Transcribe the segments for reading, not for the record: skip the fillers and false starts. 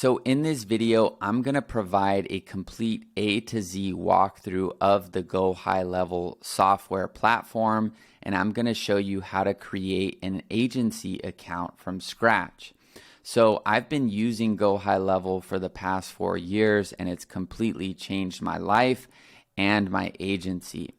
So in this video, I'm going to provide a complete A to Z walkthrough of the GoHighLevel software platform, and I'm going to show you how to create an agency account from scratch. So I've been using GoHighLevel for the past 4 years, and it's completely changed my life and my agency.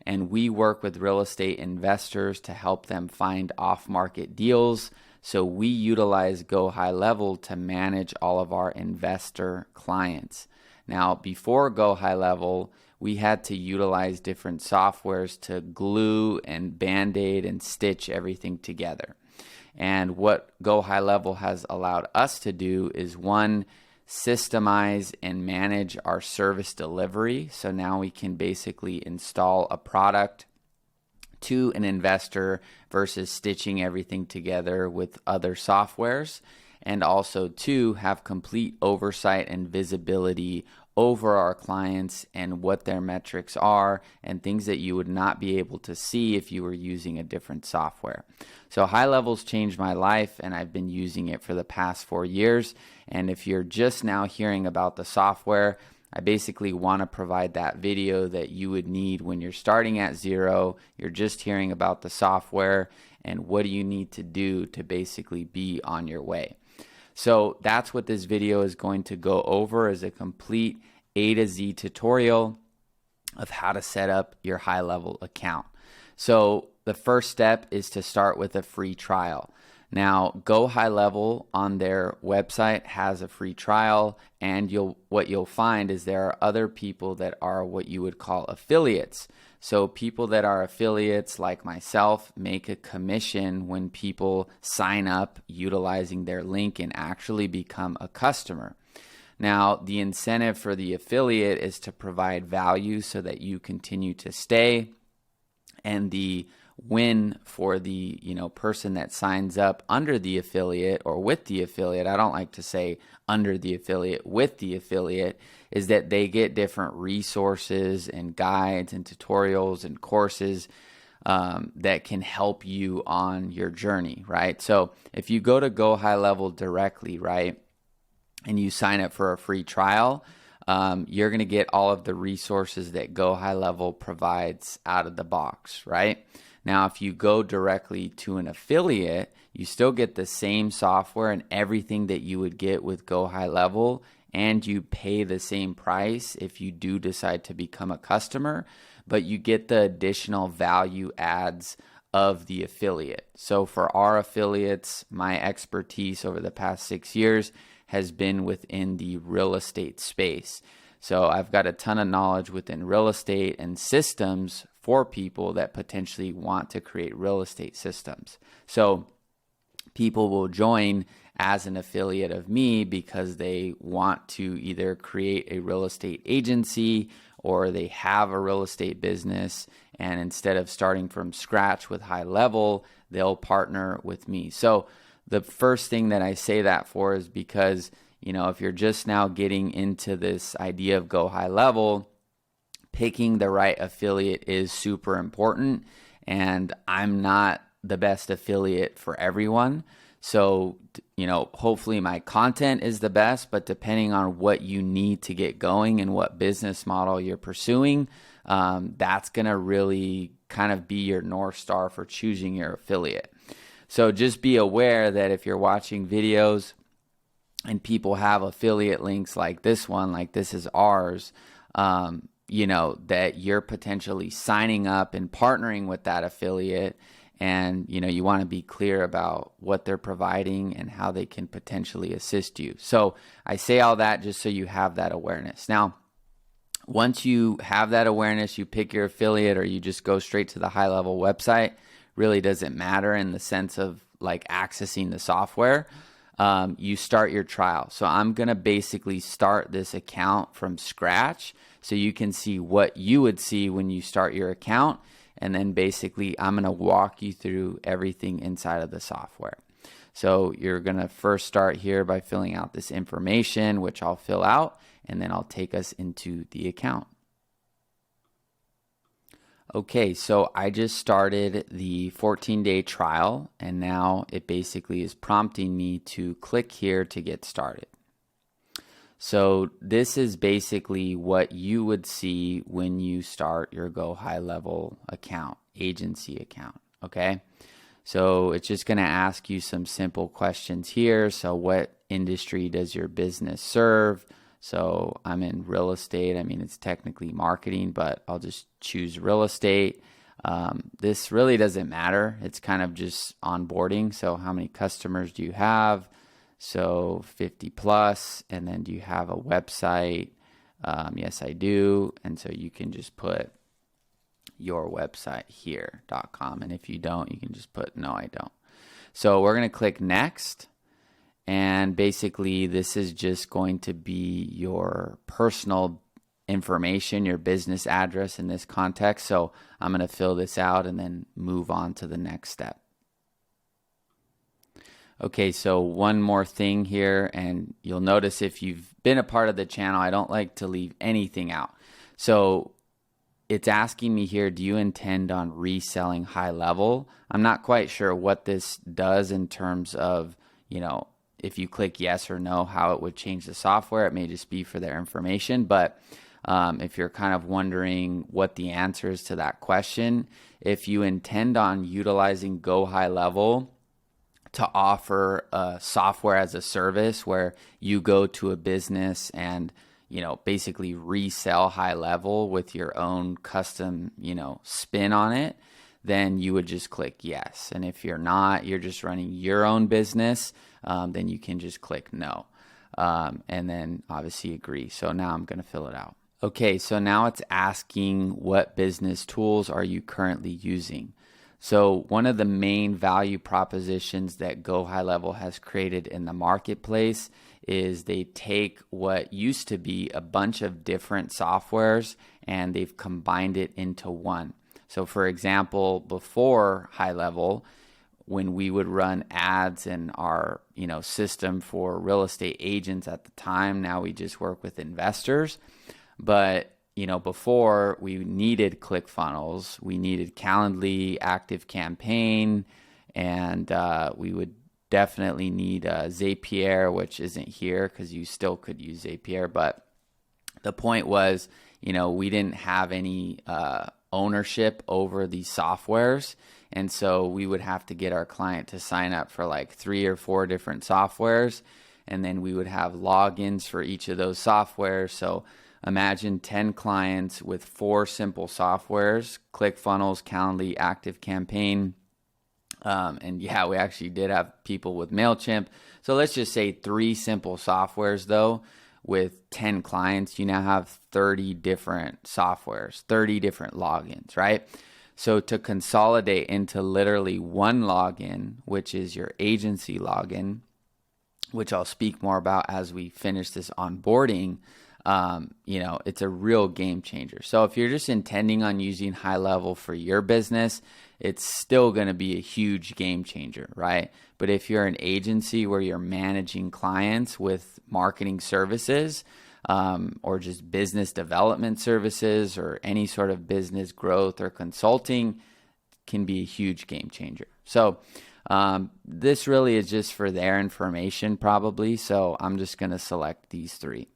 And we work with real estate investors to help them find off-market deals. So we utilize GoHighLevel to manage all of our investor clients. Now, before GoHighLevel, we had to utilize different softwares to glue and band-aid and stitch everything together. And what GoHighLevel has allowed us to do is, one, systemize and manage our service delivery. So now we can basically install a product to an investor versus stitching everything together with other softwares. And also, two, have complete oversight and visibility over our clients and what their metrics are and things that you would not be able to see if you were using a different software. So GoHighLevel's changed my life, and I've been using it for the past 4 years. And if you're just now hearing about the software, I basically want to provide that video that you would need when you're starting at zero, you're just hearing about the software, and what do you need to do to basically be on your way. So that's what this video is going to go over, is a complete A to Z tutorial of how to set up your GoHighLevel account. So the first step is to start with a free trial. Now, GoHighLevel on their website has a free trial, and what you'll find is there are other people that are what you would call affiliates. So people that are affiliates like myself make a commission when people sign up utilizing their link and actually become a customer. Now, the incentive for the affiliate is to provide value so that you continue to stay, and the win for the person that signs up under the affiliate or with the affiliate, I don't like to say under the affiliate, with the affiliate, is that they get different resources and guides and tutorials and courses that can help you on your journey, right? So if you go to GoHighLevel directly, right, and you sign up for a free trial, you're going to get all of the resources that GoHighLevel provides out of the box, right? Now, if you go directly to an affiliate, you still get the same software and everything that you would get with GoHighLevel, and you pay the same price if you do decide to become a customer, but you get the additional value adds of the affiliate. So for our affiliates, my expertise over the past 6 years has been within the real estate space. So I've got a ton of knowledge within real estate and systems for people that potentially want to create real estate systems. So people will join as an affiliate of me because they want to either create a real estate agency or they have a real estate business, and instead of starting from scratch with GoHighLevel, they'll partner with me. So the first thing that I say that for is because, if you're just now getting into this idea of GoHighLevel, picking the right affiliate is super important, and I'm not the best affiliate for everyone. So, hopefully my content is the best, but depending on what you need to get going and what business model you're pursuing, that's going to really kind of be your North Star for choosing your affiliate. So just be aware that if you're watching videos and people have affiliate links like this one, like this is ours, that you're potentially signing up and partnering with that affiliate, and you want to be clear about what they're providing and how they can potentially assist you. So I say all that just so you have that awareness. Now, once you have that awareness, you pick your affiliate or you just go straight to the GoHighLevel website. Really doesn't matter in the sense of like accessing the software. You start your trial. So I'm going to basically start this account from scratch so you can see what you would see when you start your account. And then basically I'm going to walk you through everything inside of the software. So you're going to first start here by filling out this information, which I'll fill out, and then I'll take us into the account. Okay, so I just started the 14-day trial, and now it basically is prompting me to click here to get started. So this is basically what you would see when you start your GoHighLevel account, agency account, okay? So it's just going to ask you some simple questions here. So what industry does your business serve? So I'm in real estate. I mean, it's technically marketing, but I'll just choose real estate. This really doesn't matter. It's kind of just onboarding. So how many customers do you have? So 50 plus. And then do you have a website? Yes, I do. And so you can just put your website here.com. And if you don't, you can just put no, I don't. So we're going to click next. And basically, this is just going to be your personal information, your business address in this context. So I'm going to fill this out and then move on to the next step. Okay, so one more thing here, and you'll notice if you've been a part of the channel, I don't like to leave anything out. So it's asking me here, do you intend on reselling high level? I'm not quite sure what this does in terms of, if you click yes or no, how it would change the software. It may just be for their information, but if you're kind of wondering what the answer is to that question, if you intend on utilizing GoHighLevel to offer a software as a service where you go to a business and basically resell high level with your own custom, spin on it, then you would just click yes. And if you're not, you're just running your own business, then you can just click no. And then obviously agree. So now I'm going to fill it out. Okay, so now it's asking what business tools are you currently using? So one of the main value propositions that GoHighLevel has created in the marketplace is they take what used to be a bunch of different softwares and they've combined it into one. So for example, before HighLevel, when we would run ads in our system for real estate agents at the time, now we just work with investors. But before we needed ClickFunnels, we needed Calendly, ActiveCampaign, and we would definitely need Zapier, which isn't here because you still could use Zapier. But the point was, we didn't have any ownership over these softwares. And so we would have to get our client to sign up for like 3 or 4 different softwares. And then we would have logins for each of those softwares. So imagine 10 clients with 4 simple softwares: ClickFunnels, Calendly, ActiveCampaign. And yeah, we actually did have people with MailChimp. So let's just say 3 simple softwares though. With 10 clients, you now have 30 different softwares, 30 different logins, right? So to consolidate into literally one login, which is your agency login, which I'll speak more about as we finish this onboarding, it's a real game changer. So if you're just intending on using HighLevel for your business, it's still going to be a huge game changer, right? But if you're an agency where you're managing clients with marketing services, or just business development services or any sort of business growth or consulting, can be a huge game changer. So this really is just for their information probably. So I'm just going to select these 3.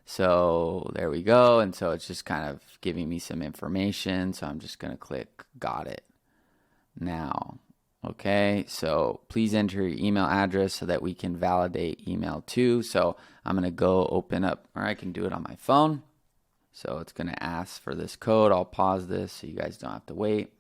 So there we go. And so it's just kind of giving me some information. So I'm just going to click got it now. Okay, so please enter your email address so that we can validate email too. So I'm going to go open up, or I can do it on my phone. So it's going to ask for this code. I'll pause this so you guys don't have to wait.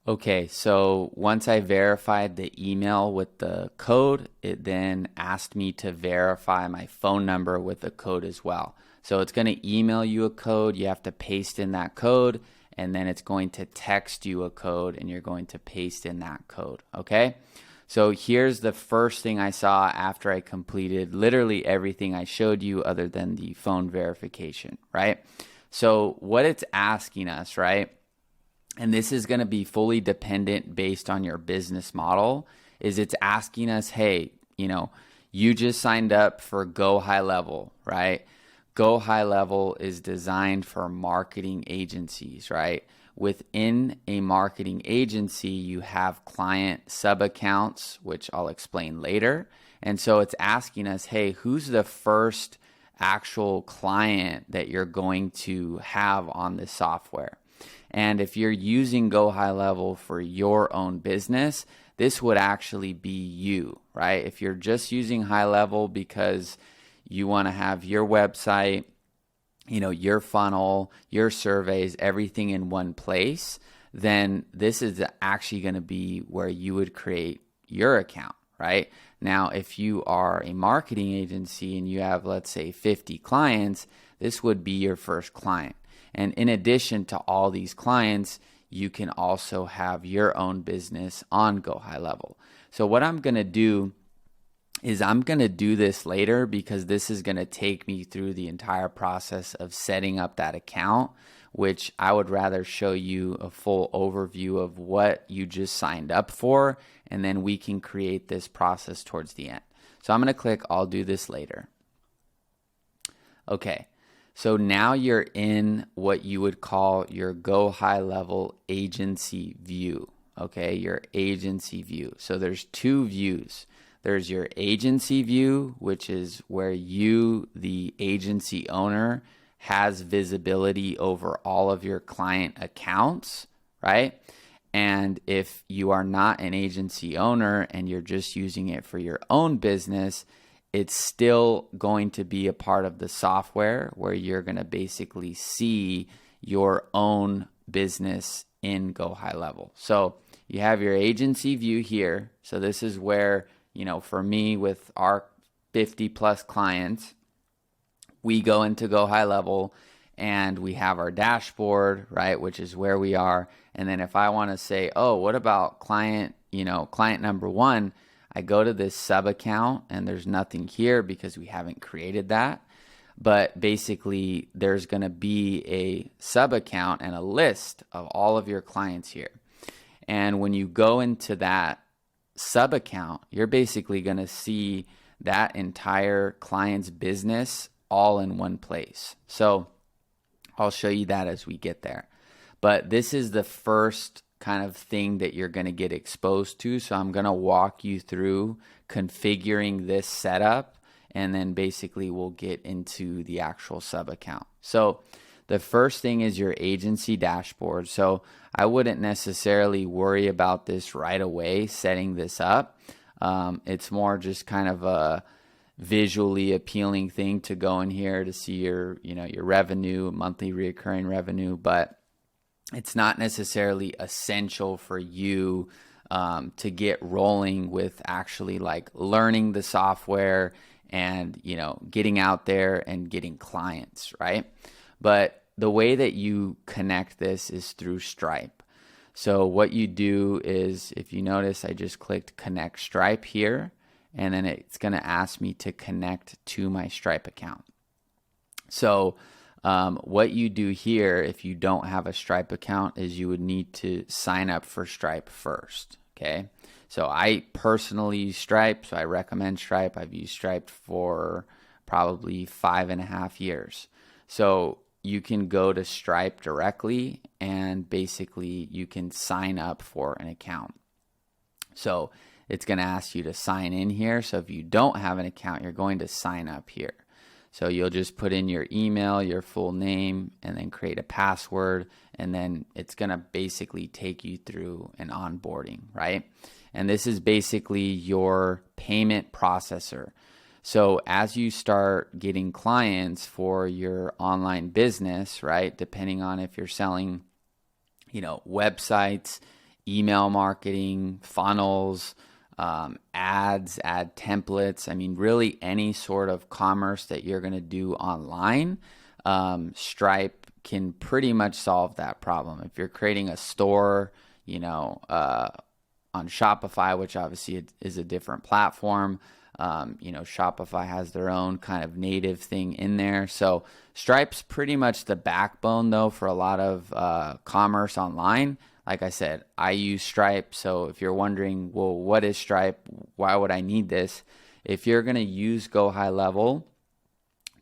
Okay, so once I verified the email with the code, it then asked me to verify my phone number with the code as well. So it's going to email you a code. You have to paste in that code, and then it's going to text you a code, and you're going to paste in that code, okay? So here's the first thing I saw after I completed literally everything I showed you other than the phone verification, right? So what it's asking us, right, and this is going to be fully dependent based on your business model, is it's asking us, hey, you just signed up for GoHighLevel, right? GoHighLevel is designed for marketing agencies, right? Within a marketing agency, you have client sub-accounts, which I'll explain later. And so it's asking us, hey, who's the first actual client that you're going to have on this software? And if you're using GoHighLevel for your own business, this would actually be you, right? If you're just using HighLevel because you want to have your website, your funnel, your surveys, everything in one place, then this is actually going to be where you would create your account, right? Now, if you are a marketing agency and you have, let's say, 50 clients, this would be your first client. And in addition to all these clients, you can also have your own business on GoHighLevel. So what I'm going to do is I'm going to do this later because this is going to take me through the entire process of setting up that account, which I would rather show you a full overview of what you just signed up for, and then we can create this process towards the end. So I'm going to click I'll do this later. Okay. So now you're in what you would call your GoHighLevel agency view, okay? Your agency view. So there's two views. There's your agency view, which is where you, the agency owner, has visibility over all of your client accounts, right? And if you are not an agency owner and you're just using it for your own business, it's still going to be a part of the software where you're going to basically see your own business in GoHighLevel. So you have your agency view here. So this is where, for me with our 50 plus clients, we go into GoHighLevel and we have our dashboard, right, which is where we are. And then if I want to say, oh, what about client number one? I go to this sub account and there's nothing here because we haven't created that. But basically there's going to be a sub account and a list of all of your clients here. And when you go into that sub account, you're basically going to see that entire client's business all in one place. So I'll show you that as we get there. But this is the first kind of thing that you're going to get exposed to. So I'm going to walk you through configuring this setup, and then basically we'll get into the actual sub account. So the first thing is your agency dashboard. So I wouldn't necessarily worry about this right away, setting this up. It's more just kind of a visually appealing thing to go in here to see your revenue, monthly recurring revenue, but it's not necessarily essential for you to get rolling with actually like learning the software and, getting out there and getting clients, right? But the way that you connect this is through Stripe. So what you do is, if you notice, I just clicked connect Stripe here, and then it's going to ask me to connect to my Stripe account. So what you do here, if you don't have a Stripe account, is you would need to sign up for Stripe first, okay? So I personally use Stripe, so I recommend Stripe. I've used Stripe for probably 5.5 years. So you can go to Stripe directly and basically you can sign up for an account. So it's going to ask you to sign in here. So if you don't have an account, you're going to sign up here. So you'll just put in your email, your full name, and then create a password. And then it's going to basically take you through an onboarding, right? And this is basically your payment processor. So as you start getting clients for your online business, right, depending on if you're selling, websites, email marketing, funnels, ads, ad templates, really any sort of commerce that you're going to do online, Stripe can pretty much solve that problem. If you're creating a store, on Shopify, which obviously is a different platform, Shopify has their own kind of native thing in there. So Stripe's pretty much the backbone though for a lot of commerce online. Like I said, I use Stripe. So if you're wondering, well, what is Stripe? Why would I need this? If you're going to use GoHighLevel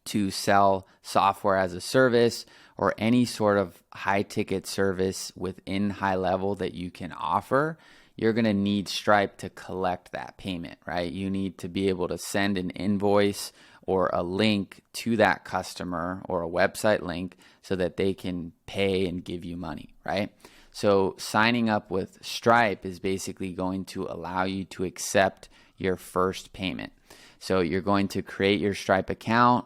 to sell software as a service or any sort of high ticket service within HighLevel that you can offer, you're going to need Stripe to collect that payment, right? You need to be able to send an invoice or a link to that customer or a website link so that they can pay and give you money, right? So signing up with Stripe is basically going to allow you to accept your first payment. So you're going to create your Stripe account,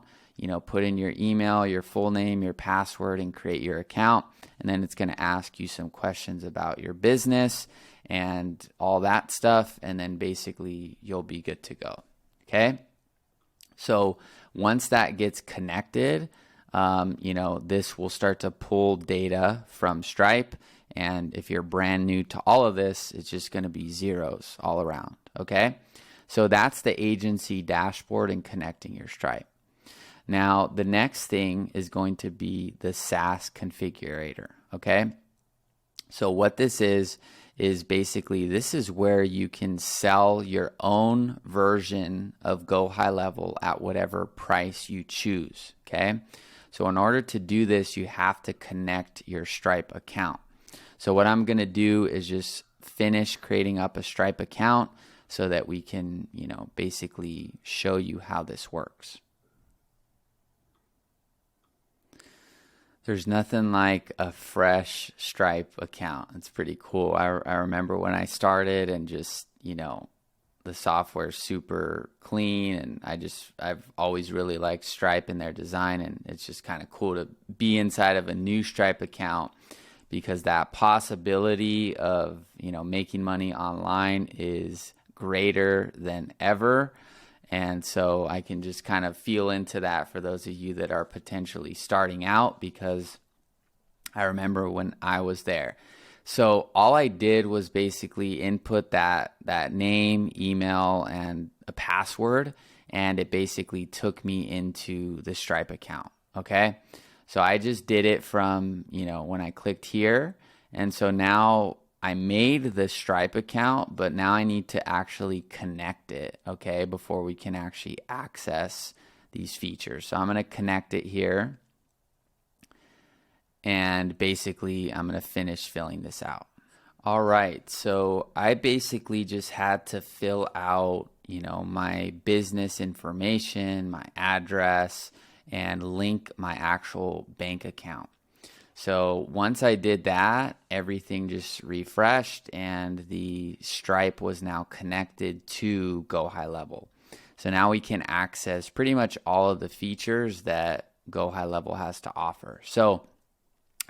put in your email, your full name, your password, and create your account. And then it's going to ask you some questions about your business and all that stuff. And then basically you'll be good to go. Okay. So once that gets connected, this will start to pull data from Stripe. And if you're brand new to all of this, it's just going to be zeros all around. Okay. So that's the agency dashboard and connecting your Stripe. Now, the next thing is going to be the SaaS configurator. Okay. So what this is basically, this is where you can sell your own version of GoHighLevel at whatever price you choose, okay? So in order to do this, you have to connect your Stripe account. So what I'm going to do is just finish creating up a Stripe account so that we can, basically show you how this works. There's nothing like a fresh Stripe account. It's pretty cool. I remember when I started and just, the software's super clean, and I've always really liked Stripe and their design, and it's just kind of cool to be inside of a new Stripe account because that possibility of, making money online is greater than ever. And so I can just kind of feel into that for those of you that are potentially starting out, because I remember when I was there. So all I did was basically input that name, email, and a password, and it basically took me into the Stripe account, okay? So I just did it from, when I clicked here. And so now I made the Stripe account, but now I need to actually connect it, okay, before we can actually access these features. So I'm going to connect it here, and basically I'm going to finish filling this out. All right, so I basically just had to fill out, my business information, my address, and link my actual bank account. So once I did that, everything just refreshed and the Stripe was now connected to GoHighLevel. So now we can access pretty much all of the features that GoHighLevel has to offer. So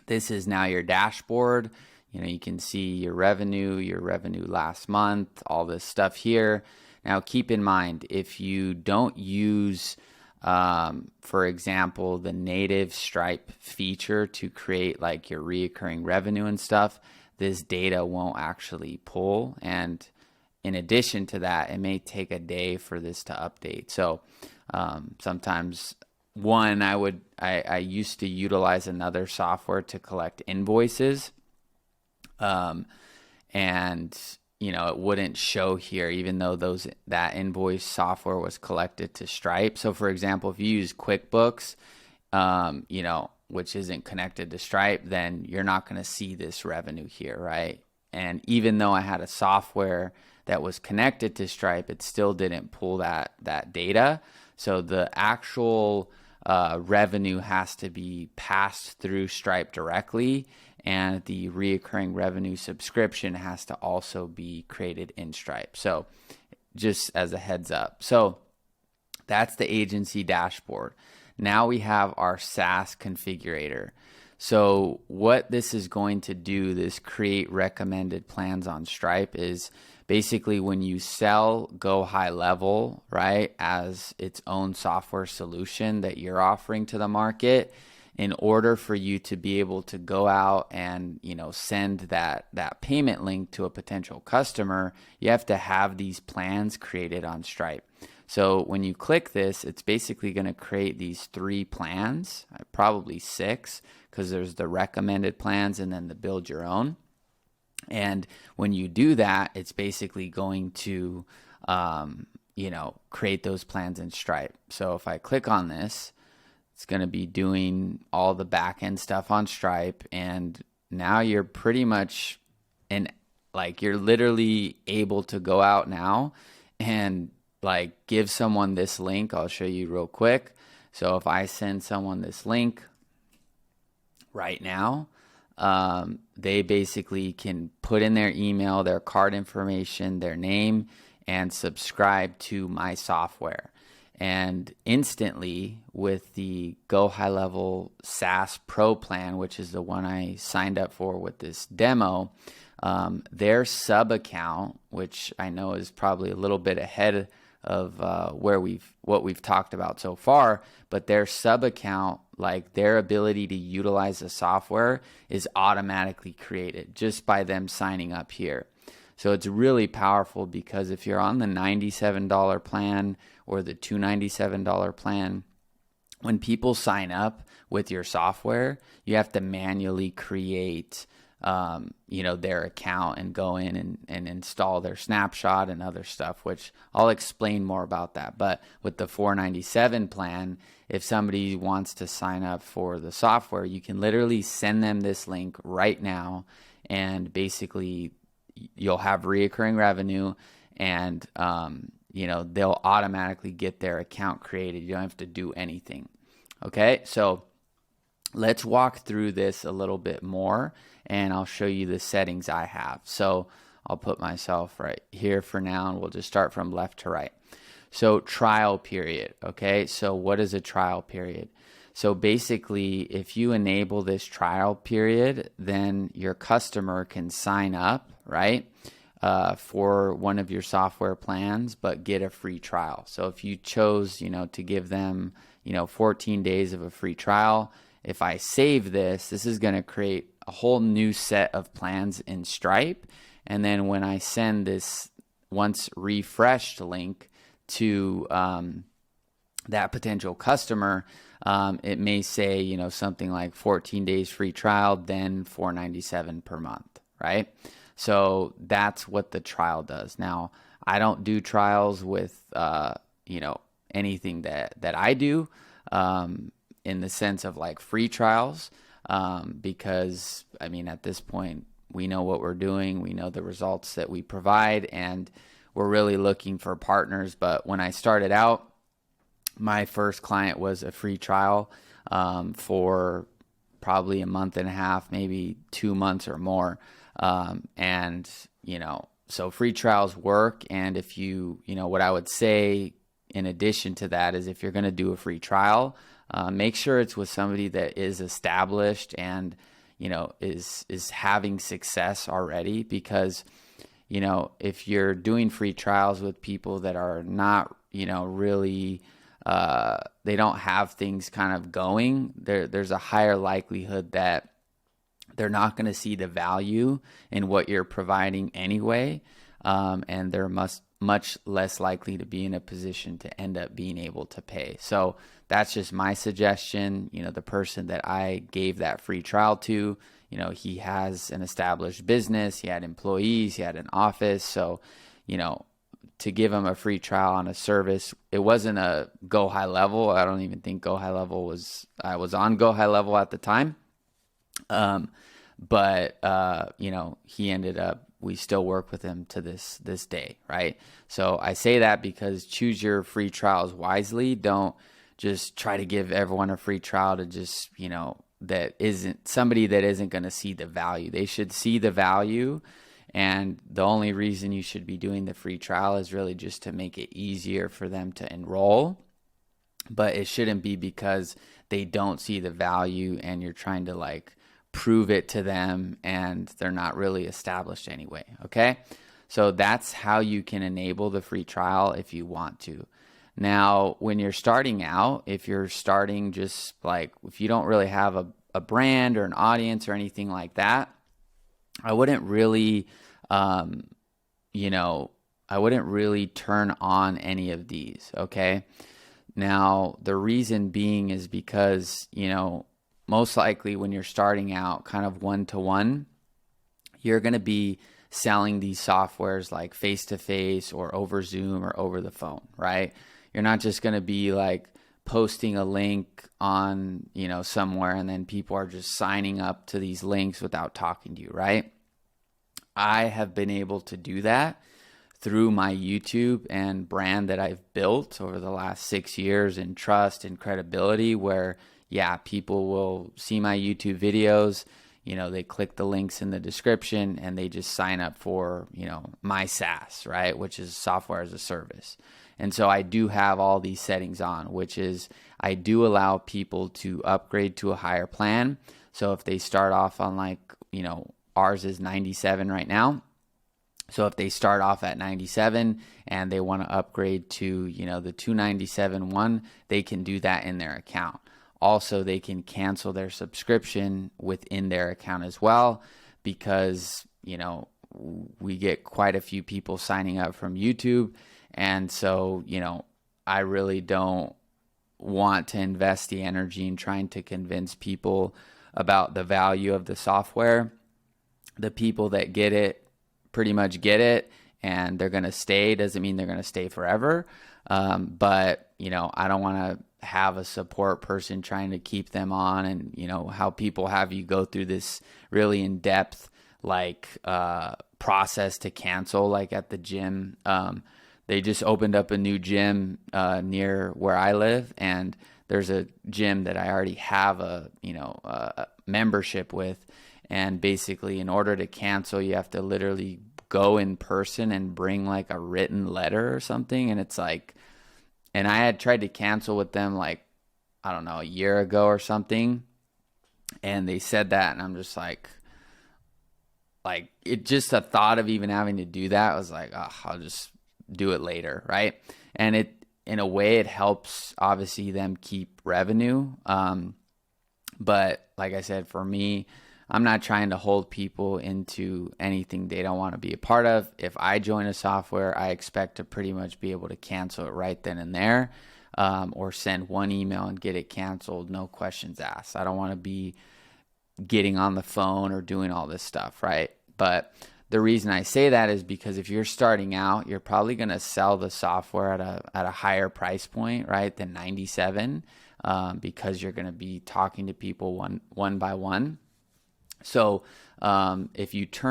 this is now your dashboard. You can see your revenue last month, all this stuff here. Now keep in mind, if you don't use for example, the native Stripe feature to create like your reoccurring revenue and stuff, this data won't actually pull. And in addition to that, it may take a day for this to update. So sometimes I used to utilize another software to collect invoices. And it wouldn't show here, even though that invoice software was collected to Stripe. So for example, if you use QuickBooks, which isn't connected to Stripe, then you're not going to see this revenue here, right? And even though I had a software that was connected to Stripe, it still didn't pull that data. So the actual revenue has to be passed through Stripe directly, and the reoccurring revenue subscription has to also be created in Stripe. So just as a heads up. So that's the agency dashboard. Now we have our SaaS configurator. So what this is going to do, this create recommended plans on Stripe, is basically when you sell GoHighLevel, right, as its own software solution that you're offering to the market, in order for you to be able to go out and send that payment link to a potential customer, you have to have these plans created on Stripe. So when you click this, it's basically going to create these 3 plans, probably 6, because there's the recommended plans and then the build your own. And when you do that, it's basically going to create those plans in Stripe. So if I click on this, it's going to be doing all the back end stuff on Stripe, and now you're pretty much Like you're literally able to go out now and like give someone this link. I'll show you real quick. So if I send someone this link right now, they basically can put in their email, their card information, their name, and subscribe to my software. And instantly with the GoHighLevel SaaS Pro plan, which is the one I signed up for with this demo, their sub account, which I know is probably a little bit ahead of what we've talked about so far, but their sub account, like their ability to utilize the software, is automatically created just by them signing up here. So it's really powerful, because if you're on the $97 plan or the $297 plan, when people sign up with your software, you have to manually create their account and go in and install their snapshot and other stuff, which I'll explain more about that. But with the $497 plan, if somebody wants to sign up for the software, you can literally send them this link right now, and basically you'll have reoccurring revenue, and they'll automatically get their account created. You don't have to do anything. Okay, so let's walk through this a little bit more, and I'll show you the settings I have. So I'll put myself right here for now, and we'll just start from left to right. So trial period. Okay, so what is a trial period? So basically, if you enable this trial period, then your customer can sign up, right, for one of your software plans, but get a free trial. So if you chose, to give them, 14 days of a free trial, if I save this, this is going to create a whole new set of plans in Stripe. And then when I send this once refreshed link to that potential customer, it may say, something like 14 days free trial, then $497 per month, right? So that's what the trial does. Now, I don't do trials with, anything that I do, in the sense of like free trials, because at this point we know what we're doing, we know the results that we provide, and we're really looking for partners. But when I started out, my first client was a free trial for probably a month and a half, maybe 2 months or more. So free trials work. And if what I would say in addition to that is, if you're going to do a free trial, make sure it's with somebody that is established and, is having success already. Because, if you're doing free trials with people that are not, really, they don't have things kind of going, there's a higher likelihood that they're not going to see the value in what you're providing anyway. And they're much less likely to be in a position to end up being able to pay. So that's just my suggestion. The person that I gave that free trial to, he has an established business, he had employees, he had an office. So, to give him a free trial on a service, it wasn't a GoHighLevel. I don't even think I was on GoHighLevel at the time. But he ended up, we still work with him to this day, right? So I say that because choose your free trials wisely. Don't just try to give everyone a free trial to just, that isn't somebody that isn't going to see the value. They should see the value. And the only reason you should be doing the free trial is really just to make it easier for them to enroll. But it shouldn't be because they don't see the value and you're trying to like prove it to them and they're not really established anyway. Okay. So that's how you can enable the free trial if you want to. Now, when you're starting out, if you're starting just like, if you don't really have a brand or an audience or anything like that, I wouldn't really, I wouldn't really turn on any of these. Okay. Now, the reason being is because, most likely when you're starting out kind of one-to-one, you're going to be selling these softwares like face-to-face or over Zoom or over the phone, right? You're not just going to be like posting a link on, somewhere and then people are just signing up to these links without talking to you, right? I have been able to do that through my YouTube and brand that I've built over the last 6 years in trust and credibility, where, yeah, people will see my YouTube videos, they click the links in the description and they just sign up for, my SaaS, right? Which is software as a service. And so I do have all these settings on, which is I do allow people to upgrade to a higher plan. So if they start off on ours is 97 right now. So if they start off at 97 and they want to upgrade to, the 297 one, they can do that in their account. Also, they can cancel their subscription within their account as well, because, we get quite a few people signing up from YouTube. And so, I really don't want to invest the energy in trying to convince people about the value of the software. The people that get it pretty much get it, and they're going to stay. Doesn't mean they're going to stay forever. But, I don't want to have a support person trying to keep them on, and, how people have you go through this really in-depth, process to cancel, like at the gym. They just opened up a new gym near where I live, and there's a gym that I already have a membership with. And basically, in order to cancel, you have to literally go in person and bring a written letter or something. And it's and I had tried to cancel with them I don't know, a year ago or something. And they said that, and I'm just it just a thought of even having to do that was I'll just do it later, right? And it, in a way, it helps obviously them keep revenue. But like I said, for me, I'm not trying to hold people into anything they don't want to be a part of. If I join a software, I expect to pretty much be able to cancel it right then and there, or send one email and get it canceled, no questions asked. I don't want to be getting on the phone or doing all this stuff, right? But the reason I say that is because if you're starting out, you're probably going to sell the software at a higher price point, right, than 97, because you're going to be talking to people one by one. So if it's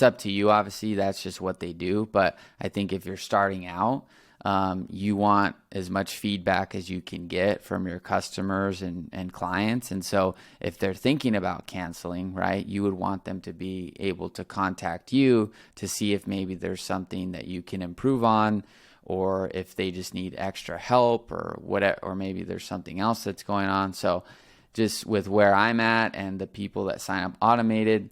up to you, obviously, that's just what they do. But I think if you're starting out, you want as much feedback as you can get from your customers and clients. And so if they're thinking about canceling, right, you would want them to be able to contact you to see if maybe there's something that you can improve on, or if they just need extra help or whatever, or maybe there's something else that's going on. So just with where I'm at and the people that sign up automated,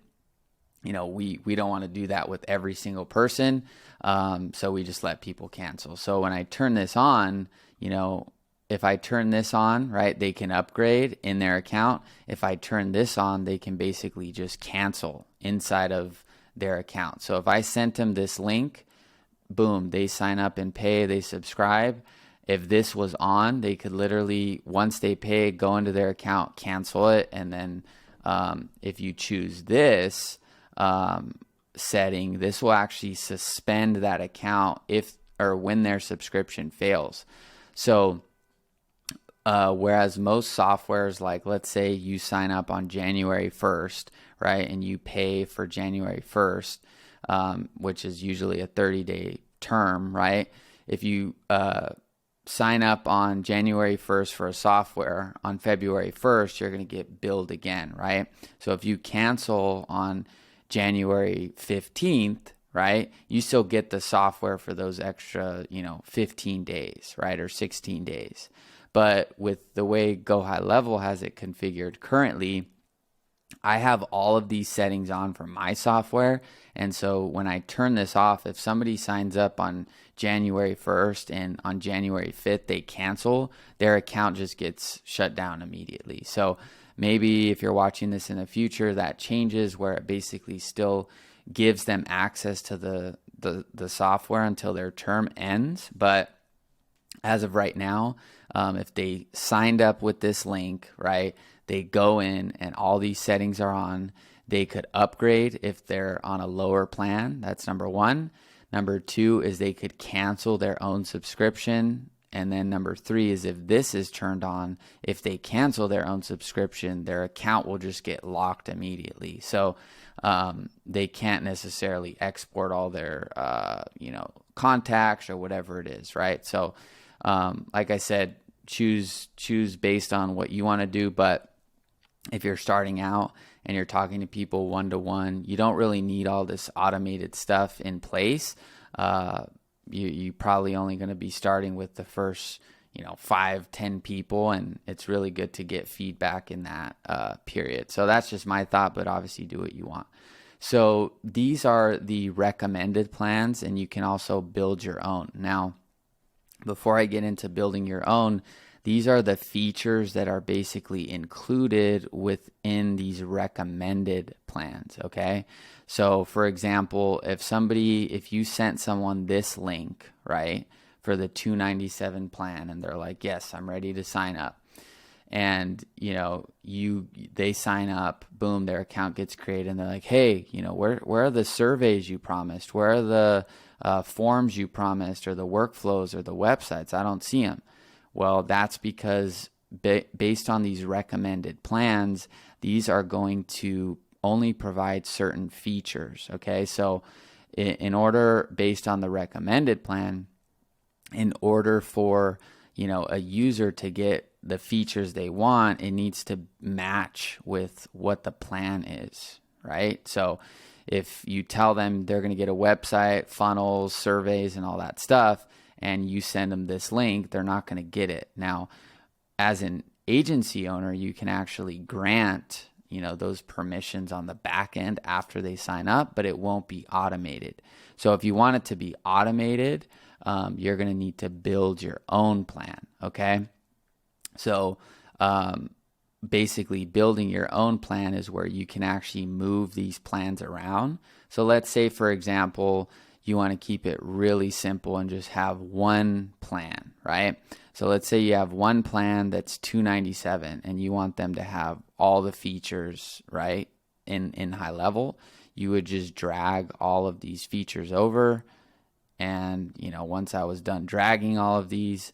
we don't want to do that with every single person. So we just let people cancel. So when I turn this on, if I turn this on, right, they can upgrade in their account. If I turn this on, they can basically just cancel inside of their account. So if I sent them this link, boom, they sign up and pay, they subscribe. If this was on, they could literally, once they pay, go into their account, cancel it. And then if you choose this setting, this will actually suspend that account if or when their subscription fails. So whereas most softwares, let's say you sign up on January 1st, right, and you pay for January 1st, which is usually a 30-day term, right? If you sign up on January 1st for a software, on February 1st, you're going to get billed again, right? So if you cancel on January 15th, right, you still get the software for those extra, 15 days, right, or 16 days. But with the way GoHighLevel has it configured currently, I have all of these settings on for my software. And so when I turn this off, if somebody signs up on January 1st and on January 5th they cancel, their account just gets shut down immediately. So maybe if you're watching this in the future, that changes, where it basically still gives them access to the software until their term ends. But as of right now, if they signed up with this link, right, they go in and all these settings are on. They could upgrade if they're on a lower plan. That's number one. Number two is they could cancel their own subscription And then number 3 is if this is turned on, if they cancel their own subscription, their account will just get locked immediately. So they can't necessarily export all their, contacts or whatever it is, right? So like I said, choose based on what you want to do. But if you're starting out and you're talking to people one-to-one, you don't really need all this automated stuff in place. You probably only going to be starting with the first 5-10 people, and it's really good to get feedback in that period. So that's just my thought, but obviously do what you want. So these are the recommended plans, and you can also build your own. Now, before I get into building your own, these are the features that are basically included within these recommended plans, okay? So for example, if you sent someone this link, right, for the $297 plan, and they're like, yes, I'm ready to sign up. And, they sign up, boom, their account gets created, and they're like, hey, where are the surveys you promised? Where are the forms you promised, or the workflows, or the websites? I don't see them. Well, that's because based on these recommended plans, these are going to only provide certain features, okay? So based on the recommended plan, in order for, a user to get the features they want, it needs to match with what the plan is, right? So if you tell them they're going to get a website, funnels, surveys, and all that stuff, and you send them this link, they're not going to get it. Now, as an agency owner, you can actually grant, those permissions on the back end after they sign up, but it won't be automated. So if you want it to be automated, you're going to need to build your own plan, okay? So basically building your own plan is where you can actually move these plans around. So let's say, for example, you want to keep it really simple and just have one plan, right? So let's say you have one plan that's $297 and you want them to have all the features, right, in high level. You would just drag all of these features over. And, once I was done dragging all of these,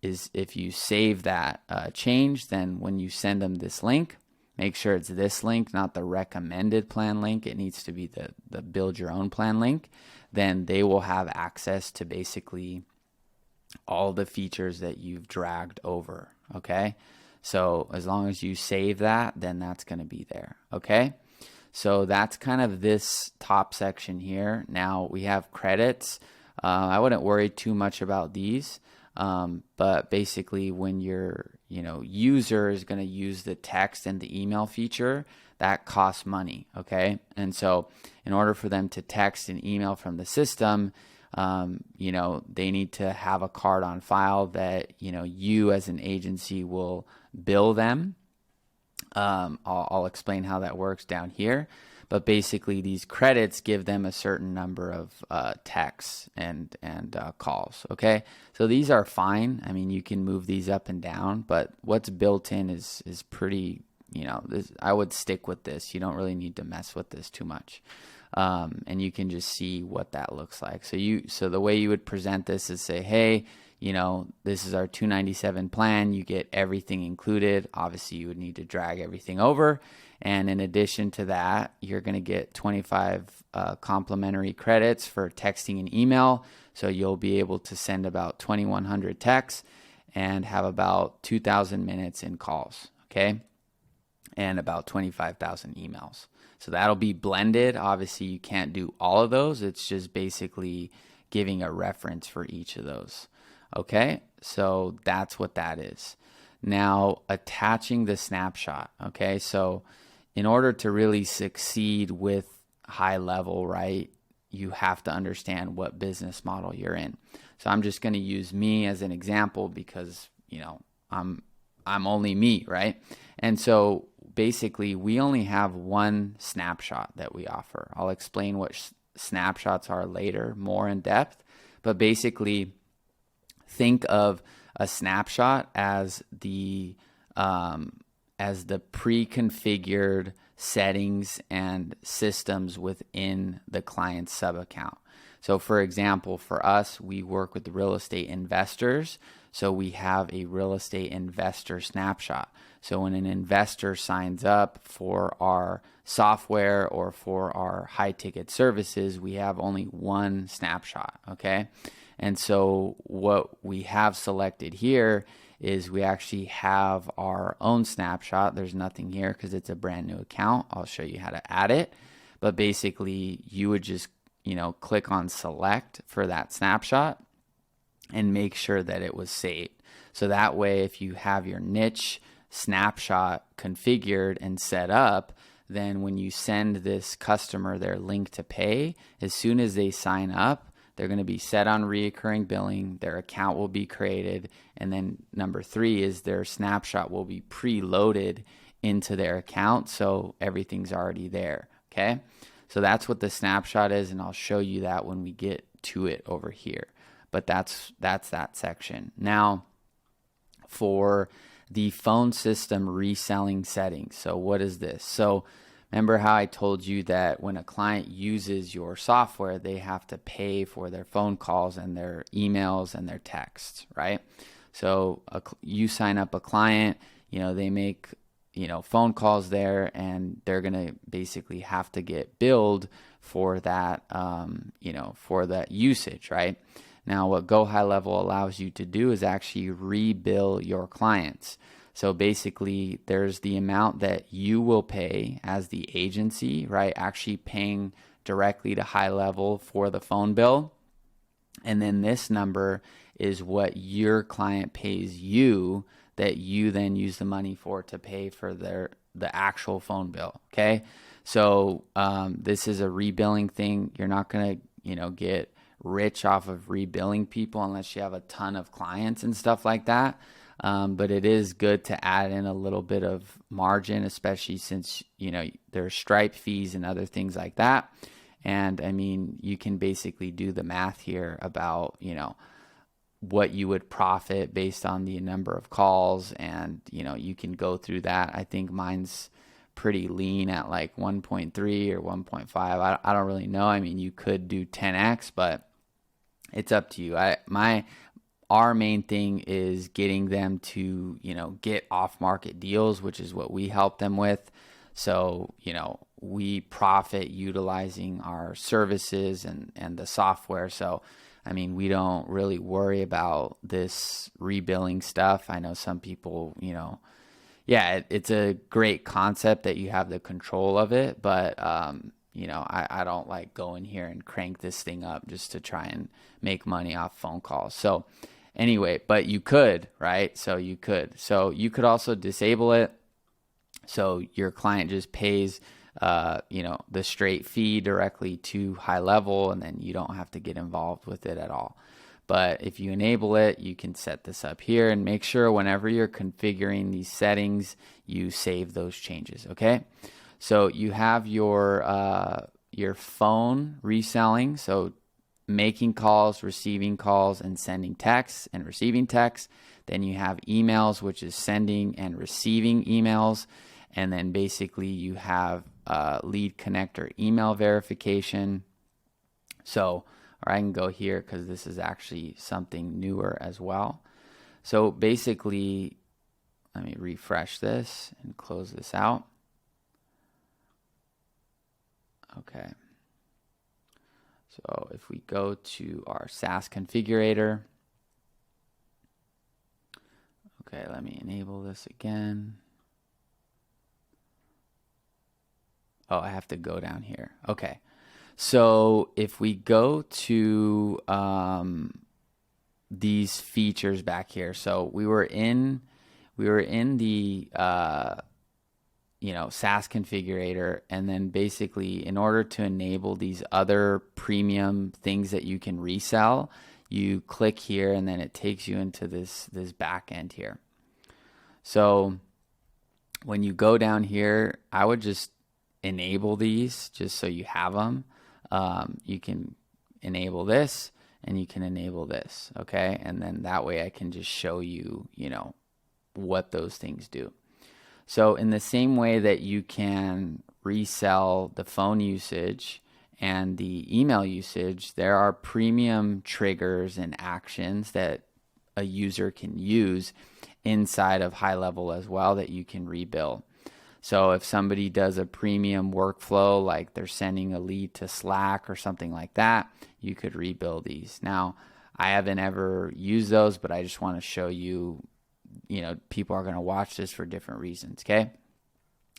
if you save that change, then when you send them this link, make sure it's this link, not the recommended plan link. It needs to be the build your own plan link. Then they will have access to basically all the features that you've dragged over, okay? So as long as you save that, then that's going to be there, okay? So that's kind of this top section here. Now we have credits. I wouldn't worry too much about these, but basically when your user is going to use the text and the email feature, that costs money, okay? And so in order for them to text and email from the system, they need to have a card on file that, you as an agency will bill them. I'll explain how that works down here. But basically these credits give them a certain number of texts and calls, okay? So these are fine. I mean, you can move these up and down, but what's built in is pretty, I would stick with this. You don't really need to mess with this too much. And you can just see what that looks like. So the way you would present this is say, hey, this is our $297 plan. You get everything included. Obviously, you would need to drag everything over. And in addition to that, you're going to get 25 complimentary credits for texting and email. So you'll be able to send about 2,100 texts and have about 2,000 minutes in calls, okay? And about 25,000 emails. So that'll be blended. Obviously, you can't do all of those. It's just basically giving a reference for each of those. Okay, so that's what that is. Now, attaching the snapshot. Okay, so in order to really succeed with high level, right, you have to understand what business model you're in. So I'm just going to use me as an example because, I'm only me, right? And so basically, we only have one snapshot that we offer. I'll explain what snapshots are later, more in depth, but basically, think of a snapshot as the pre-configured settings and systems within the client's sub account. So for example, for us, we work with real estate investors. So we have a real estate investor snapshot. So when an investor signs up for our software or for our high ticket services, we have only one snapshot, okay? And so what we have selected here is we actually have our own snapshot. There's nothing here because it's a brand new account. I'll show you how to add it. But basically you would just, click on select for that snapshot and make sure that it was saved. So that way, if you have your niche snapshot configured and set up, then when you send this customer their link to pay, as soon as they sign up, they're going to be set on reoccurring billing, their account will be created, and then number 3 is their snapshot will be preloaded into their account, so everything's already there, okay? So that's what the snapshot is, and I'll show you that when we get to it over here. But that's that section. Now, for the phone system reselling settings, so what is this? So remember how I told you that when a client uses your software, they have to pay for their phone calls and their emails and their texts, right? So you sign up a client, they make, phone calls there, and they're going to basically have to get billed for that, for that usage, right? Now, what GoHighLevel allows you to do is actually rebill your clients. So basically, there's the amount that you will pay as the agency, right? Actually paying directly to HighLevel for the phone bill. And then this number is what your client pays you that you then use the money for to pay for the actual phone bill, okay? So this is a rebilling thing. You're not going to, get rich off of rebilling people unless you have a ton of clients and stuff like that. But it is good to add in a little bit of margin, especially since, there's Stripe fees and other things like that. And I mean, you can basically do the math here about, what you would profit based on the number of calls. And, you can go through that. I think mine's pretty lean at like 1.3 or 1.5. I don't really know. I mean, you could do 10x, but it's up to you. Our main thing is getting them to, get off-market deals, which is what we help them with. So, we profit utilizing our services and the software. So, I mean, we don't really worry about this rebilling stuff. I know some people, it's a great concept that you have the control of it, but, I don't like go in here and crank this thing up just to try and make money off phone calls. So anyway, but you could, right? So you could also disable it. So your client just pays, the straight fee directly to HighLevel, and then you don't have to get involved with it at all. But if you enable it, you can set this up here and make sure whenever you're configuring these settings, you save those changes, okay? So you have your phone reselling, so making calls, receiving calls, and sending texts and receiving texts. Then you have emails, which is sending and receiving emails. And then basically you have lead connector email verification. So, or I can go here because this is actually something newer as well. So basically, let me refresh this and close this out. Okay. So if we go to our SaaS configurator, okay, let me enable this again. Oh, I have to go down here. Okay. So if we go to these features back here, so we were in the SaaS configurator, and then basically in order to enable these other premium things that you can resell, you click here and then it takes you into this back end here. So when you go down here, I would just enable these just so you have them. You can enable this and you can enable this, okay? And then that way I can just show you, what those things do. So in the same way that you can resell the phone usage and the email usage, there are premium triggers and actions that a user can use inside of HighLevel as well that you can rebuild. So if somebody does a premium workflow, like they're sending a lead to Slack or something like that, you could rebuild these. Now, I haven't ever used those, but I just want to show you, people are going to watch this for different reasons, okay?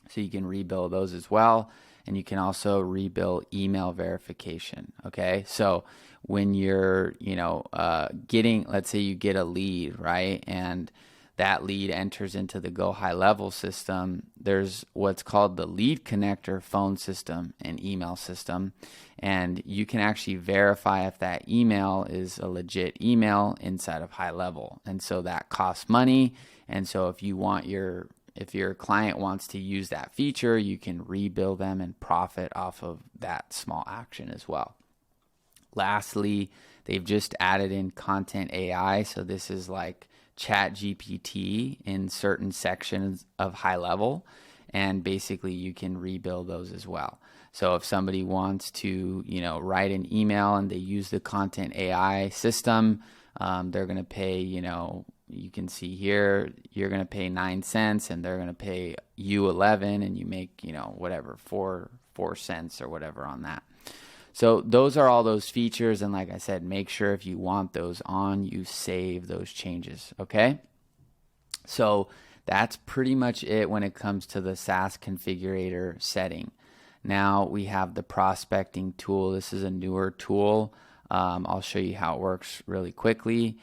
So you can rebuild those as well. And you can also rebuild email verification, okay? So when you're, let's say you get a lead, right? And that lead enters into the GoHighLevel system. There's what's called the lead connector phone system and email system. And you can actually verify if that email is a legit email inside of HighLevel. And so that costs money. And so if your client wants to use that feature, you can rebill them and profit off of that small action as well. Lastly, they've just added in content AI. So this is like Chat GPT in certain sections of HighLevel, and basically you can rebuild those as well. So if somebody wants to, write an email and they use the content AI system, they're going to pay, you can see here, you're going to pay 9 cents and they're going to pay you 11, and you make, whatever, 4 cents or whatever on that. So those are all those features. And like I said, make sure if you want those on, you save those changes. Okay. So that's pretty much it when it comes to the SaaS configurator setting. Now we have the prospecting tool. This is a newer tool. I'll show you how it works really quickly.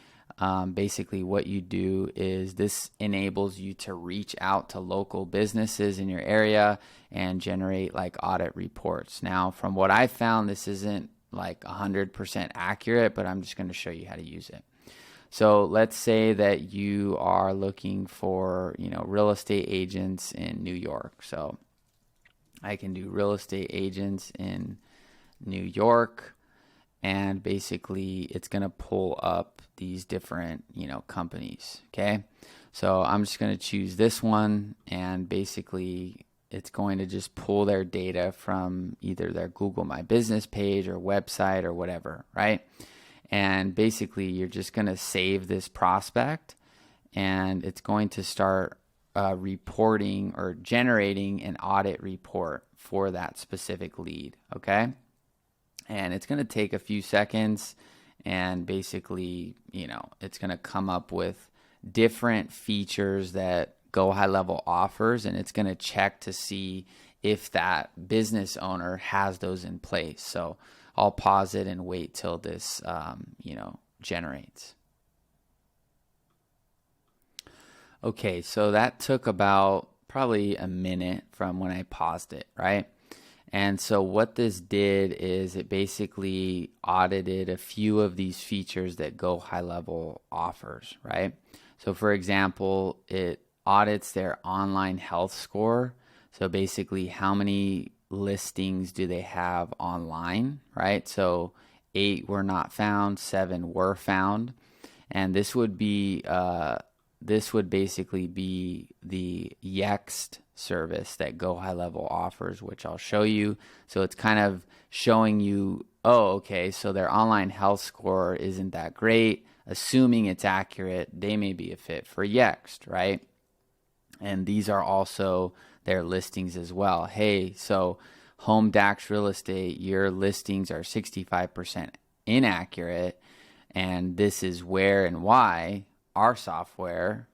Basically what you do is this enables you to reach out to local businesses in your area and generate like audit reports. Now, from what I found, this isn't like 100% accurate, but I'm just going to show you how to use it. So let's say that you are looking for, real estate agents in New York. So I can do real estate agents in New York. And basically it's going to pull up these different, companies. Okay. So I'm just going to choose this one, and basically it's going to just pull their data from either their Google My Business page or website or whatever. Right. And basically you're just going to save this prospect, and it's going to start reporting or generating an audit report for that specific lead. Okay. And it's going to take a few seconds, and basically, it's going to come up with different features that GoHighLevel offers, and it's going to check to see if that business owner has those in place. So I'll pause it and wait till this, generates. Okay, so that took about probably a minute from when I paused it, right? And so what this did is it basically audited a few of these features that GoHighLevel offers, right? So for example, it audits their online health score. So basically, how many listings do they have online, right? So 8 were not found, 7 were found. And this would basically be the Yext service that GoHighLevel offers, which I'll show you. So it's kind of showing you, okay, so their online health score isn't that great. Assuming it's accurate, they may be a fit for Yext, right? And these are also their listings as well. Hey, so Home Dax Real Estate, your listings are 65% inaccurate, and this is where and why our software,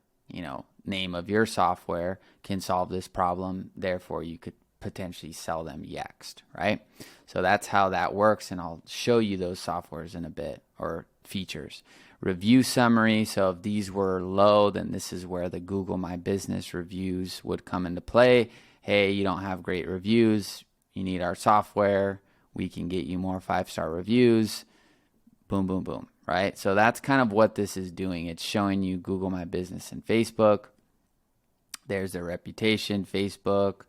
name of your software, can solve this problem. Therefore, you could potentially sell them Yext, right? So that's how that works, and I'll show you those softwares in a bit, or features. Review summary. So if these were low, then this is where the Google My Business reviews would come into play. Hey, you don't have great reviews. You need our software. We can get you more 5-star reviews. Boom, boom, boom, right? So that's kind of what this is doing. It's showing you Google My Business and Facebook. There's their reputation, Facebook,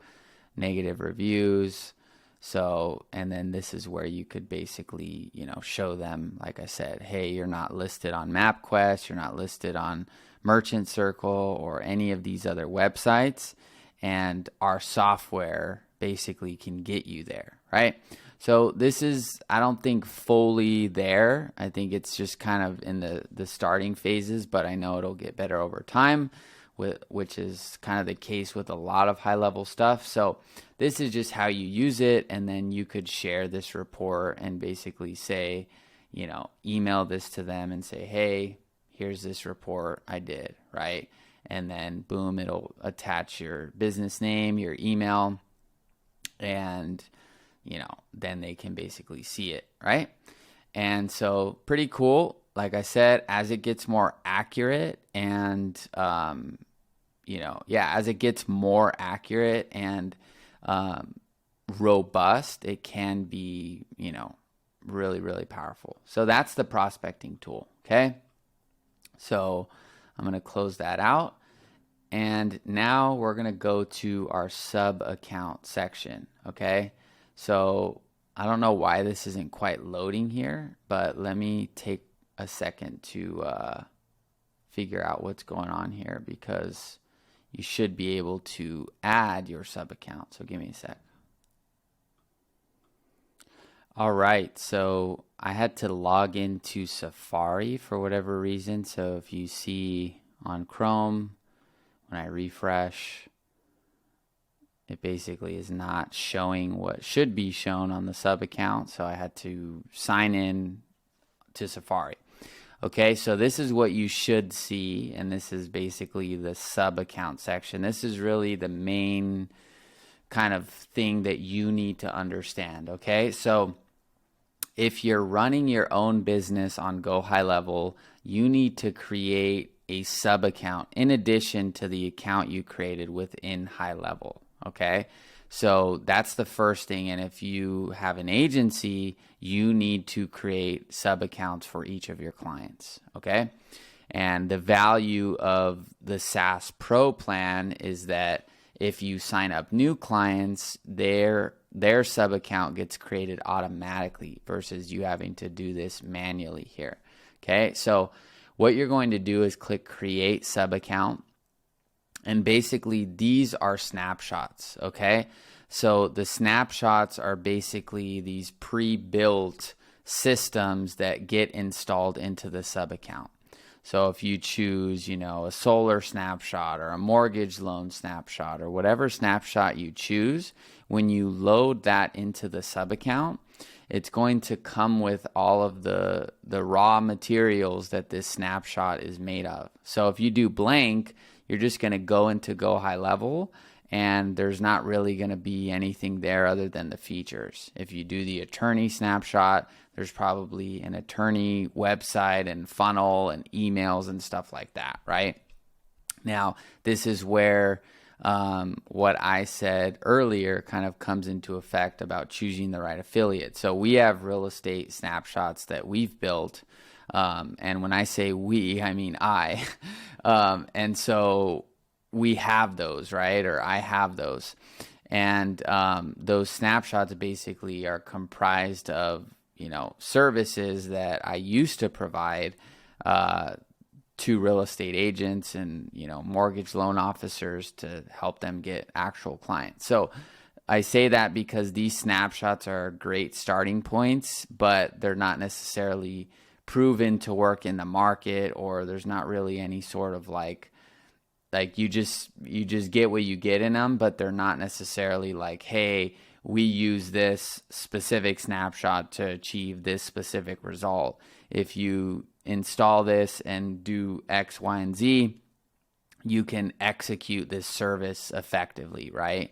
negative reviews. So, and then this is where you could basically, show them, like I said, hey, you're not listed on MapQuest, you're not listed on Merchant Circle or any of these other websites, and our software basically can get you there, right? So this is, I don't think fully there. I think it's just kind of in the starting phases, but I know it'll get better over time, which is kind of the case with a lot of high level stuff. So this is just how you use it. And then you could share this report and basically say, email this to them and say, hey, here's this report I did, right? And then boom, it'll attach your business name, your email, and then they can basically see it, right? And so pretty cool. Like I said, as it gets more accurate and, as it gets more accurate and robust, it can be, really, really powerful. So that's the prospecting tool, okay? So I'm going to close that out. And now we're going to go to our sub account section, okay? So I don't know why this isn't quite loading here, but let me take a second to figure out what's going on here, because you should be able to add your sub account. So give me a sec. All right, so I had to log into Safari for whatever reason. So if you see on Chrome, when I refresh, it basically is not showing what should be shown on the sub account. So I had to sign in to Safari. Okay, so this is what you should see, and this is basically the sub account section. This is really the main kind of thing that you need to understand. Okay, so if you're running your own business on GoHighLevel, you need to create a sub account in addition to the account you created within HighLevel. Okay, so that's the first thing. And if you have an agency, you need to create sub accounts for each of your clients. Okay, and the value of the SaaS Pro plan is that if you sign up new clients, their sub account gets created automatically versus you having to do this manually here. Okay, so what you're going to do is click create sub account. And basically these are snapshots, okay? So the snapshots are basically these pre-built systems that get installed into the sub account. So if you choose, a solar snapshot or a mortgage loan snapshot or whatever snapshot you choose, when you load that into the sub account, it's going to come with all of the raw materials that this snapshot is made of. So if you do blank, you're just going to go into GoHighLevel, and there's not really going to be anything there other than the features. If you do the attorney snapshot, there's probably an attorney website and funnel and emails and stuff like that, right? Now, this is where what I said earlier kind of comes into effect about choosing the right affiliate. So we have real estate snapshots that we've built. And when I say we, I mean I. And so we have those, right? Or I have those. And those snapshots basically are comprised of, services that I used to provide to real estate agents and, mortgage loan officers to help them get actual clients. So I say that because these snapshots are great starting points, but they're not necessarily proven to work in the market, or there's not really any sort of like you just get what you get in them, but they're not necessarily like, hey, we use this specific snapshot to achieve this specific result. If you install this and do X, Y, and Z, you can execute this service effectively, right?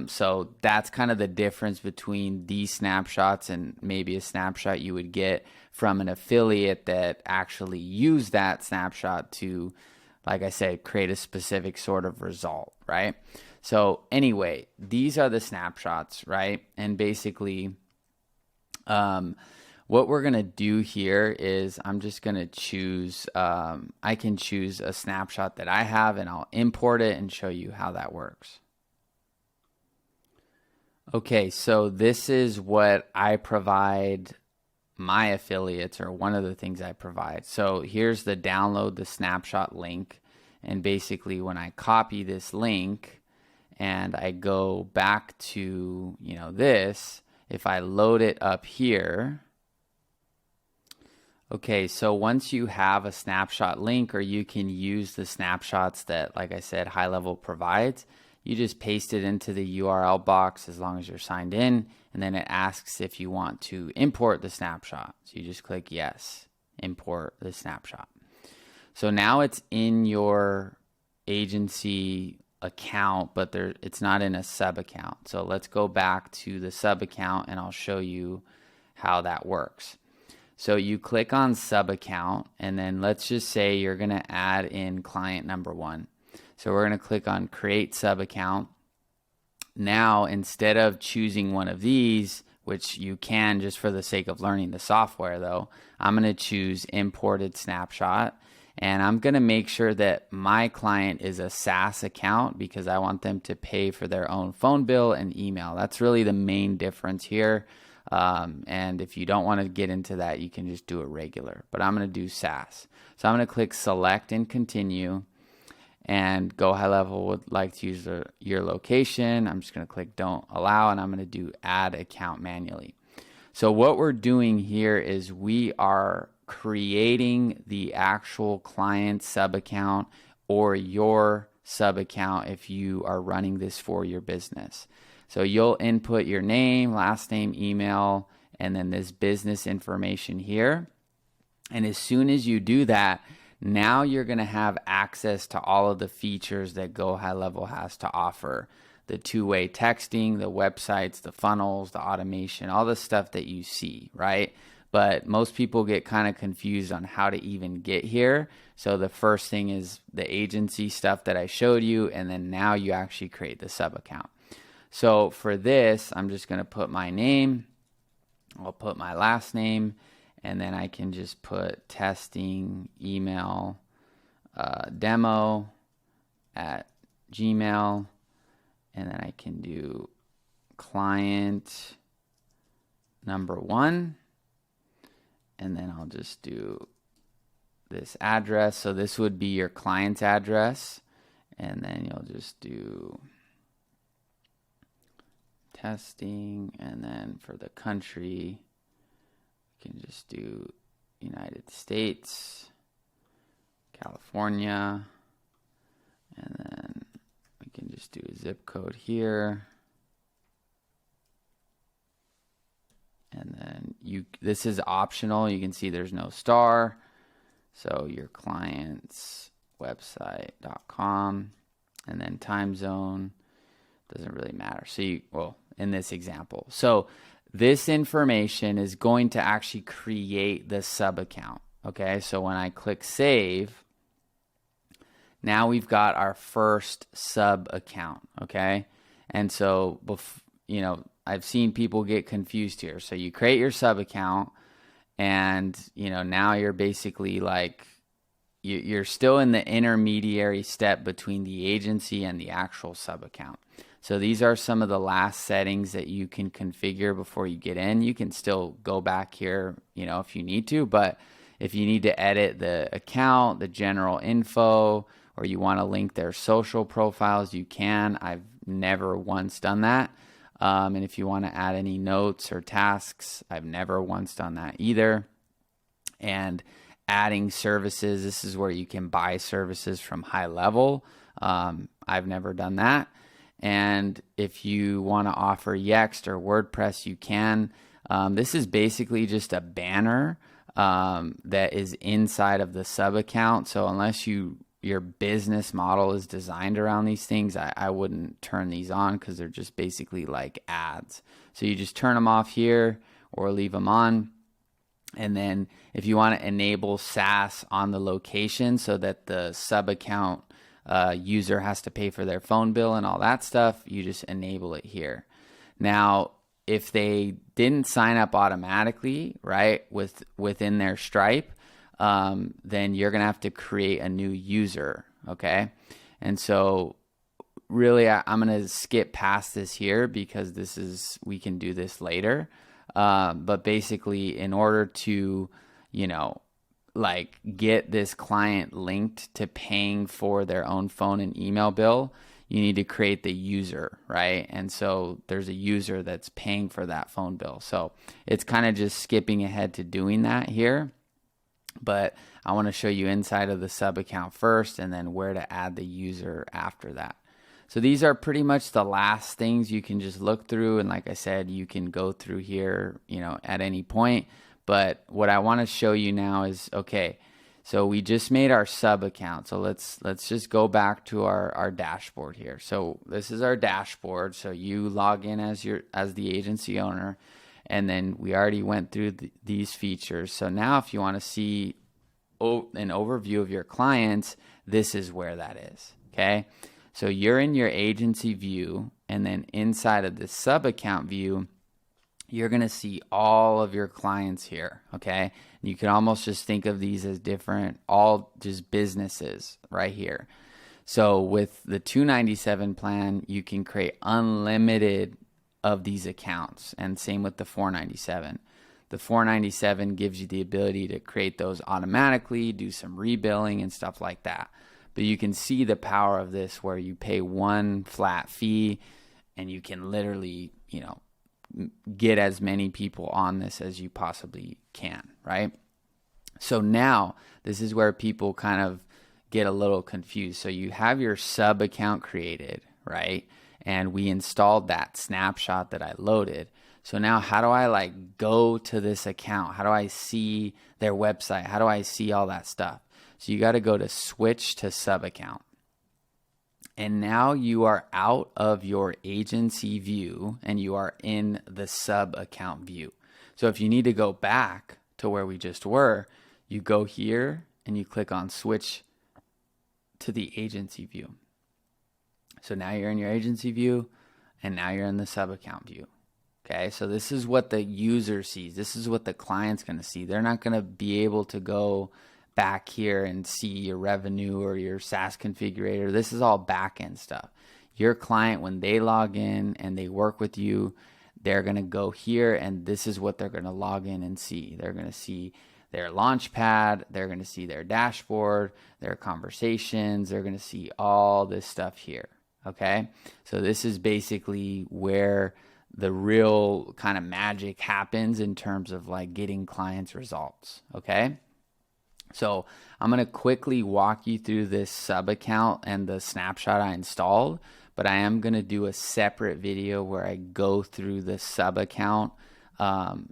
So that's kind of the difference between these snapshots and maybe a snapshot you would get from an affiliate that actually used that snapshot to, like I said, create a specific sort of result, right? So anyway, these are the snapshots, right? And basically, what we're going to do here is I'm just going to choose, I can choose a snapshot that I have and I'll import it and show you how that works. Okay, so this is what I provide my affiliates, or one of the things I provide. So here's the download the snapshot link. And basically when I copy this link and I go back to, this, if I load it up here, okay, so once you have a snapshot link, or you can use the snapshots that, like I said, GoHighLevel provides, you just paste it into the URL box as long as you're signed in, and then it asks if you want to import the snapshot. So you just click yes, import the snapshot. So now it's in your agency account, but it's not in a sub account. So let's go back to the sub account and I'll show you how that works. So you click on sub account, and then let's just say you're going to add in client number 1. So we're going to click on create sub account. Now, instead of choosing one of these, which you can just for the sake of learning the software though, I'm going to choose imported snapshot, and I'm going to make sure that my client is a SaaS account because I want them to pay for their own phone bill and email. That's really the main difference here. And if you don't want to get into that, you can just do a regular, but I'm going to do SaaS. So I'm going to click select and continue, and GoHighLevel would like to use your location. I'm just going to click don't allow, and I'm going to do add account manually. So what we're doing here is we are creating the actual client sub account or your sub account if you are running this for your business. So you'll input your name, last name, email, and then this business information here. And as soon as you do that, now you're going to have access to all of the features that GoHighLevel has to offer. The two-way texting, the websites, the funnels, the automation, all the stuff that you see, right? But most people get kind of confused on how to even get here. So the first thing is the agency stuff that I showed you, and then now you actually create the sub account. So for this, I'm just going to put my name, I'll put my last name, and then I can just put testing email demo at Gmail, and then I can do client number 1, and then I'll just do this address. So this would be your client's address, and then you'll just do testing, and then for the country, you can just do United States, California, and then we can just do a zip code here. And then this is optional. You can see there's no star. So your client's website.com, and then time zone doesn't really matter. So well, in this example. So this information is going to actually create the sub account. Okay, so when I click save, now we've got our first sub account. Okay, and so I've seen people get confused here. So you create your sub account, and now you're basically like you're still in the intermediary step between the agency and the actual sub account. So these are some of the last settings that you can configure before you get in. You can still go back here, if you need to, but if you need to edit the account, the general info, or you want to link their social profiles, you can. I've never once done that. And if you want to add any notes or tasks, I've never once done that either. And adding services, this is where you can buy services from GoHighLevel. I've never done that. And if you want to offer Yext or WordPress, you can. This is basically just a banner that is inside of the sub account. So unless your business model is designed around these things, I wouldn't turn these on because they're just basically like ads. So you just turn them off here or leave them on. And then if you want to enable SaaS on the location so that the sub account user has to pay for their phone bill and all that stuff, you just enable it here. Now, if they didn't sign up automatically, right, within their Stripe, then you're going to have to create a new user, okay? And so really I'm going to skip past this here because we can do this later. But basically in order to, get this client linked to paying for their own phone and email bill, you need to create the user, right? And so there's a user that's paying for that phone bill. So it's kind of just skipping ahead to doing that here. But I want to show you inside of the sub account first and then where to add the user after that. So these are pretty much the last things you can just look through. And like I said, you can go through here, at any point. But what I want to show you now is, okay, so we just made our sub account. So let's just go back to our dashboard here. So this is our dashboard. So you log in as the agency owner, and then we already went through these features. So now if you want to see an overview of your clients, this is where that is, okay? So you're in your agency view, and then inside of the sub account view, you're going to see all of your clients here, okay? You can almost just think of these as different, all just businesses right here. So with the $297 plan, you can create unlimited of these accounts, and same with the $497. The $497 gives you the ability to create those automatically, do some rebilling and stuff like that. But you can see the power of this where you pay one flat fee and you can literally, get as many people on this as you possibly can, right? So now this is where people kind of get a little confused. So you have your sub account created, right? And we installed that snapshot that I loaded. So now how do I go to this account? How do I see their website? How do I see all that stuff? So you got to go to switch to sub account. And now you are out of your agency view and you are in the sub account view. So if you need to go back to where we just were, you go here and you click on switch to the agency view. So now you're in your agency view and now you're in the sub account view. Okay, so this is what the user sees. This is what the client's going to see. They're not going to be able to go back here and see your revenue or your SaaS configurator. This is all back-end stuff. Your client, when they log in and they work with you, they're going to go here and this is what they're going to log in and see. They're going to see their Launchpad. They're going to see their dashboard, their conversations. They're going to see all this stuff here. Okay, so this is basically where the real kind of magic happens in terms of getting clients results. Okay. So I'm going to quickly walk you through this sub account and the snapshot I installed, but I am going to do a separate video where I go through the sub account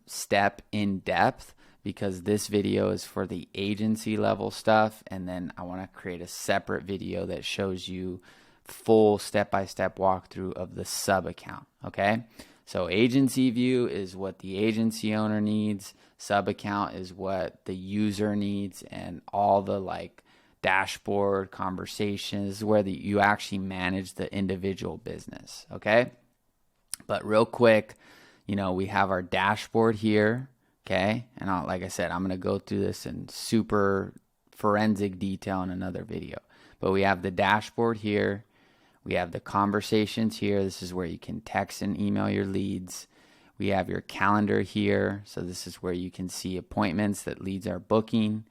step in depth, because this video is for the agency level stuff. And then I want to create a separate video that shows you full step-by-step walkthrough of the sub account. Okay. So agency view is what the agency owner needs. Sub account is what the user needs, and all the dashboard conversations where you actually manage the individual business. Okay. But real quick, we have our dashboard here. Okay. And like I said, I'm going to go through this in super forensic detail in another video, but we have the dashboard here. We have the conversations here. This is where you can text and email your leads. We have your calendar here. So this is where you can see appointments that leads are booking.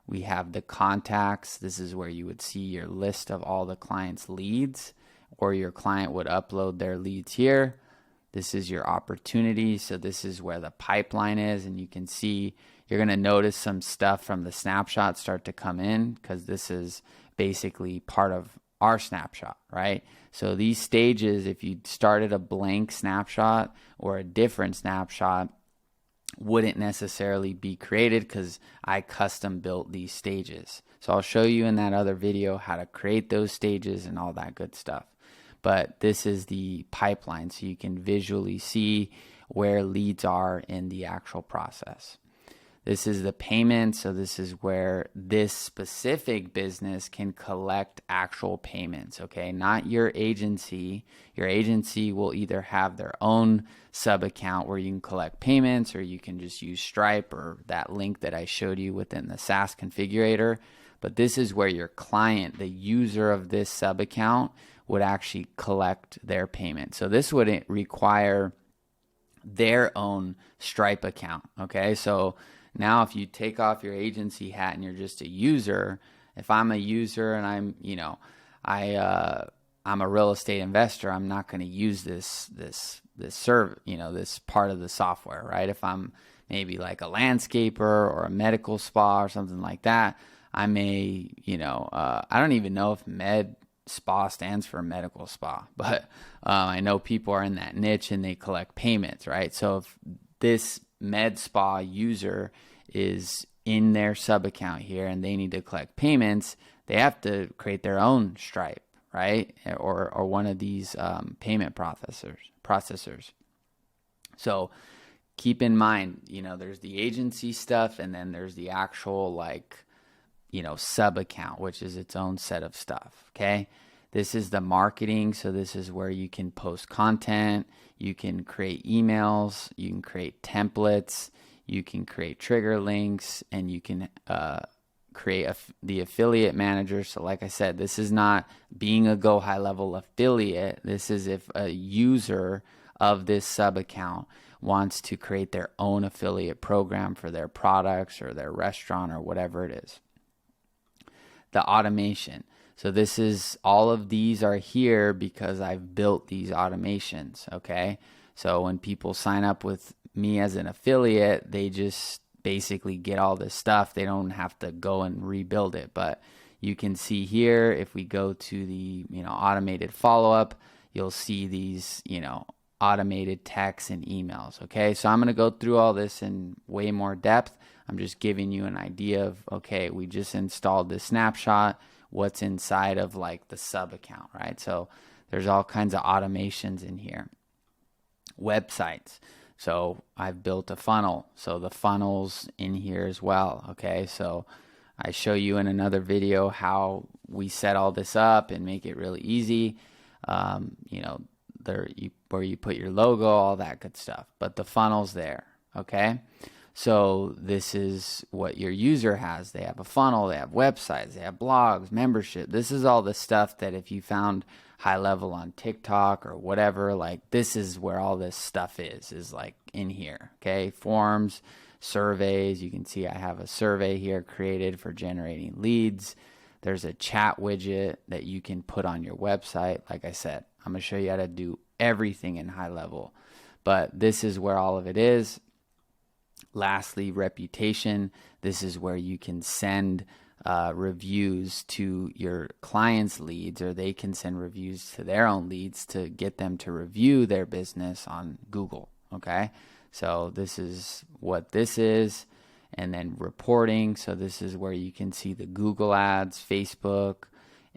We have the contacts. This is where you would see your list of all the client's leads, or your client would upload their leads here. This is your opportunity. So this is where the pipeline is. And you can see, you're going to notice some stuff from the snapshot start to come in, because this is basically part of our snapshot, right? So these stages, if you started a blank snapshot or a different snapshot, wouldn't necessarily be created because I custom built these stages. So I'll show you in that other video how to create those stages and all that good stuff. But this is the pipeline, so you can visually see where leads are in the actual process. This is the payment. So this is where this specific business can collect actual payments, okay? Not your agency. Your agency will either have their own sub account where you can collect payments, or you can just use Stripe or that link that I showed you within the SaaS configurator. But this is where your client, the user of this sub account, would actually collect their payment. So this would require their own Stripe account, okay? So now, if you take off your agency hat and you're just a user, if I'm a user and I'm a real estate investor, I'm not going to use this this part of the software, right? If I'm maybe like a landscaper or a medical spa or something like that, I may, I don't even know if med spa stands for medical spa, but I know people are in that niche and they collect payments, right? So if this med spa user is in their sub account here and they need to collect payments, they have to create their own Stripe, right? Or one of these payment processors. So keep in mind, there's the agency stuff, and then there's the actual sub account, which is its own set of stuff. Okay. This is the marketing. So this is where you can post content, you can create emails, you can create templates, you can create trigger links, and you can create the affiliate manager. So like I said, this is not being a GoHighLevel affiliate. This is if a user of this sub account wants to create their own affiliate program for their products or their restaurant or whatever it is. The automation. So this is, all of these are here because I've built these automations, okay? So when people sign up with me as an affiliate, they just basically get all this stuff. They don't have to go and rebuild it. But you can see here, if we go to the, automated follow-up, you'll see these, automated texts and emails, okay? So I'm going to go through all this in way more depth. I'm just giving you an idea of, okay, we just installed this snapshot, what's inside of like the sub account, right? So there's all kinds of automations in here. Websites. So I've built a funnel. So the funnel's in here as well, okay? So I show you in another video how we set all this up and make it really easy. Where you put your logo, all that good stuff. But the funnel's there, okay? So this is what your user has. They have a funnel, they have websites, they have blogs, membership. This is all the stuff that if you found HighLevel on TikTok or whatever, like this is where all this stuff is like in here, okay? Forms, surveys. You can see I have a survey here created for generating leads. There's a chat widget that you can put on your website. Like I said, I'm going to show you how to do everything in HighLevel, but this is where all of it is. Lastly, reputation. This is where you can send reviews to your clients' leads, or they can send reviews to their own leads to get them to review their business on Google. Okay, so this is what this is. And then reporting. So this is where you can see the Google ads, Facebook,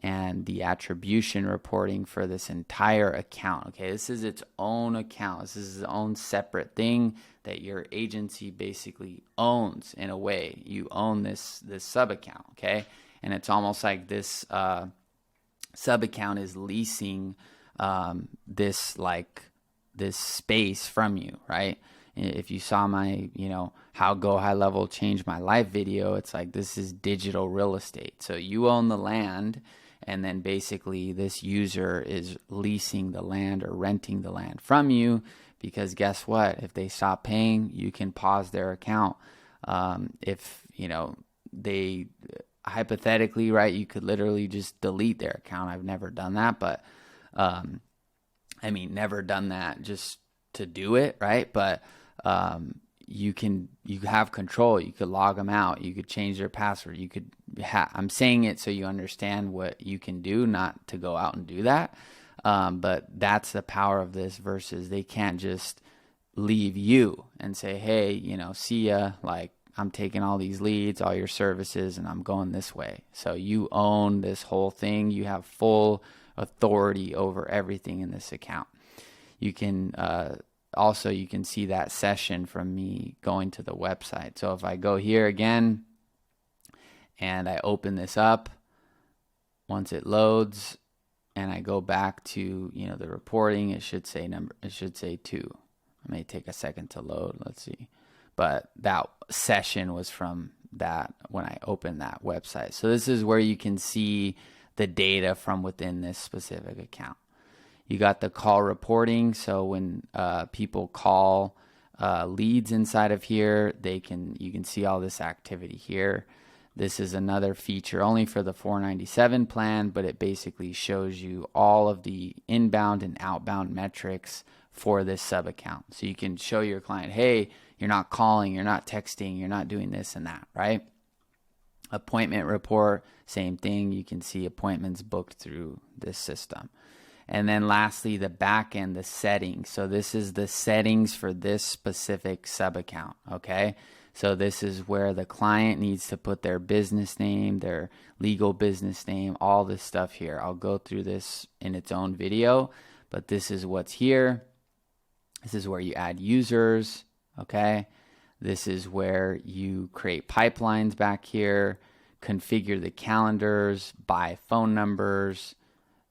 and the attribution reporting for this entire account. Okay, this is its own account. This is its own separate thing that your agency basically owns in a way. You own this sub account, okay? And it's almost like this sub account is leasing this space from you, right? If you saw my, how GoHighLevel changed my life video, it's like this is digital real estate. So you own the land, and then basically this user is leasing the land or renting the land from you, because guess what? If they stop paying, you can pause their account. If, they hypothetically, right, you could literally just delete their account. I've never done that, but never done that just to do it, right? But you have control. You could log them out. You could change their password. You could I'm saying it so you understand what you can do, not to go out and do that. But that's the power of this versus they can't just leave you and say, hey, see ya. Like, I'm taking all these leads, all your services, and I'm going this way. So you own this whole thing. You have full authority over everything in this account. You can also, you can see that session from me going to the website. So if I go here again and I open this up, once it loads and I go back to, the reporting, it should say 2. It may take a second to load. Let's see. But that session was from that when I opened that website. So this is where you can see the data from within this specific account. You got the call reporting. So when people call leads inside of here, you can see all this activity here. This is another feature only for the $497 plan, but it basically shows you all of the inbound and outbound metrics for this sub account. So you can show your client, hey, you're not calling, you're not texting, you're not doing this and that, right? Appointment report, same thing. You can see appointments booked through this system. And then lastly, the back end, the settings. So this is the settings for this specific sub account, okay? So this is where the client needs to put their business name, their legal business name, all this stuff here. I'll go through this in its own video, but this is what's here. This is where you add users, okay? This is where you create pipelines back here, configure the calendars, buy phone numbers,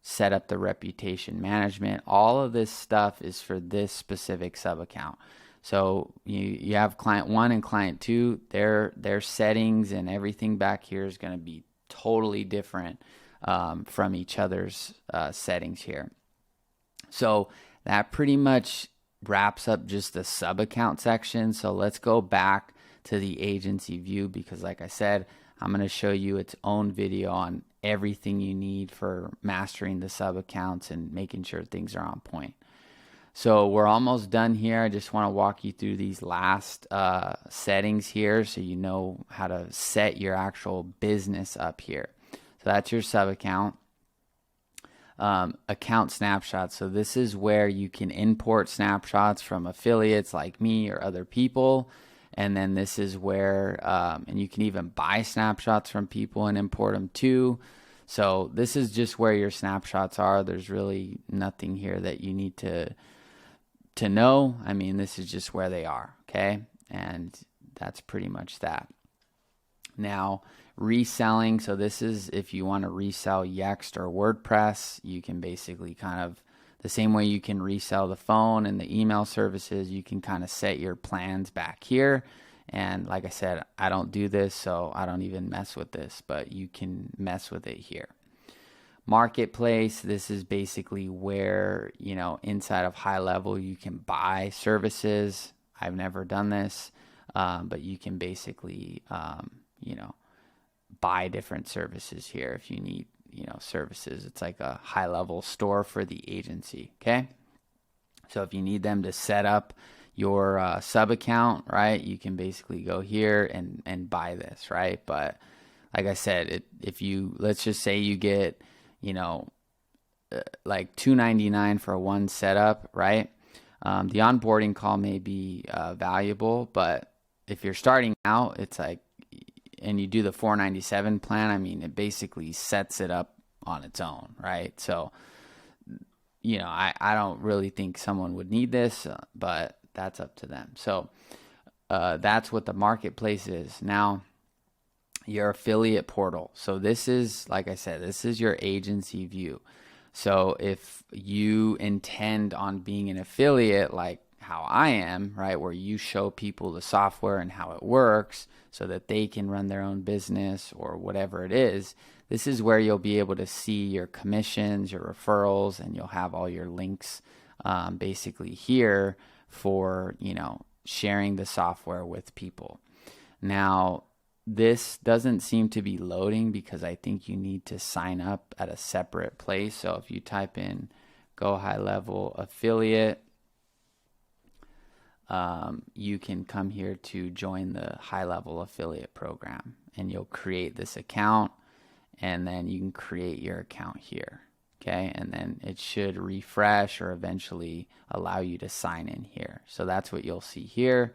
set up the reputation management. All of this stuff is for this specific sub account. So you have client 1 and client 2, their settings and everything back here is going to be totally different from each other's settings here. So that pretty much wraps up just the sub account section. So let's go back to the agency view, because like I said, I'm going to show you its own video on everything you need for mastering the sub accounts and making sure things are on point. So we're almost done here. I just want to walk you through these last settings here so you know how to set your actual business up here. So that's your sub account. Account snapshots. So this is where you can import snapshots from affiliates like me or other people. And then this is where, and you can even buy snapshots from people and import them too. So this is just where your snapshots are. There's really nothing here that you need to know. I mean, this is just where they are, okay? And that's pretty much that. Now, reselling. So this is if you want to resell Yext or WordPress, you can basically kind of, the same way you can resell the phone and the email services, you can kind of set your plans back here. And like I said, I don't do this, so I don't even mess with this, but you can mess with it here. Marketplace, this is basically where, you know, inside of HighLevel, you can buy services. I've never done this, but you can basically, you know, buy different services here if you need, you know, services. It's like a HighLevel store for the agency, okay? So if you need them to set up your sub account, right, you can basically go here and buy this, right? But like I said, if you, let's just say you get, you know, like $299 for one setup, right? The onboarding call may be valuable, but if you're starting out, it's like, and you do the $497 plan, I mean, it basically sets it up on its own, right? So, you know, I don't really think someone would need this, but that's up to them. So that's what the marketplace is. Now, your affiliate portal. So this is, like I said, this is your agency view. So if you intend on being an affiliate, like how I am, right, where you show people the software and how it works so that they can run their own business or whatever it is, this is where you'll be able to see your commissions, your referrals, and you'll have all your links basically here for, you know, sharing the software with people. Now, this doesn't seem to be loading because I think you need to sign up at a separate place. So if you type in GoHighLevel affiliate, you can come here to join the HighLevel affiliate program, and you'll create this account, and then you can create your account here, okay? And then it should refresh or eventually allow you to sign in here. So that's what you'll see here.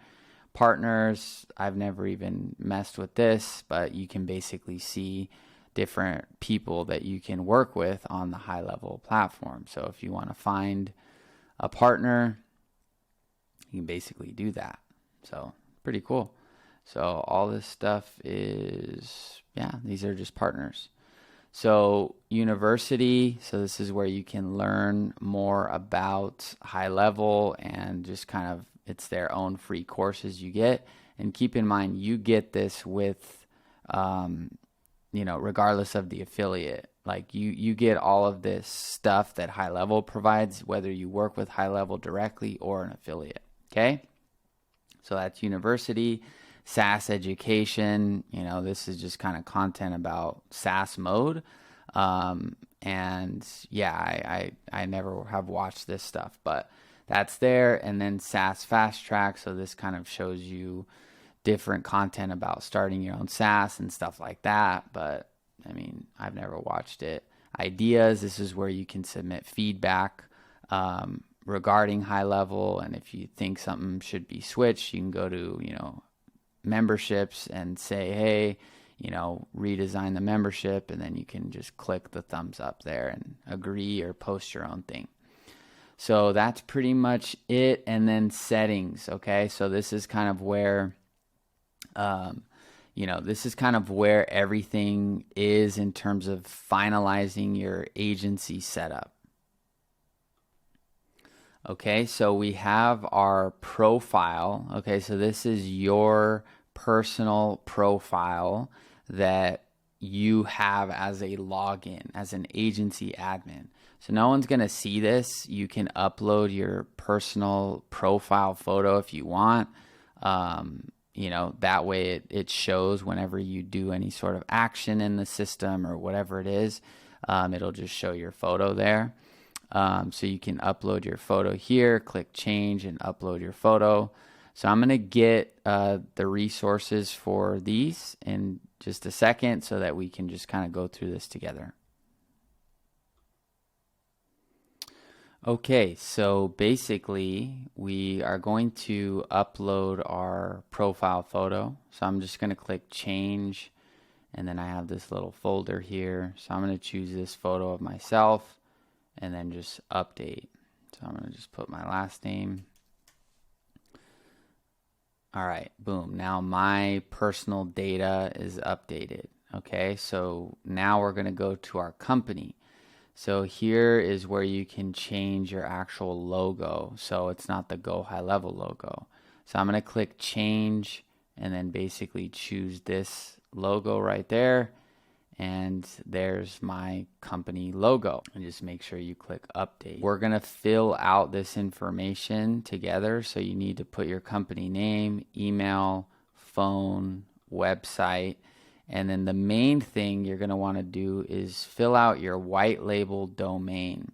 Partners, I've never even messed with this, but you can basically see different people that you can work with on the HighLevel platform. So if you want to find a partner, you can basically do that. So pretty cool. So all this stuff is, yeah, these are just partners. So university, so this is where you can learn more about HighLevel and just kind of, it's their own free courses you get. And keep in mind, you get this with, you know, regardless of the affiliate. Like you get all of this stuff that HighLevel provides, whether you work with HighLevel directly or an affiliate. Okay, so that's university. SaaS education, this is just kind of content about SaaS mode. And yeah, I never have watched this stuff, but that's there. And then SaaS fast track. So this kind of shows you different content about starting your own SaaS and stuff like that. But I mean, I've never watched it. Ideas. This is where you can submit feedback regarding high level. And if you think something should be switched, you can go to, memberships and say, hey, redesign the membership, and then you can just click the thumbs up there and agree or post your own thing. So that's pretty much it. And then settings. Okay. So this is kind of where, this is kind of where everything is in terms of finalizing your agency setup. Okay, so we have our profile. Okay, so this is your personal profile that you have as a login, as an agency admin. So no one's going to see this. You can upload your personal profile photo if you want. That way it shows whenever you do any sort of action in the system or whatever it is. It'll just show your photo there. So you can upload your photo here, click change and upload your photo. So I'm going to get the resources for these in just a second so that we can just kind of go through this together. Okay, so basically we are going to upload our profile photo. So I'm just going to click change, and then I have this little folder here. So I'm going to choose this photo of myself and then just update. So I'm going to just put my last name. All right, boom. Now my personal data is updated. Okay, so now we're going to go to our company. So here is where you can change your actual logo. So it's not the GoHighLevel logo. So I'm going to click change and then basically choose this logo right there. And there's my company logo. And just make sure you click update. We're going to fill out this information together. So you need to put your company name, email, phone, website. And then the main thing you're going to want to do is fill out your white label domain.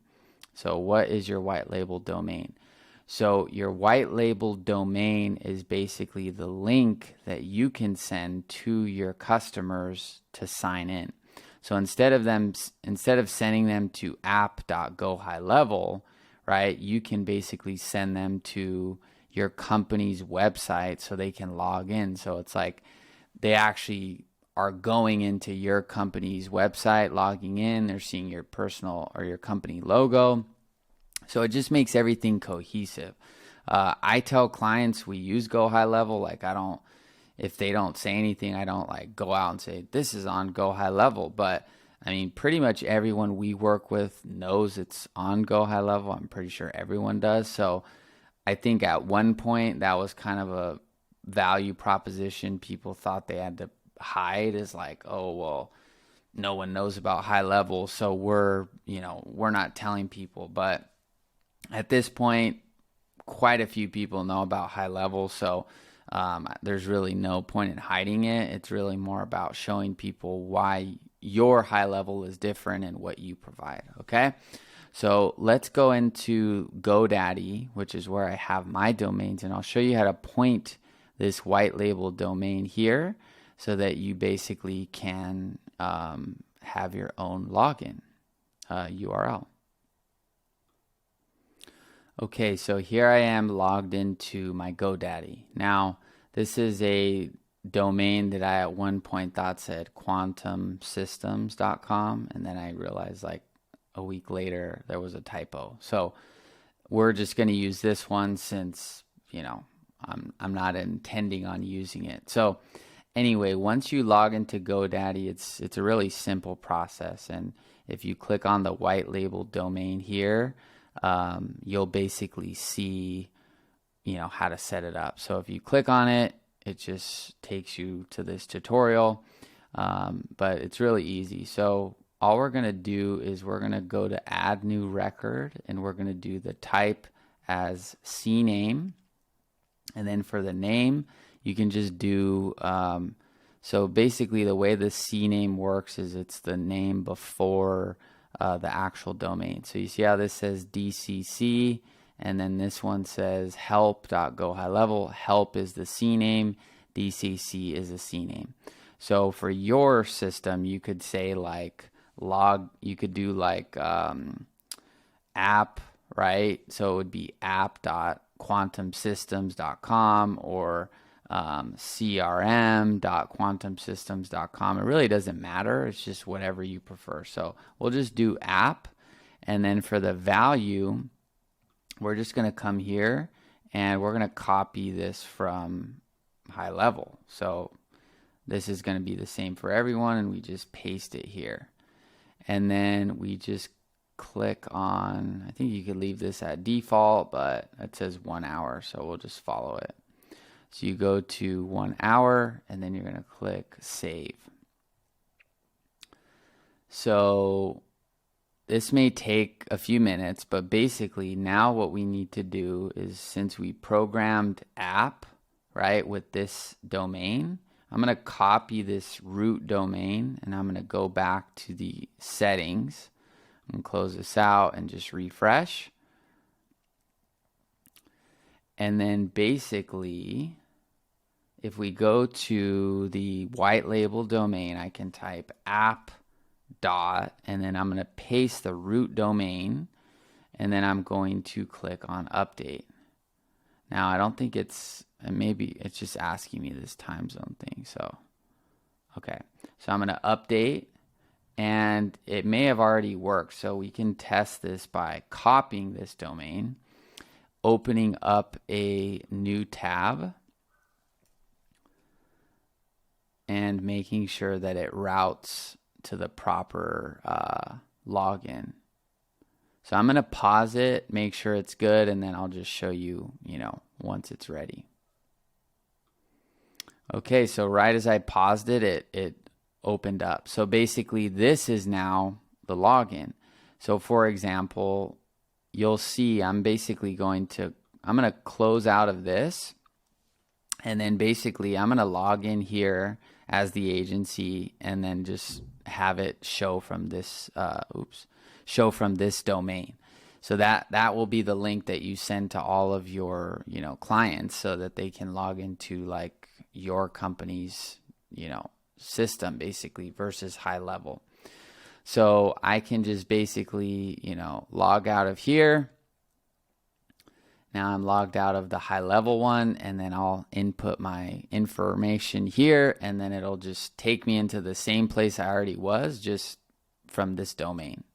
So what is your white label domain? So your white label domain is basically the link that you can send to your customers to sign in. So instead of sending them to app.gohighlevel, right, you can basically send them to your company's website so they can log in. So it's like they actually are going into your company's website, logging in, they're seeing your personal or your company logo. So it just makes everything cohesive. I tell clients we use GoHighLevel. Like if they don't say anything, I don't like go out and say, this is on GoHighLevel. But I mean, pretty much everyone we work with knows it's on GoHighLevel. I'm pretty sure everyone does. So I think at one point that was kind of a value proposition people thought they had to hide, is like, oh, well, no one knows about high level, so we're not telling people. But at this point, quite a few people know about high level, so there's really no point in hiding it. It's really more about showing people why your high level is different and what you provide. Okay, so let's go into GoDaddy, which is where I have my domains, and I'll show you how to point this white label domain here so that you basically can have your own login URL. Okay, so here I am logged into my GoDaddy. Now, this is a domain that I at one point thought said quantumsystems.com, and then I realized like a week later there was a typo. So we're just going to use this one since, I'm not intending on using it. So anyway, once you log into GoDaddy, it's a really simple process. And if you click on the white label domain here, you'll basically see, how to set it up. So if you click on it, it just takes you to this tutorial, but it's really easy. So all we're going to do is we're going to go to add new record, and we're going to do the type as CNAME. And then for the name, you can just do, so basically the way the CNAME works is it's the name before the actual domain. So you see how this says DCC, and then this one says help.GoHighLevel. Help is the CNAME, DCC is the CNAME. So for your system, you could say like you could do like app, right? So it would be app.quantumsystems.com or crm.quantumsystems.com. It really doesn't matter. It's just whatever you prefer. So we'll just do app. And then for the value, we're just going to come here and we're going to copy this from GoHighLevel. So this is going to be the same for everyone, and we just paste it here. And then we just click on, I think you could leave this at default, but it says 1 hour, so we'll just follow it. So you go to 1 hour, and then you're going to click save. So this may take a few minutes, but basically now what we need to do is, since we programmed app, right, with this domain, I'm going to copy this root domain, and I'm going to go back to the settings and close this out and just refresh. And then basically, if we go to the white label domain, I can type app dot, and then I'm going to paste the root domain, and then I'm going to click on update. Now, I don't think it's, and maybe it's just asking me this time zone thing. So, okay. So I'm going to update, and it may have already worked. So we can test this by copying this domain, opening up a new tab, and making sure that it routes to the proper login. So I'm going to pause it, make sure it's good, and then I'll just show you, once it's ready. Okay, so right as I paused it, it opened up. So basically this is now the login. So for example, you'll see I'm going to close out of this, and then basically I'm going to log in here as the agency, and then just have it show from this domain. So that will be the link that you send to all of your clients, so that they can log into like your company's system basically versus GoHighLevel. So I can just basically log out of here. Now I'm logged out of the GoHighLevel one, and then I'll input my information here, and then it'll just take me into the same place I already was, just from this domain.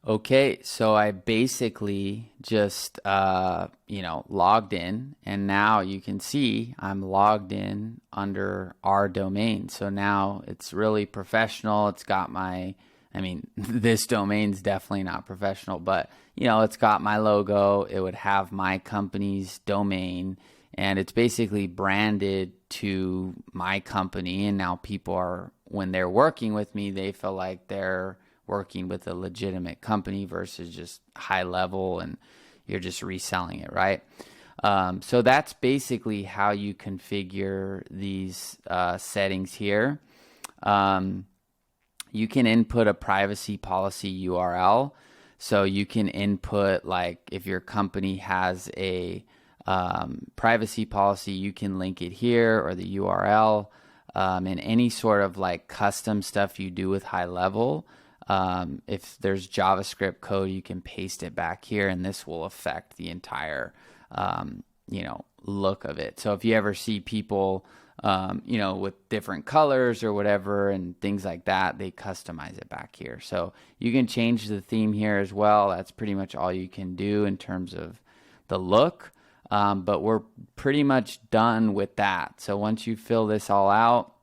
Okay, so I basically just logged in, and now you can see I'm logged in under our domain. So now it's really professional. It's got this domain's definitely not professional, but it's got my logo. It would have my company's domain, and it's basically branded to my company. And now people when they're working with me, they feel like they're working with a legitimate company versus just GoHighLevel and you're just reselling it, right? So that's basically how you configure these settings here. You can input a privacy policy URL. So you can input, like, if your company has a privacy policy, you can link it here, or the URL, and any sort of like custom stuff you do with GoHighLevel. If there's JavaScript code, you can paste it back here, and this will affect the entire, look of it. So if you ever see people, with different colors or whatever and things like that, they customize it back here. So you can change the theme here as well. That's pretty much all you can do in terms of the look. But we're pretty much done with that. So once you fill this all out,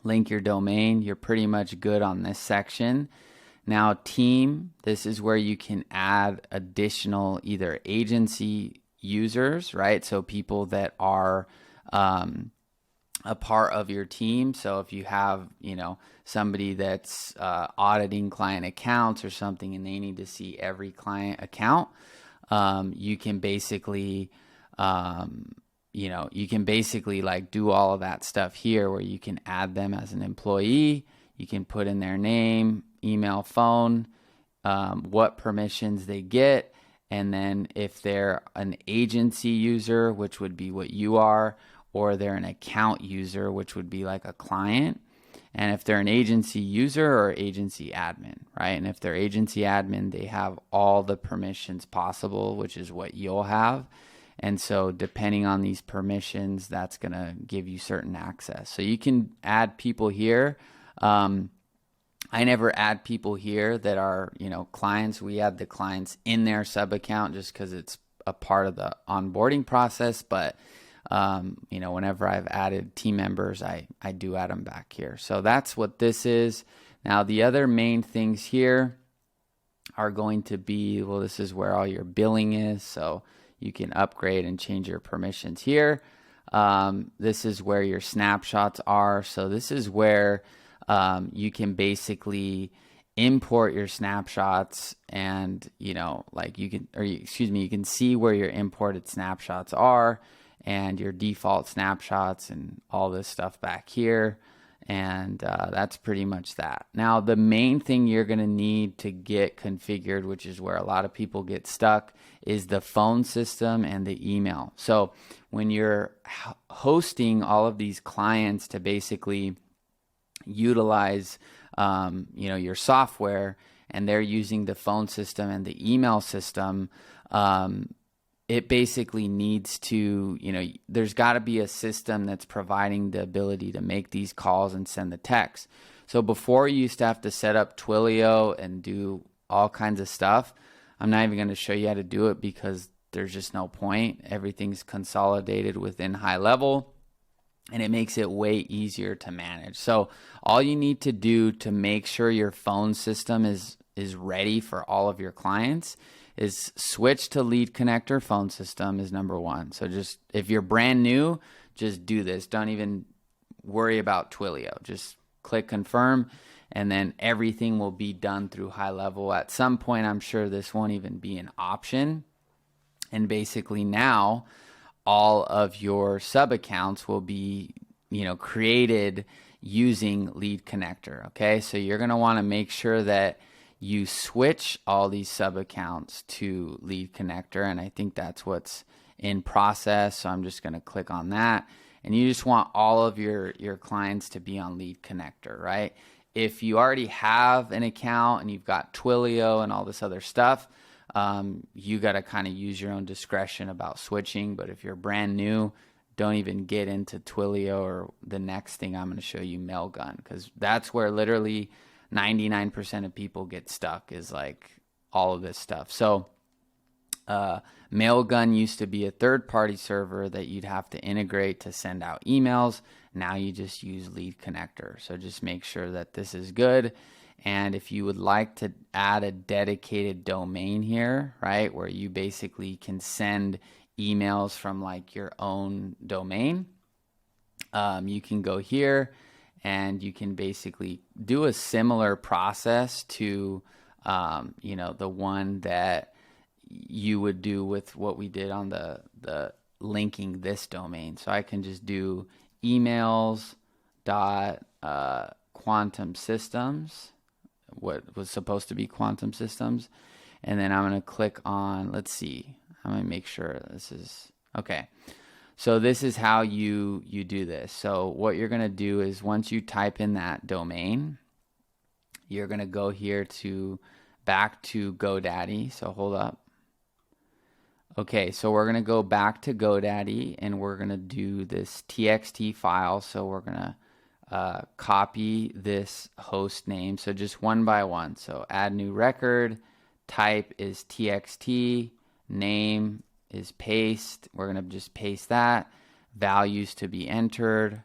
link your domain, you're pretty much good on this section. Now team, this is where you can add additional either agency users, right? So people that are a part of your team. So if you have, somebody that's auditing client accounts or something, and they need to see every client account, you can basically you can basically like do all of that stuff here where you can add them as an employee. You can put in their name, email, phone, what permissions they get. And then if they're an agency user, which would be what you are, or they're an account user, which would be like a client. And if they're an agency user or agency admin, right? And if they're agency admin, they have all the permissions possible, which is what you'll have. And so depending on these permissions, that's going to give you certain access. So you can add people here. I never add people here that are, clients. We add the clients in their sub account just because it's a part of the onboarding process. But, whenever I've added team members, I do add them back here. So that's what this is. Now, the other main things here are going to be, well, this is where all your billing is. So you can upgrade and change your permissions here. This is where your snapshots are. So this is where you can basically import your snapshots and, you can see where your imported snapshots are and your default snapshots and all this stuff back here. And that's pretty much that. Now, the main thing you're going to need to get configured, which is where a lot of people get stuck, is the phone system and the email. So when you're hosting all of these clients to basically utilize your software, and they're using the phone system and the email system, it basically needs to, there's got to be a system that's providing the ability to make these calls and send the text. So before, you used to have to set up Twilio and do all kinds of stuff. I'm not even going to show you how to do it because there's just no point. Everything's consolidated within GoHighLevel, and it makes it way easier to manage. So all you need to do to make sure your phone system is ready for all of your clients is switch to lead connector phone system is number one. So just, if you're brand new, just do this. Don't even worry about Twilio. Just click confirm, and then everything will be done through GoHighLevel. At some point, I'm sure this won't even be an option. And basically now, all of your sub accounts will be, created using lead connector. Okay, so you're going to want to make sure that you switch all these sub accounts to lead connector, and I think that's what's in process. So I'm just going to click on that, and you just want all of your clients to be on lead connector, right? If you already have an account and you've got Twilio and all this other stuff, you got to kind of use your own discretion about switching. But if you're brand new, don't even get into Twilio or the next thing I'm going to show you, Mailgun, because that's where literally 99% of people get stuck, is like all of this stuff. So Mailgun used to be a third-party server that you'd have to integrate to send out emails. Now you just use lead connector. So just make sure that this is good. And if you would like to add a dedicated domain here, right, where you basically can send emails from like your own domain, you can go here and you can basically do a similar process to, the one that you would do with what we did on the linking this domain. So I can just do emails dot quantum systems, what was supposed to be quantum systems, and then I'm going to click on, let's see, I'm going to make sure this is okay. So this is how you do this. So what you're going to do is, once you type in that domain, you're going to go here back to GoDaddy. So hold up. Okay, so we're going to go back to GoDaddy, and we're going to do this TXT file. So we're going to copy this host name. So just one by one. So add new record, type is TXT, name is paste. We're going to just paste that. Values to be entered,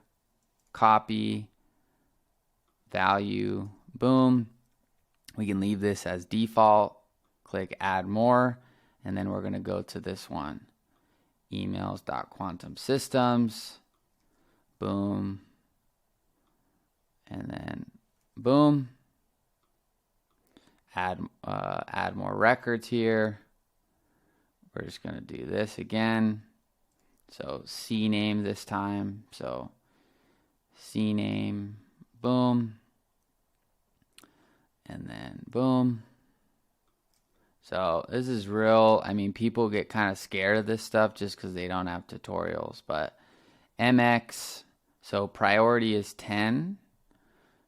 copy, value, boom. We can leave this as default, click add more, and then we're going to go to this one, emails.quantumsystems, boom, and then boom. Add more records here. We're just going to do this again. So CNAME this time. So CNAME, boom, and then boom. So this is real. I mean, people get kind of scared of this stuff just because they don't have tutorials. But MX, so priority is 10.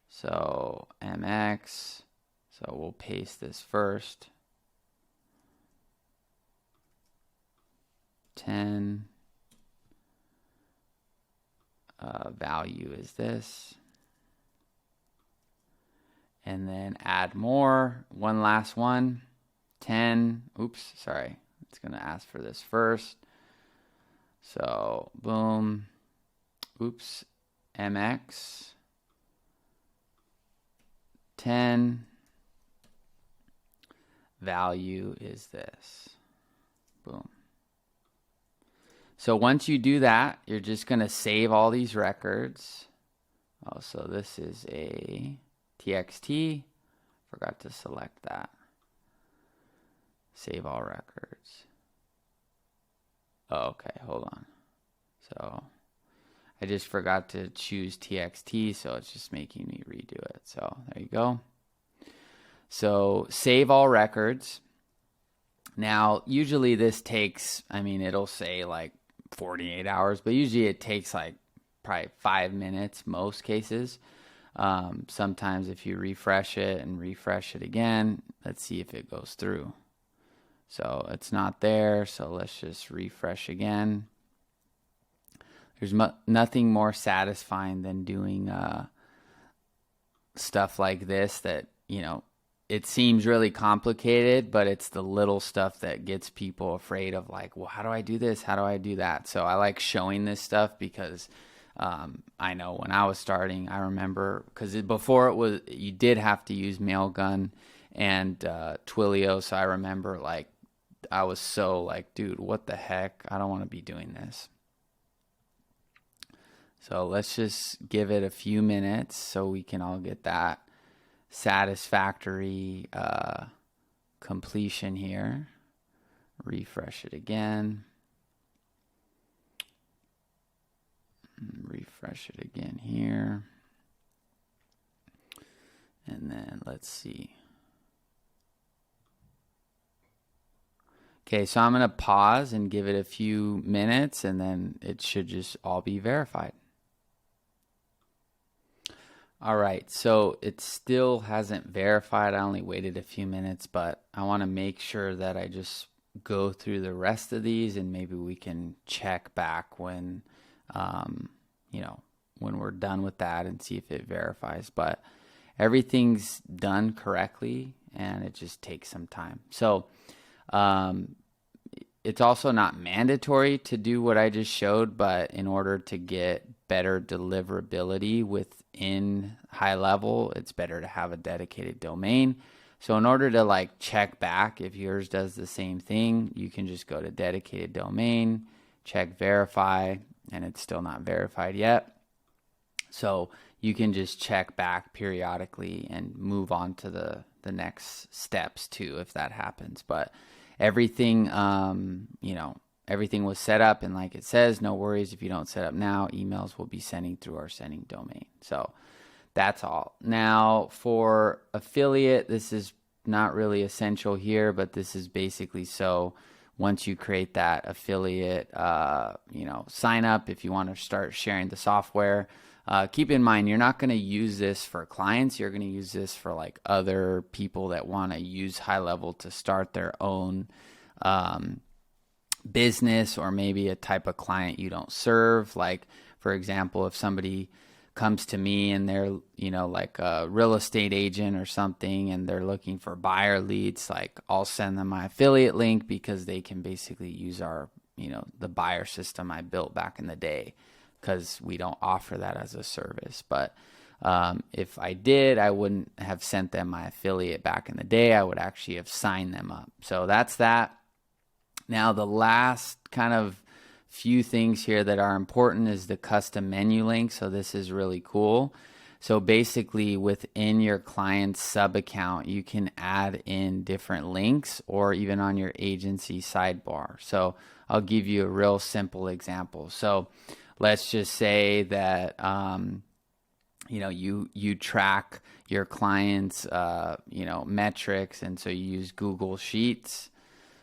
So MX, so we'll paste this first. 10. Value is this. And then add more. One last one. 10. Oops, sorry. It's going to ask for this first. So, boom. Oops. MX. 10. Value is this. Boom. So once you do that, you're just going to save all these records. Oh, so this is a TXT. Forgot to select that. Save all records. Oh, okay, hold on. So I just forgot to choose TXT, so it's just making me redo it. So there you go. So save all records. Now, usually this takes, I mean, it'll say like 48 hours, but usually it takes like probably 5 minutes most cases. Sometimes if you refresh it and refresh it again, let's see if it goes through. So it's not there, so let's just refresh again. There's nothing more satisfying than doing stuff like this that, you know, it seems really complicated, but it's the little stuff that gets people afraid of, like, well, how do I do this? How do I do that? So I like showing this stuff because I know when I was starting, I remember, because before it was, you did have to use Mailgun and Twilio. So I remember, like, I was so like, dude, what the heck? I don't want to be doing this. So let's just give it a few minutes so we can all get that satisfactory completion here. Refresh it again. Refresh it again here. And then let's see. Okay, so I'm going to pause and give it a few minutes, and then it should just all be verified. All right, so it still hasn't verified. I only waited a few minutes, but I want to make sure that I just go through the rest of these, and maybe we can check back when, you know, when we're done with that and see if it verifies. But everything's done correctly, and it just takes some time. So it's also not mandatory to do what I just showed, but in order to get better deliverability within GoHighLevel, it's better to have a dedicated domain. So in order to like check back if yours does the same thing, you can just go to dedicated domain, check verify, and it's still not verified yet. So you can just check back periodically and move on to the next steps too if that happens. But everything, you know, everything was set up, and like it says, no worries if you don't set up now, emails will be sending through our sending domain. So that's all. Now for affiliate, this is not really essential here, but this is basically so once you create that affiliate, you know, sign up if you want to start sharing the software. Keep in mind, you're not going to use this for clients. You're going to use this for like other people that want to use GoHighLevel to start their own business, or maybe a type of client you don't serve. Like, for example, if somebody comes to me and they're, you know, like a real estate agent or something, and they're looking for buyer leads, like I'll send them my affiliate link because they can basically use our, you know, the buyer system I built back in the day, because we don't offer that as a service. But if I did, I wouldn't have sent them my affiliate back in the day. I would actually have signed them up. So that's that. Now, the last kind of few things here that are important is the custom menu link. So this is really cool. So basically within your client's sub account, you can add in different links or even on your agency sidebar. So I'll give you a real simple example. So let's just say that, you track your clients, metrics. And so you use Google Sheets.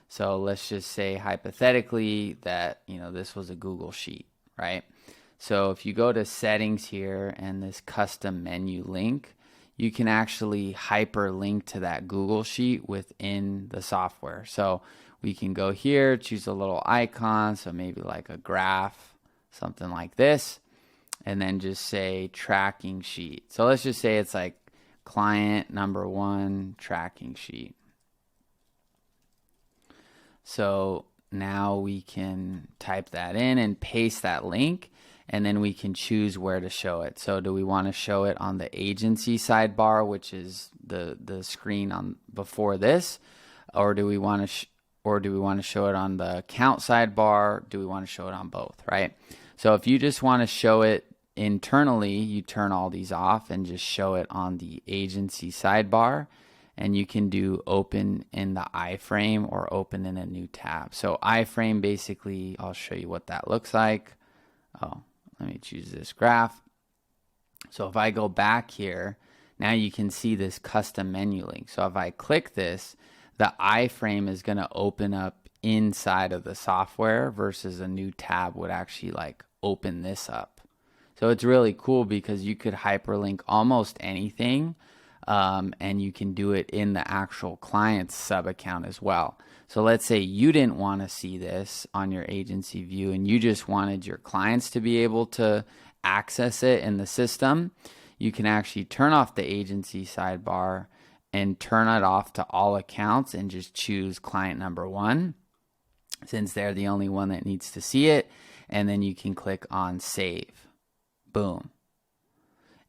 So let's just say hypothetically that, this was a Google Sheet, right? So if you go to settings here and this custom menu link, you can actually hyperlink to that Google Sheet within the software. So we can go here, choose a little icon, so maybe like a graph, something like this, and then just say tracking sheet. So let's just say it's like client number 1 tracking sheet. So now we can type that in and paste that link, and then we can choose where to show it. So do we want to show it on the agency sidebar, which is the screen on before this, or do we want to show it on the account sidebar? Do we want to show it on both, right? So if you just want to show it internally, you turn all these off and just show it on the agency sidebar. And you can do open in the iframe or open in a new tab. So iframe, basically, I'll show you what that looks like. Oh, let me choose this graph. So if I go back here, now you can see this custom menu link. So if I click this, the iframe is going to open up inside of the software versus a new tab would actually like open this up. So it's really cool because you could hyperlink almost anything. And you can do it in the actual client's sub account as well. So let's say you didn't want to see this on your agency view and you just wanted your clients to be able to access it in the system. You can actually turn off the agency sidebar and turn it off to all accounts and just choose client number 1 since they're the only one that needs to see it. And then you can click on save. Boom.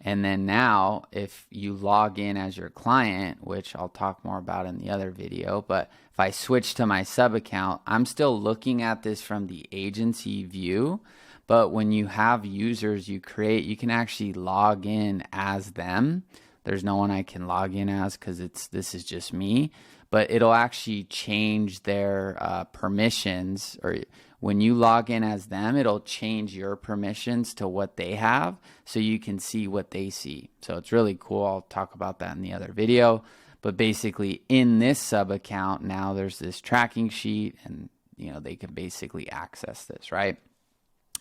And then now if you log in as your client, which I'll talk more about in the other video, but if I switch to my sub account, I'm still looking at this from the agency view. But when you have users you create, you can actually log in as them. There's no one I can log in as because this is just me. But it'll actually change their permissions, or when you log in as them, it'll change your permissions to what they have so you can see what they see. So it's really cool. I'll talk about that in the other video. But basically in this sub account, now there's this tracking sheet and they can basically access this, right?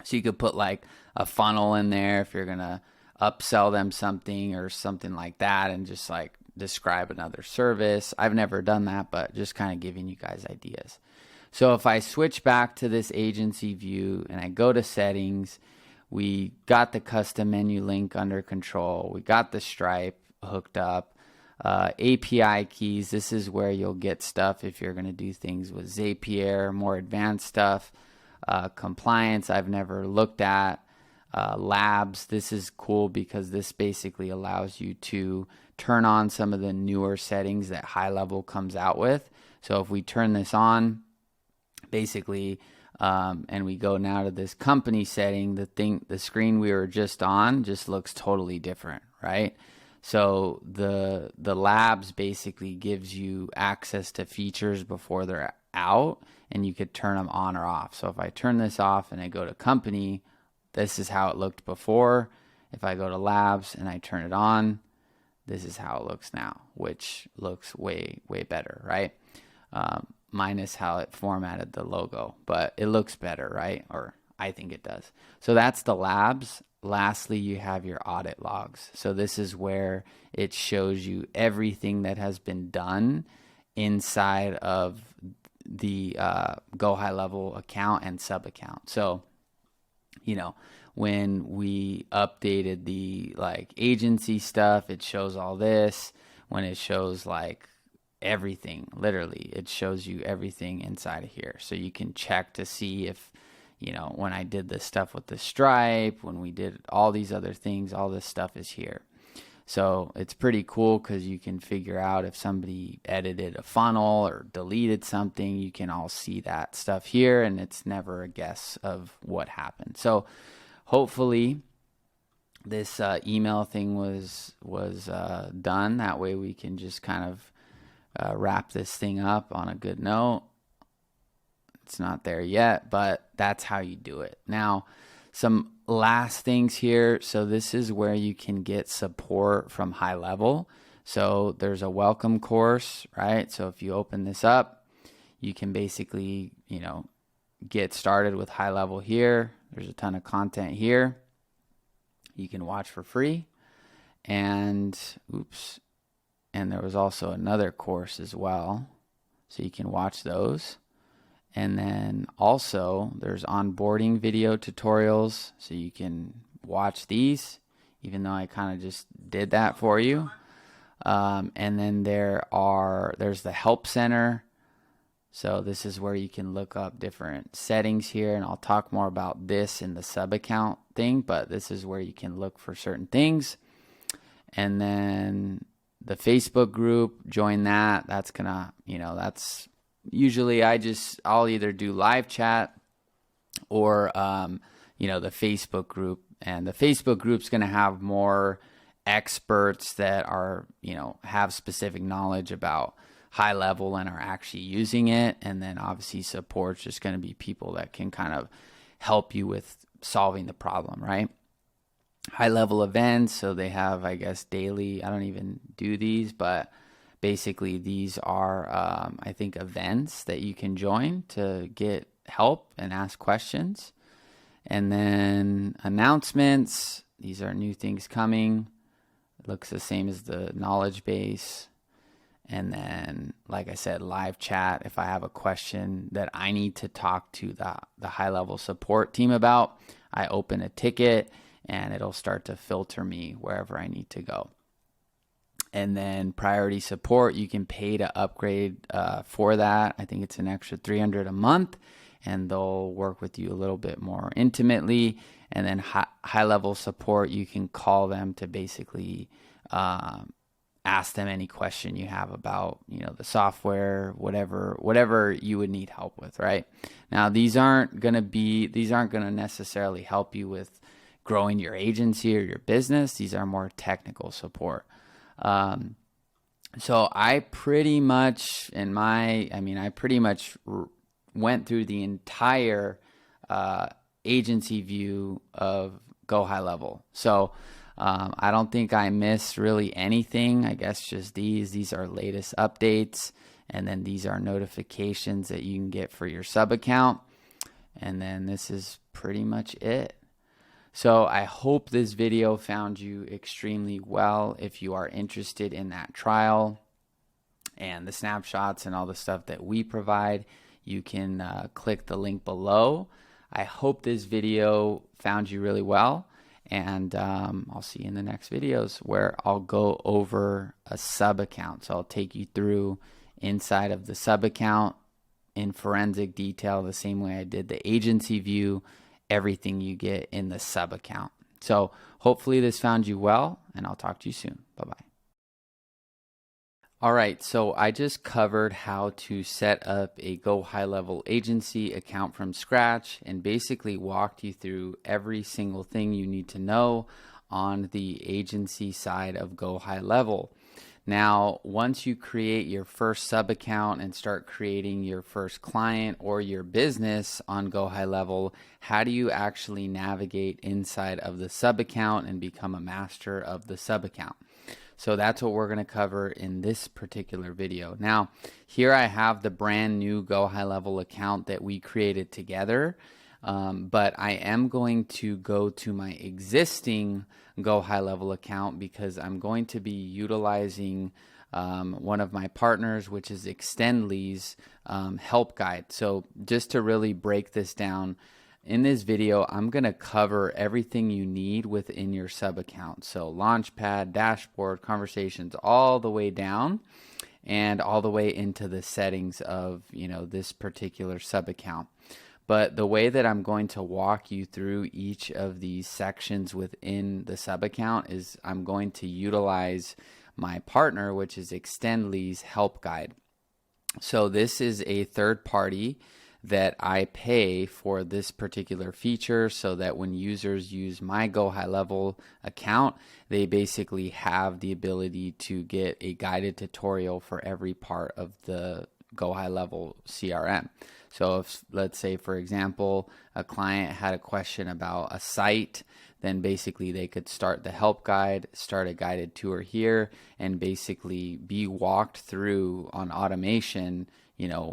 So you could put like a funnel in there if you're going to upsell them something or something like that and just like describe another service. I've never done that, but just kind of giving you guys ideas. So if I switch back to this agency view and I go to settings, we got the custom menu link under control. We got the Stripe hooked up. API keys, this is where you'll get stuff if you're going to do things with Zapier, more advanced stuff. Compliance, I've never looked at. Labs, this is cool because this basically allows you to turn on some of the newer settings that GoHighLevel comes out with. So if we turn this on, basically, and we go now to this company setting, the screen we were just on just looks totally different, right? So the labs basically gives you access to features before they're out, and you could turn them on or off. So if I turn this off and I go to company, this is how it looked before. If I go to labs and I turn it on, this is how it looks now, which looks way, way better, right? Minus how it formatted the logo, but it looks better, right? Or I think it does. So that's the labs. Lastly, you have your audit logs. So this is where it shows you everything that has been done inside of the GoHighLevel account and sub account. So, when we updated the like agency stuff, it shows all this. When it shows like everything, literally, it shows you everything inside of here. So you can check to see if, when I did this stuff with the Stripe, when we did all these other things, all this stuff is here. So it's pretty cool because you can figure out if somebody edited a funnel or deleted something. You can all see that stuff here, and it's never a guess of what happened. So hopefully this email thing was done. That way we can just kind of wrap this thing up on a good note. It's not there yet, but that's how you do it. Now, some last things here. So this is where you can get support from HighLevel. So there's a welcome course, right? So if you open this up, you can basically, get started with HighLevel here. There's a ton of content here you can watch for free. And there was also another course as well, so you can watch those. And then also there's onboarding video tutorials, so you can watch these, even though I kind of just did that for you. And then there's the help center. So this is where you can look up different settings here, and I'll talk more about this in the sub account thing, but this is where you can look for certain things. And then the Facebook group, join that. That's gonna, that's usually I'll either do live chat or, the Facebook group. And the Facebook group's gonna have more experts that are, have specific knowledge about HighLevel and are actually using it. And then obviously support's just going to be people that can kind of help you with solving the problem, right? HighLevel events, so they have, I guess, daily, I don't even do these, but basically these are, I think, events that you can join to get help and ask questions. And then announcements, these are new things coming. It looks the same as the knowledge base. And then, like I said, live chat. If I have a question that I need to talk to the HighLevel support team about, I open a ticket and it'll start to filter me wherever I need to go. And then priority support, you can pay to upgrade for that. I think it's an extra $300 a month, and they'll work with you a little bit more intimately. And then HighLevel support, you can call them to basically ask them any question you have about, the software, whatever you would need help with, right? Now, these aren't going to necessarily help you with growing your agency or your business. These are more technical support. So I pretty much went through the entire agency view of GoHighLevel. So I don't think I missed really anything. I guess just these are latest updates, and then these are notifications that you can get for your sub account. And then this is pretty much it. So I hope this video found you extremely well. If you are interested in that trial and the snapshots and all the stuff that we provide, you can click the link below. I hope this video found you really well. And I'll see you in the next videos where I'll go over a sub account. So I'll take you through inside of the sub account in forensic detail, the same way I did the agency view, everything you get in the sub account. So hopefully this found you well, and I'll talk to you soon. Bye-bye. All right, so I just covered how to set up a GoHighLevel agency account from scratch and basically walked you through every single thing you need to know on the agency side of GoHighLevel. Now, once you create your first sub account and start creating your first client or your business on GoHighLevel, how do you actually navigate inside of the sub account and become a master of the sub account? So that's what we're going to cover in this particular video. Now, here I have the brand new GoHighLevel account that we created together, but I am going to go to my existing GoHighLevel account because I'm going to be utilizing one of my partners, which is Extendly's help guide. So just to really break this down, in this video, I'm going to cover everything you need within your sub account. So Launchpad, dashboard, conversations, all the way down and all the way into the settings of, this particular sub account. But the way that I'm going to walk you through each of these sections within the sub account is I'm going to utilize my partner, which is Extendly's help guide. So this is a third party that I pay for this particular feature, so that when users use my GoHighLevel account, they basically have the ability to get a guided tutorial for every part of the GoHighLevel CRM. So if, let's say, for example, a client had a question about a site, then basically they could start the help guide, start a guided tour here, and basically be walked through on automation,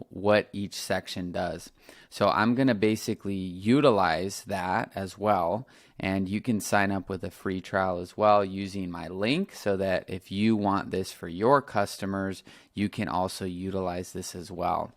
what each section does. So I'm going to basically utilize that as well. And you can sign up with a free trial as well using my link, so that if you want this for your customers, you can also utilize this as well.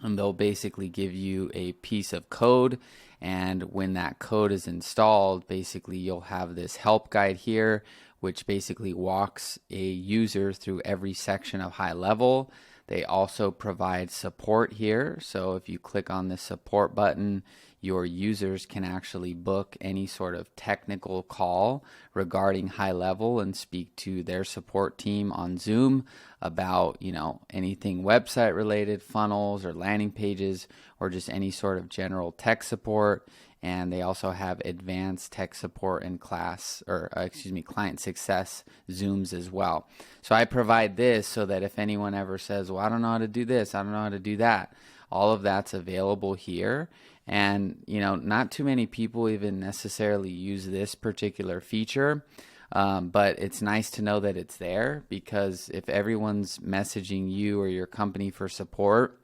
And they'll basically give you a piece of code, and when that code is installed, basically you'll have this help guide here, which basically walks a user through every section of HighLevel. They also provide support here, so if you click on the support button, your users can actually book any sort of technical call regarding HighLevel and speak to their support team on Zoom about, anything website related, funnels or landing pages, or just any sort of general tech support. And they also have advanced tech support and client success Zooms as well. So I provide this so that if anyone ever says, well, I don't know how to do this, I don't know how to do that, all of that's available here. And, not too many people even necessarily use this particular feature, but it's nice to know that it's there, because if everyone's messaging you or your company for support,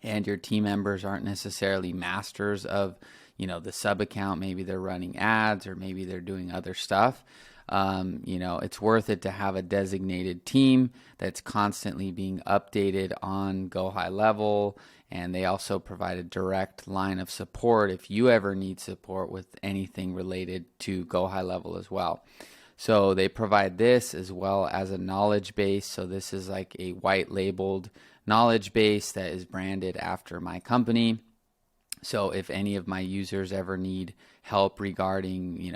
and your team members aren't necessarily masters of, the sub account, maybe they're running ads or maybe they're doing other stuff, it's worth it to have a designated team that's constantly being updated on GoHighLevel. And they also provide a direct line of support if you ever need support with anything related to GoHighLevel as well. So they provide this as well as a knowledge base. So this is like a white labeled knowledge base that is branded after my company. So if any of my users ever need help regarding,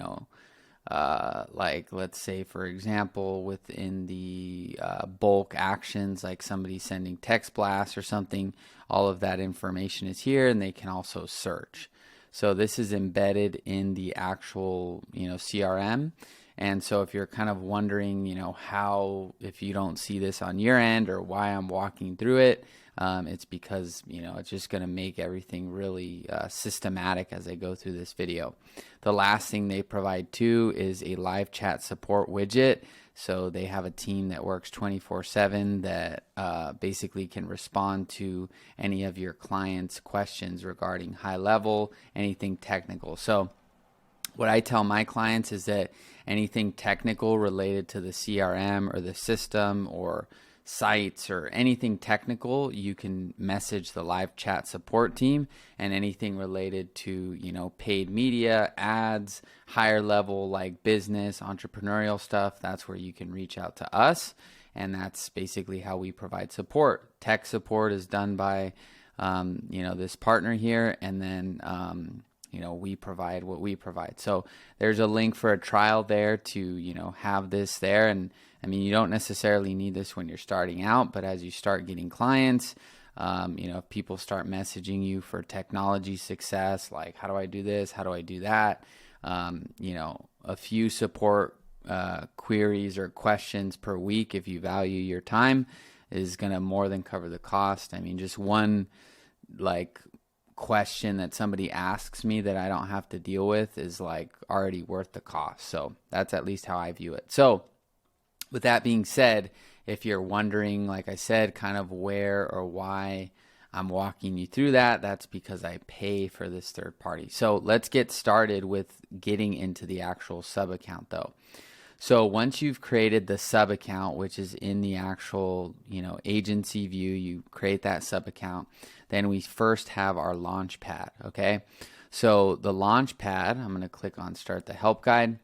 like let's say, for example, within the bulk actions, like somebody sending text blasts or something, all of that information is here, and they can also search. So this is embedded in the actual, CRM. And so if you're kind of wondering, how, if you don't see this on your end or why I'm walking through it, it's because, it's just going to make everything really systematic as I go through this video. The last thing they provide too is a live chat support widget. So they have a team that works 24/7 that basically can respond to any of your clients' questions regarding HighLevel, anything technical. So what I tell my clients is that anything technical related to the CRM or the system or sites or anything technical, you can message the live chat support team, and anything related to, paid media, ads, higher level like business, entrepreneurial stuff, that's where you can reach out to us. And that's basically how we provide support. Tech support is done by, this partner here, and then, we provide what we provide. So there's a link for a trial there to, have this there. And I mean, you don't necessarily need this when you're starting out, but as you start getting clients, if people start messaging you for technology success, like how do I do this? How do I do that? A few support queries or questions per week, if you value your time, is going to more than cover the cost. I mean, just one question that somebody asks me that I don't have to deal with is already worth the cost. So that's at least how I view it. So with that being said, if you're wondering, like I said, kind of where or why I'm walking you through that, that's because I pay for this third party. So let's get started with getting into the actual sub account though. So once you've created the sub account, which is in the actual, agency view, you create that sub account, then we first have our Launchpad, okay? So the Launchpad, I'm going to click on Start the Help Guide.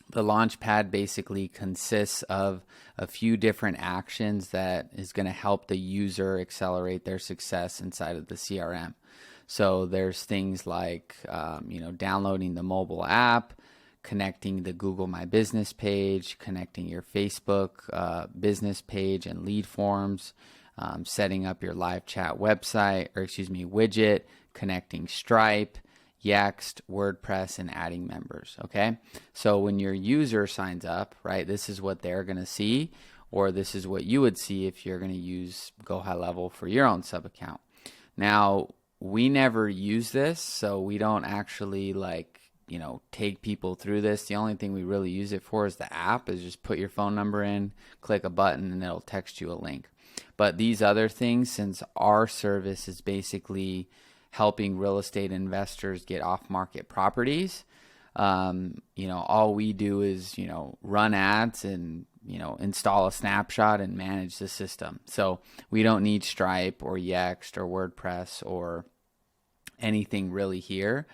The Launchpad basically consists of a few different actions that is going to help the user accelerate their success inside of the CRM. So there's things like, downloading the mobile app, connecting the Google My Business page, connecting your Facebook business page and lead forms, setting up your live chat website, or widget, connecting Stripe, Yext, WordPress, and adding members, okay? So when your user signs up, right, this is what they're going to see, or this is what you would see if you're going to use GoHighLevel for your own sub account. Now, we never use this, so we don't actually take people through this. The only thing we really use it for is the app, is just put your phone number in, click a button, and it'll text you a link. But these other things, since our service is basically helping real estate investors get off-market properties, all we do is, run ads and, install a snapshot and manage the system. So we don't need Stripe or Yext or WordPress or anything really here,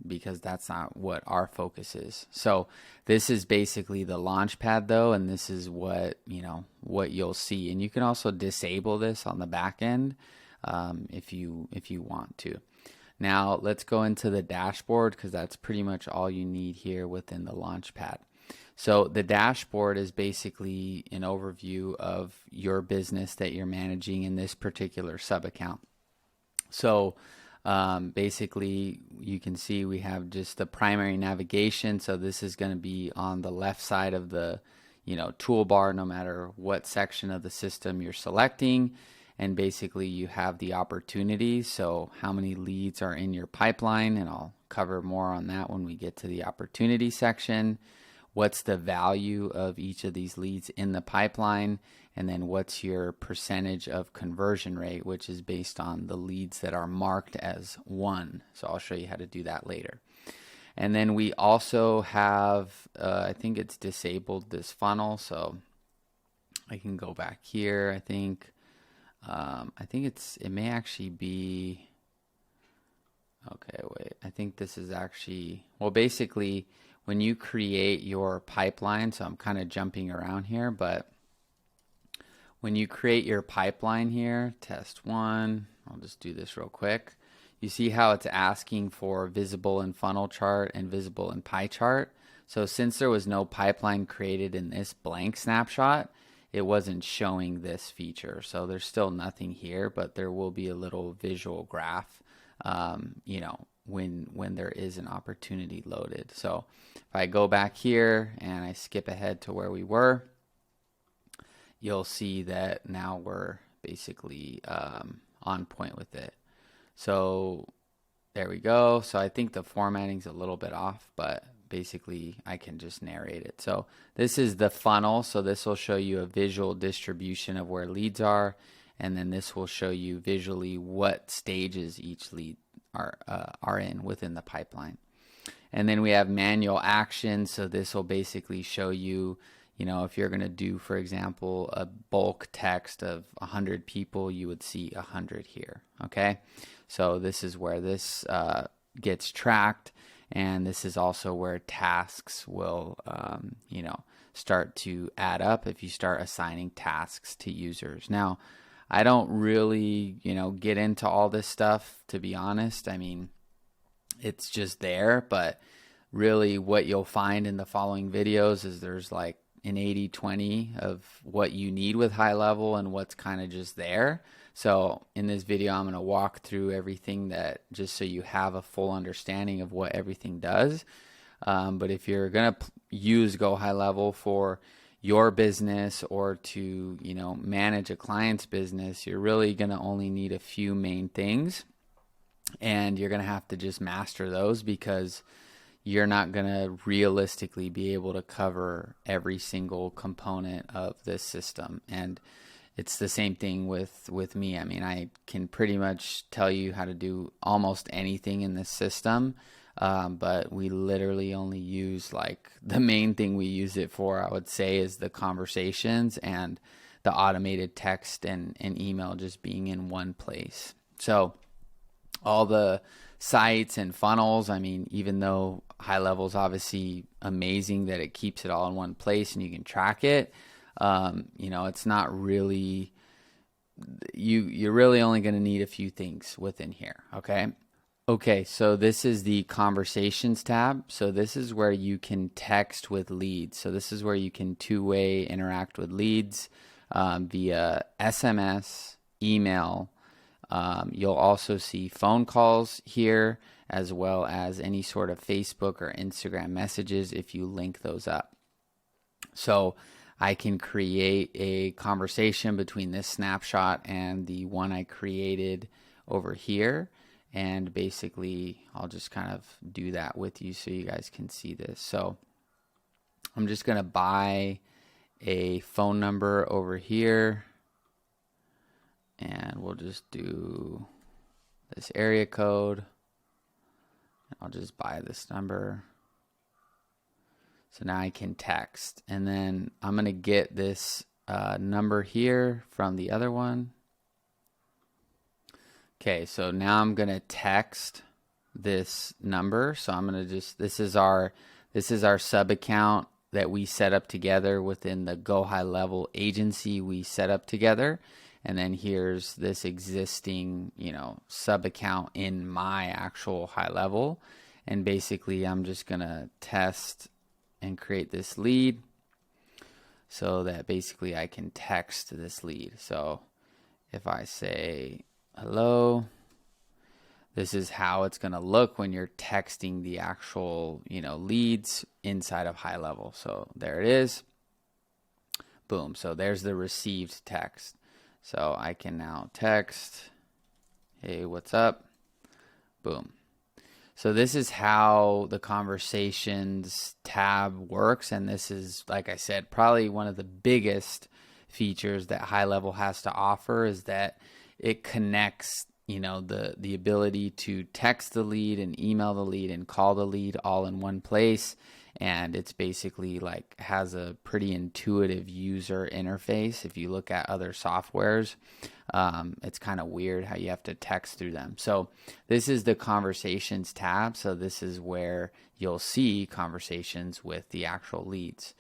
because that's not what our focus is. So this is basically the Launchpad though, and this is what you'll see. And you can also disable this on the back end if you want to. Now let's go into the dashboard, because that's pretty much all you need here within the Launchpad. So the dashboard is basically an overview of your business that you're managing in this particular sub account. So basically you can see we have just the primary navigation. So this is going to be on the left side of the toolbar, no matter what section of the system you're selecting. And basically you have the opportunities, so how many leads are in your pipeline, and I'll cover more on that when we get to the opportunity section. What's the value of each of these leads in the pipeline, and then what's your percentage of conversion rate, which is based on the leads that are marked as 1. So I'll show you how to do that later. And then we also have, I think it's disabled this funnel, so I can go back here. I think it may actually be, okay, wait, I think this is actually, well, basically when you create your pipeline, so I'm kind of jumping around here, but when you create your pipeline here, test 1, I'll just do this real quick. You see how it's asking for visible in funnel chart and visible in pie chart. So since there was no pipeline created in this blank snapshot, it wasn't showing this feature. So there's still nothing here, but there will be a little visual graph, when there is an opportunity loaded. So if I go back here and I skip ahead to where we were, you'll see that now we're basically on point with it. So there we go. So I think the formatting's a little bit off, but basically I can just narrate it. So this is the funnel. So this will show you a visual distribution of where leads are, and then this will show you visually what stages each lead are in within the pipeline. And then we have manual action. So this will basically show you, if you're going to do, for example, a bulk text of 100 people, you would see 100 here. Okay. So this is where this gets tracked. And this is also where tasks will, start to add up if you start assigning tasks to users. Now, I don't really, get into all this stuff, to be honest. I mean, it's just there, but really what you'll find in the following videos is there's like an 80-20 of what you need with HighLevel and what's kind of just there. So in this video, I'm going to walk through everything, that just so you have a full understanding of what everything does. But if you're going to use GoHighLevel for your business or to, manage a client's business, you're really going to only need a few main things, and you're going to have to just master those, because you're not going to realistically be able to cover every single component of this system. And it's the same thing with me. I mean, I can pretty much tell you how to do almost anything in this system, but we literally only use, like, the main thing we use it for, I would say, is the conversations and the automated text and email just being in one place. So all the sites and funnels, I mean, even though HighLevel is obviously amazing that it keeps it all in one place and you can track it, it's not really, you're really only going to need a few things within here. Okay, so this is the conversations tab. So this is where you can text with leads. So this is where you can two-way interact with leads. via SMS, email. You'll also see phone calls here, as well as any sort of Facebook or Instagram messages if you link those up. So I can create a conversation between this snapshot and the one I created over here. And basically, I'll just kind of do that with you so you guys can see this. So I'm just going to buy a phone number over here. And we'll just do this area code. I'll just buy this number. So now I can text. And then I'm going to get this number here from the other one. Okay, so now I'm going to text this number. So I'm going to just, this is our sub account that we set up together within the GoHighLevel agency we set up together. And then here's this existing, sub account in my actual high level. And basically I'm just going to test and create this lead so that basically I can text this lead. So if I say hello, this is how it's going to look when you're texting the actual, leads inside of high level. So there it is. Boom. So there's the received text. So I can now text, hey, what's up? Boom. So this is how the conversations tab works. And this is, like I said, probably one of the biggest features that high level has to offer is that it connects, the ability to text the lead and email the lead and call the lead all in one place. And it's basically like has a pretty intuitive user interface. If you look at other softwares, it's kind of weird how you have to text through them. So this is the conversations tab. So this is where you'll see conversations with the actual leads.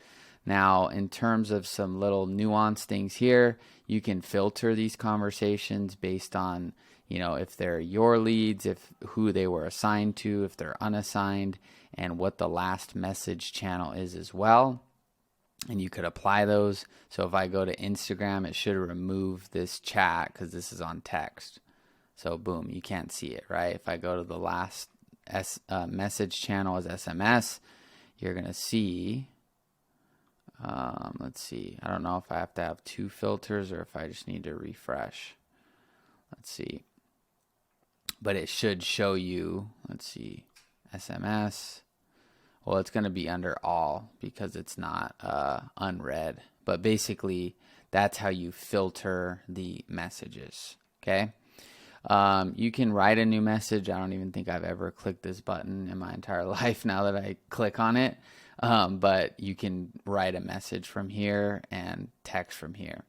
Now, in terms of some little nuanced things here, you can filter these conversations based on, if they're your leads, if who they were assigned to, if they're unassigned, and what the last message channel is as well. And you could apply those. So if I go to Instagram, it should remove this chat because this is on text. So boom, you can't see it, right? If I go to the last message channel as SMS, you're going to see, let's see, I don't know if I have to have two filters or if I just need to refresh. Let's see. But it should show you, let's see, SMS. Well, it's going to be under all because it's not unread. But basically, that's how you filter the messages, okay? You can write a new message. I don't even think I've ever clicked this button in my entire life now that I click on it. But you can write a message from here and text from here.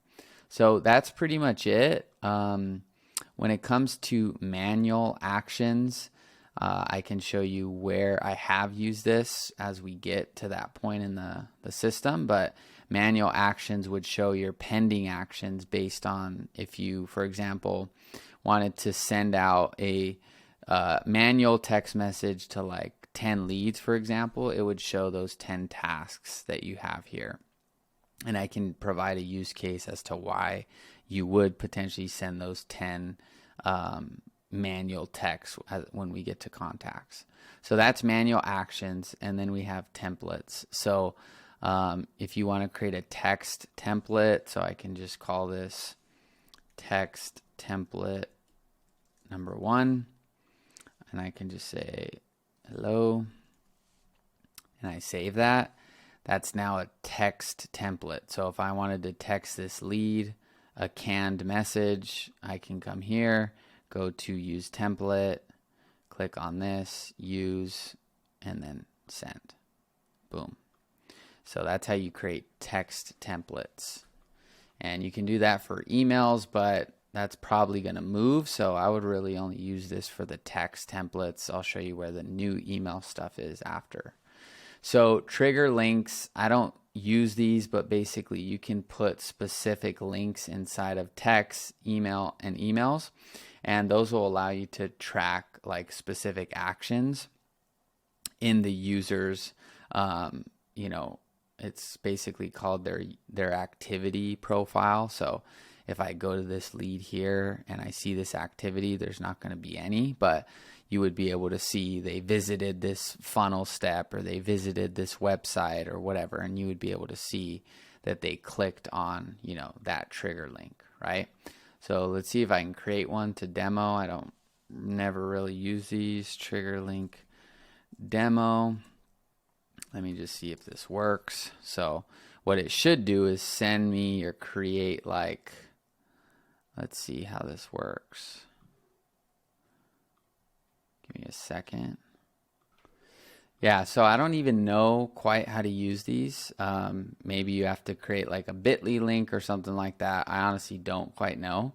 So that's pretty much it. When it comes to manual actions, I can show you where I have used this as we get to that point in the system, but manual actions would show your pending actions based on if you, for example, wanted to send out a manual text message to like 10 leads, for example, it would show those 10 tasks that you have here. And I can provide a use case as to why you would potentially send those 10 manual texts when we get to contacts. So that's manual actions, and then we have templates. So if you want to create a text template, so I can just call this text template number 1, and I can just say hello, and I save that. That's now a text template. So if I wanted to text this lead a canned message, I can come here, go to use template, click on this, use, and then send. Boom. So that's how you create text templates. And you can do that for emails, but that's probably going to move. So I would really only use this for the text templates. I'll show you where the new email stuff is after. So trigger links, I don't use these, but basically you can put specific links inside of text, email, and emails, and those will allow you to track like specific actions in the user's it's basically called their activity profile. So if I go to this lead here and I see this activity, there's not going to be any, but you would be able to see they visited this funnel step or they visited this website or whatever, and you would be able to see that they clicked on, you know, that trigger link, right? So let's see if I can create one to demo. I don't never really use these. Trigger link demo. Let me just see if this works. So what it should do is send me or create like, let's see how this works. Give me a second. Yeah, so I don't even know quite how to use these. Maybe you have to create like a bit.ly link or something like that. I honestly don't quite know.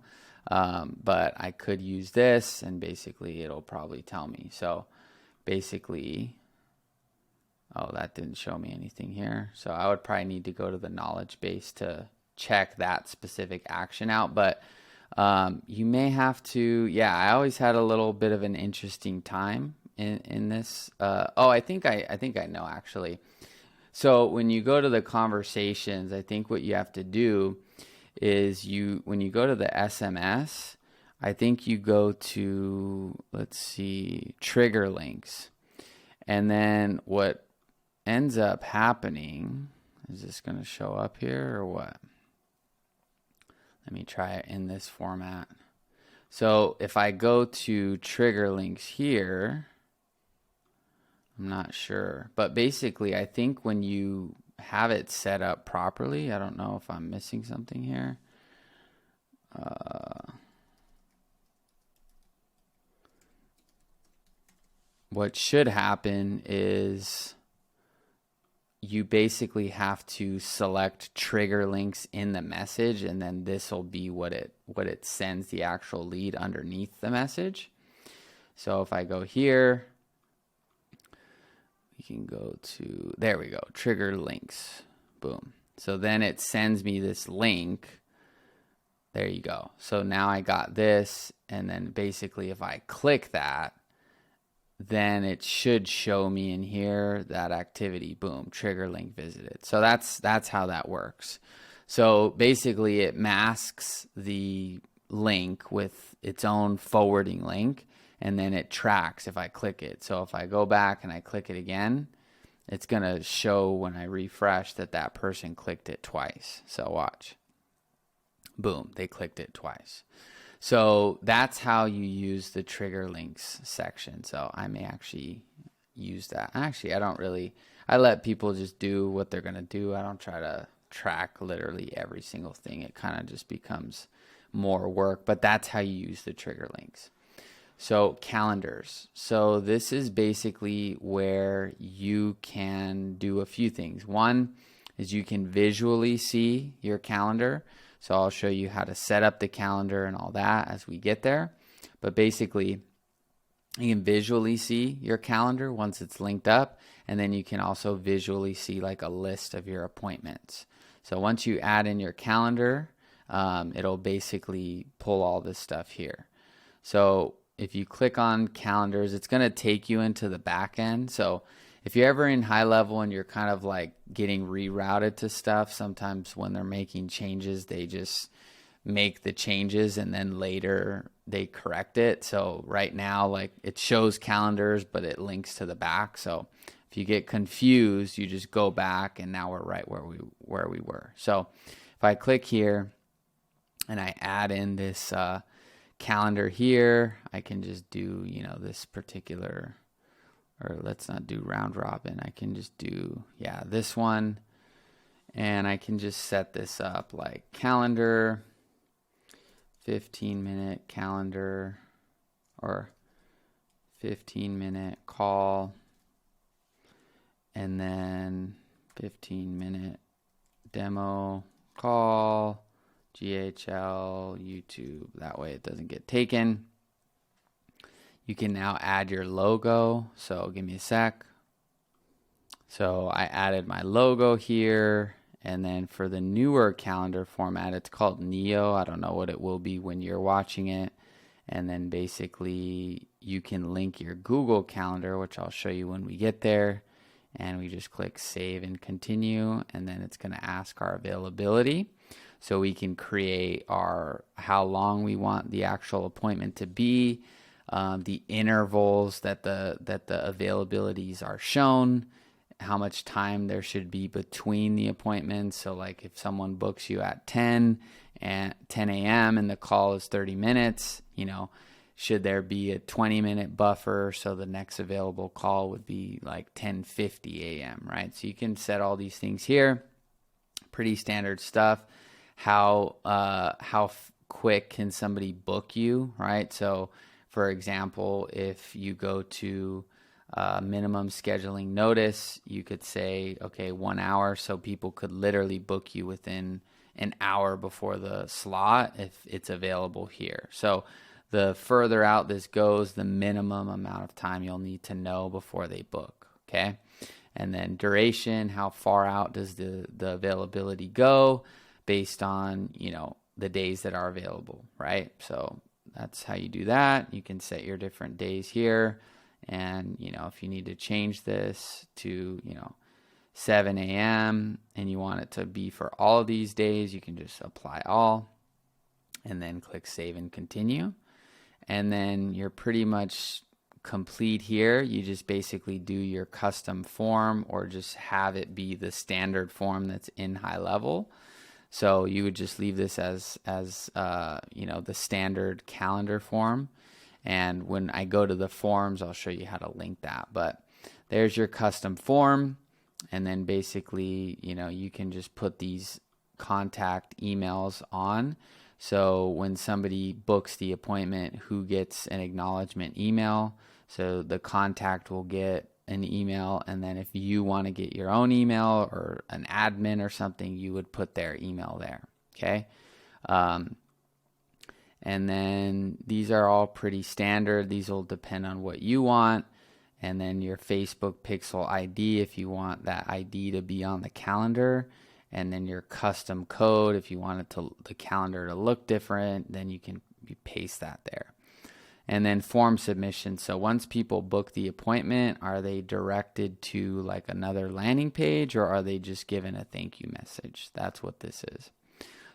But I could use this and basically it'll probably tell me. So basically, oh, that didn't show me anything here. So I would probably need to go to the knowledge base to check that specific action out. But you may have to, yeah, I always had a little bit of an interesting time in this. I think I know actually. So when you go to the conversations, I think what you have to do is when you go to the SMS, I think you go to, let's see, trigger links. And then what ends up happening, is this going to show up here or what? Let me try it in this format. So if I go to trigger links here, I'm not sure, but basically I think when you have it set up properly, I don't know if I'm missing something here. What should happen is you basically have to select trigger links in the message, and then this will be what it sends the actual lead underneath the message. So if I go here, we can go to, there we go, trigger links, boom. So then it sends me this link. There you go. So now I got this, and then basically if I click that, then it should show me in here that activity, boom, trigger link visited. So that's how that works. So basically it masks the link with its own forwarding link, and then it tracks if I click it. So if I go back and I click it again, it's going to show when I refresh that person clicked it twice. So watch. Boom, they clicked it twice. So that's how you use the trigger links section. So I may actually use that. Actually, I let people just do what they're going to do. I don't try to track literally every single thing. It kind of just becomes more work, but that's how you use the trigger links. So calendars. So this is basically where you can do a few things. One is you can visually see your calendar. So I'll show you how to set up the calendar and all that as we get there. But basically, you can visually see your calendar once it's linked up, and then you can also visually see like a list of your appointments. So once you add in your calendar, it'll basically pull all this stuff here. So if you click on calendars, it's going to take you into the back end. So if you're ever in GoHighLevel and you're kind of like getting rerouted to stuff, sometimes when they're making changes, they just make the changes and then later they correct it. So right now, like it shows calendars, but it links to the back. So if you get confused, you just go back and now we're right where we were. So if I click here and I add in this calendar here, I can just do, you know, this particular, or let's not do round robin. I can just do, yeah, this one. And I can just set this up like calendar, 15-minute calendar, or 15-minute call, and then 15-minute demo call, GHL, YouTube. That way it doesn't get taken. You can now add your logo. So give me a sec. So I added my logo here. And then for the newer calendar format, it's called Neo. I don't know what it will be when you're watching it. And then basically you can link your Google Calendar, which I'll show you when we get there. and we just click save and continue, and then it's going to ask our availability. So we can create how long we want the actual appointment to be, the intervals that the availabilities are shown, how much time there should be between the appointments. So like if someone books you at 10 a.m. and the call is 30 minutes, should there be a 20-minute buffer? So the next available call would be like 10:50 a.m., right? So you can set all these things here. Pretty standard stuff. How quick can somebody book you, right? So for example, if you go to minimum scheduling notice, you could say, okay, 1 hour. So people could literally book you within an hour before the slot if it's available here. So the further out this goes, the minimum amount of time you'll need to know before they book, okay? And then duration, how far out does the availability go based on, the days that are available, right? So that's how you do that. You can set your different days here. And, if you need to change this to, 7 a.m. and you want it to be for all of these days, you can just apply all and then click save and continue. And then you're pretty much complete here. You just basically do your custom form or just have it be the standard form that's in GoHighLevel. So you would just leave this as the standard calendar form. And when I go to the forms, I'll show you how to link that. But there's your custom form. And then basically, you can just put these contact emails on. So when somebody books the appointment, who gets an acknowledgement email? So the contact will get an email, and then if you want to get your own email or an admin or something, you would put their email there, okay? And then these are all pretty standard. These will depend on what you want. And then your Facebook pixel ID, if you want that ID to be on the calendar. And then your custom code, if you want the calendar to look different, then you paste that there. And then form submission. So once people book the appointment, are they directed to like another landing page, or are they just given a thank you message? That's what this is.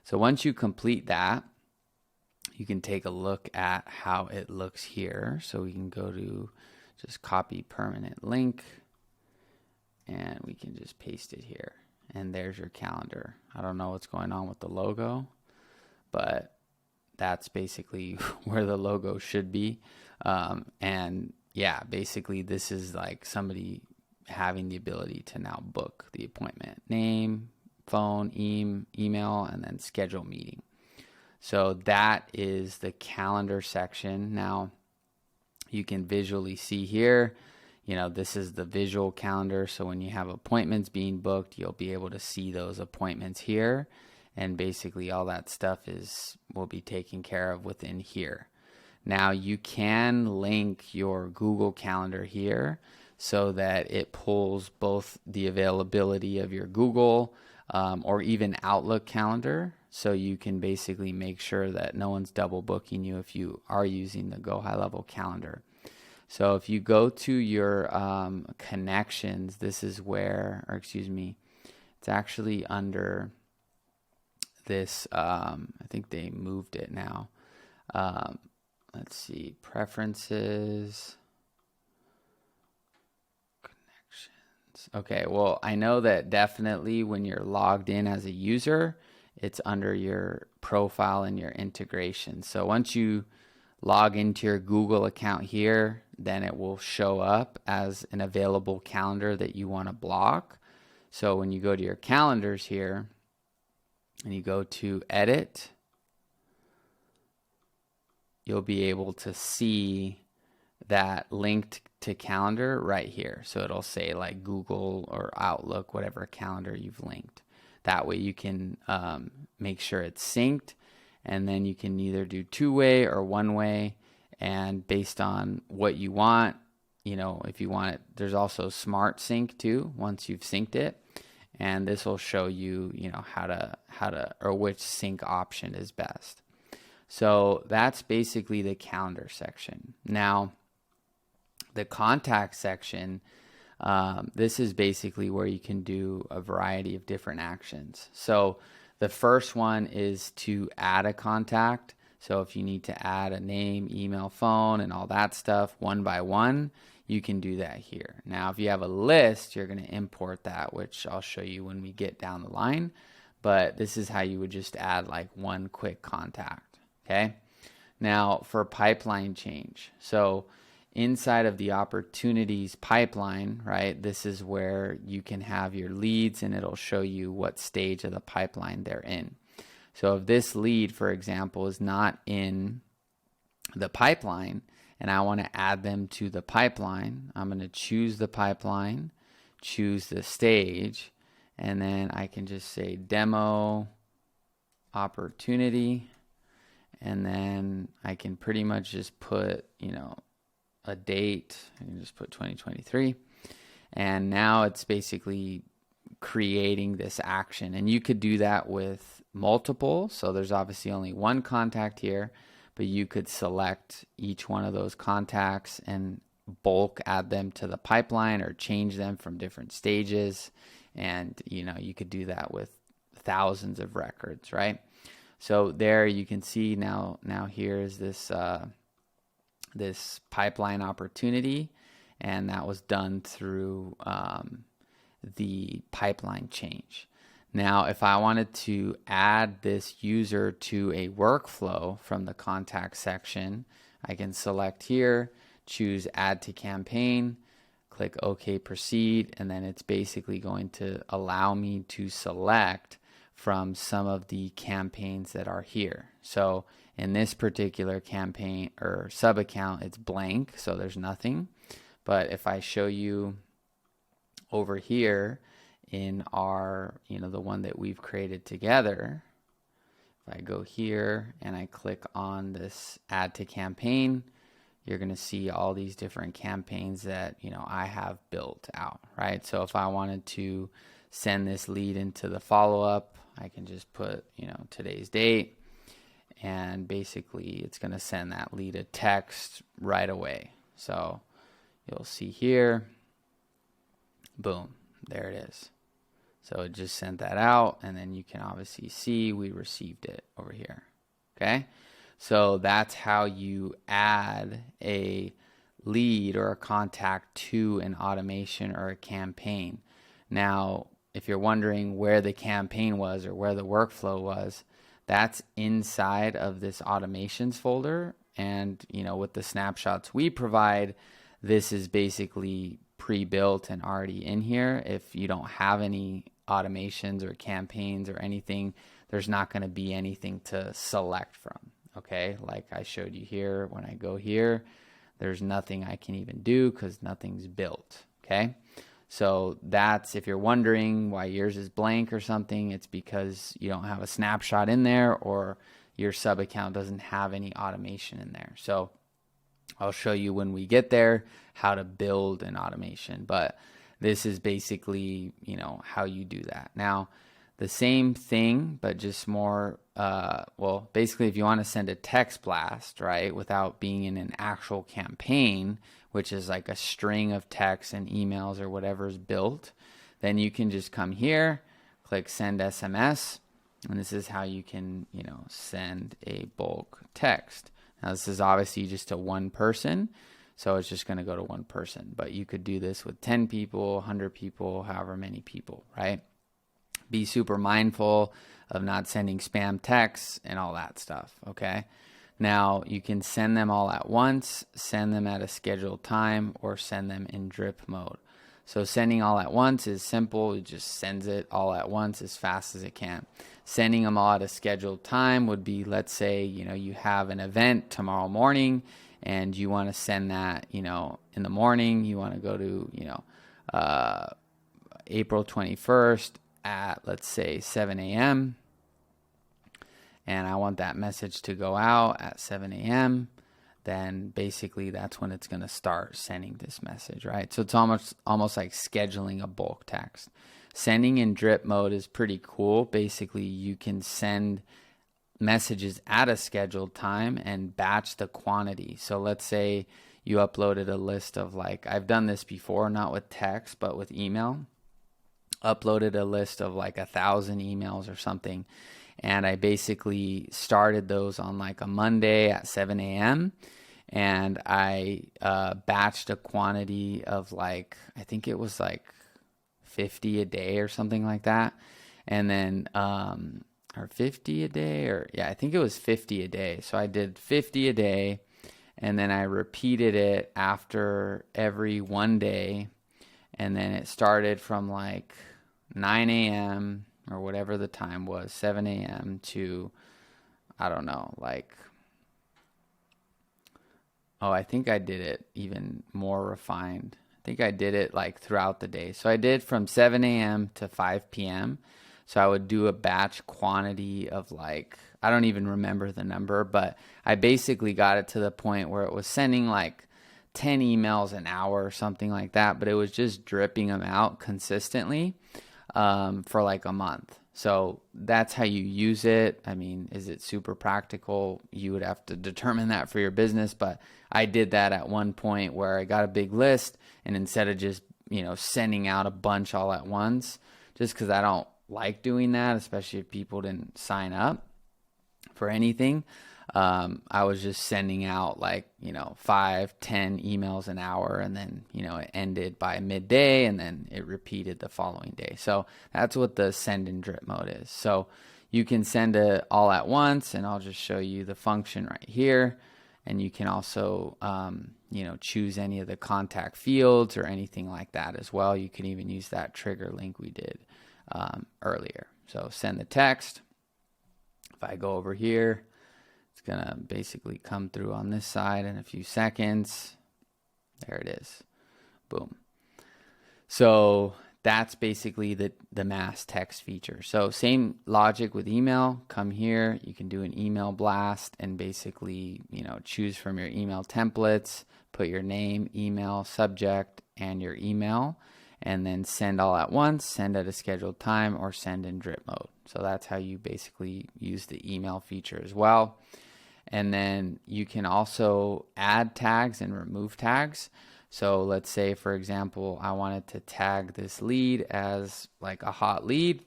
So once you complete that, you can take a look at how it looks here. So we can go to just copy permanent link, and we can just paste it here. And there's your calendar. I don't know what's going on with the logo, but that's basically where the logo should be. And yeah, basically this is like somebody having the ability to now book the appointment. Name, phone, email, and then schedule meeting. So that is the calendar section. Now you can visually see here, this is the visual calendar. So when you have appointments being booked, you'll be able to see those appointments here. And basically all that stuff will be taken care of within here. Now you can link your Google Calendar here so that it pulls both the availability of your Google or even Outlook calendar. So you can basically make sure that no one's double booking you if you are using the GoHighLevel calendar. So if you go to your connections, this is where, it's actually under this, I think they moved it now. Let's see, preferences, connections. Okay, well, I know that definitely when you're logged in as a user, it's under your profile and your integration. So once you log into your Google account here, then it will show up as an available calendar that you want to block. So when you go to your calendars here and you go to edit, you'll be able to see that linked to calendar right here. So it'll say like Google or Outlook, whatever calendar you've linked. That way you can make sure it's synced, and then you can either do two-way or one-way, and based on what you want, if you want it, there's also smart sync too once you've synced it, and this will show you, how to or which sync option is best. So that's basically the calendar section. Now, the contact section, This is basically where you can do a variety of different actions. So the first one is to add a contact. So if you need to add a name, email, phone, and all that stuff one by one, you can do that here. Now, if you have a list, you're going to import that, which I'll show you when we get down the line. But this is how you would just add like one quick contact, okay? Now, for pipeline change. So inside of the opportunities pipeline, right, this is where you can have your leads and it'll show you what stage of the pipeline they're in. So if this lead, for example, is not in the pipeline and I want to add them to the pipeline, I'm going to choose the pipeline, choose the stage, and then I can just say demo opportunity, and then I can pretty much just put, a date. I can just put 2023, and now it's basically creating this action. And you could do that with multiple. So there's obviously only one contact here, but you could select each one of those contacts and bulk add them to the pipeline or change them from different stages. And you could do that with thousands of records, right? So there you can see now here's this this pipeline opportunity, and that was done through the pipeline change. Now, if I wanted to add this user to a workflow from the contact section, I can select here, choose add to campaign, click OK, proceed, and then it's basically going to allow me to select from some of the campaigns that are here. So in this particular campaign or sub account, it's blank, so there's nothing. But if I show you over here in our, the one that we've created together, if I go here and I click on this add to campaign, you're going to see all these different campaigns that, I have built out, right? So if I wanted to send this lead into the follow-up, I can just put, today's date, and basically it's going to send that lead a text right away. So you'll see here, boom, there it is. So it just sent that out, and then you can obviously see we received it over here, okay? So that's how you add a lead or a contact to an automation or a campaign. Now, if you're wondering where the campaign was or where the workflow was, that's inside of this automations folder. And, with the snapshots we provide, this is basically pre-built and already in here. If you don't have any automations or campaigns or anything, there's not going to be anything to select from. Okay, like I showed you here, when I go here, there's nothing I can even do because nothing's built. Okay, so that's, if you're wondering why yours is blank or something, it's because you don't have a snapshot in there or your sub account doesn't have any automation in there. So I'll show you when we get there how to build an automation, but this is basically, how you do that. Now, the same thing, but just more, basically if you want to send a text blast, right, without being in an actual campaign, which is like a string of texts and emails or whatever is built, then you can just come here, click send SMS, and this is how you can, send a bulk text. Now this is obviously just to one person, so it's just going to go to one person, but you could do this with 10 people, 100 people, however many people, right? Be super mindful of not sending spam texts and all that stuff, okay? Now, you can send them all at once, send them at a scheduled time, or send them in drip mode. So sending all at once is simple. It just sends it all at once as fast as it can. Sending them all at a scheduled time would be, let's say, you have an event tomorrow morning and you want to send that, in the morning. You want to go to, April 21st at, let's say, 7 a.m. and I want that message to go out at 7 a.m., then basically that's when it's going to start sending this message, right? So it's almost like scheduling a bulk text. Sending in drip mode is pretty cool. Basically, you can send messages at a scheduled time and batch the quantity. So let's say you uploaded a list of like, I've done this before, not with text, but with email, uploaded a list of like 1,000 emails or something. And I basically started those on like a Monday at 7 a.m. And I batched a quantity of like, I think it was like 50 a day or something like that. And then, or 50 a day, or yeah, I think it was 50 a day. So I did 50 a day, and then I repeated it after every one day. And then it started from like 9 a.m. or whatever the time was, 7 a.m. to, I don't know, like, oh, I think I did it even more refined. I think I did it like throughout the day. So I did from 7 a.m. to 5 p.m. So I would do a batch quantity of like, I don't even remember the number, but I basically got it to the point where it was sending like 10 emails an hour or something like that, but it was just dripping them out consistently for like a month. So that's how you use it. I mean, is it super practical? You would have to determine that for your business, but I did that at one point where I got a big list, and instead of just, sending out a bunch all at once, just because I don't like doing that, especially if people didn't sign up for anything, I was just sending out like, 5, 10 emails an hour, and then, it ended by midday, and then it repeated the following day. So that's what the send and drip mode is. So you can send it all at once, and I'll just show you the function right here. And you can also, choose any of the contact fields or anything like that as well. You can even use that trigger link we did earlier. So send the text. If I go over here, it's going to basically come through on this side in a few seconds. There it is. Boom. So that's basically the mass text feature. So same logic with email. Come here, you can do an email blast and basically, choose from your email templates, put your name, email, subject, and your email, and then send all at once, send at a scheduled time, or send in drip mode. So that's how you basically use the email feature as well. And then you can also add tags and remove tags. So let's say, for example, I wanted to tag this lead as like a hot lead.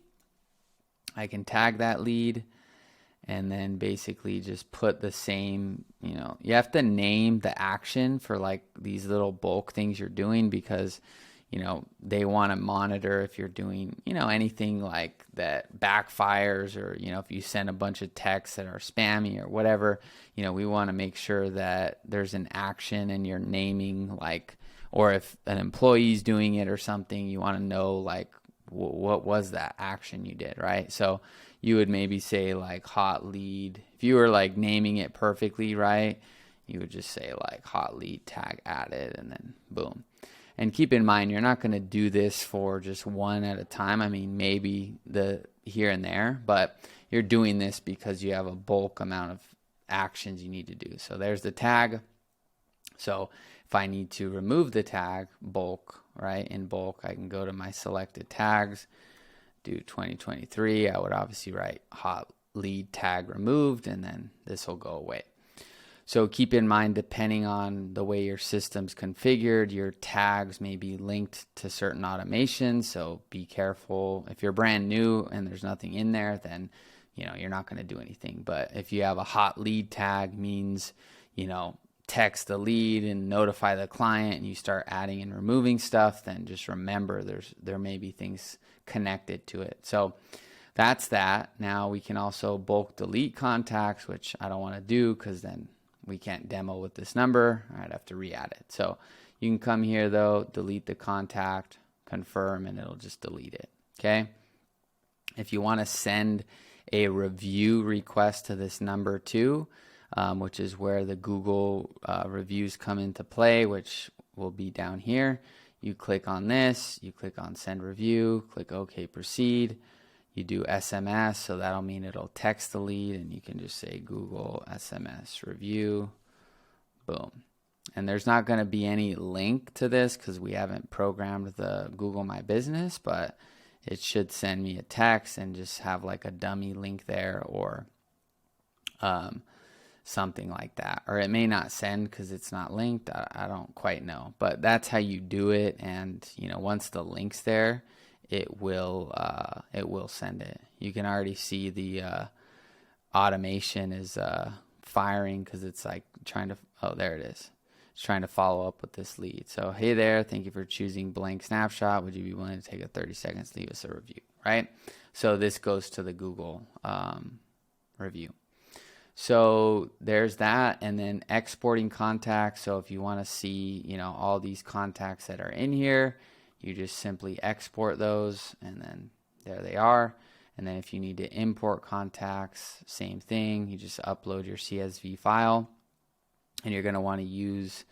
I can tag that lead and then basically just put the same, you have to name the action for like these little bulk things you're doing, because they want to monitor if you're doing, anything like that backfires, or, if you send a bunch of texts that are spammy or whatever, we want to make sure that there's an action and you're naming like, or if an employee's doing it or something, you want to know like, what was that action you did, right? So you would maybe say like hot lead. If you were like naming it perfectly, right, you would just say like hot lead tag added, and then boom. And keep in mind, you're not going to do this for just one at a time. I mean, maybe the here and there, but you're doing this because you have a bulk amount of actions you need to do. So there's the tag. So if I need to remove the tag bulk, right, in bulk, I can go to my selected tags, do 2023. I would obviously write hot lead tag removed, and then this will go away. So keep in mind, depending on the way your system's configured, your tags may be linked to certain automations. So be careful. If you're brand new and there's nothing in there, then you're not going to do anything. But if you have a hot lead tag, means text the lead and notify the client, and you start adding and removing stuff, then just remember there may be things connected to it. So that's that. Now we can also bulk delete contacts, which I don't want to do because then we can't demo with this number. I'd have to re-add it. So you can come here though, delete the contact, confirm, and it'll just delete it. Okay. If you want to send a review request to this number too, which is where the Google reviews come into play, which will be down here. You click on this, you click on send review, click OK, proceed. You do SMS, so that'll mean it'll text the lead, and you can just say Google SMS review, boom. And there's not going to be any link to this because we haven't programmed the Google My Business, but it should send me a text and just have like a dummy link there, or something like that. Or it may not send because it's not linked. I don't quite know, but that's how you do it. And once the link's there, it will send it. You can already see the automation is firing because it's like trying to, oh, there it is. It's trying to follow up with this lead. So, hey there, thank you for choosing blank snapshot. Would you be willing to take a 30 seconds, leave us a review, right? So this goes to the Google review. So there's that, and then exporting contacts. So if you want to see, all these contacts that are in here, you just simply export those, and then there they are. And then if you need to import contacts, same thing. You just upload your CSV file, and you're going to want to use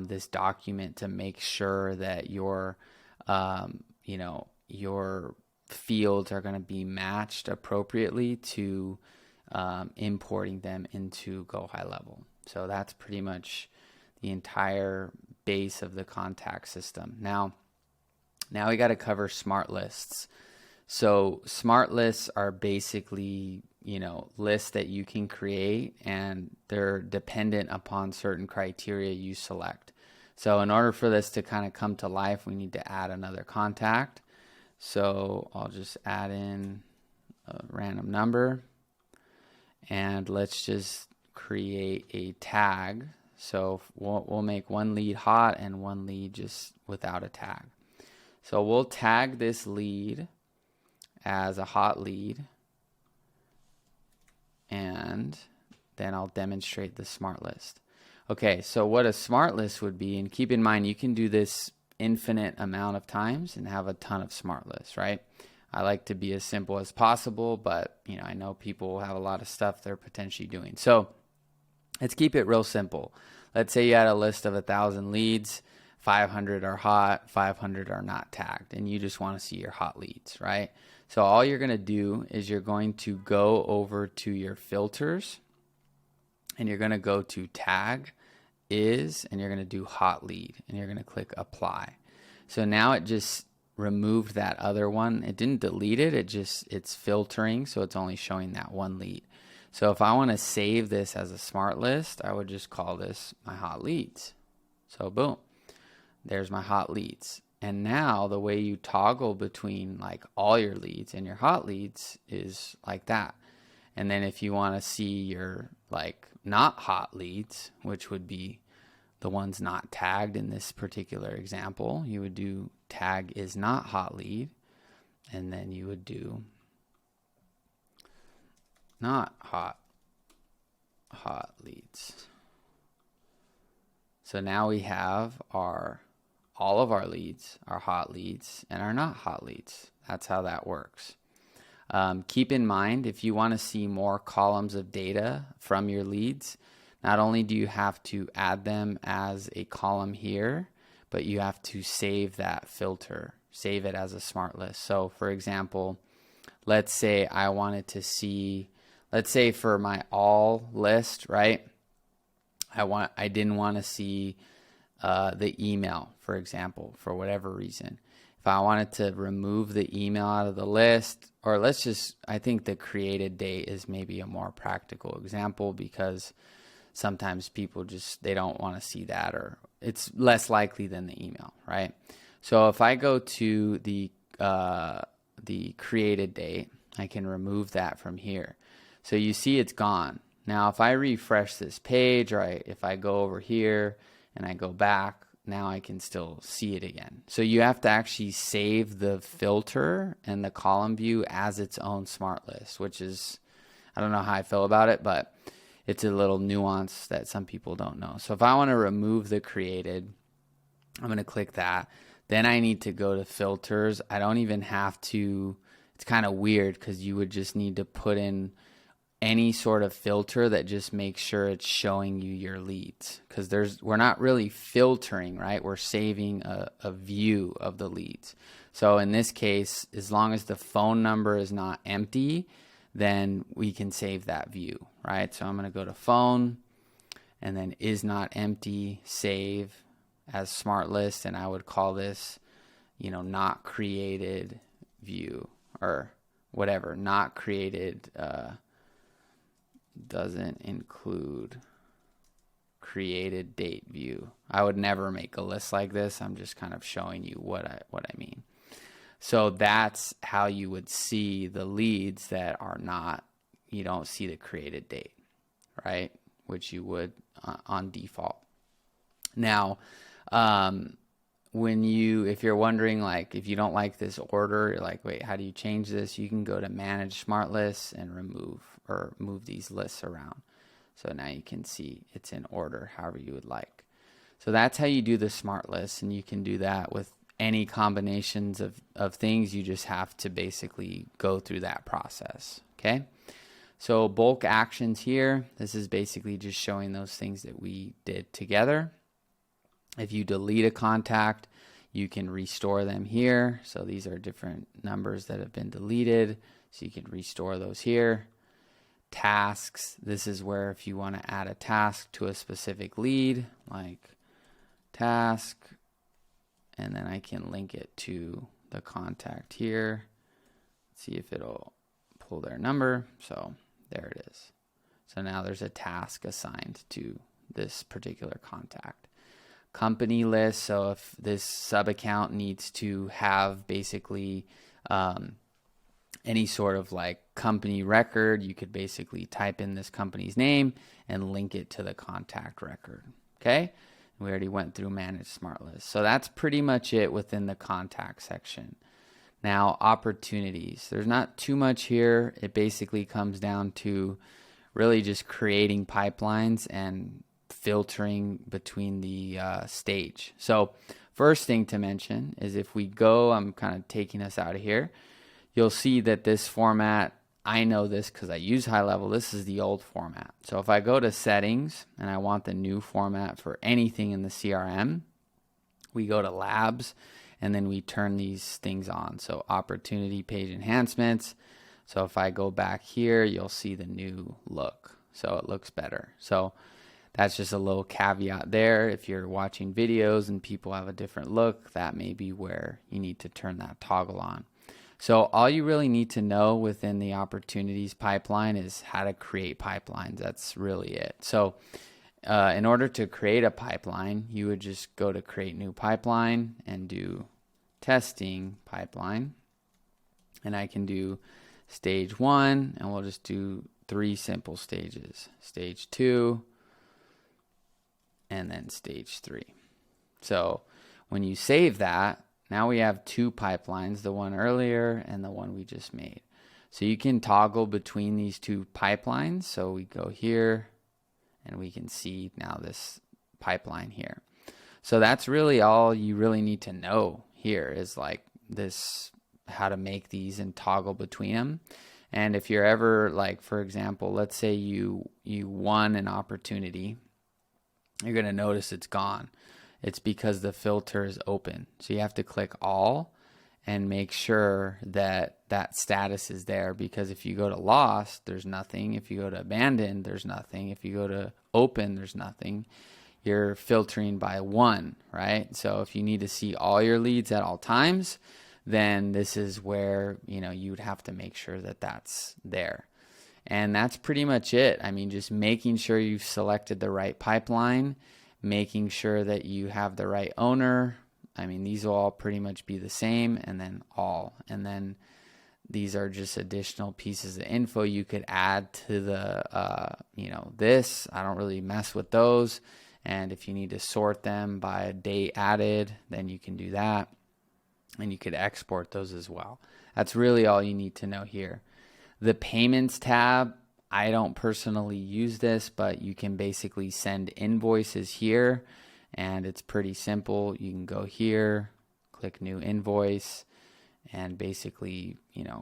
this document to make sure that your fields are going to be matched appropriately to importing them into GoHighLevel. So that's pretty much the entire base of the contact system. Now we got to cover smart lists. So smart lists are basically, lists that you can create, and they're dependent upon certain criteria you select. So in order for this to kind of come to life, we need to add another contact. So I'll just add in a random number, and let's just create a tag. So we'll make one lead hot and one lead just without a tag. So we'll tag this lead as a hot lead, and then I'll demonstrate the smart list. Okay, so what a smart list would be, and keep in mind you can do this infinite amount of times and have a ton of smart lists, right? I like to be as simple as possible, but I know people have a lot of stuff they're potentially doing. So let's keep it real simple. Let's say you had a list of 1,000 leads, 500 are hot, 500 are not tagged, and you just want to see your hot leads, right? So all you're going to do is you're going to go over to your filters, and you're going to go to tag is, and you're going to do hot lead, and you're going to click apply. So now it just removed that other one. It didn't delete it. It's filtering, so it's only showing that one lead. So if I want to save this as a smart list, I would just call this my hot leads. So boom, there's my hot leads. And now the way you toggle between like all your leads and your hot leads is like that. And then if you want to see your like not hot leads, which would be the ones not tagged in this particular example, you would do tag is not hot lead, and then you would do not hot leads. So now we have all of our leads are hot leads and are not hot leads. That's how that works. Keep in mind, if you want to see more columns of data from your leads, not only do you have to add them as a column here, but you have to save that filter, save it as a smart list. So for example, let's say I wanted to see, let's say for my all list, right? I didn't want to see the email, for example, for whatever reason. If I wanted to remove the email out of the list, or I think the created date is maybe a more practical example, because sometimes people they don't want to see that, or it's less likely than the email, right? So if I go to the created date, I can remove that from here. So you see it's gone. Now if I refresh this page, or if I go over here and I go back, now I can still see it again. So you have to actually save the filter and the column view as its own smart list, which is, I don't know how I feel about it, but it's a little nuance that some people don't know. So if I want to remove the created, I'm going to click that. Then I need to go to filters. I don't even have to, it's kind of weird because you would just need to put in any sort of filter that just makes sure it's showing you your leads, because we're not really filtering, right? We're saving a view of the leads. So in this case, as long as the phone number is not empty, then we can save that view, right? So I'm going to go to phone, and then is not empty, save as smart list, and I would call this, not created view, or whatever, not created doesn't include created date view. I would never make a list like this. I'm just kind of showing you what I mean. So that's how you would see the leads that are not, you don't see the created date, right? Which you would on default. Now, if you're wondering, like, if you don't like this order, you're like, wait, how do you change this? You can go to manage smart lists and move these lists around. So now you can see it's in order however you would like. So that's how you do the smart list, and you can do that with any combinations of things. You just have to basically go through that process. Okay. So bulk actions here, this is basically just showing those things that we did together. If you delete a contact, you can restore them here. So these are different numbers that have been deleted. So you can restore those here. Tasks, this is where if you want to add a task to a specific lead, like task, and then I can link it to the contact here. See if it'll pull their number. So there it is. So now there's a task assigned to this particular contact. Company list, so if this sub account needs to have basically any sort of like company record, you could basically type in this company's name and link it to the contact record. Okay, we already went through manage smart list. So that's pretty much it within the contact section. Now, opportunities, there's not too much here. It basically comes down to really just creating pipelines and filtering between the stage. So first thing to mention is if we go, I'm kind of taking us out of here, you'll see that this format, I know this because I use GoHighLevel, this is the old format. So if I go to settings and I want the new format for anything in the CRM, we go to labs and then we turn these things on. So opportunity page enhancements. So if I go back here, you'll see the new look. So it looks better. So that's just a little caveat there. If you're watching videos and people have a different look, that may be where you need to turn that toggle on. So all you really need to know within the opportunities pipeline is how to create pipelines. That's really it. So in order to create a pipeline, you would just go to create new pipeline and do testing pipeline. And I can do stage 1, and we'll just do 3 simple stages. Stage 2, and then stage 3. So when you save that, now we have 2 pipelines, the one earlier and the one we just made. So you can toggle between these 2 pipelines. So we go here and we can see now this pipeline here. So that's really all you really need to know here is like this, how to make these and toggle between them. And if you're ever like, for example, let's say you won an opportunity, you're going to notice it's gone. It's because the filter is open. So you have to click all and make sure that that status is there, because if you go to lost, there's nothing. If you go to abandoned, there's nothing. If you go to open, there's nothing. You're filtering by 1, right? So if you need to see all your leads at all times, then this is where, you'd have to make sure that that's there. And that's pretty much it. I mean, just making sure you've selected the right pipeline, making sure that you have the right owner. I mean, these will all pretty much be the same, and then all. And then these are just additional pieces of info you could add to the, this. I don't really mess with those. And if you need to sort them by a date added, then you can do that. And you could export those as well. That's really all you need to know here. The payments tab, I don't personally use this, but you can basically send invoices here, and it's pretty simple. You can go here, click new invoice, and basically,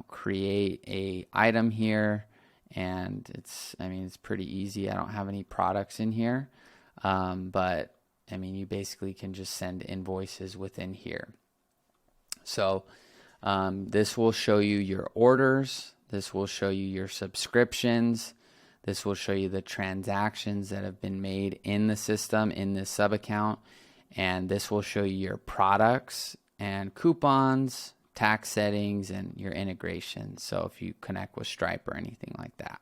create a item here. And it's pretty easy. I don't have any products in here, but you basically can just send invoices within here. So this will show you your orders. This will show you your subscriptions. This will show you the transactions that have been made in the system in this sub account. And this will show you your products and coupons, tax settings, and your integration. So if you connect with Stripe or anything like that.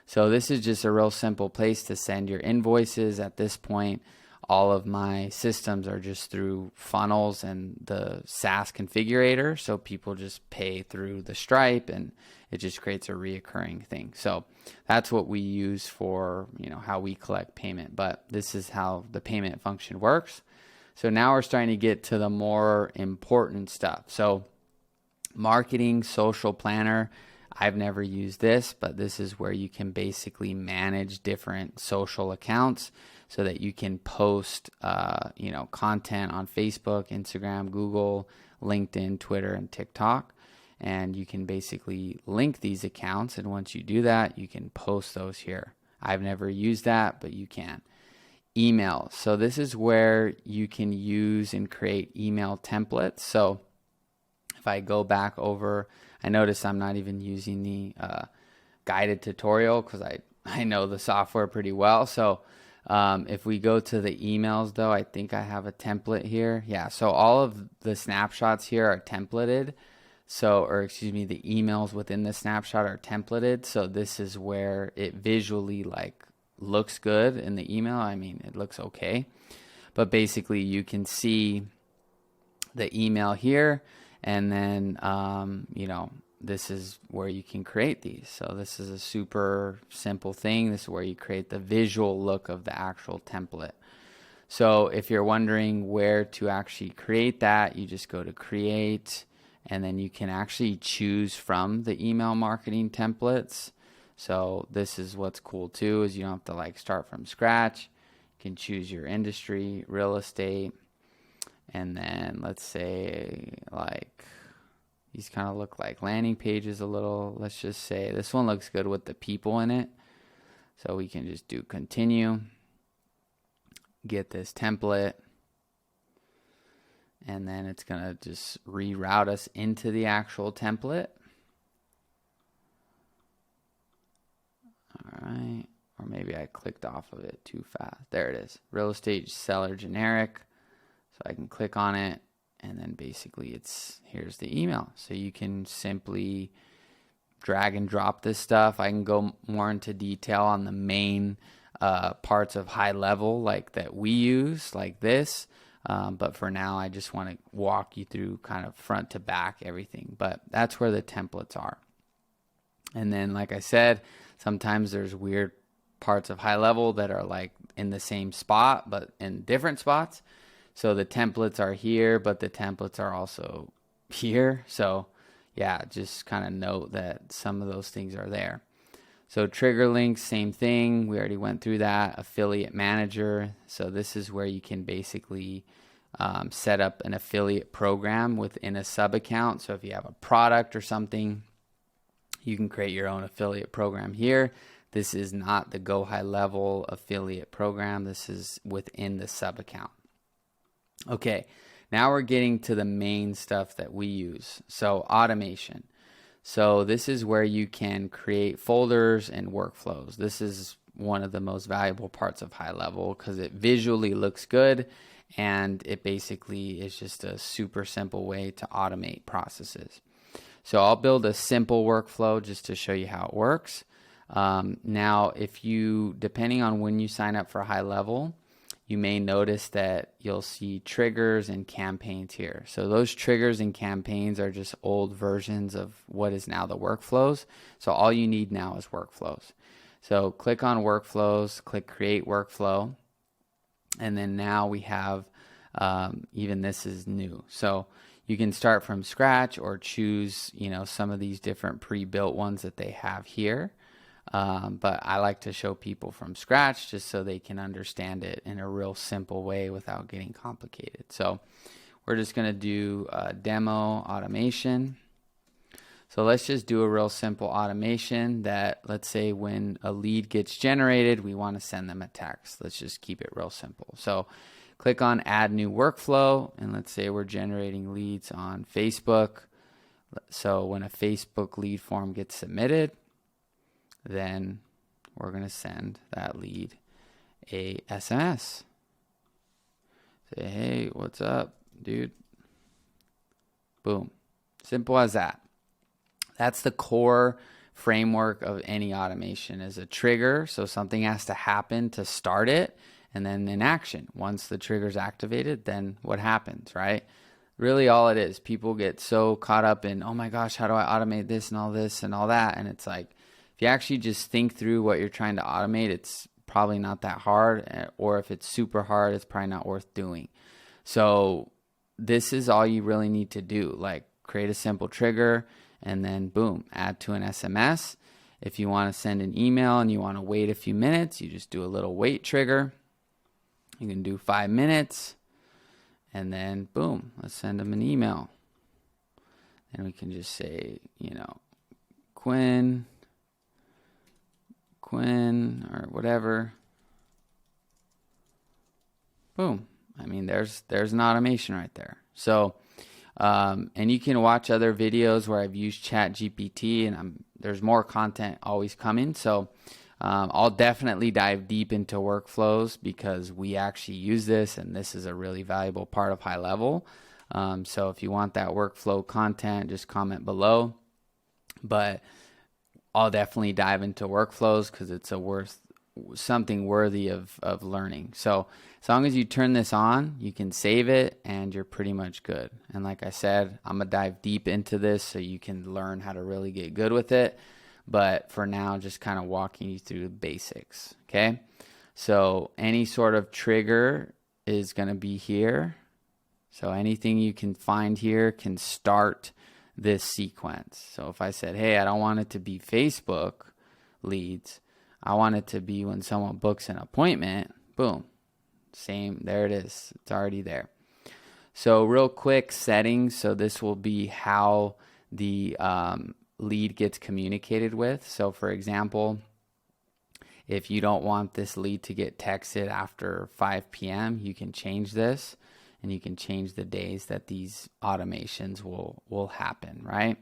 So this is just a real simple place to send your invoices. At this point, all of my systems are just through funnels and the SaaS configurator. So people just pay through the Stripe and it just creates a reoccurring thing. So that's what we use for, how we collect payment. But this is how the payment function works. So now we're starting to get to the more important stuff. So marketing social planner. I've never used this, but this is where you can basically manage different social accounts so that you can post, content on Facebook, Instagram, Google, LinkedIn, Twitter, and TikTok. And you can basically link these accounts. And once you do that, you can post those here. I've never used that, but you can. Email. So this is where you can use and create email templates. So if I go back over, I notice I'm not even using the guided tutorial because I know the software pretty well. So if we go to the emails though, I think I have a template here. Yeah, so all of the snapshots here are templated. The emails within the snapshot are templated. So this is where it visually looks good in the email. I mean, it looks okay. But basically you can see the email here. And then, this is where you can create these. So this is a super simple thing. This is where you create the visual look of the actual template. So if you're wondering where to actually create that, you just go to create, and then you can actually choose from the email marketing templates. So this is what's cool too, is you don't have to start from scratch. You can choose your industry, real estate. And then let's say these kind of look like landing pages a little. Let's just say this one looks good with the people in it. So we can just do continue, get this template, and then it's going to just reroute us into the actual template. All right. Or maybe I clicked off of it too fast. There it is. Real estate seller generic. So I can click on it, and then basically here's the email. So you can simply drag and drop this stuff. I can go more into detail on the main parts of high level that we use, like this. But for now, I just want to walk you through kind of front to back everything. But that's where the templates are. And then, like I said, sometimes there's weird parts of high level that are in the same spot, but in different spots. So the templates are here, but the templates are also here. So yeah, just kind of note that some of those things are there. So trigger links, same thing. We already went through that. Affiliate manager. So this is where you can basically set up an affiliate program within a sub account. So if you have a product or something, you can create your own affiliate program here. This is not the GoHighLevel affiliate program. This is within the sub account. Okay, now we're getting to the main stuff that we use. So automation. So this is where you can create folders and workflows. This is one of the most valuable parts of high level because it visually looks good, and it basically is just a super simple way to automate processes. So I'll build a simple workflow just to show you how it works. Now, depending on when you sign up for high level, you may notice that you'll see triggers and campaigns here. So those triggers and campaigns are just old versions of what is now the workflows. So all you need now is workflows. So click on workflows, click create workflow. And then now we have, even this is new. So you can start from scratch or choose, some of these different pre-built ones that they have here. But I like to show people from scratch just so they can understand it in a real simple way without getting complicated. So we're just going to do a demo automation. So let's just do a real simple automation that, let's say when a lead gets generated, we want to send them a text. Let's just keep it real simple. So click on add new workflow, and let's say we're generating leads on Facebook. So when a Facebook lead form gets submitted, then we're going to send that lead a SMS. Say, hey, what's up, dude? Boom. Simple as that. That's the core framework of any automation is a trigger. So something has to happen to start it, and then an action. Once the trigger's activated, then what happens, right? Really all it is. People get so caught up in, oh my gosh, how do I automate this and all that? And it's like, if you actually just think through what you're trying to automate, it's probably not that hard. Or if it's super hard, it's probably not worth doing. So this is all you really need to do. Like, create a simple trigger and then boom, add to an SMS. If you want to send an email and you want to wait a few minutes, you just do a little wait trigger. You can do 5 minutes. And then, boom, let's send them an email. And we can just say, Quinn, or whatever. Boom. I mean, there's an automation right there. So, and you can watch other videos where I've used ChatGPT, and there's more content always coming. So, I'll definitely dive deep into workflows because we actually use this, and this is a really valuable part of High Level. So if you want that workflow content, just comment below. But I'll definitely dive into workflows because it's something worthy of learning. So as long as you turn this on, you can save it and you're pretty much good. And like I said, I'm going to dive deep into this so you can learn how to really get good with it. But for now, just kind of walking you through the basics, okay? So any sort of trigger is going to be here. So anything you can find here can start this sequence. So if I said, hey, I don't want it to be Facebook leads. I want it to be when someone books an appointment, boom, same, there it is. It's already there. So real quick settings. So this will be how the lead gets communicated with. So for example, if you don't want this lead to get texted after 5 p.m., you can change this, and you can change the days that these automations will happen, right?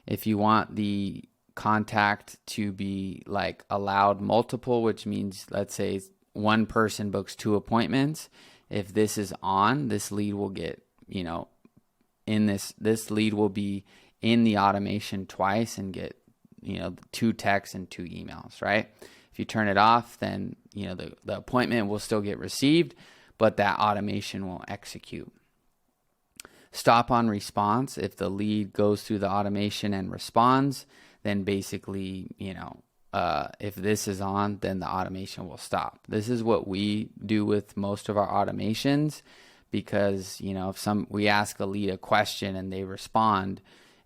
If you want the contact to be like allowed multiple, which means let's say one person books 2 appointments, if this is on, this lead will get, in this lead will be in the automation twice and get 2 texts and 2 emails, right? If you turn it off, then the appointment will still get received, but that automation won't execute. Stop on response. If the lead goes through the automation and responds, then basically if this is on, then the automation will stop. This is what we do with most of our automations, because if we ask a lead a question and they respond,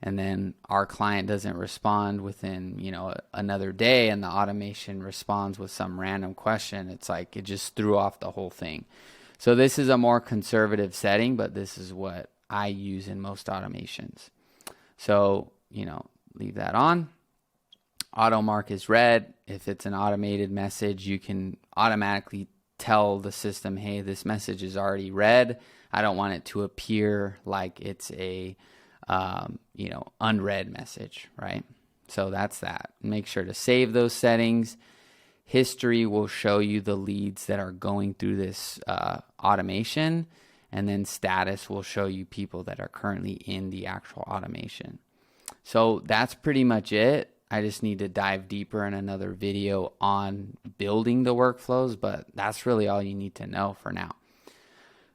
and then our client doesn't respond within, another day, and the automation responds with some random question, it's like it just threw off the whole thing. So this is a more conservative setting, but this is what I use in most automations. So, leave that on. Auto mark is red. If it's an automated message, you can automatically tell the system, hey, this message is already read. I don't want it to appear like it's a unread message, right? So that's that. Make sure to save those settings. History will show you the leads that are going through this automation, and then status will show you people that are currently in the actual automation. So that's pretty much it. I just need to dive deeper in another video on building the workflows, but that's really all you need to know for now.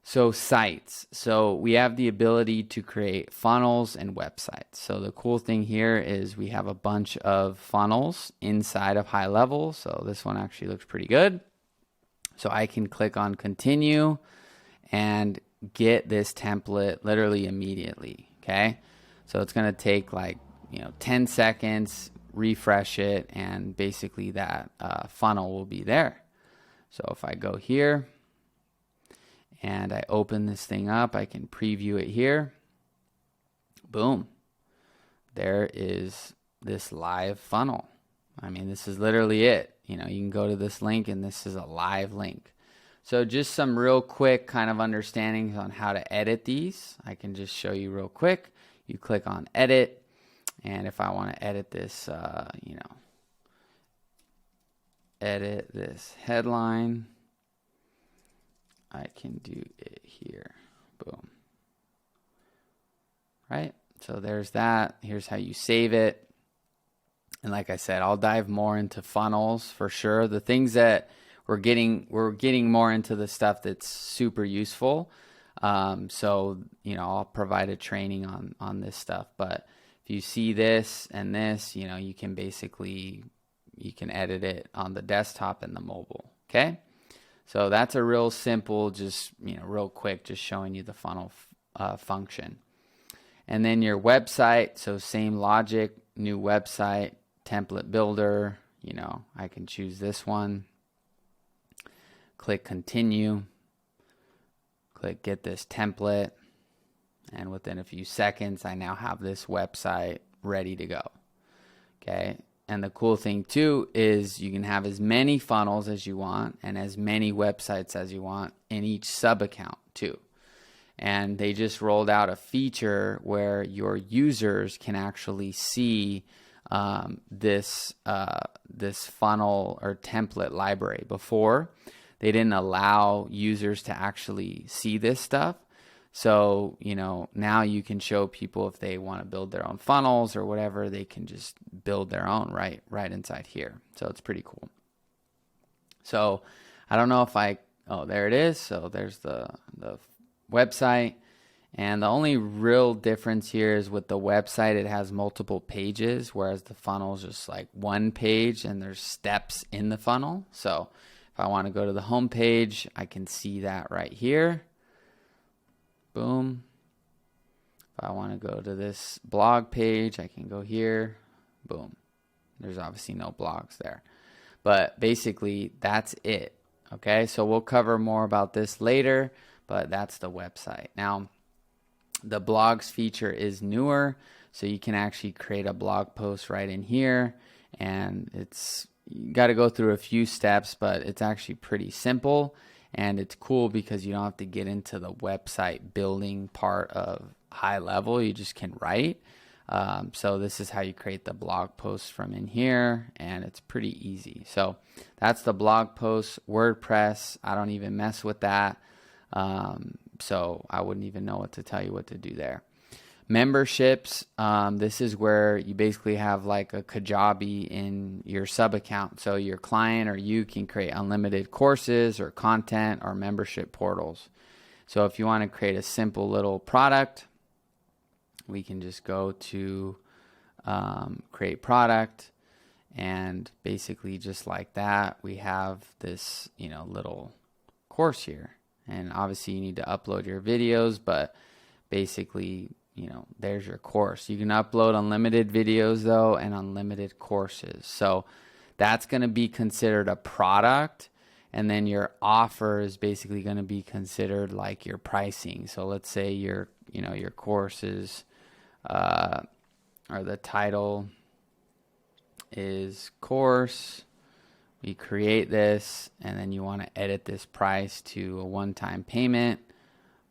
So sites. So we have the ability to create funnels and websites. So the cool thing here is we have a bunch of funnels inside of High Level. So this one actually looks pretty good. So I can click on continue and get this template literally immediately. Okay. So it's going to take like, 10 seconds, refresh it, and basically that funnel will be there. So if I go here, and I open this thing up, I can preview it here. Boom. There is this live funnel. I mean, this is literally it. You can go to this link, and this is a live link. So just some real quick kind of understandings on how to edit these. I can just show you real quick. You click on edit, and if I want to edit this, edit this headline, I can do it here. Boom. Right? So there's that. Here's how you save it. And like I said, I'll dive more into funnels for sure. The things that we're getting more into the stuff that's super useful. So, I'll provide a training on this stuff. But if you see this and this, you can edit it on the desktop and the mobile. Okay. So that's a real simple, just, real quick, just showing you the funnel function. And then your website. So same logic, new website, template builder, I can choose this one. Click continue. Click get this template. And within a few seconds, I now have this website ready to go. Okay. And the cool thing too is you can have as many funnels as you want and as many websites as you want in each sub account too. And they just rolled out a feature where your users can actually see this funnel or template library. Before, they didn't allow users to actually see this stuff. So, now you can show people if they want to build their own funnels or whatever, they can just build their own right inside here. So it's pretty cool. So I don't know if there it is. So there's the website. And the only real difference here is with the website, it has multiple pages, whereas the funnel is just like one page and there's steps in the funnel. So if I want to go to the home page, I can see that right here. Boom. If I want to go to this blog page, I can go here. Boom. There's obviously no blogs there. But basically, that's it. Okay, so we'll cover more about this later, but that's the website. Now, the blogs feature is newer, so you can actually create a blog post right in here. And you got to go through a few steps, but it's actually pretty simple. And it's cool because you don't have to get into the website building part of GoHighLevel. You just can write. So this is how you create the blog post from in here, and it's pretty easy. So that's the blog post. WordPress, I don't even mess with that. So I wouldn't even know what to tell you what to do there. Memberships, this is where you basically have like a Kajabi in your sub account. So your client or you can create unlimited courses or content or membership portals. So if you want to create a simple little product, we can just go to create product, and basically just like that, we have this, little course here. And obviously you need to upload your videos, but basically, there's your course. You can upload unlimited videos though, and unlimited courses. So that's going to be considered a product. And then your offer is basically going to be considered like your pricing. So let's say your courses, or the title is course. We create this, and then you want to edit this price to a one-time payment.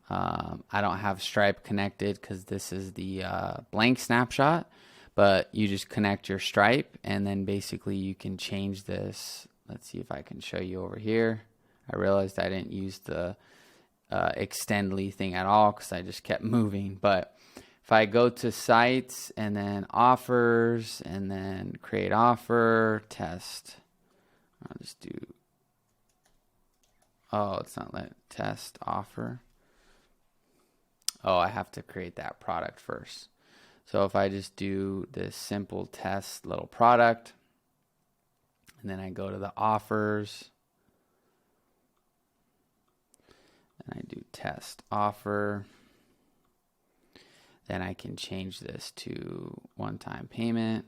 I don't have Stripe connected because this is the blank snapshot, but you just connect your Stripe, and then basically you can change this. Let's see if I can show you over here. I realized I didn't use the extendly thing at all because I just kept moving. But if I go to sites and then offers and then create offer, test, I'll just do, it's not let test offer. I have to create that product first. So if I just do this simple test little product, and then I go to the offers, and I do test offer, then I can change this to one-time payment.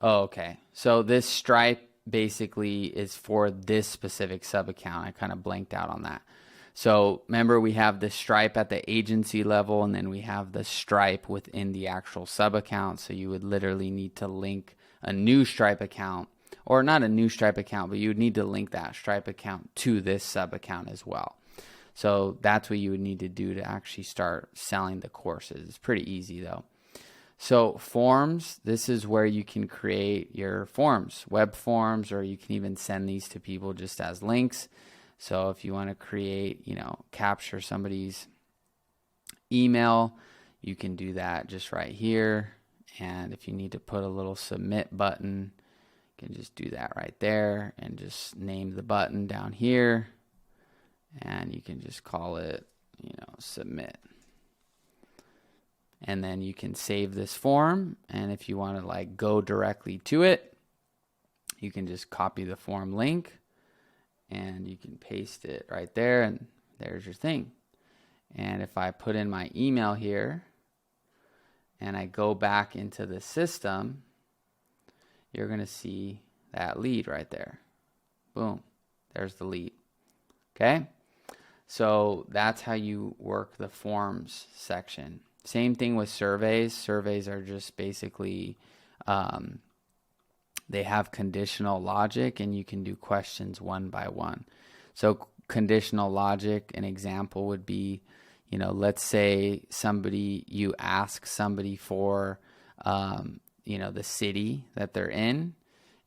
Okay. So this Stripe basically is for this specific sub account. I kind of blanked out on that. So remember, we have the Stripe at the agency level, and then we have the Stripe within the actual sub account. So you would literally need to link a new Stripe account, or not a new Stripe account, but you would need to link that Stripe account to this sub account as well. So that's what you would need to do to actually start selling the courses. It's pretty easy though. So forms, this is where you can create your forms, web forms, or you can even send these to people just as links. So if you want to create, capture somebody's email, you can do that just right here. And if you need to put a little submit button, you can just do that right there and just name the button down here. And you can just call it, submit. And then you can save this form. And if you want to go directly to it, you can just copy the form link and you can paste it right there, and there's your thing. And if I put in my email here and I go back into the system, you're going to see that lead right there. Boom. There's the lead. Okay? So that's how you work the forms section. Same thing with surveys. Surveys are just basically, they have conditional logic, and you can do questions one by one. So conditional logic, an example would be, let's say you ask somebody for, the city that they're in.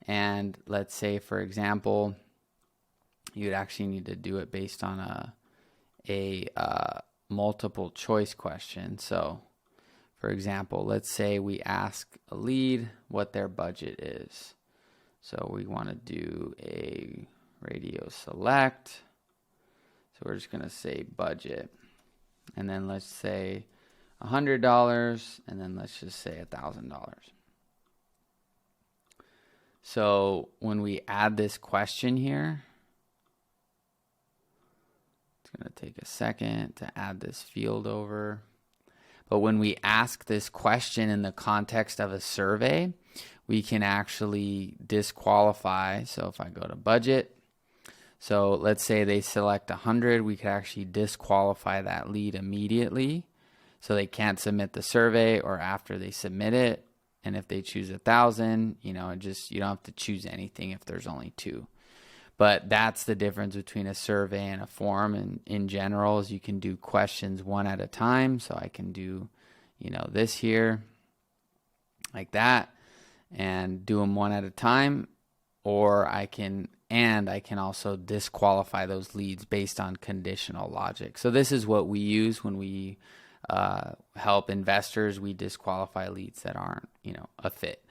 And let's say, for example, you'd actually need to do it based on a multiple choice question. So for example, let's say we ask a lead what their budget is. So we want to do a radio select. So we're just going to say budget. And then let's say $100, and then let's just say $1,000. So when we add this question here, it's going to take a second to add this field over. But when we ask this question in the context of a survey, we can actually disqualify. So if I go to budget, so let's say they select 100, we could actually disqualify that lead immediately. So they can't submit the survey or after they submit it. And if they choose 1,000, you don't have to choose anything if there's only 2. But that's the difference between a survey and a form. And in general, is you can do questions one at a time. So I can do, this here like that and do them one at a time. Or I can also disqualify those leads based on conditional logic. So this is what we use when we help investors. We disqualify leads that aren't, a fit.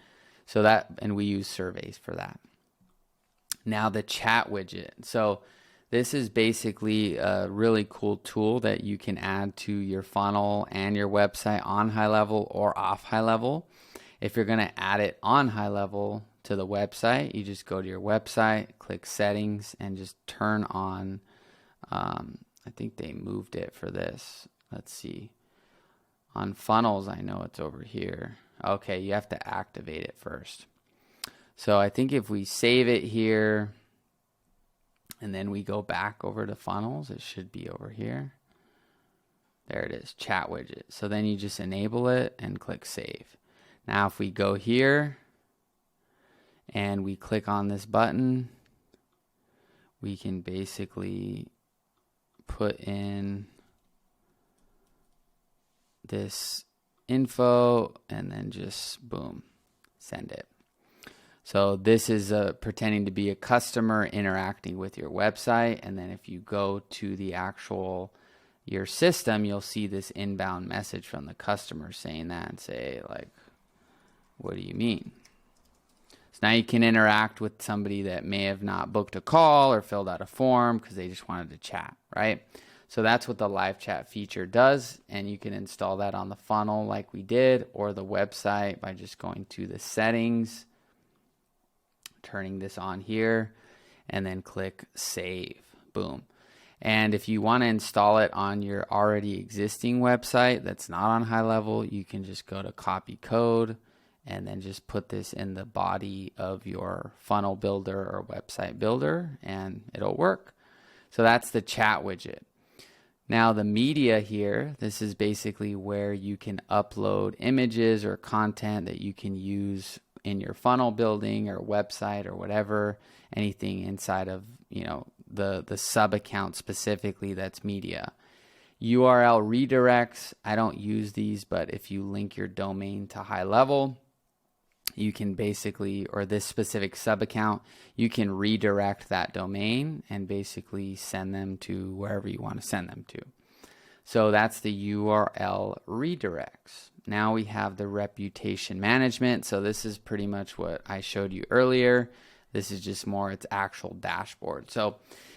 So and we use surveys for that. Now the chat widget. So this is basically a really cool tool that you can add to your funnel and your website on HighLevel or off HighLevel. If you're going to add it on HighLevel to the website, you just go to your website, click settings, and just turn on, I think they moved it for this. Let's see. On funnels, I know it's over here. Okay, you have to activate it first. So I think if we save it here and then we go back over to funnels, it should be over here. There it is, chat widget. So then you just enable it and click save. Now if we go here and we click on this button, we can basically put in this info and then just boom, send it. So this is pretending to be a customer interacting with your website. And then if you go to your system, you'll see this inbound message from the customer saying that and say what do you mean? So now you can interact with somebody that may have not booked a call or filled out a form because they just wanted to chat, right? So that's what the live chat feature does. And you can install that on the funnel like we did, or the website by just going to the settings, turning this on here, and then click save. Boom. And if you want to install it on your already existing website that's not on HighLevel, you can just go to copy code and then just put this in the body of your funnel builder or website builder and it'll work. So that's the chat widget. Now the media here, this is basically where you can upload images or content that you can use in your funnel building or website or whatever, anything inside of, the sub account specifically that's media. URL redirects, I don't use these, but if you link your domain to HighLevel, you can basically, or this specific sub account, you can redirect that domain and basically send them to wherever you want to send them to. So that's the URL redirects. Now we have the reputation management. So this is pretty much what I showed you earlier. This is just more its actual dashboard. So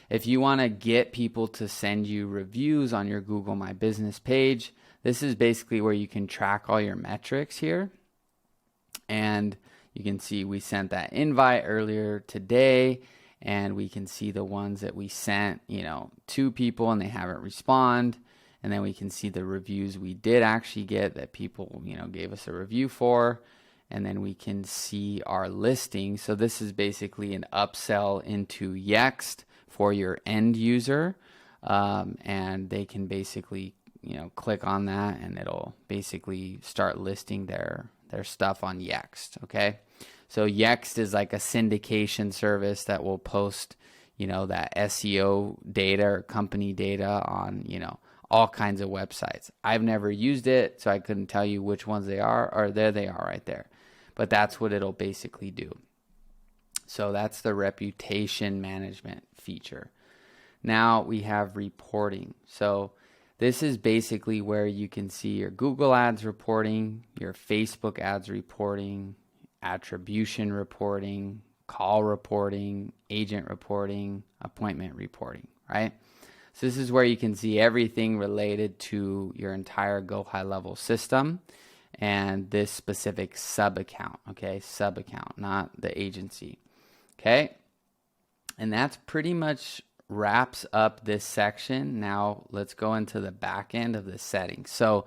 if you want to get people to send you reviews on your Google My Business page, this is basically where you can track all your metrics here. And you can see we sent that invite earlier today, and we can see the ones that we sent, 2 people and they haven't responded. And then we can see the reviews we did actually get that people, gave us a review for. And then we can see our listing. So this is basically an upsell into Yext for your end user. And they can basically, click on that and it'll basically start listing their stuff on Yext. Okay. So Yext is like a syndication service that will post, that SEO data or company data on, all kinds of websites. I've never used it, so I couldn't tell you which ones they are, or there they are right there. But that's what it'll basically do. So that's the reputation management feature. Now we have reporting. So this is basically where you can see your Google ads reporting, your Facebook ads reporting, attribution reporting, call reporting, agent reporting, appointment reporting, right? So this is where you can see everything related to your entire GoHighLevel system and this specific sub-account, okay? Sub-account, not the agency, okay? And that's pretty much wraps up this section. Now let's go into the back end of the settings. So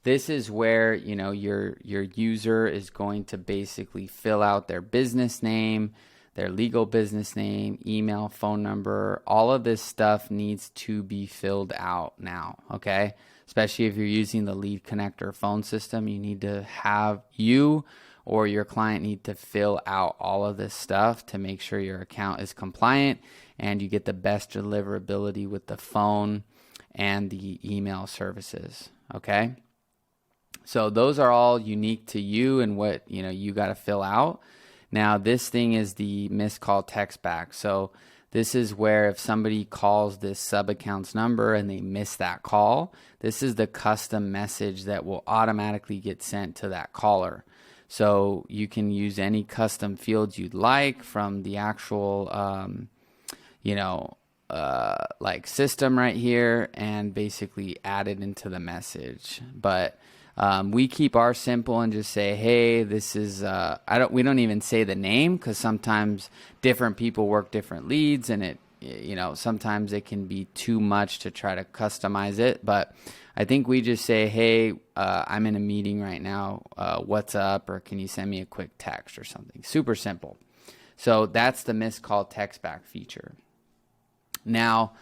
this is where, your user is going to basically fill out their business name, their legal business name, email, phone number. All of this stuff needs to be filled out now, okay? Especially if you're using the lead connector phone system, you need to have you or your client need to fill out all of this stuff to make sure your account is compliant and you get the best deliverability with the phone and the email services, okay? So those are all unique to you and what, you got to fill out. Now, this thing is the missed call text back. So this is where if somebody calls this sub-account's number and they miss that call, this is the custom message that will automatically get sent to that caller. So you can use any custom fields you'd like from the actual, like system right here and basically add it into the message. But we keep ours simple and just say, hey, this is, we don't even say the name because sometimes different people work different leads and it, sometimes it can be too much to try to customize it. But I think we just say, hey, I'm in a meeting right now. What's up? Or can you send me a quick text or something? Super simple. So that's the missed call text back feature. Now,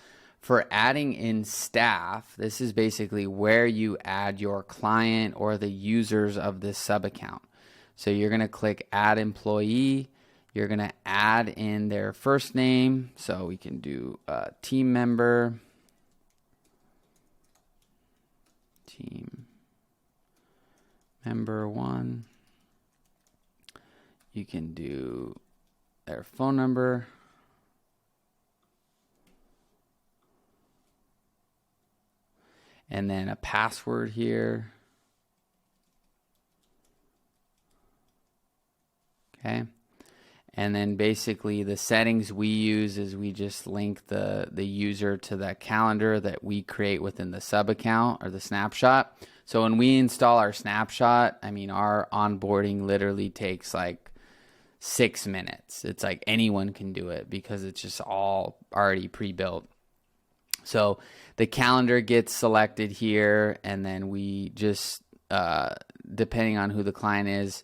for adding in staff, this is basically where you add your client or the users of this sub-account. So you're going to click Add Employee. You're going to add in their first name. So we can do team member. Team member 1. You can do their phone number. And then a password here. Okay. And then basically the settings we use is we just link the user to the calendar that we create within the sub account or the snapshot. So when we install our snapshot, our onboarding literally takes like 6 minutes. It's like anyone can do it because it's just all already pre-built. So the calendar gets selected here, and then we just, depending on who the client is,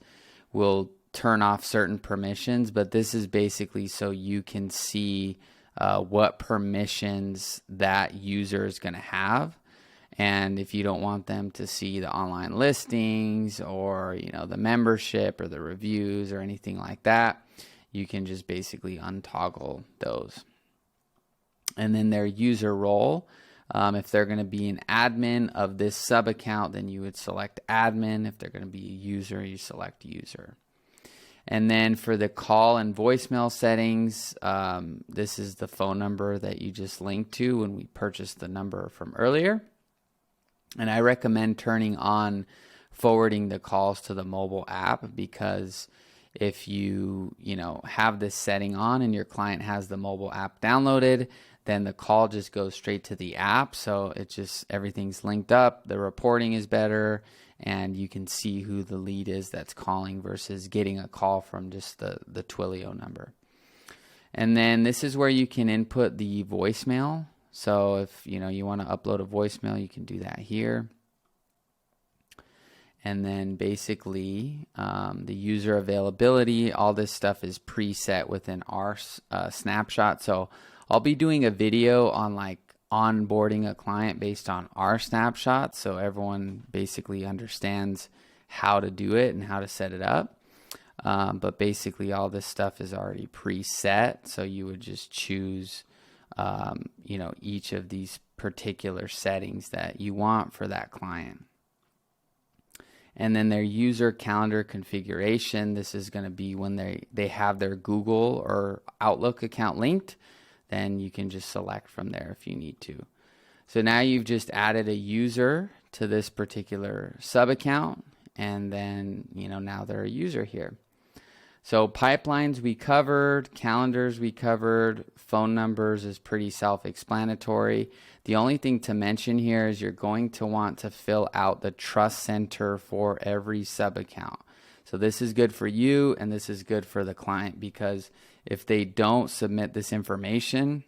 will turn off certain permissions. But this is basically so you can see what permissions that user is going to have. And if you don't want them to see the online listings or, the membership or the reviews or anything like that, you can just basically untoggle those. And then their user role, if they're going to be an admin of this sub account, then you would select admin. If they're going to be a user, you select user. And then for the call and voicemail settings, this is the phone number that you just linked to when we purchased the number from earlier. And I recommend turning on forwarding the calls to the mobile app, because if you have this setting on and your client has the mobile app downloaded, then the call just goes straight to the app. So everything's linked up, the reporting is better, and you can see who the lead is that's calling versus getting a call from just the Twilio number. And then this is where you can input the voicemail. So if you want to upload a voicemail, you can do that here. And then basically the user availability, all this stuff is preset within our snapshot. So I'll be doing a video on like onboarding a client based on our snapshot, so everyone basically understands how to do it and how to set it up. But basically all this stuff is already preset, so you would just choose each of these particular settings that you want for that client. And then their user calendar configuration, this is going to be when they have their Google or Outlook account linked, then you can just select from there if you need to. So now you've just added a user to this particular sub account, and then now they're a user here. So pipelines we covered, calendars we covered, phone numbers is pretty self-explanatory. The only thing to mention here is you're going to want to fill out the trust center for every sub account. So this is good for you and this is good for the client, because if they don't submit this information,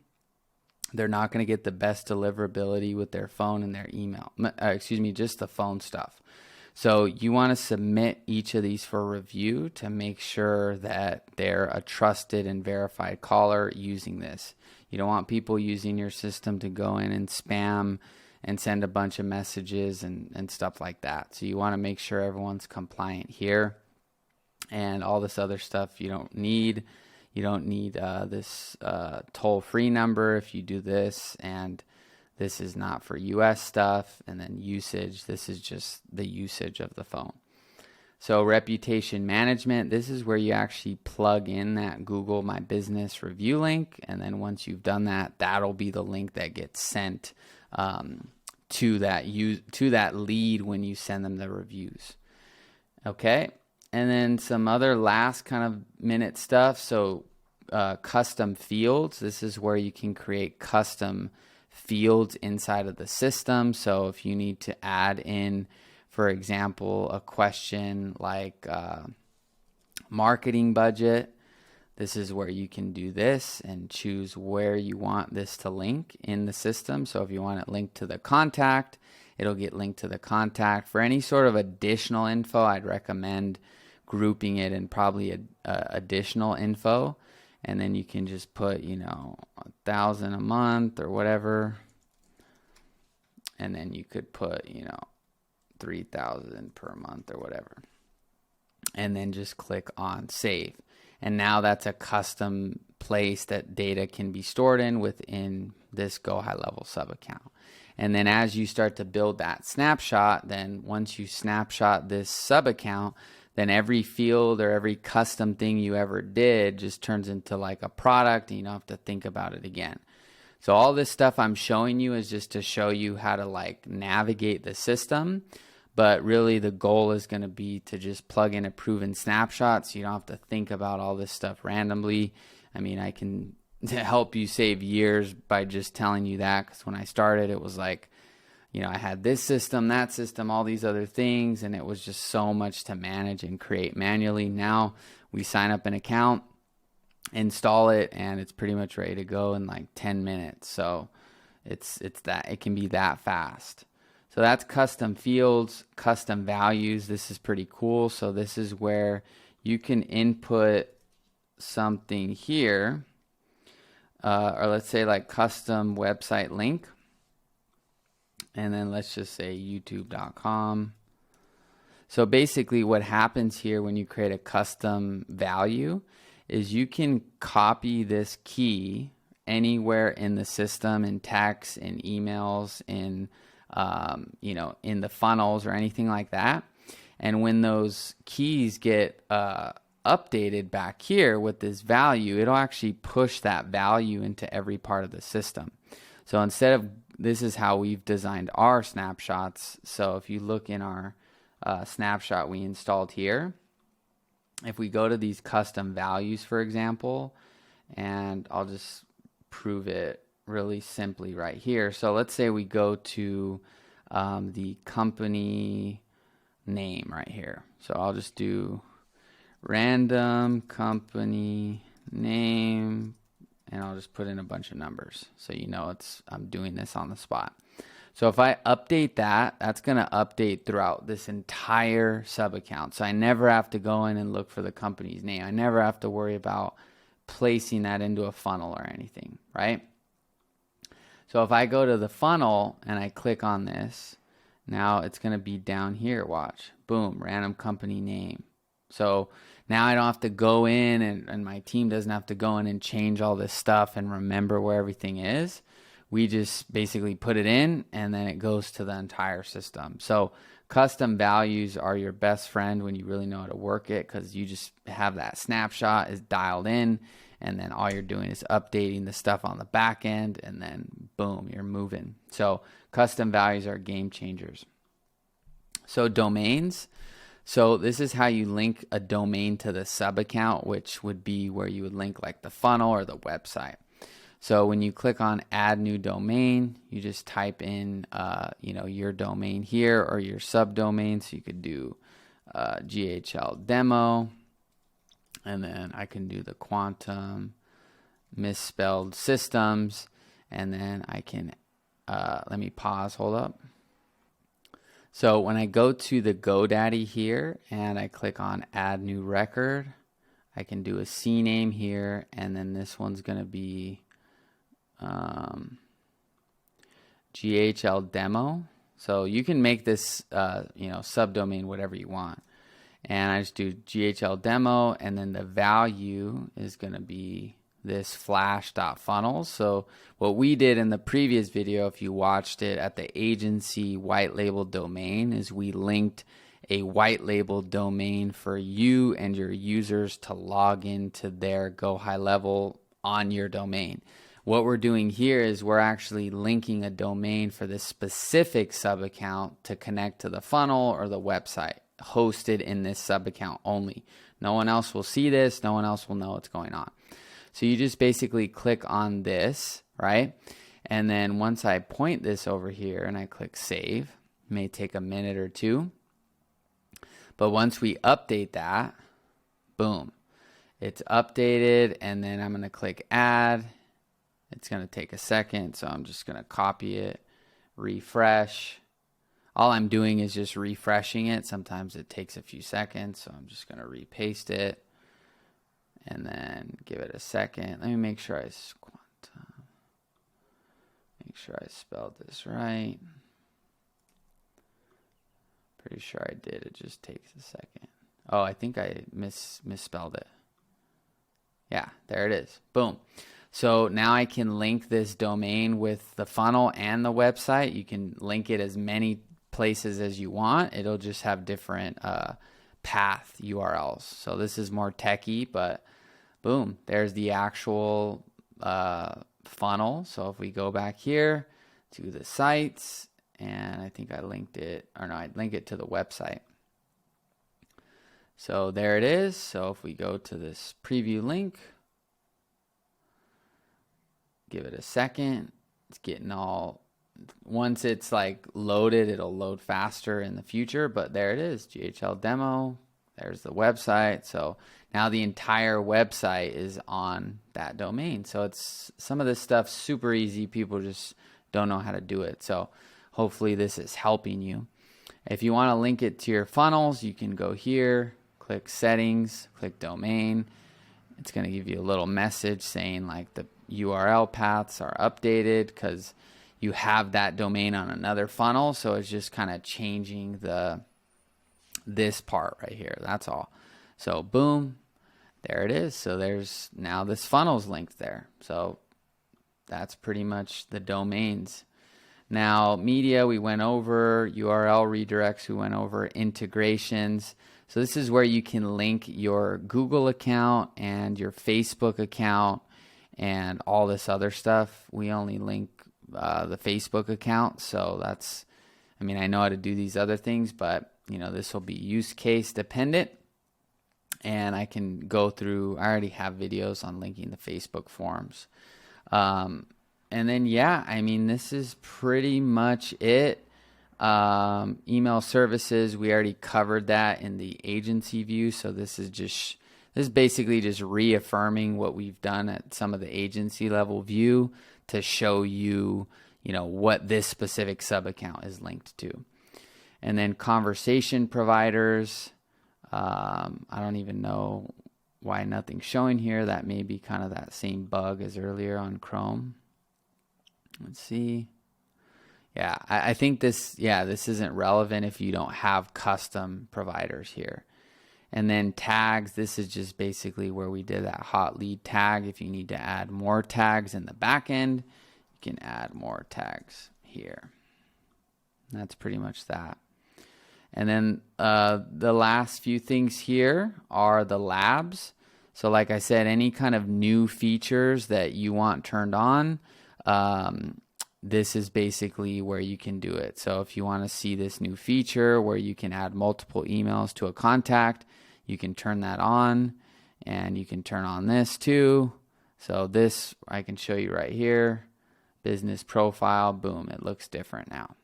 they're not going to get the best deliverability with their phone and their email. Just the phone stuff. So you want to submit each of these for review to make sure that they're a trusted and verified caller using this. You don't want people using your system to go in and spam and send a bunch of messages and stuff like that. So you want to make sure everyone's compliant here, and all this other stuff you don't need. You don't need this toll-free number if you do this, and this is not for US stuff. And then usage, this is just the usage of the phone. So reputation management, this is where you actually plug in that Google My Business review link, and then once you've done that, that'll be the link that gets sent to that lead when you send them the reviews. Okay, and then some other last kind of minute stuff. So custom fields, this is where you can create custom fields inside of the system. So if you need to add in, for example, a question like marketing budget, this is where you can do this and choose where you want this to link in the system. So if you want it linked to the contact, it'll get linked to the contact. For any sort of additional info, I'd recommend grouping it in probably additional info. And then you can just put, $1,000 a month or whatever. And then you could put, $3,000 per month or whatever. And then just click on save. And now that's a custom place that data can be stored in within this GoHighLevel sub account. And then as you start to build that snapshot, then once you snapshot this sub account, then every field or every custom thing you ever did just turns into like a product, and you don't have to think about it again. So all this stuff I'm showing you is just to show you how to like navigate the system. But really the goal is going to be to just plug in a proven snapshot, so you don't have to think about all this stuff randomly. I mean, I can help you save years by just telling you that, because when I started, it was like, I had this system, that system, all these other things, and it was just so much to manage and create manually. Now we sign up an account, install it, and it's pretty much ready to go in like 10 minutes. So it can be that fast. So that's custom fields, custom values. This is pretty cool. So this is where you can input something here, or let's say like custom website link. And then let's just say youtube.com. So basically what happens here when you create a custom value is you can copy this key anywhere in the system, in text, in emails, in in the funnels or anything like that. And when those keys get updated back here with this value, it'll actually push that value into every part of the system. So instead of this is how we've designed our snapshots. So if you look in our snapshot we installed here, if we go to these custom values, for example, and I'll just prove it really simply right here. So let's say we go to the company name right here. So I'll just do random company name, and I'll just put in a bunch of numbers so you know I'm doing this on the spot. So if I update that, that's going to update throughout this entire sub account. So I never have to go in and look for the company's name. I never have to worry about placing that into a funnel or anything, right? So if I go to the funnel and I click on this, now it's going to be down here. Watch. Boom. Random company name. So now I don't have to go in and my team doesn't have to go in and change all this stuff and remember where everything is. We just basically put it in and then it goes to the entire system. So custom values are your best friend when you really know how to work it, because you just have that snapshot is dialed in, and then all you're doing is updating the stuff on the back end, and then boom, you're moving. So custom values are game changers. So domains. So this is how you link a domain to the sub account, which would be where you would link like the funnel or the website. So when you click on add new domain, you just type in your domain here or your subdomain. So you could do GHL demo, and then I can do the quantum misspelled systems, and then I can let me pause, hold up. So when I go to the GoDaddy here and I click on add new record, I can do a CNAME here, and then this one's going to be GHL demo. So you can make this subdomain whatever you want, and I just do GHL demo, and then the value is going to be this flash.funnels. So what we did in the previous video, if you watched it, at the agency white label domain, is we linked a white label domain for you and your users to log into their GoHighLevel on your domain. What we're doing here is we're actually linking a domain for this specific sub account to connect to the funnel or the website hosted in this sub account only. No one else will see this. No one else will know what's going on. So you just basically click on this, right? And then once I point this over here and I click save, it may take a minute or two. But once we update that, boom, it's updated, and then I'm going to click add. It's going to take a second, so I'm just going to copy it, refresh. All I'm doing is just refreshing it. Sometimes it takes a few seconds, so I'm just going to repaste it and then give it a second. Let me make sure I spelled this right. Pretty sure I did. It just takes a second. Oh, I think I misspelled it. Yeah, there it is. Boom. So now I can link this domain with the funnel and the website. You can link it as many places as you want. It'll just have different path URLs. So this is more techie, but boom, there's the actual funnel. So if we go back here to the sites, and I think I linked it, or no, I'd link it to the website. So there it is. So if we go to this preview link, give it a second. It's getting all, once it's like loaded, it'll load faster in the future, but there it is, GHL demo. There's the website. So now the entire website is on that domain. So it's some of this stuff super easy. People just don't know how to do it. So hopefully this is helping you. If you want to link it to your funnels, you can go here, click settings, click domain. It's going to give you a little message saying like the URL paths are updated because you have that domain on another funnel. So it's just kind of changing this part right here. That's all. So boom, there it is. So there's now this funnel's linked there. So that's pretty much the domains. Now media we went over, URL redirects we went over, integrations. So this is where you can link your Google account and your Facebook account and all this other stuff. We only link the Facebook account. So that's, I mean, I know how to do these other things, but this will be use case dependent. And I can go through, I already have videos on linking the Facebook forums. And then, yeah, I mean, this is pretty much it. Email services, we already covered that in the agency view. So this is basically just reaffirming what we've done at some of the agency level view to show you, what this specific sub account is linked to. And then conversation providers, I don't even know why nothing's showing here. That may be kind of that same bug as earlier on Chrome. Let's see. Yeah, I think this isn't relevant if you don't have custom providers here. And then tags, this is just basically where we did that hot lead tag. If you need to add more tags in the back end, you can add more tags here. And that's pretty much that. And then the last few things here are the labs. So like I said, any kind of new features that you want turned on, this is basically where you can do it. So if you want to see this new feature where you can add multiple emails to a contact, you can turn that on, and you can turn on this too. So this I can show you right here, business profile, boom, it looks different now,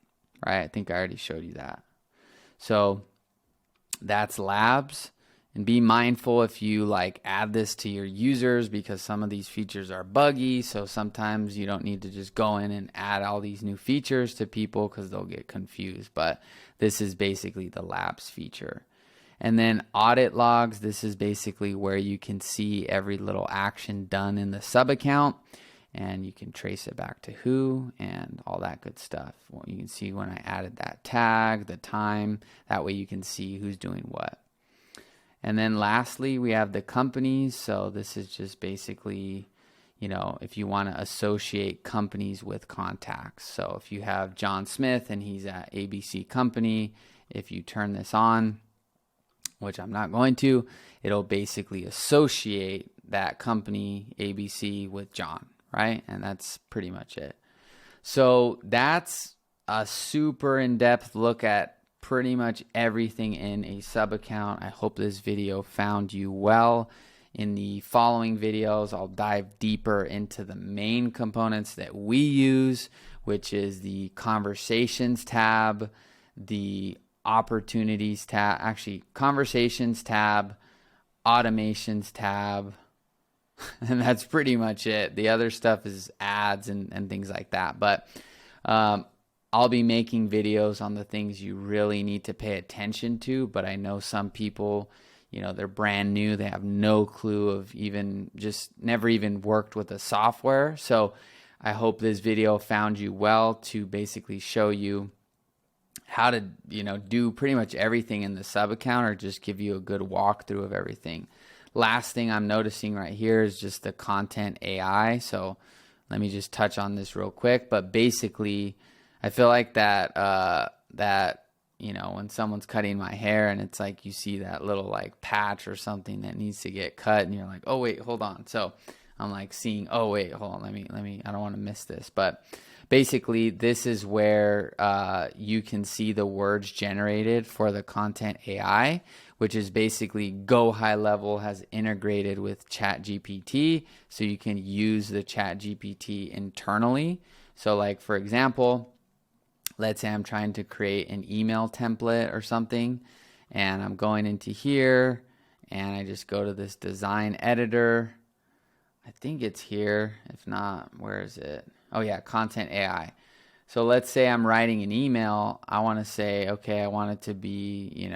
right? I think I already showed you that. So that's labs. And be mindful if you add this to your users, because some of these features are buggy. So sometimes you don't need to just go in and add all these new features to people because they'll get confused. But this is basically the labs feature. And then audit logs, this is basically where you can see every little action done in the sub account, and you can trace it back to who and all that good stuff. Well, you can see when I added that tag, the time, that way you can see who's doing what. And then lastly, we have the companies. So this is just basically, if you want to associate companies with contacts. So if you have John Smith and he's at ABC Company, if you turn this on, which I'm not going to, it'll basically associate that company ABC with John, right? And that's pretty much it. So that's a super in-depth look at pretty much everything in a sub account. I hope this video found you well. In the following videos, I'll dive deeper into the main components that we use, which is the conversations tab, the opportunities tab, actually conversations tab, automations tab, and that's pretty much it. The other stuff is ads and things like that. But I'll be making videos on the things you really need to pay attention to, but I know some people, they're brand new. They have no clue of never even worked with a software. So I hope this video found you well to basically show you how to, do pretty much everything in the sub account, or just give you a good walkthrough of everything. Last thing I'm noticing right here is just the content AI. So let me just touch on this real quick. But basically, I feel like that when someone's cutting my hair and it's like you see that little patch or something that needs to get cut, and you're like, oh wait, hold on. So I'm seeing, oh wait, hold on, let me I don't want to miss this. But basically, this is where you can see the words generated for the content AI, which is basically GoHighLevel has integrated with ChatGPT, so you can use the ChatGPT internally. So for example, let's say I'm trying to create an email template or something, and I'm going into here, and I just go to this design editor. I think it's here. If not, where is it? Oh yeah, content AI. So let's say I'm writing an email. I want to say, okay, I want it to be,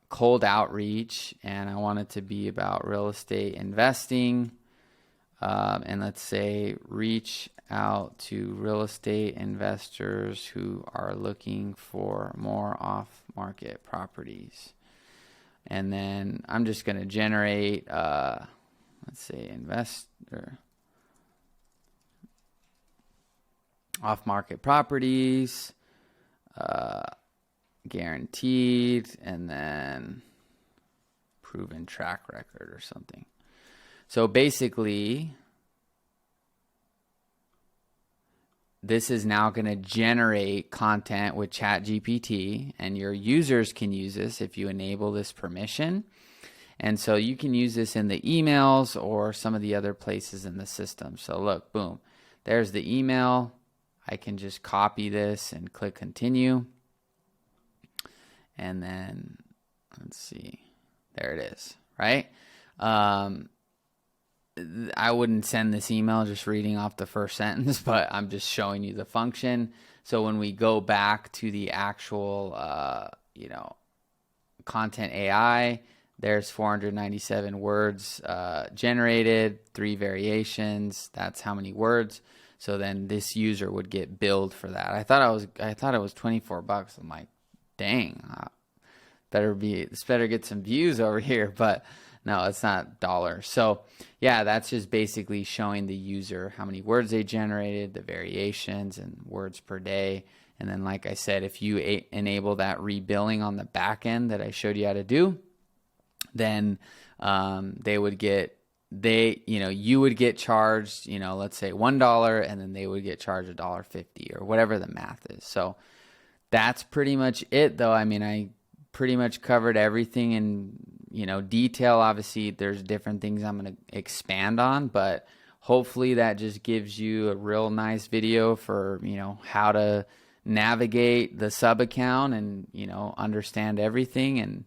cold outreach, and I want it to be about real estate investing. And let's say reach out to real estate investors who are looking for more off-market properties. And then I'm just going to generate, let's say investor, off-market properties, guaranteed, and then proven track record or something. So basically, this is now going to generate content with ChatGPT, and your users can use this if you enable this permission. And so you can use this in the emails or some of the other places in the system. So look, boom, there's the email. I can just copy this and click continue. And then let's see, there it is, right? I wouldn't send this email just reading off the first sentence, but I'm just showing you the function. So when we go back to the actual, content AI, there's 497 words generated, 3 variations. That's how many words. So then this user would get billed for that. I thought it was $24. I'm like, dang, this better get some views over here, but no, it's not dollars. So yeah, that's just basically showing the user how many words they generated, the variations, and words per day. And then, like I said, if you enable that rebilling on the back end that I showed you how to do, then you would get charged, let's say $1, and then they would get charged $1.50 or whatever the math is. So that's pretty much it, though. I mean, I pretty much covered everything in detail. Obviously there's different things I'm going to expand on, but hopefully that just gives you a real nice video for how to navigate the sub account and understand everything. And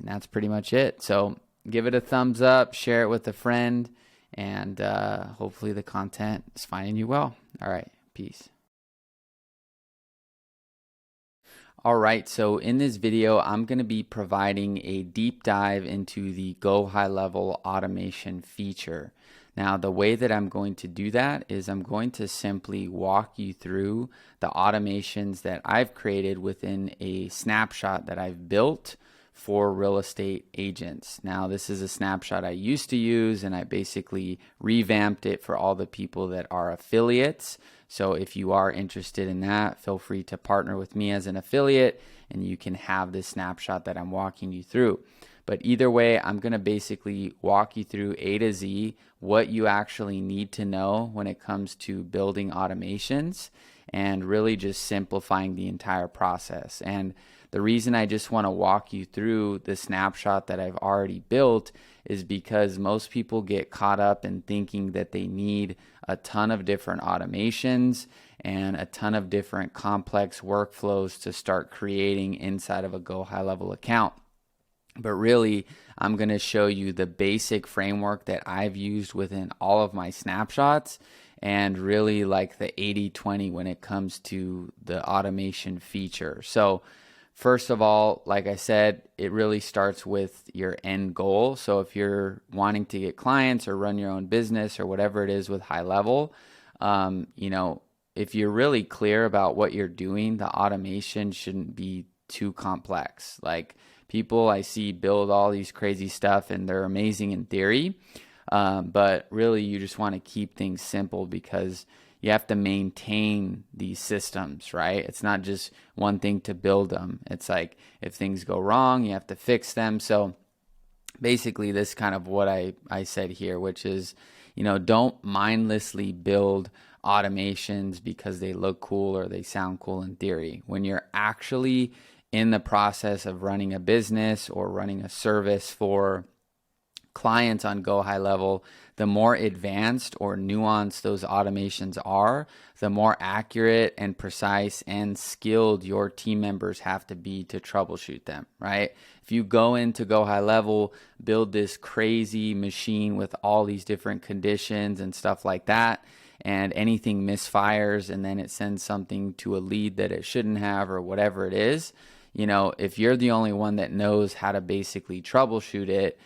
that's pretty much it. So give it a thumbs up, share it with a friend, and hopefully the content is finding you well. All right, peace. All right, so in this video, I'm going to be providing a deep dive into the GoHighLevel automation feature. Now, the way that I'm going to do that is I'm going to simply walk you through the automations that I've created within a snapshot that I've built for real estate agents. Now, this is a snapshot I used to use, and I basically revamped it for all the people that are affiliates. So if you are interested in that, feel free to partner with me as an affiliate, and you can have this snapshot that I'm walking you through. But either way, I'm going to basically walk you through A to Z what you actually need to know when it comes to building automations and really just simplifying the entire process. And the reason I just want to walk you through the snapshot that I've already built is because most people get caught up in thinking that they need a ton of different automations and a ton of different complex workflows to start creating inside of a GoHighLevel account. But really, I'm going to show you the basic framework that I've used within all of my snapshots, and really like the 80-20 when it comes to the automation feature. So first of all, like I said, it really starts with your end goal. So if you're wanting to get clients or run your own business or whatever it is with HighLevel, if you're really clear about what you're doing, the automation shouldn't be too complex. Like, people I see build all these crazy stuff and they're amazing in theory, but really you just want to keep things simple because you have to maintain these systems, right? It's not just one thing to build them. It's like if things go wrong, you have to fix them. So basically this is kind of what I said here, which is, don't mindlessly build automations because they look cool or they sound cool in theory. When you're actually in the process of running a business or running a service for clients on GoHighLevel, the more advanced or nuanced those automations are, the more accurate and precise and skilled your team members have to be to troubleshoot them, right? If you go into GoHighLevel, build this crazy machine with all these different conditions and stuff like that, and anything misfires and then it sends something to a lead that it shouldn't have or whatever it is, if you're the only one that knows how to basically troubleshoot it,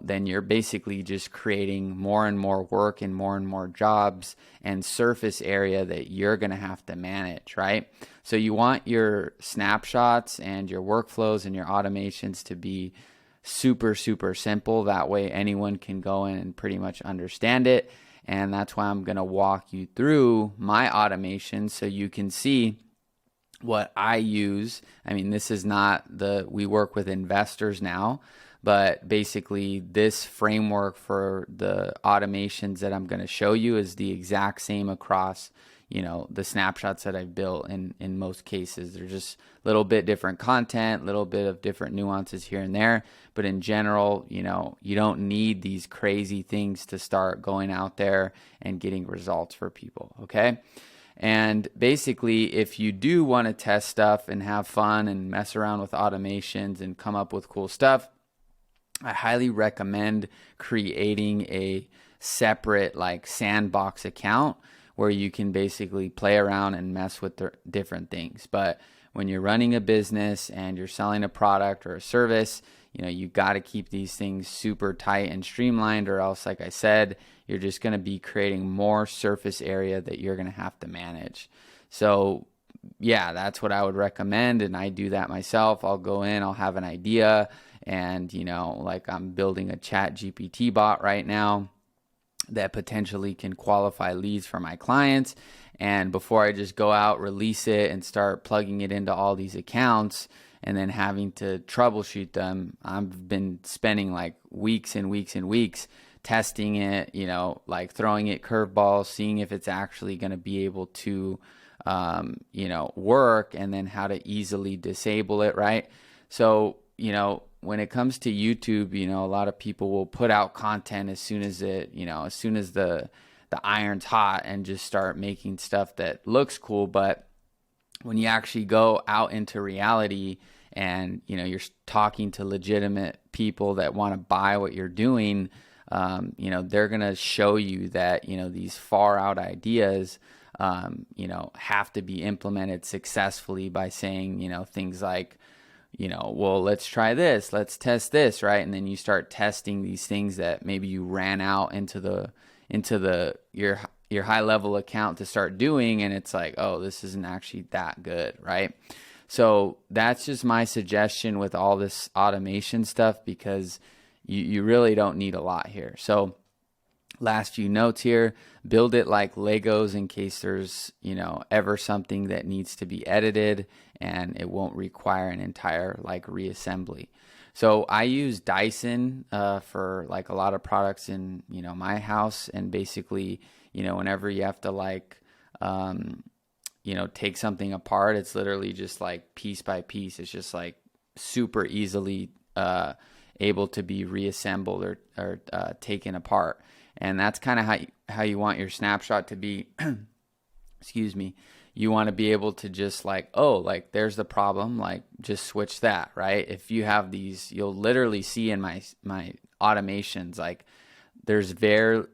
then you're basically just creating more and more work and more jobs and surface area that you're going to have to manage, right? So you want your snapshots and your workflows and your automations to be super, super simple. That way anyone can go in and pretty much understand it. And that's why I'm going to walk you through my automation so you can see what I use. I mean, this is not we work with investors now, but basically this framework for the automations that I'm going to show you is the exact same across, the snapshots that I've built in most cases. They're just a little bit different content, a little bit of different nuances here and there. But in general, you don't need these crazy things to start going out there and getting results for people, okay? And basically, if you do want to test stuff and have fun and mess around with automations and come up with cool stuff, I highly recommend creating a separate like sandbox account where you can basically play around and mess with different things. But when you're running a business and you're selling a product or a service, you got to keep these things super tight and streamlined, or else, like I said, you're just going to be creating more surface area that you're going to have to manage. So yeah, that's what I would recommend. And I do that myself. I'll go in, I'll have an idea, and like I'm building a chat GPT bot right now that potentially can qualify leads for my clients. And before I just go out, release it, and start plugging it into all these accounts and then having to troubleshoot them, I've been spending like weeks and weeks and weeks testing it, like throwing it curveballs, seeing if it's actually going to be able to, work, and then how to easily disable it, right? So, when it comes to YouTube, a lot of people will put out content as soon as the iron's hot, and just start making stuff that looks cool. But when you actually go out into reality and, you're talking to legitimate people that want to buy what you're doing, they're going to show you that, these far out ideas, have to be implemented successfully by saying, things like, well, let's try this, let's test this, right? And then you start testing these things that maybe you ran out into your high level account to start doing, and it's like, oh, this isn't actually that good, right? So that's just my suggestion with all this automation stuff, because you really don't need a lot here. So last few notes here: build it like Legos in case there's, ever something that needs to be edited, and it won't require an entire like reassembly. So I use Dyson for like a lot of products in, my house. And basically, whenever you have to like, take something apart, it's literally just like piece by piece. It's just like super easily able to be reassembled or taken apart. And that's kind of how you want your snapshot to be. Excuse me. You want to be able to just like, oh, like there's the problem, like just switch that, right? If you have these, you'll literally see in my automations, like there's very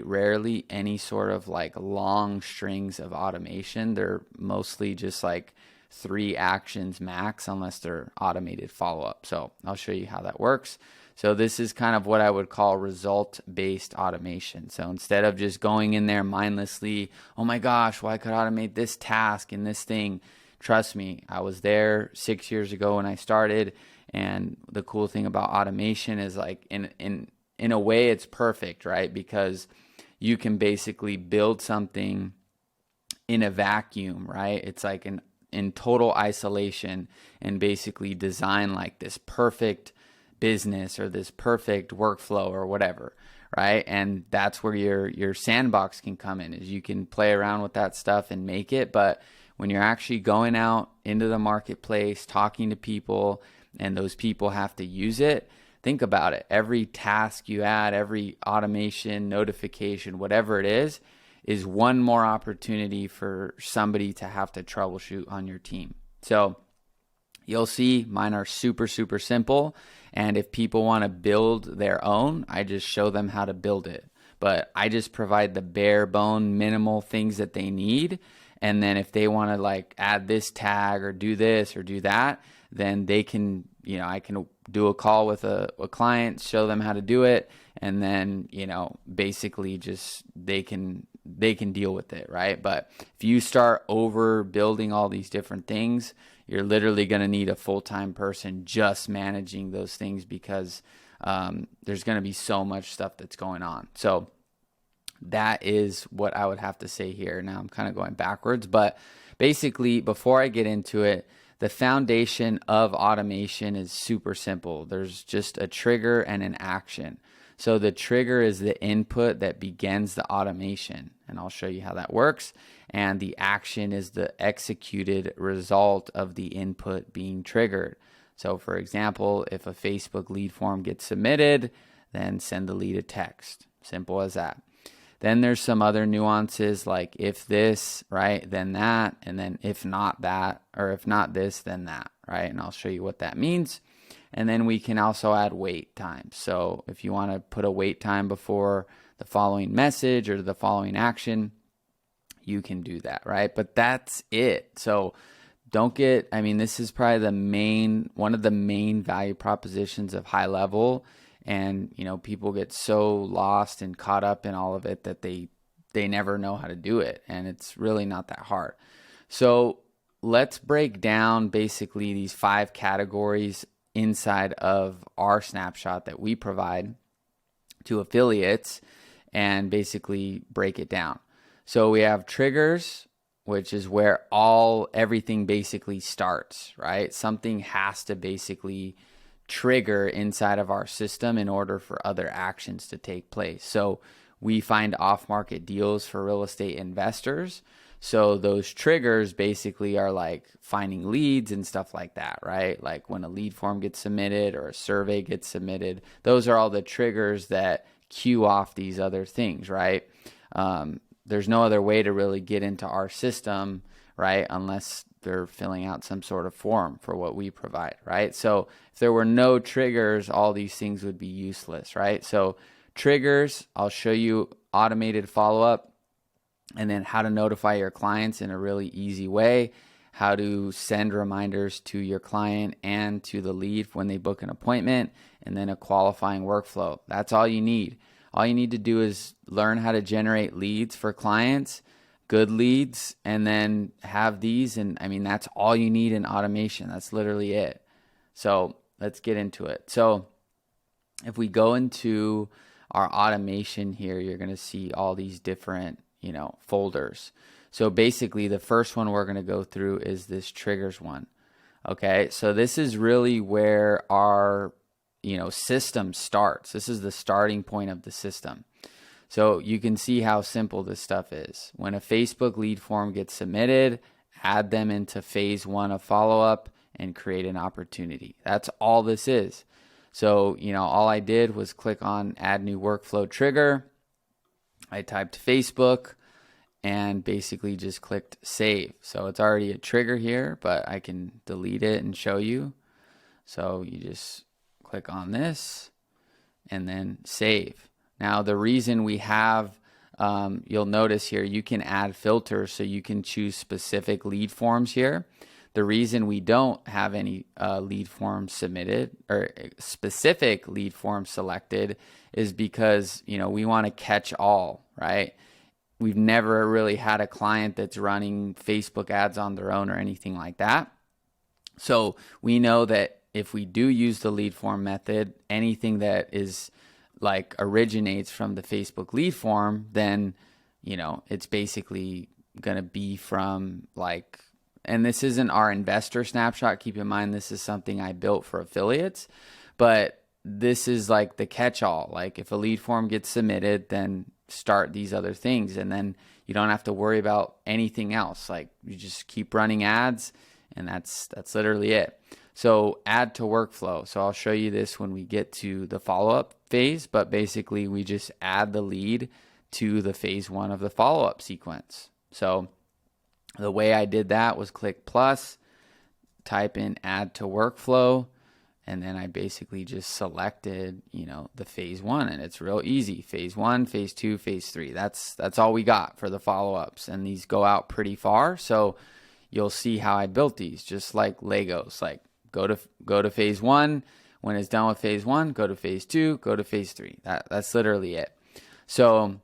rarely any sort of like long strings of automation. They're mostly just like 3 actions max, unless they're automated follow-up. So I'll show you how that works. So this is kind of what I would call result-based automation. So instead of just going in there mindlessly, oh my gosh, well, I could automate this task and this thing. Trust me, I was there 6 years ago when I started. And the cool thing about automation is like in a way it's perfect, right? Because you can basically build something in a vacuum, right? It's like in total isolation, and basically design like this perfect business or this perfect workflow or whatever, right? And that's where your sandbox can come in, is you can play around with that stuff and make it. But when you're actually going out into the marketplace, talking to people, and those people have to use it, think about it. Every task you add, every automation, notification, whatever it is one more opportunity for somebody to have to troubleshoot on your team. So you'll see mine are super, super simple. And if people want to build their own, I just show them how to build it. But I just provide the bare bone minimal things that they need. And then if they want to like add this tag or do this or do that, then they can, I can do a call with a client, show them how to do it. And then, basically just they can deal with it, right? But if you start over building all these different things, you're literally going to need a full-time person just managing those things, because there's going to be so much stuff that's going on. So that is what I would have to say here. Now I'm kind of going backwards, but basically before I get into it, the foundation of automation is super simple. There's just a trigger and an action. So the trigger is the input that begins the automation, and I'll show you how that works. And the action is the executed result of the input being triggered. So for example, if a Facebook lead form gets submitted, then send the lead a text. Simple as that. Then there's some other nuances like if this, right, then that, and then if not that, or if not this, then that, right? And I'll show you what that means. And then we can also add wait time. So if you want to put a wait time before the following message or the following action, you can do that, right? But that's it. So don't get, I mean, this is probably one of the main value propositions of high level. And, you know, people get so lost and caught up in all of it that they never know how to do it. And it's really not that hard. So let's break down basically these 5 categories inside of our snapshot that we provide to affiliates and basically break it down. So we have triggers, which is where everything basically starts, right? Something has to basically trigger inside of our system in order for other actions to take place. So we find off-market deals for real estate investors. So those triggers basically are like finding leads and stuff like that, right? Like when a lead form gets submitted or a survey gets submitted, those are all the triggers that cue off these other things, right? There's no other way to really get into our system, right? Unless they're filling out some sort of form for what we provide, right? So if there were no triggers, all these things would be useless, right? So triggers, I'll show you automated follow-up, and then how to notify your clients in a really easy way, how to send reminders to your client and to the lead when they book an appointment, and then a qualifying workflow. That's all you need. All you need to do is learn how to generate leads for clients, good leads, and then have these. And I mean, that's all you need in automation. That's literally it. So let's get into it. So if we go into our automation here, you're going to see all these different folders. So basically the first one we're going to go through is this triggers one. Okay. So this is really where our, system starts. This is the starting point of the system. So you can see how simple this stuff is. When a Facebook lead form gets submitted, add them into phase 1 of follow-up and create an opportunity. That's all this is. So, all I did was click on add new workflow trigger. I typed Facebook and basically just clicked save. So it's already a trigger here, but I can delete it and show you. So you just click on this and then save. Now the reason we have, you'll notice here, you can add filters so you can choose specific lead forms here. The reason we don't have any lead forms submitted or specific lead forms selected is because, we want to catch all, right? We've never really had a client that's running Facebook ads on their own or anything like that. So we know that if we do use the lead form method, anything that is like originates from the Facebook lead form, then, it's basically going to be from like, and this isn't our investor snapshot. Keep in mind, this is something I built for affiliates, but this is like the catch-all. Like if a lead form gets submitted, then start these other things. And then you don't have to worry about anything else. Like you just keep running ads and that's literally it. So add to workflow. So I'll show you this when we get to the follow-up phase, but basically we just add the lead to the phase 1 of the follow-up sequence. So the way I did that was click plus, type in add to workflow, and then I basically just selected, the phase 1, and it's real easy. Phase 1, phase 2, phase 3. That's all we got for the follow-ups, and these go out pretty far. So you'll see how I built these, just like Legos. Like go to phase 1. When it's done with phase 1, go to phase 2, go to phase 3. That's literally it. So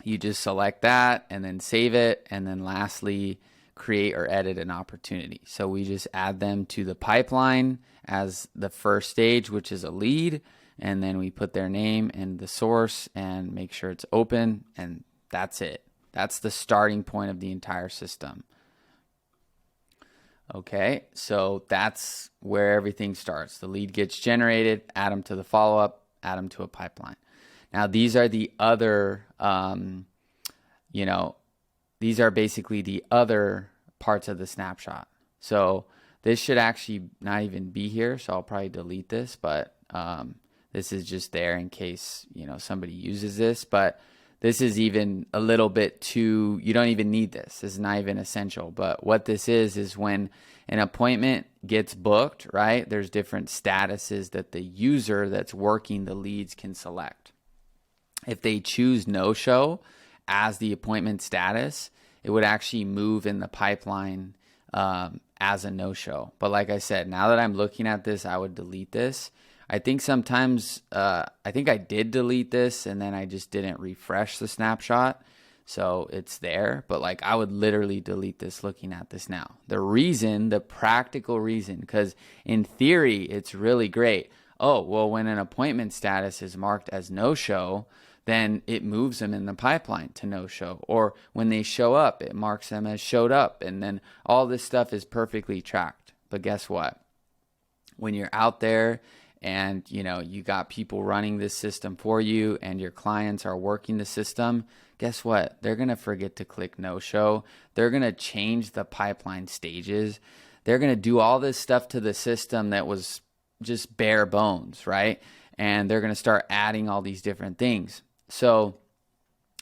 you just select that and then save it, and then lastly, create or edit an opportunity. So we just add them to the pipeline as the first stage, which is a lead, and then we put their name and the source and make sure it's open, and that's it. That's the starting point of the entire system. Okay, so that's where everything starts. The lead gets generated, add them to the follow-up, add them to a pipeline. Now, these are the other, these are basically the other parts of the snapshot. So this should actually not even be here. So I'll probably delete this, but this is just there in case, somebody uses this. But this is even a little bit too, you don't even need this. This is not even essential. But what this is when an appointment gets booked, right? There's different statuses that the user that's working the leads can select. If they choose no-show as the appointment status, it would actually move in the pipeline as a no-show. But like I said, now that I'm looking at this, I would delete this. I think sometimes, I think I did delete this and then I just didn't refresh the snapshot. So it's there, but like I would literally delete this looking at this now. The practical reason, because in theory, it's really great. Oh, well, when an appointment status is marked as no-show, then it moves them in the pipeline to no-show. Or when they show up, it marks them as showed up. And then all this stuff is perfectly tracked. But guess what? When you're out there and you got people running this system for you and your clients are working the system, guess what? They're going to forget to click no-show. They're going to change the pipeline stages. They're going to do all this stuff to the system that was just bare bones, right? And they're going to start adding all these different things. So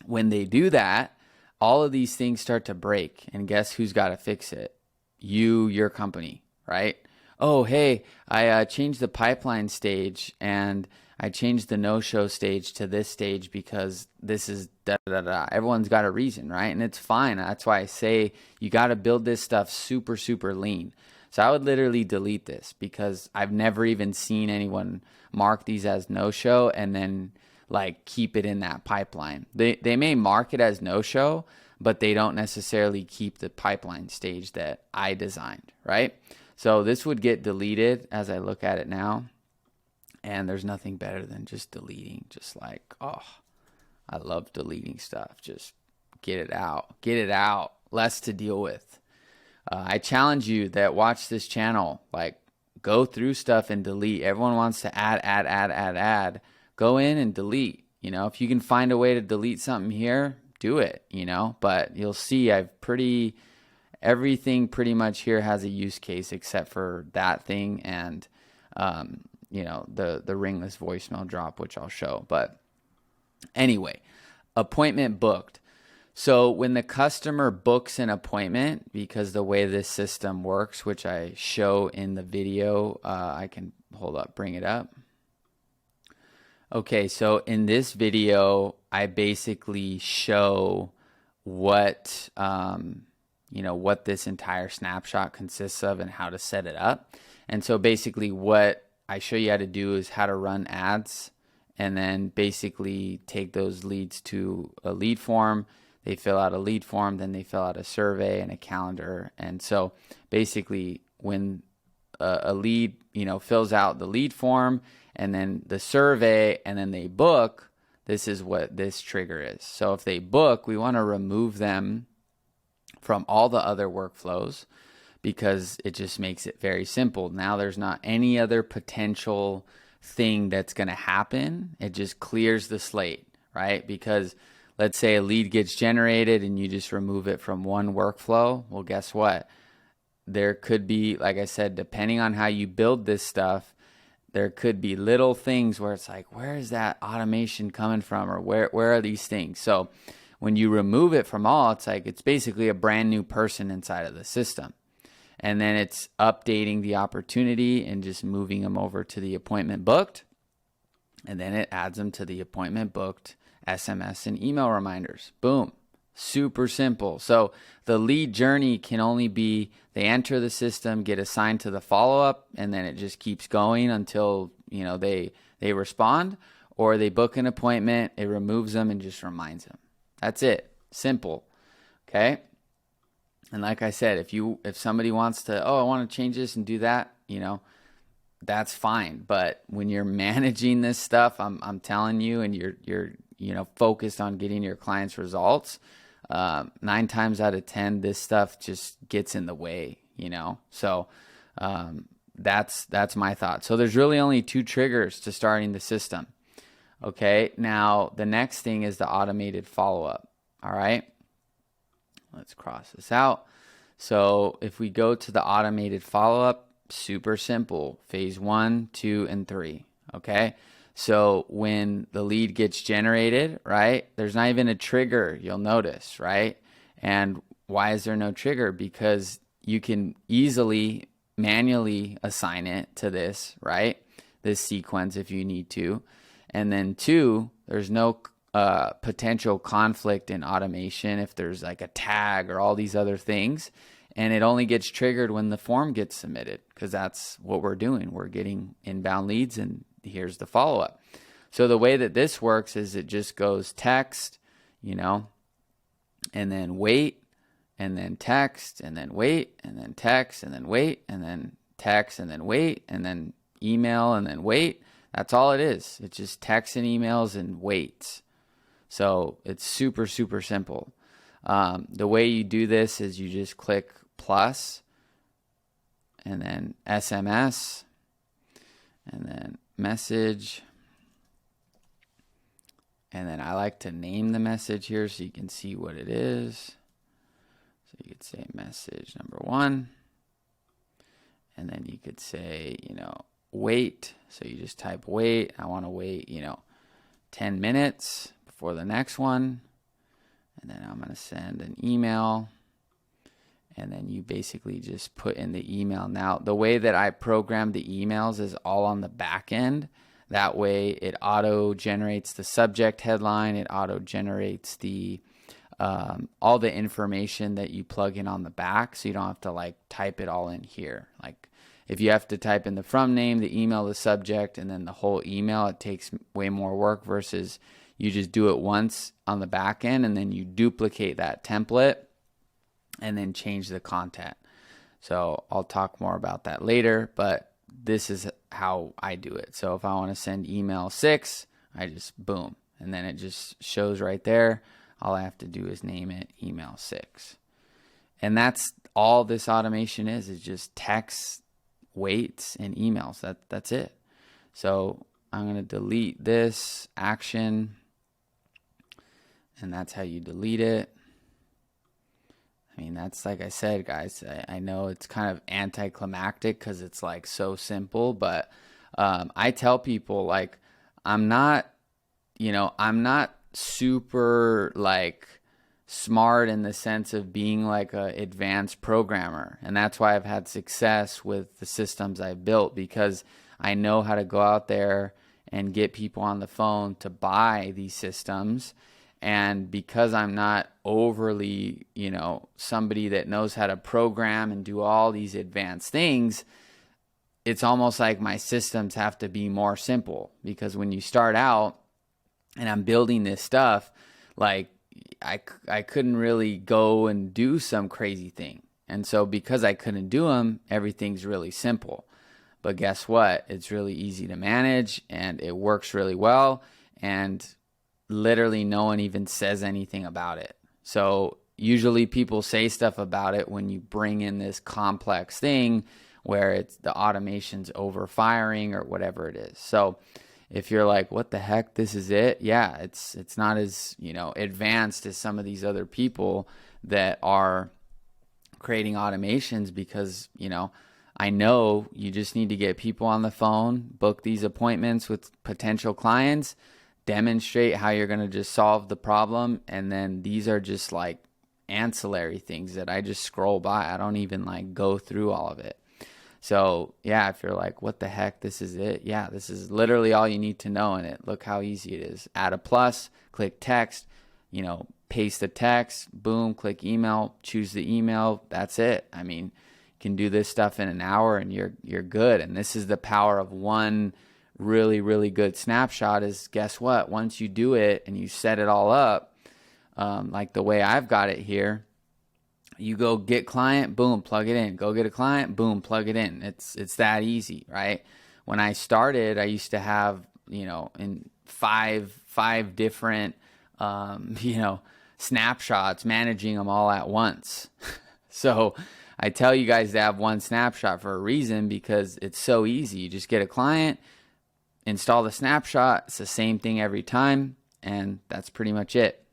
when they do that, all of these things start to break. And guess who's got to fix it? Your company, right? Oh, hey, I changed the pipeline stage and I changed the no-show stage to this stage because this is da-da-da-da. Everyone's got a reason, right? And it's fine. That's why I say you got to build this stuff super, super lean. So I would literally delete this because I've never even seen anyone mark these as no-show and then like keep it in that pipeline. They may mark it as no-show, but they don't necessarily keep the pipeline stage that I designed, right? So this would get deleted as I look at it now. And there's nothing better than just deleting. Just like, oh, I love deleting stuff. Just get it out. Get it out. Less to deal with. I challenge you that watch this channel. Like, go through stuff and delete. Everyone wants to add. Go in and delete. If you can find a way to delete something here, do it, But you'll see everything pretty much here has a use case except for that thing and the ringless voicemail drop, which I'll show. But anyway, appointment booked. So when the customer books an appointment, because the way this system works, which I show in the video, I can bring it up. Okay, so in this video, I basically show what what this entire snapshot consists of and how to set it up. And so basically what I show you how to do is how to run ads and then basically take those leads to a lead form. They fill out a lead form, then they fill out a survey and a calendar. And so basically when a lead, fills out the lead form and then the survey and then they book, this is what this trigger is. So if they book, we want to remove them from all the other workflows because it just makes it very simple. Now there's not any other potential thing that's going to happen. It just clears the slate, right? Because let's say a lead gets generated and you just remove it from one workflow. Well, guess what? There could be, like I said, depending on how you build this stuff, there could be little things where it's like, where is that automation coming from? Or where are these things? So when you remove it from all, it's like it's basically a brand new person inside of the system. And then it's updating the opportunity and just moving them over to the appointment booked. And then it adds them to the appointment booked SMS and email reminders. Boom. Super simple. So the lead journey can only be they enter the system, get assigned to the follow-up, and then it just keeps going until they respond, or they book an appointment, it removes them and just reminds them. That's it. Simple. Okay. And like I said, if somebody wants to, I want to change this and do that, that's fine. But when you're managing this stuff, I'm telling you, and you're focused on getting your clients results, 9 times out of 10, this stuff just gets in the way, So that's my thought. So there's really only 2 triggers to starting the system. Okay, now the next thing is the automated follow-up. All right, let's cross this out. So if we go to the automated follow-up, super simple, phase 1, 2, and 3. Okay, so when the lead gets generated, right, there's not even a trigger, you'll notice, right? And why is there no trigger? Because you can easily manually assign it to this, right? This sequence if you need to. And then 2, there's no potential conflict in automation if there's like a tag or all these other things. And it only gets triggered when the form gets submitted, because that's what we're doing. We're getting inbound leads, and here's the follow-up. So the way that this works is it just goes text, you know, and then wait, and then text, and then wait, and then text, and then wait, and then text, and then wait, and then email, and then wait. That's all it is. It's just text and emails and waits. So it's super, super simple. The way you do this is you just click plus, and then SMS, and then message. And then I like to name the message here so you can see what it is. So you could say message number 1. And then you could say, you know, wait. So you just type wait. I want to wait, you know, 10 minutes before the next one. And then I'm going to send an email. And then you basically just put in the email. Now, the way that I program the emails is all on the back end. That way it auto-generates the subject headline. It auto-generates the all the information that you plug in on the back, so you don't have to like type it all in here. Like if you have to type in the from name, the email, the subject, and then the whole email, it takes way more work versus you just do it once on the back end and then you duplicate that template and then change the content. So I'll talk more about that later, but this is how I do it. So if I want to send email 6, I just boom, and then it just shows right there. All I have to do is name it email 6. And that's all this automation is just text, waits, and emails. That's it. So I'm going to delete this action, and that's how you delete it. I mean, that's like I said, guys, I know it's kind of anticlimactic because it's like so simple, but I tell people like I'm not super like smart in the sense of being like a advanced programmer, and that's why I've had success with the systems I've built, because I know how to go out there and get people on the phone to buy these systems. And because I'm not overly, somebody that knows how to program and do all these advanced things, it's almost like my systems have to be more simple, because when you start out and I'm building this stuff, like I couldn't really go and do some crazy thing. And so because I couldn't do them, everything's really simple. But guess what? It's really easy to manage and it works really well. And literally no one even says anything about it. So usually people say stuff about it when you bring in this complex thing where it's the automation's overfiring or whatever it is. So if you're like, what the heck, this is it? Yeah, it's not as, advanced as some of these other people that are creating automations, because, I know you just need to get people on the phone, book these appointments with potential clients, demonstrate how you're going to just solve the problem. And then these are just like ancillary things that I just scroll by. I don't even like go through all of it. So yeah, if you're like, what the heck, this is it? Yeah, this is literally all you need to know in it. Look how easy it is. Add a plus, click text, paste the text, boom, click email, choose the email. That's it. I mean, you can do this stuff in an hour and you're good. And this is the power of one really, really good snapshot is, guess what? Once you do it and you set it all up, like the way I've got it here, you go get client, boom, plug it in. Go get a client, boom, plug it in. It's that easy, right? When I started, I used to have, in five different, snapshots, managing them all at once. So I tell you guys to have one snapshot for a reason, because it's so easy. You just get a client, install the snapshot. It's the same thing every time, and that's pretty much it.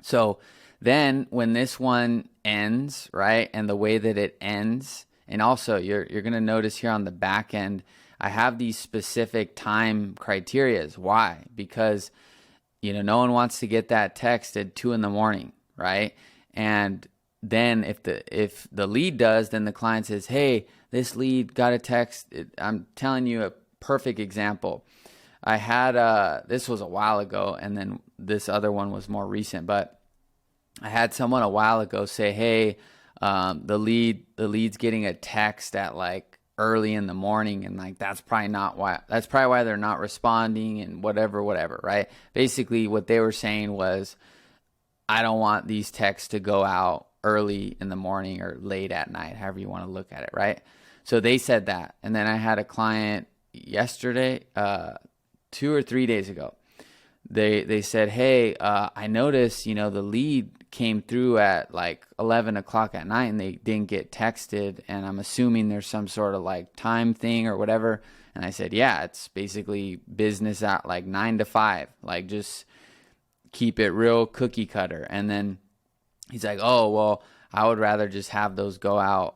So then when this one ends, right, and the way that it ends, and also you're going to notice here on the back end, I have these specific time criterias. Why? Because, no one wants to get that text at 2 a.m, right? And then if the lead does, then the client says, hey, this lead got a text. I'm telling you a perfect example. I had this was a while ago, and then this other one was more recent, but I had someone a while ago say, hey, the lead's getting a text at like early in the morning, and like that's probably why they're not responding, and whatever, right? Basically what they were saying was, I don't want these texts to go out early in the morning or late at night, however you want to look at it, right? So they said that. And then I had a client yesterday, 2 or 3 days ago. They said, hey, I noticed, the lead came through at like 11 o'clock at night and they didn't get texted. And I'm assuming there's some sort of like time thing or whatever. And I said, yeah, it's basically business at like 9 to 5. Like just keep it real cookie cutter. And then he's like, oh, well, I would rather just have those go out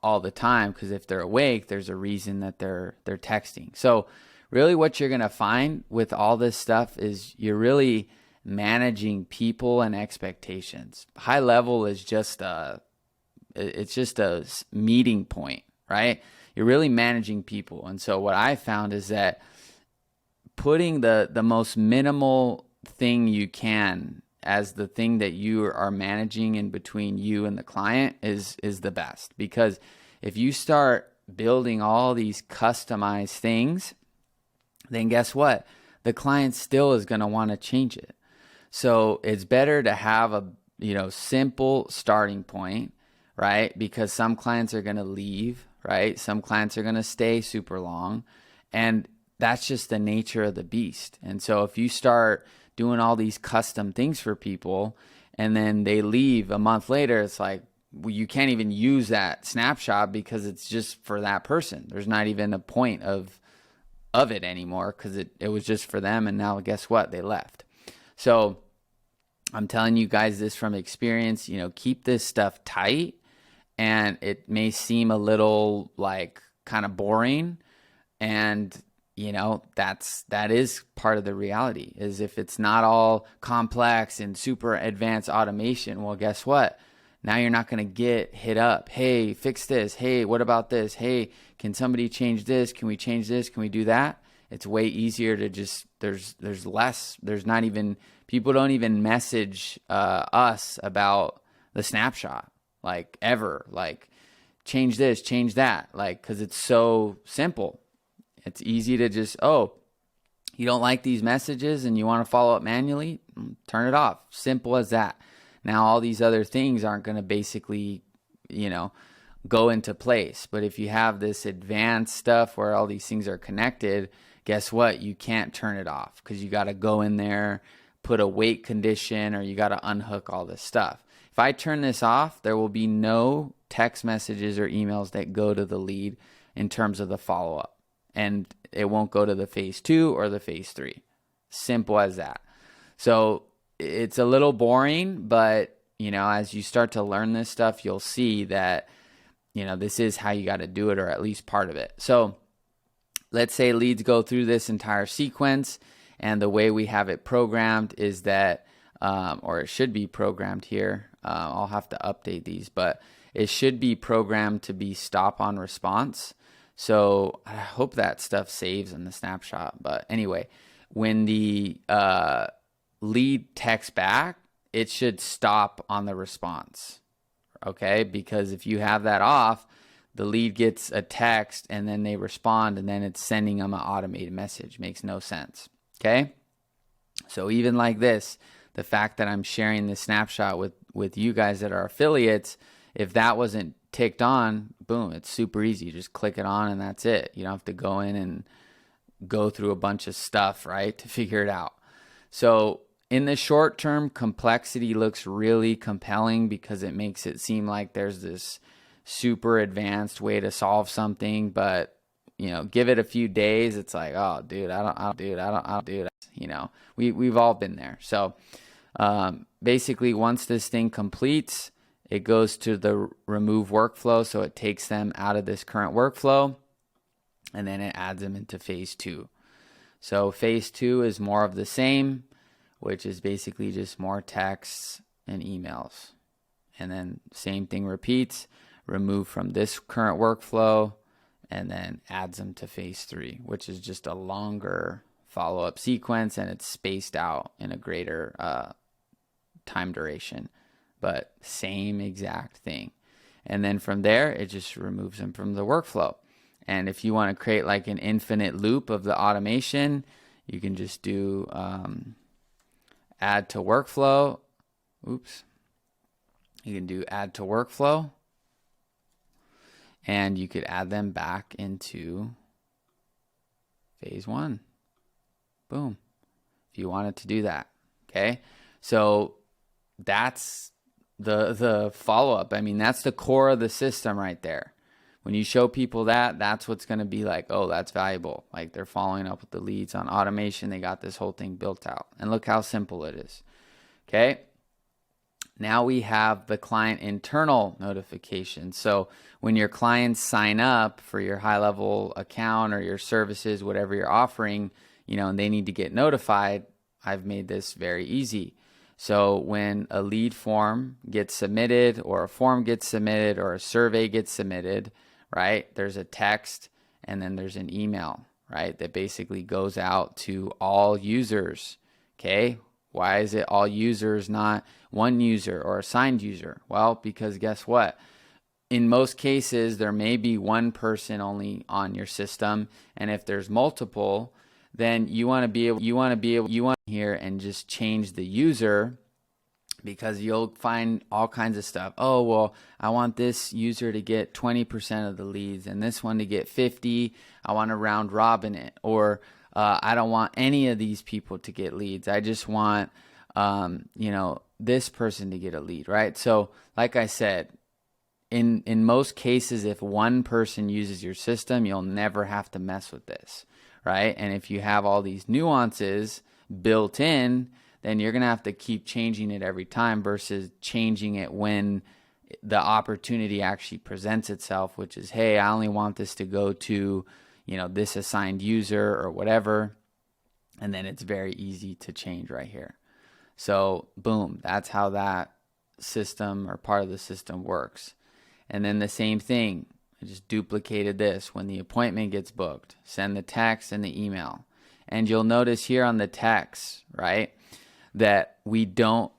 all the time, because if they're awake, there's a reason that they're texting. So really what you're going to find with all this stuff is you're really managing people and expectations. High level is just it's just a meeting point, right? You're really managing people. And so what I found is that putting the most minimal thing you can as the thing that you are managing in between you and the client is the best. Because if you start building all these customized things, then guess what? The client still is going to want to change it. So it's better to have a simple starting point, right? Because some clients are going to leave, right? Some clients are going to stay super long, and that's just the nature of the beast. And so if you start doing all these custom things for people and then they leave a month later, it's like, well, you can't even use that snapshot because it's just for that person. There's not even a point of it anymore, because it was just for them, and now guess what? They left. So I'm telling you guys this from experience, keep this stuff tight, and it may seem a little like kind of boring, and that is part of the reality. Is if it's not all complex and super advanced automation, well, guess what? Now you're not going to get hit up. Hey, fix this. Hey, what about this? Hey, can somebody change this? Can we change this? Can we do that? It's way easier to just, there's less, people don't even message us about the snapshot, like ever, like change this, change that, like, because it's so simple. It's easy to just, you don't like these messages and you want to follow up manually, turn it off. Simple as that. Now, all these other things aren't going to basically, go into place. But if you have this advanced stuff where all these things are connected, guess what? You can't turn it off, because you got to go in there, put a wait condition, or you got to unhook all this stuff. If I turn this off, there will be no text messages or emails that go to the lead in terms of the follow-up. And it won't go to the phase 2 or the phase 3. Simple as that. So it's a little boring, but as you start to learn this stuff, you'll see that this is how you got to do it, or at least part of it. So let's say leads go through this entire sequence, and the way we have it programmed is that or it should be programmed here. I'll have to update these, but it should be programmed to be stop on response. So I hope that stuff saves in the snapshot. But anyway, when the lead texts back, it should stop on the response. Okay? Because if you have that off, the lead gets a text and then they respond, and then it's sending them an automated message. Makes no sense. Okay? So even like this, the fact that I'm sharing this snapshot with you guys that are affiliates, if that wasn't ticked on, boom, it's super easy. You just click it on and that's it. You don't have to go in and go through a bunch of stuff, right, to figure it out. So in the short term, complexity looks really compelling because it makes it seem like there's this super advanced way to solve something. But give it a few days. It's like, oh, dude, I don't do that. We've all been there. So basically, once this thing completes, it goes to the remove workflow. So it takes them out of this current workflow, and then it adds them into phase 2. So phase 2 is more of the same, which is basically just more texts and emails. And then same thing repeats, remove from this current workflow, and then adds them to phase 3, which is just a longer follow-up sequence, and it's spaced out in a greater time duration, but same exact thing. And then from there, it just removes them from the workflow. And if you want to create like an infinite loop of the automation, you can just do add to workflow. Oops. You can do add to workflow, and you could add them back into phase 1. Boom. If you wanted to do that. Okay. So that's the follow-up. I mean, that's the core of the system right there. When you show people that, that's what's going to be like, oh, that's valuable. Like they're following up with the leads on automation. They got this whole thing built out. And look how simple it is. Okay. Now we have the client internal notifications. So when your clients sign up for your high-level account or your services, whatever you're offering, and they need to get notified, I've made this very easy. So when a lead form gets submitted, or a form gets submitted, or a survey gets submitted, right, there's a text and then there's an email, right, that basically goes out to all users. Okay. Why is it all users, not one user or assigned user? Well, because guess what? In most cases, there may be one person only on your system. And if there's multiple, then you want to be able here and just change the user, because you'll find all kinds of stuff. Oh, well, I want this user to get 20% of the leads and this one to get 50. I want to round robin it. Or I don't want any of these people to get leads. I just want, this person to get a lead, right? So like I said, in most cases, if one person uses your system, you'll never have to mess with this, right? And if you have all these nuances built in, then you're going to have to keep changing it every time versus changing it when the opportunity actually presents itself, which is, hey, I only want this to go to, this assigned user or whatever. And then it's very easy to change right here. So boom, that's how that system or part of the system works. And then the same thing, I just duplicated this. When the appointment gets booked, send the text and the email. And you'll notice here on the text, right, that we don't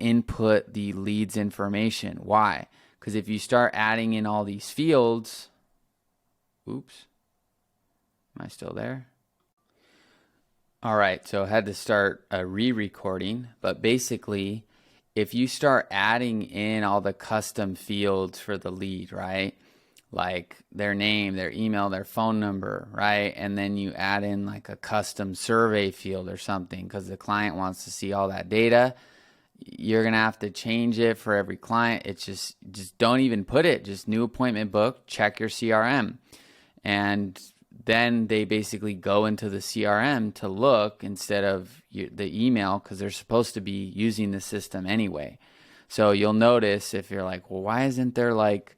input the leads information. Why? Because if you start adding in all these fields, oops, am I still there? All right, so I had to start re-recording, but basically, if you start adding in all the custom fields for the lead, right? Like their name, their email, their phone number, right? And then you add in like a custom survey field or something because the client wants to see all that data. You're going to have to change it for every client. It's just don't even put it. Just new appointment book, check your CRM. And then they basically go into the CRM to look instead of the email because they're supposed to be using the system anyway. So you'll notice if you're like, well, why isn't there like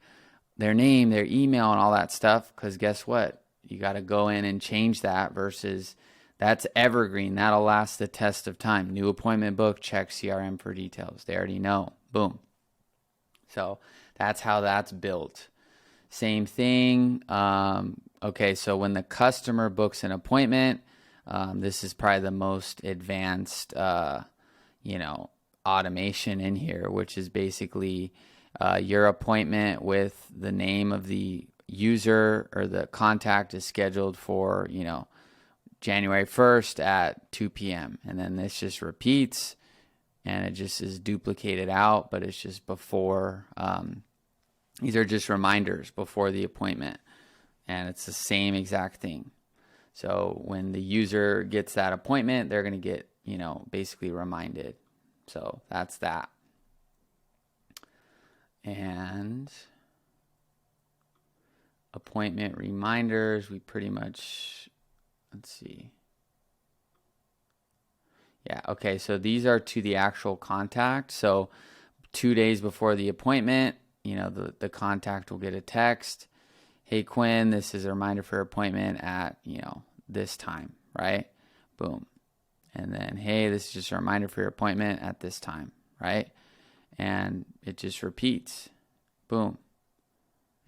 their name, their email, and all that stuff? Because guess what? You got to go in and change that versus that's evergreen. That'll last the test of time. New appointment book, check CRM for details. They already know. Boom. So that's how that's built. Same thing. Okay, so when the customer books an appointment, this is probably the most advanced, automation in here, which is basically your appointment with the name of the user or the contact is scheduled for, January 1st at 2 p.m. And then this just repeats and it just is duplicated out, but it's just before, these are just reminders before the appointment. And it's the same exact thing. So when the user gets that appointment, they're going to get, basically reminded. So that's that. And appointment reminders, we pretty much, let's see. Yeah, okay, so these are to the actual contact. So 2 days before the appointment, you know, the contact will get a text. Hey, Quinn, this is a reminder for your appointment at, you know, this time, right? Boom. And then, hey, this is just a reminder for your appointment at this time, right? And it just repeats. Boom.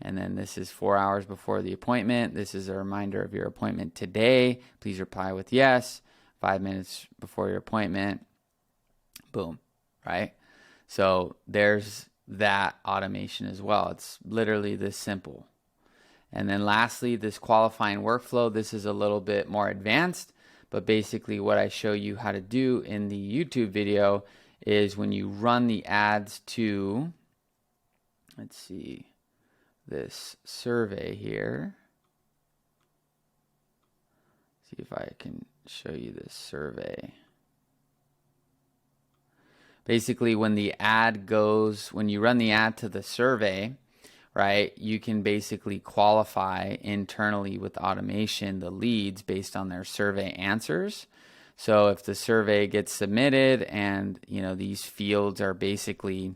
And then this is 4 hours before the appointment. This is a reminder of your appointment today. Please reply with yes. 5 minutes before your appointment. Boom, right? So there's that automation as well. It's literally this simple. And then lastly, this qualifying workflow. This is a little bit more advanced, but basically what I show you how to do in the YouTube video is when you run the ads to, let's see, this survey here. See if I can show you this survey. Basically, when the ad goes, when you run the ad to the survey, right, you can basically qualify internally with automation the leads based on their survey answers. So if the survey gets submitted and, you know, these fields are basically,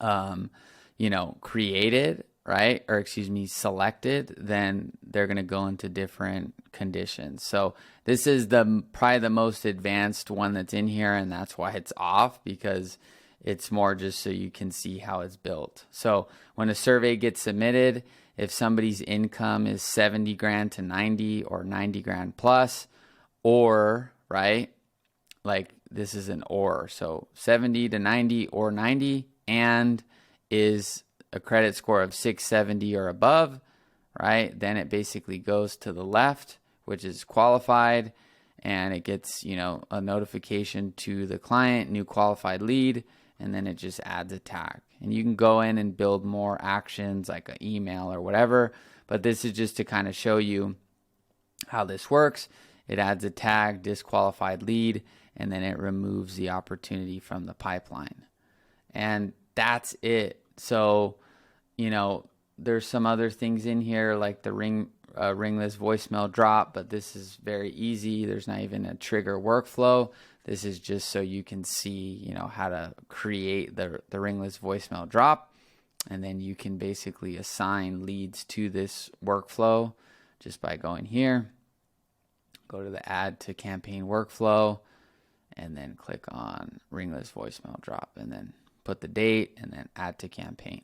you know, created, right, or excuse me, selected, then they're going to go into different conditions. So this is probably the most advanced one that's in here, and that's why it's off, because it's more just so you can see how it's built. So when a survey gets submitted, if somebody's income is 70 grand to 90 or 90 grand plus, or, right, like this is an or, so 70 to 90 or 90, and is a credit score of 670 or above, right? Then it basically goes to the left, which is qualified, and it gets, you know, a notification to the client, new qualified lead, and then it just adds a tag. And you can go in and build more actions like an email or whatever, but this is just to kind of show you how this works. It adds a tag, disqualified lead, and then it removes the opportunity from the pipeline. And that's it. So, you know, there's some other things in here like the ringless voicemail drop, but this is very easy. There's not even a trigger workflow. This is just so you can see, you know, how to create the ringless voicemail drop. And then you can basically assign leads to this workflow just by going here, go to the add to campaign workflow, and then click on ringless voicemail drop, and then put the date, and then add to campaign.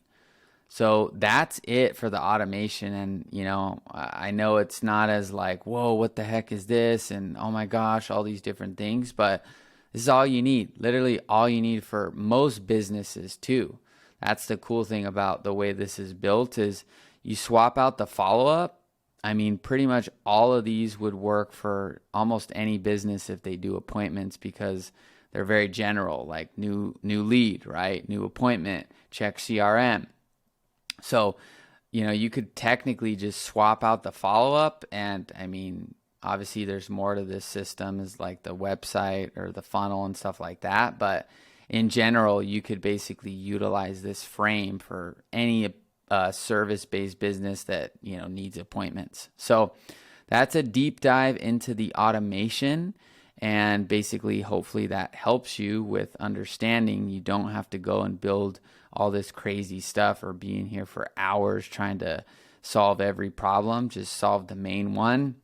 So that's it for the automation. And, you know, I know it's not as like, whoa, what the heck is this? And oh my gosh, all these different things, but this is all you need, literally all you need for most businesses too. That's the cool thing about the way this is built is you swap out the follow-up. I mean, pretty much all of these would work for almost any business if they do appointments, because they're very general, like new lead, right? New appointment, check CRM. So, you know, you could technically just swap out the follow-up. And I mean, obviously there's more to this system, is like the website or the funnel and stuff like that. But in general, you could basically utilize this frame for any service-based business that, you know, needs appointments. So that's a deep dive into the automation. And basically, hopefully that helps you with understanding. You don't have to go and build all this crazy stuff or be in here for hours trying to solve every problem. Just solve the main one,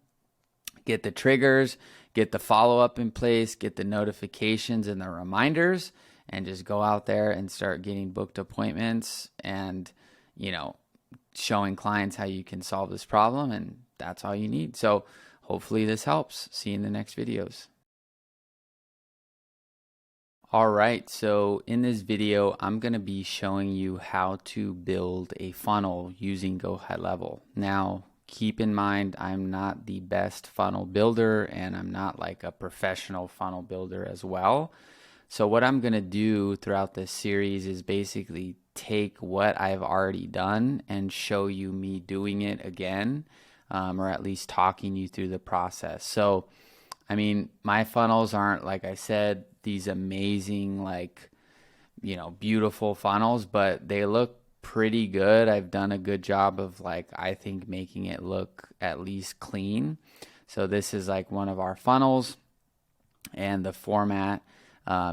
get the triggers, get the follow-up in place, get the notifications and the reminders, and just go out there and start getting booked appointments and, you know, showing clients how you can solve this problem. And that's all you need. So hopefully this helps. See you in the next videos. All right, so in this video, I'm going to be showing you how to build a funnel using GoHighLevel. Now, keep in mind, I'm not the best funnel builder, and I'm not like a professional funnel builder as well. So what I'm going to do throughout this series is basically take what I've already done and show you me doing it again, or at least talking you through the process. So, I mean, my funnels aren't, like I said, these amazing, like, you know, beautiful funnels, but they look pretty good. I've done a good job of like, I think making it look at least clean. So this is like one of our funnels, and the format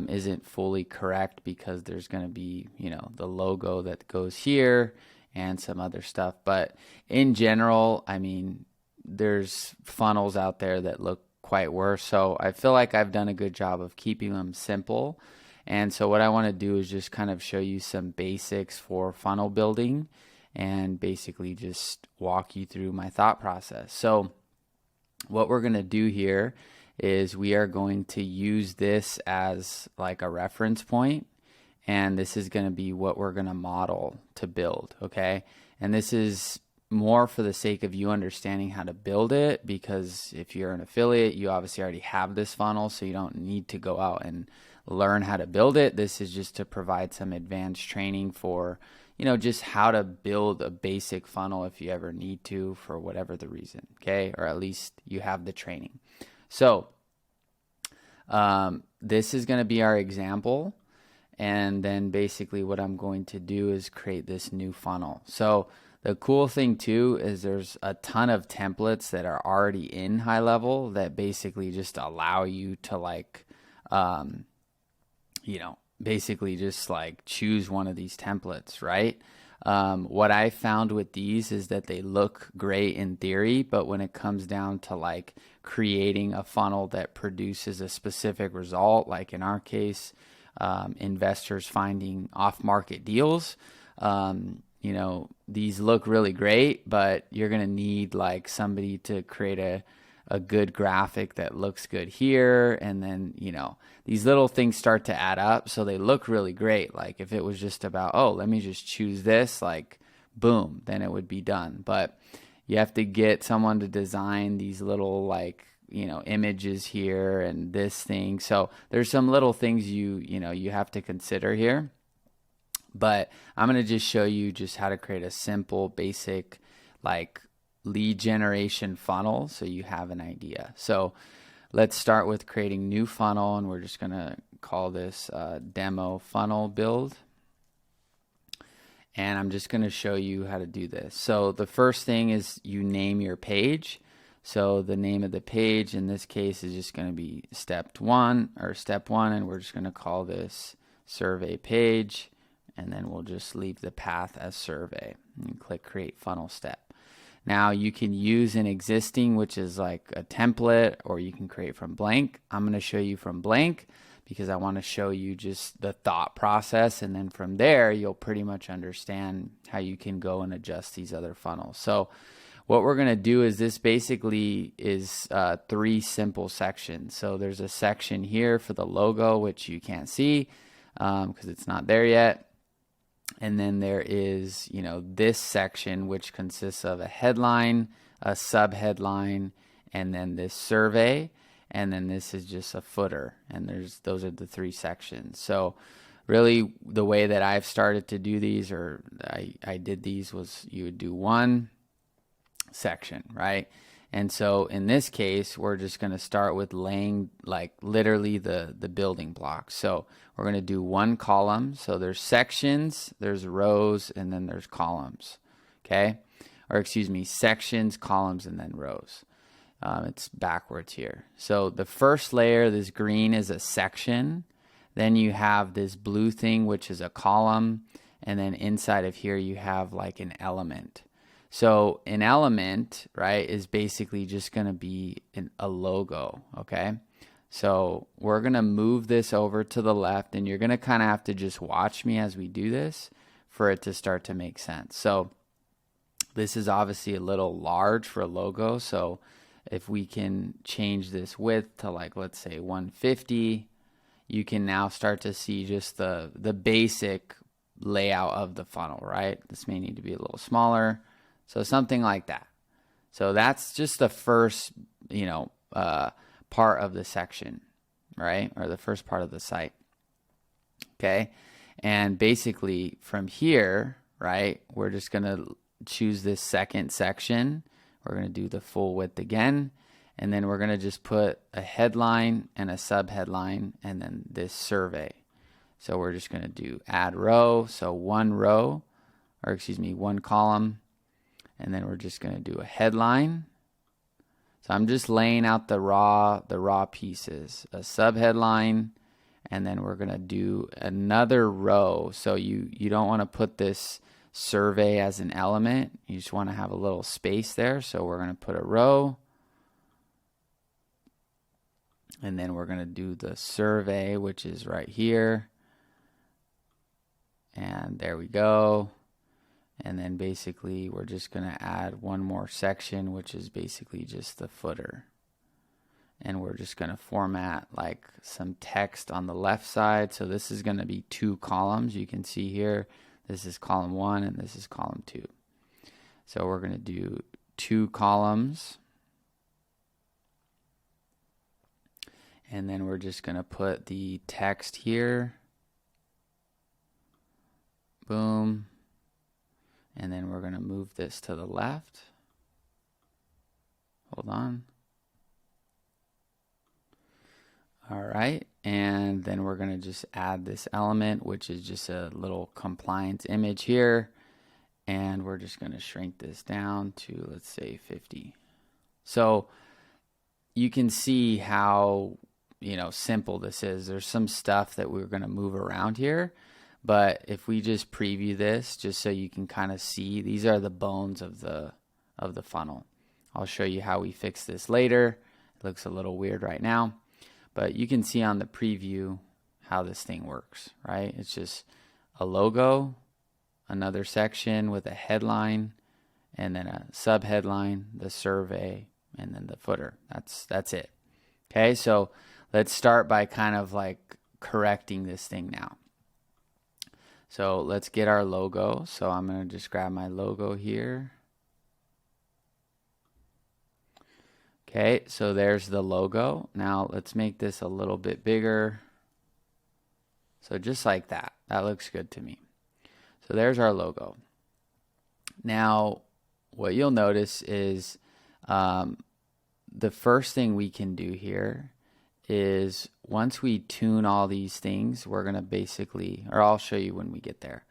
isn't fully correct because there's going to be, the logo that goes here and some other stuff. But in general, I mean, there's funnels out there that look quite worse. So I feel like I've done a good job of keeping them simple. And so what I want to do is just kind of show you some basics for funnel building and basically just walk you through my thought process. So what we're going to do here is we are going to use this as like a reference point, and this is going to be what we're going to model to build, okay? And this is more for the sake of you understanding how to build it, because if you're an affiliate, you obviously already have this funnel, so you don't need to go out and learn how to build it. This is just to provide some advanced training for, just how to build a basic funnel if you ever need to for whatever the reason, okay? Or at least you have the training. So this is going to be our example. And then basically what I'm going to do is create this new funnel. So the cool thing too is there's a ton of templates that are already in GoHighLevel that basically just allow you to like, basically just like choose one of these templates, right? What I found with these is that they look great in theory, but when it comes down to like creating a funnel that produces a specific result, like in our case, investors finding off-market deals, these look really great, but you're going to need like somebody to create a good graphic that looks good here. And then, these little things start to add up. So they look really great. Like if it was just about, oh, let me just choose this, like boom, then it would be done. But you have to get someone to design these little like, images here and this thing. So there's some little things you have to consider here. But I'm going to just show you just how to create a simple, basic, like lead generation funnel so you have an idea. So let's start with creating new funnel, and we're just going to call this demo funnel build. And I'm just going to show you how to do this. So the first thing is you name your page. So the name of the page in this case is just going to be step one, and we're just going to call this survey page. And then we'll just leave the path as survey and click create funnel step. Now you can use an existing, which is like a template, or you can create from blank. I'm going to show you from blank because I want to show you just the thought process. And then from there, you'll pretty much understand how you can go and adjust these other funnels. So what we're going to do is this basically is 3 simple sections. So there's a section here for the logo, which you can't see because it's not there yet. And then there is, this section, which consists of a headline, a subheadline, and then this survey. And then this is just a footer. And those are the 3 sections. So really the way that I've started to do these, or I did these, was you would do one section, right? And so in this case, we're just going to start with laying like literally the building blocks. So we're going to do one column. So there's sections, there's rows, and then there's columns. Okay? Or excuse me, sections, columns, and then rows. It's backwards here. So the first layer, this green, is a section. Then you have this blue thing, which is a column. And then inside of here, you have like an element. So an element, right, is basically just going to be a logo, okay? So we're going to move this over to the left, and you're going to kind of have to just watch me as we do this for it to start to make sense. So this is obviously a little large for a logo, so if we can change this width to like, let's say 150, you can now start to see just the basic layout of the funnel, right? This may need to be a little smaller. So something like that. So that's just the first, part of the section, right? Or the first part of the site. Okay. And basically from here, right, we're just going to choose this second section. We're going to do the full width again. And then we're going to just put a headline and a subheadline and then this survey. So we're just going to do add row. So one row. or excuse me, one column. And then we're just going to do a headline. So I'm just laying out the raw pieces, a subheadline, and then we're going to do another row. So you don't want to put this survey as an element. You just want to have a little space there. So we're going to put a row. And then we're going to do the survey, which is right here. And there we go. And then basically we're just going to add one more section, which is basically just the footer. And we're just going to format like some text on the left side. So this is going to be 2 columns. You can see here, this is column 1 and this is column 2. So we're going to do 2 columns. And then we're just going to put the text here. Boom. And then we're going to move this to the left. Hold on. All right. And then we're going to just add this element, which is just a little compliance image here. And we're just going to shrink this down to, let's say, 50. So you can see how, simple this is. There's some stuff that we're going to move around here. But if we just preview this, just so you can kind of see, these are the bones of the funnel. I'll show you how we fix this later. It looks a little weird right now, but you can see on the preview how this thing works, right? It's just a logo, another section with a headline, and then a subheadline, the survey, and then the footer. That's it. Okay, so let's start by kind of like correcting this thing now. So let's get our logo. So I'm going to just grab my logo here. Okay, so there's the logo. Now let's make this a little bit bigger. So just like that. That looks good to me. So there's our logo. Now what you'll notice is the first thing we can do here is once we tune all these things, we're going to basically, or I'll show you when we get there.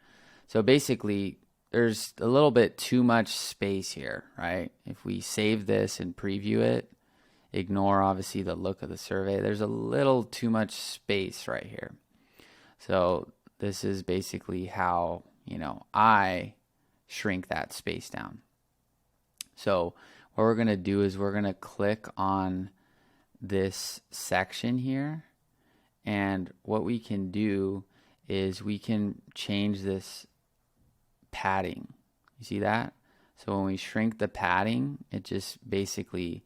So basically, there's a little bit too much space here, right? If we save this and preview it, ignore obviously the look of the survey, there's a little too much space right here. So this is basically how, I shrink that space down. So what we're going to do is we're going to click on this section here, and what we can do is we can change this padding. You see that? So when we shrink the padding, it just basically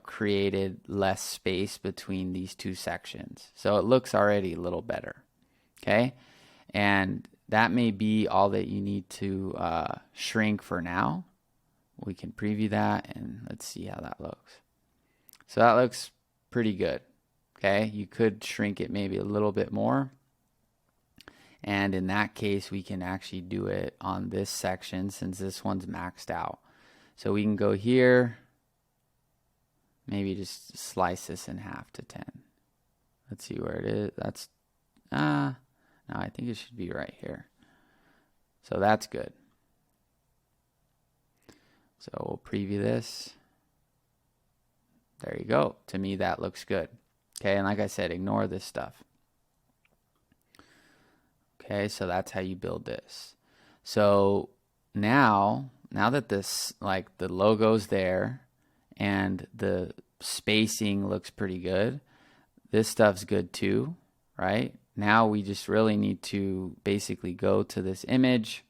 created less space between these two sections, so it looks already a little better. Okay, and that may be all that you need to shrink for now. We can preview that and let's see how that looks. So that looks pretty good. Okay, you could shrink it maybe a little bit more. And in that case, we can actually do it on this section since this one's maxed out. So we can go here, maybe just slice this in half to 10. Let's see where it is. That's, no, I think it should be right here. So that's good. So we'll preview this. There you go. To me, that looks good. Okay, and like I said, ignore this stuff. Okay, so that's how you build this. So now that this, like the logo's there and the spacing looks pretty good, this stuff's good too, right? Now we just really need to basically go to this image.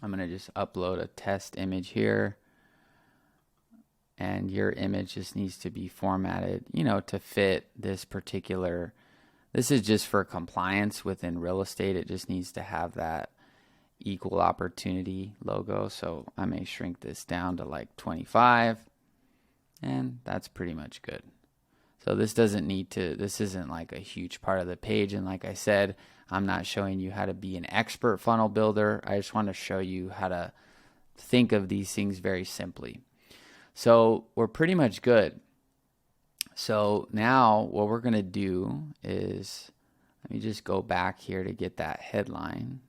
I'm going to just upload a test image here. And your image just needs to be formatted, to fit this particular. This is just for compliance within real estate. It just needs to have that equal opportunity logo. So I may shrink this down to like 25, and that's pretty much good. So this isn't like a huge part of the page. And like I said, I'm not showing you how to be an expert funnel builder. I just want to show you how to think of these things very simply. So we're pretty much good. So now what we're going to do is, let me just go back here to get that headline.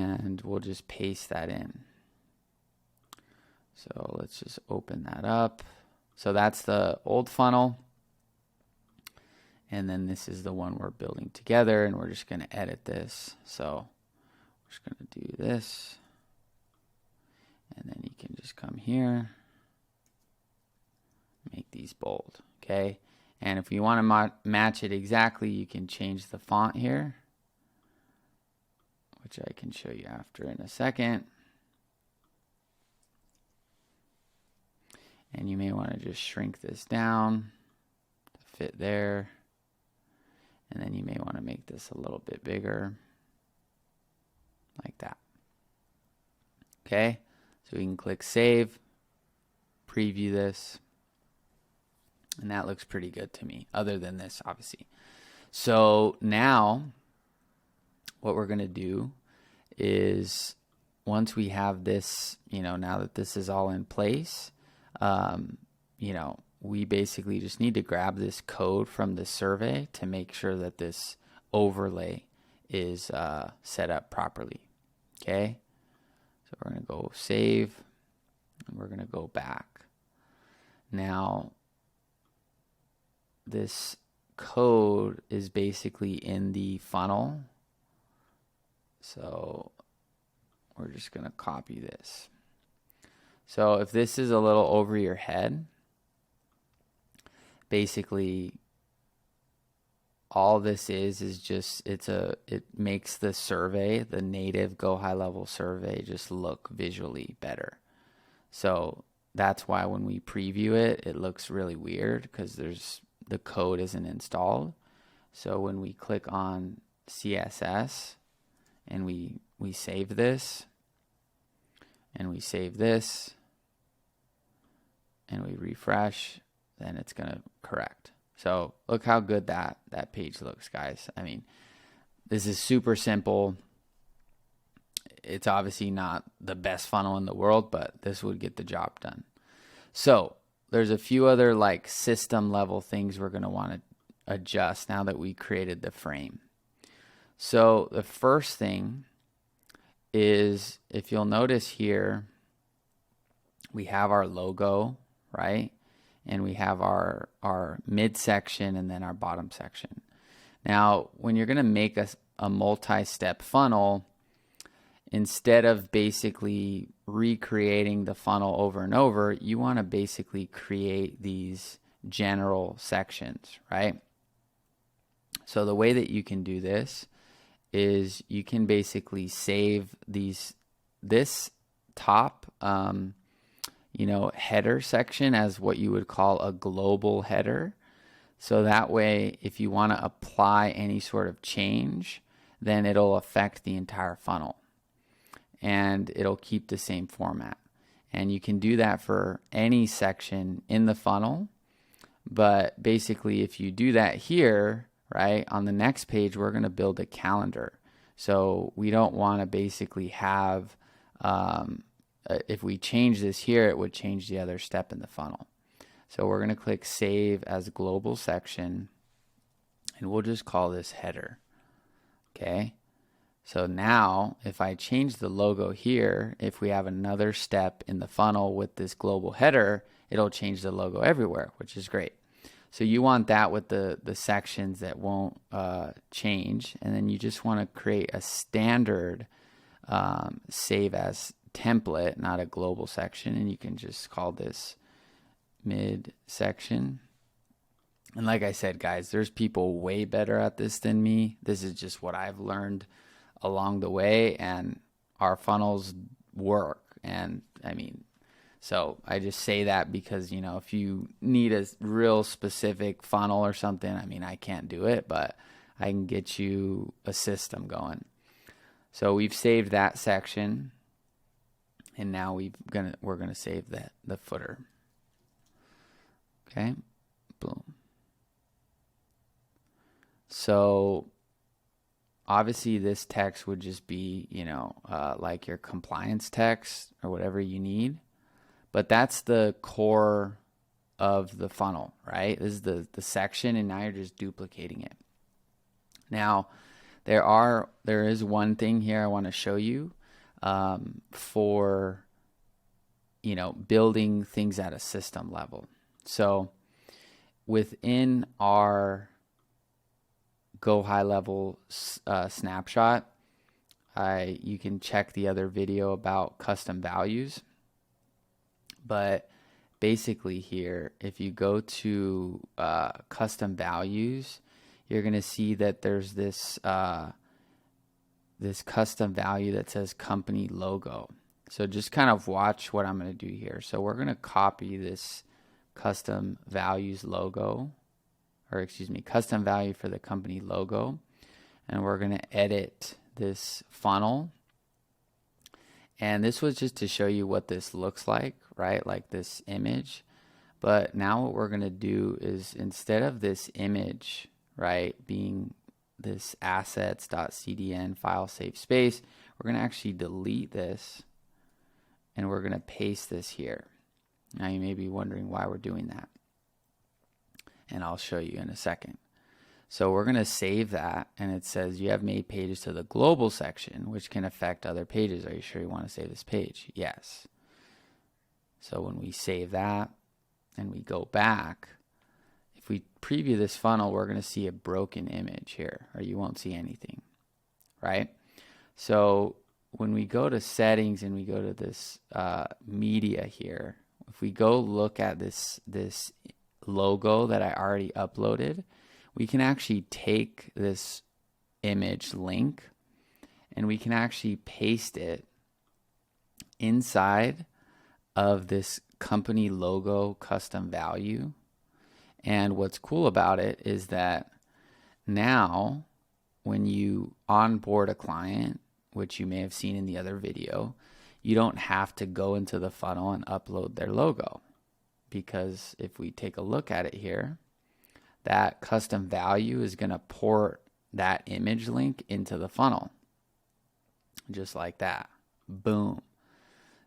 and we'll just paste that in. So let's just open that up. So that's the old funnel. And then this is the one we're building together, and we're just going to edit this. So we're just going to do this. And then you can just come here, make these bold, okay? And if you want to match it exactly, you can change the font here, which I can show you after in a second. And you may want to just shrink this down to fit there. And then you may want to make this a little bit bigger, like that. Okay, so we can click save, preview this, and that looks pretty good to me, other than this, obviously. So now what we're going to do is, once we have this, now that this is all in place, we basically just need to grab this code from the survey to make sure that this overlay is set up properly. Okay, so we're going to go save, and we're going to go back. Now, this code is basically in the funnel, so we're just going to copy this. So if this is a little over your head, basically all this is just, it makes the survey, the native GoHighLevel survey, just look visually better. So that's why when we preview it, it looks really weird because the code isn't installed. So when we click on CSS and we save this, and we save this, and we refresh, then it's going to correct. So look how good that page looks, guys. I mean, this is super simple. It's obviously not the best funnel in the world, but this would get the job done. So there's a few other like system level things we're going to want to adjust now that we created the frame. So the first thing is, if you'll notice here, we have our logo, right? And we have our midsection and then our bottom section. Now, when you're going to make a multi-step funnel, instead of basically recreating the funnel over and over, you want to basically create these general sections, right? So the way that you can do this is you can basically save this top header section as what you would call a global header. So that way, if you want to apply any sort of change, then it'll affect the entire funnel and it'll keep the same format. And you can do that for any section in the funnel. But basically, if you do that here, right, on the next page, we're going to build a calendar. So we don't want to basically have, if we change this here, it would change the other step in the funnel. So we're going to click Save as Global Section, and we'll just call this Header. Okay. So now, if I change the logo here, if we have another step in the funnel with this global header, it'll change the logo everywhere, which is great. So you want that with the sections that won't change. And then you just want to create a standard save as template, not a global section. And you can just call this mid section. And like I said, guys, there's people way better at this than me. This is just what I've learned along the way, and our funnels work. And I mean, so I just say that because, if you need a real specific funnel or something, I mean, I can't do it, but I can get you a system going. So we've saved that section, and now we're gonna save the footer. Okay, boom. So obviously this text would just be, like your compliance text or whatever you need. But that's the core of the funnel, right? This is the section, and now you're just duplicating it. Now, there is one thing here I want to show you. for, building things at a system level. So within our GoHighLevel snapshot, you can check the other video about custom values. But basically here, if you go to custom values, you're going to see that there's this this custom value that says company logo. So just kind of watch what I'm going to do here. So we're going to copy this custom values logo, or excuse me, custom value for the company logo. And we're going to edit this funnel. And this was just to show you what this looks like, right? Like this image. But now what we're going to do is, instead of this image, right, being this assets.cdn file save space, we're going to actually delete this and we're going to paste this here. Now you may be wondering why we're doing that, and I'll show you in a second. So we're going to save that, and it says you have made pages to the global section, which can affect other pages. Are you sure you want to save this page? Yes. So when we save that and we go back, if we preview this funnel, we're going to see a broken image here, or you won't see anything, right? So when we go to settings and we go to this media here, if we go look at this logo that I already uploaded, we can actually take this image link and we can actually paste it inside of this company logo custom value. And what's cool about it is that now when you onboard a client, which you may have seen in the other video, you don't have to go into the funnel and upload their logo. Because if we take a look at it here, that custom value is going to port that image link into the funnel. Just like that. Boom.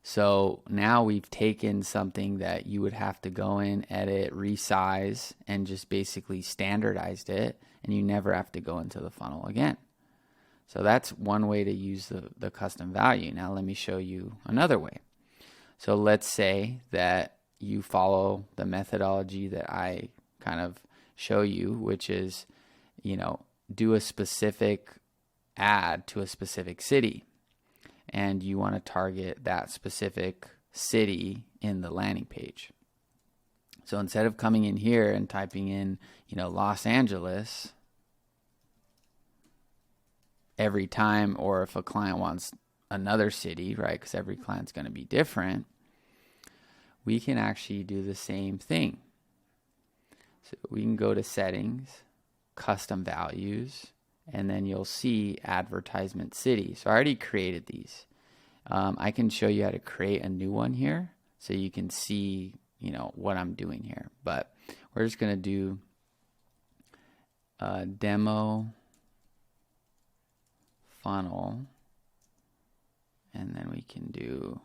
So now we've taken something that you would have to go in, edit, resize, and just basically standardized it, and you never have to go into the funnel again. So that's one way to use the custom value. Now let me show you another way. So let's say that you follow the methodology that I kind of show you, which is, do a specific ad to a specific city. And you want to target that specific city in the landing page. So instead of coming in here and typing in, Los Angeles every time, or if a client wants another city, right, because every client's going to be different, we can actually do the same thing. So we can go to settings, custom values, and then you'll see advertisement city. So I already created these. I can show you how to create a new one here so you can see, what I'm doing here. But we're just going to do a demo funnel, and then we can do,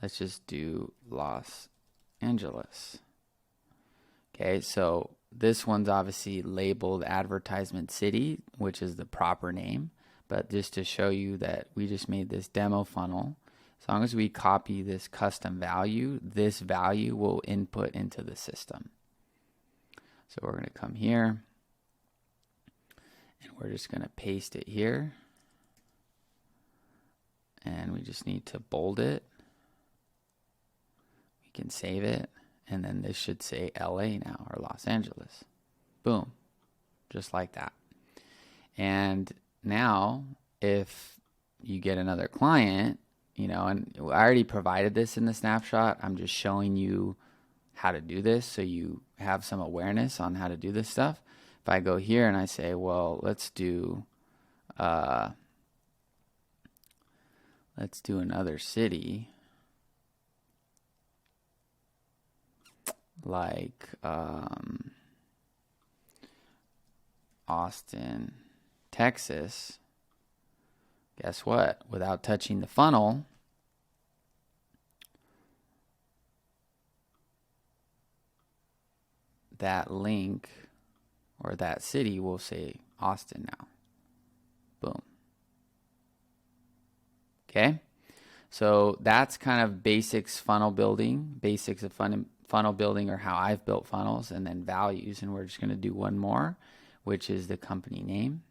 let's just do Los Angeles. Okay, so this one's obviously labeled advertisement city, which is the proper name. But just to show you that we just made this demo funnel, as long as we copy this custom value, this value will input into the system. So we're going to come here, and we're just going to paste it here. And we just need to bold it. We can save it. And then this should say LA now, or Los Angeles. Boom. Just like that. And now if you get another client, and I already provided this in the snapshot. I'm just showing you how to do this so you have some awareness on how to do this stuff. If I go here and I say, well, let's do another city. Like Austin, Texas. Guess what? Without touching the funnel, that link or that city will say Austin now. Boom. Okay, so that's kind of basics funnel building, basics of funnel building, or how I've built funnels, and then values. And we're just going to do one more, which is the company name.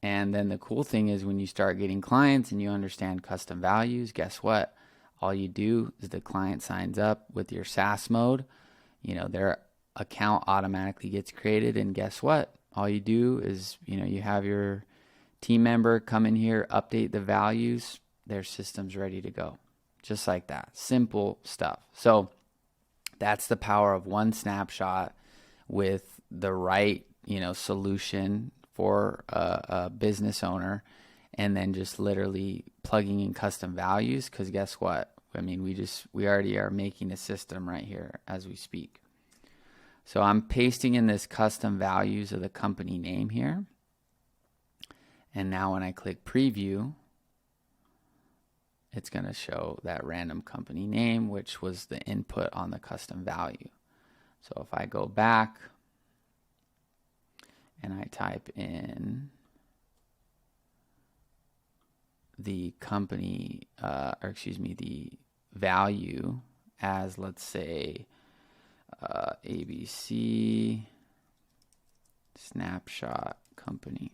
And then the cool thing is when you start getting clients and you understand custom values, guess what? All you do is the client signs up with your SaaS mode. You know, their account automatically gets created, and guess what? All you do is, you know, you have your team member come in here, update the values, their system's ready to go. Just like that. Simple stuff. So that's the power of one snapshot with the right, you know, solution for a business owner, and then just literally plugging in custom values, because guess what? I mean, we already are making a system right here as we speak. So I'm pasting in this custom values of the company name here. And now when I click preview, it's going to show that random company name, which was the input on the custom value. So if I go back and I type in the company, the value as, let's say, ABC snapshot company.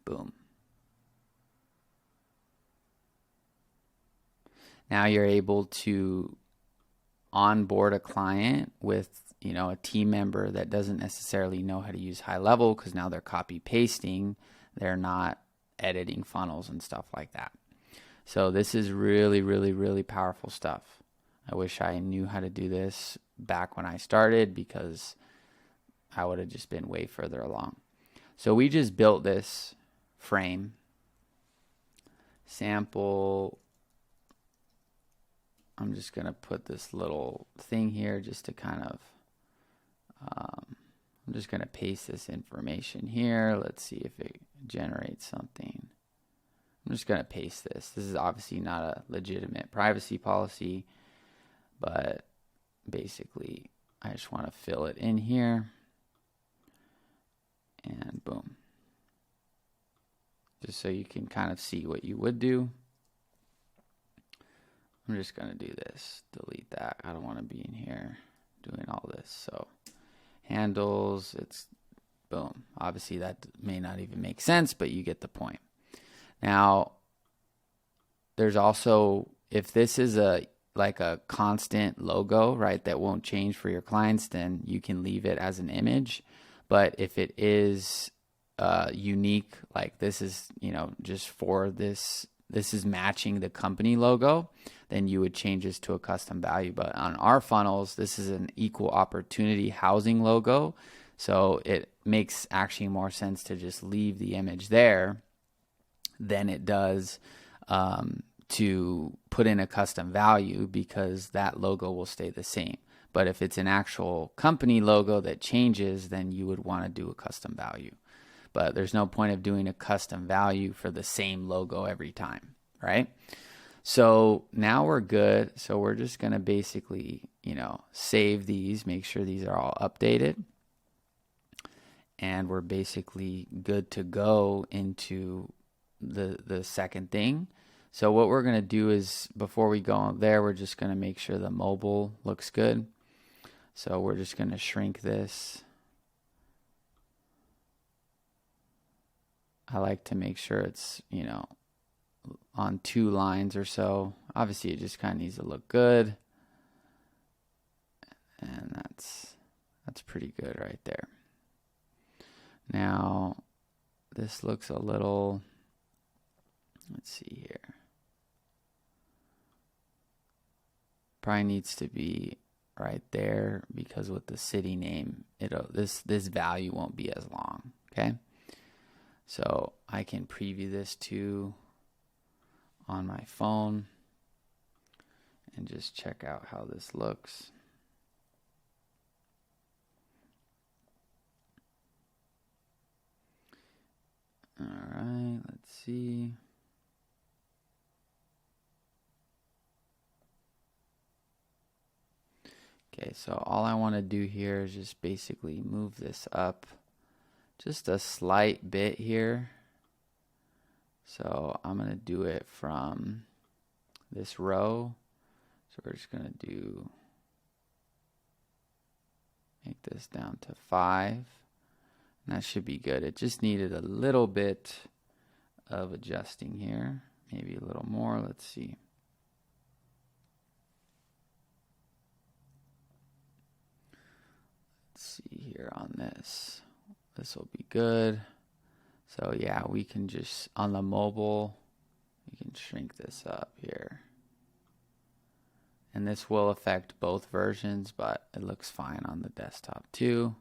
Boom. Now you're able to onboard a client with, you know, a team member that doesn't necessarily know how to use HighLevel, because now they're copy pasting, they're not editing funnels and stuff like that. So this is really, really, really powerful stuff. I wish I knew how to do this back when I started, because I would have just been way further along. So we just built this frame sample. I'm just going to put this little thing here just to kind of, I'm just going to paste this information here. Let's see if it generates something. I'm just going to paste this. This is obviously not a legitimate privacy policy, but basically I just want to fill it in here, and boom. Just so you can kind of see what you would do. I'm just going to do this, delete that. I don't want to be in here doing all this. So handles, it's boom. Obviously that may not even make sense, but you get the point. Now, there's also, if this is like a constant logo, right, that won't change for your clients, then you can leave it as an image. But if it is unique, like this is, you know, just for this is matching the company logo, then you would change this to a custom value. But on our funnels, this is an equal opportunity housing logo. So it makes actually more sense to just leave the image there than it does to put in a custom value, because that logo will stay the same. But if it's an actual company logo that changes, then you would want to do a custom value. But there's no point of doing a custom value for the same logo every time, right? So now we're good. So we're just going to basically, you know, save these, make sure these are all updated. And we're basically good to go into the second thing. So what we're going to do is, before we go there, we're just going to make sure the mobile looks good. So we're just going to shrink this. I like to make sure it's, you know, on 2 lines or so. Obviously, it just kind of needs to look good. And that's pretty good right there. Now, this looks a little, let's see here. Probably needs to be right there, because with the city name, this value won't be as long, okay? So I can preview this too on my phone and just check out how this looks. All right, let's see. Okay, so all I want to do here is just basically move this up just a slight bit here. So I'm going to do it from this row. So we're just going to make this down to 5. And that should be good. It just needed a little bit of adjusting here. Maybe a little more. Let's see. Let's see here on this. This will be good. So yeah, we can just, on the mobile, we can shrink this up here. And this will affect both versions, but it looks fine on the desktop too.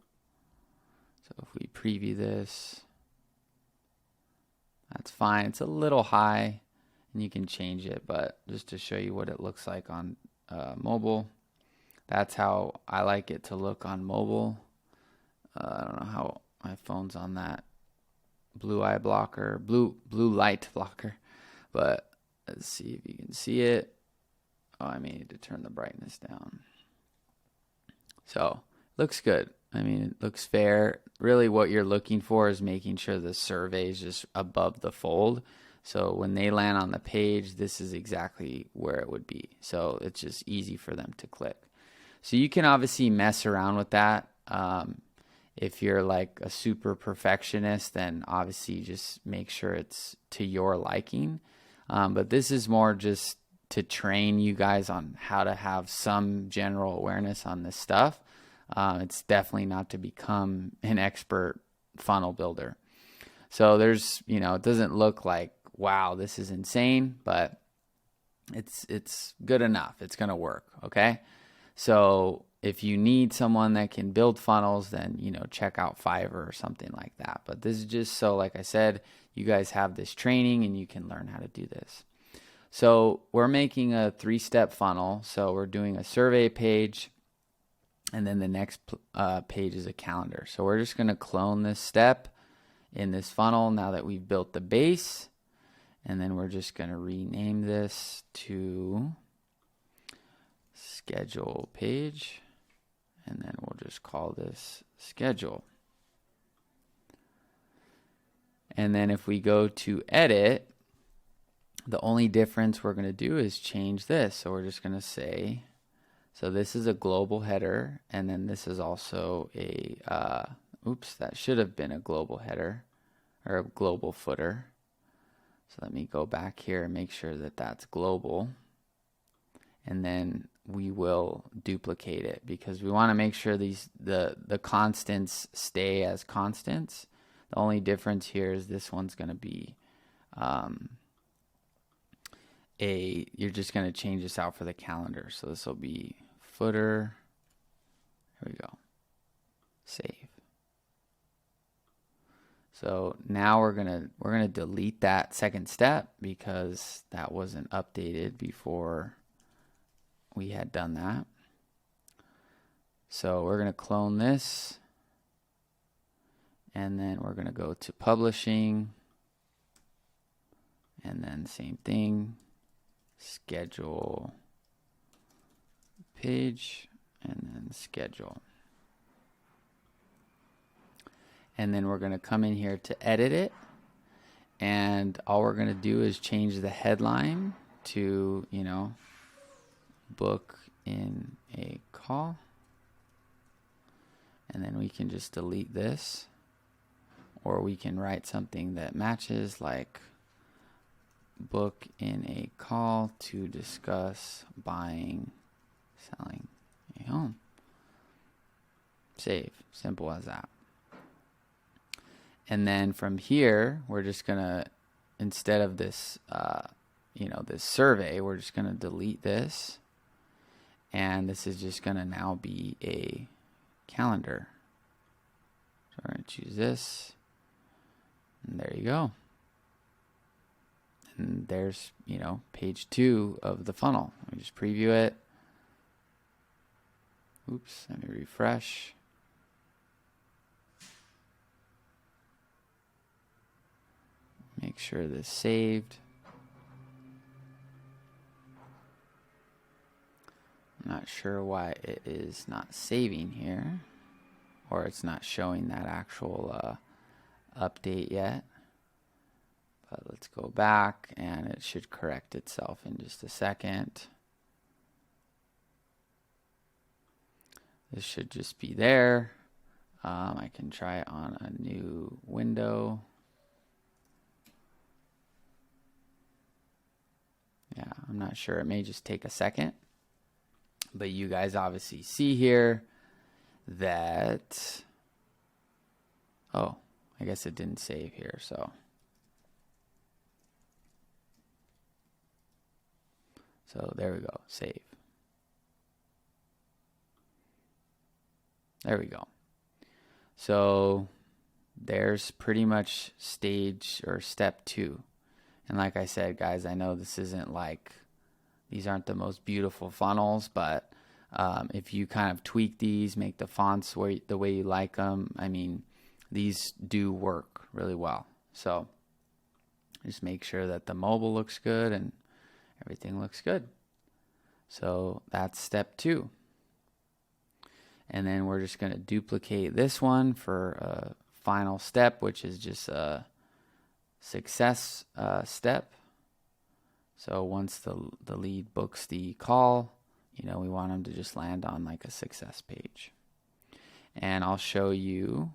So if we preview this, that's fine. It's a little high, and you can change it, but just to show you what it looks like on mobile, that's how I like it to look on mobile. I don't know how my phone's on that blue light blocker, but let's see if you can see it. Oh, I may need to turn the brightness down. So, looks good. I mean, it looks fair. Really what you're looking for is making sure the survey is just above the fold. So when they land on the page, this is exactly where it would be. So it's just easy for them to click. So you can obviously mess around with that. If you're like a super perfectionist, then obviously just make sure it's to your liking. But this is more just to train you guys on how to have some general awareness on this stuff. It's definitely not to become an expert funnel builder. So there's, it doesn't look like, wow, this is insane, but it's good enough. It's going to work. Okay. So if you need someone that can build funnels, then, check out Fiverr or something like that. But this is just so, like I said, you guys have this training and you can learn how to do this. So we're making a 3-step funnel. So we're doing a survey page, and then the next page is a calendar. So we're just going to clone this step in this funnel now that we've built the base. And then we're just going to rename this to schedule page. And then we'll just call this schedule. And then if we go to edit, the only difference we're going to do is change this. So we're just going to say, so this is a global header, and then this is also a, that should have been a global header or a global footer. So let me go back here and make sure that that's global. And then we will duplicate it because we want to make sure the constants stay as constants. The only difference here is this one's going to be you're just going to change this out for the calendar. So this will be footer. Here we go. Save. So now we're gonna delete that second step because that wasn't updated before we had done that. So we're gonna clone this, and then we're gonna go to publishing, and then same thing, schedule page, and then schedule. And then we're going to come in here to edit it. And all we're going to do is change the headline to, book in a call. And then we can just delete this. Or we can write something that matches, like book in a call to discuss buying, selling a home. Save. Simple as that. And then from here, we're just going to, instead of this, this survey, we're just going to delete this. And this is just going to now be a calendar. So we're going to choose this. And there you go. And there's, page 2 of the funnel. Let me just preview it. Oops, let me refresh. Make sure this saved. I'm not sure why it is not saving here, or it's not showing that actual update yet. but let's go back and it should correct itself in just a second. This should just be there. I can try it on a new window. Yeah, I'm not sure. It may just take a second. But you guys obviously see here that, oh, I guess it didn't save here. So there we go, save. There we go. So there's pretty much stage or step 2. And like I said, guys, I know this isn't like, these aren't the most beautiful funnels, but if you kind of tweak these, make the fonts the way you like them, I mean, these do work really well. So just make sure that the mobile looks good and everything looks good. So that's step 2. And then we're just going to duplicate this one for a final step, which is just a success step. So once the lead books the call, you know, we want them to just land on like a success page. And I'll show you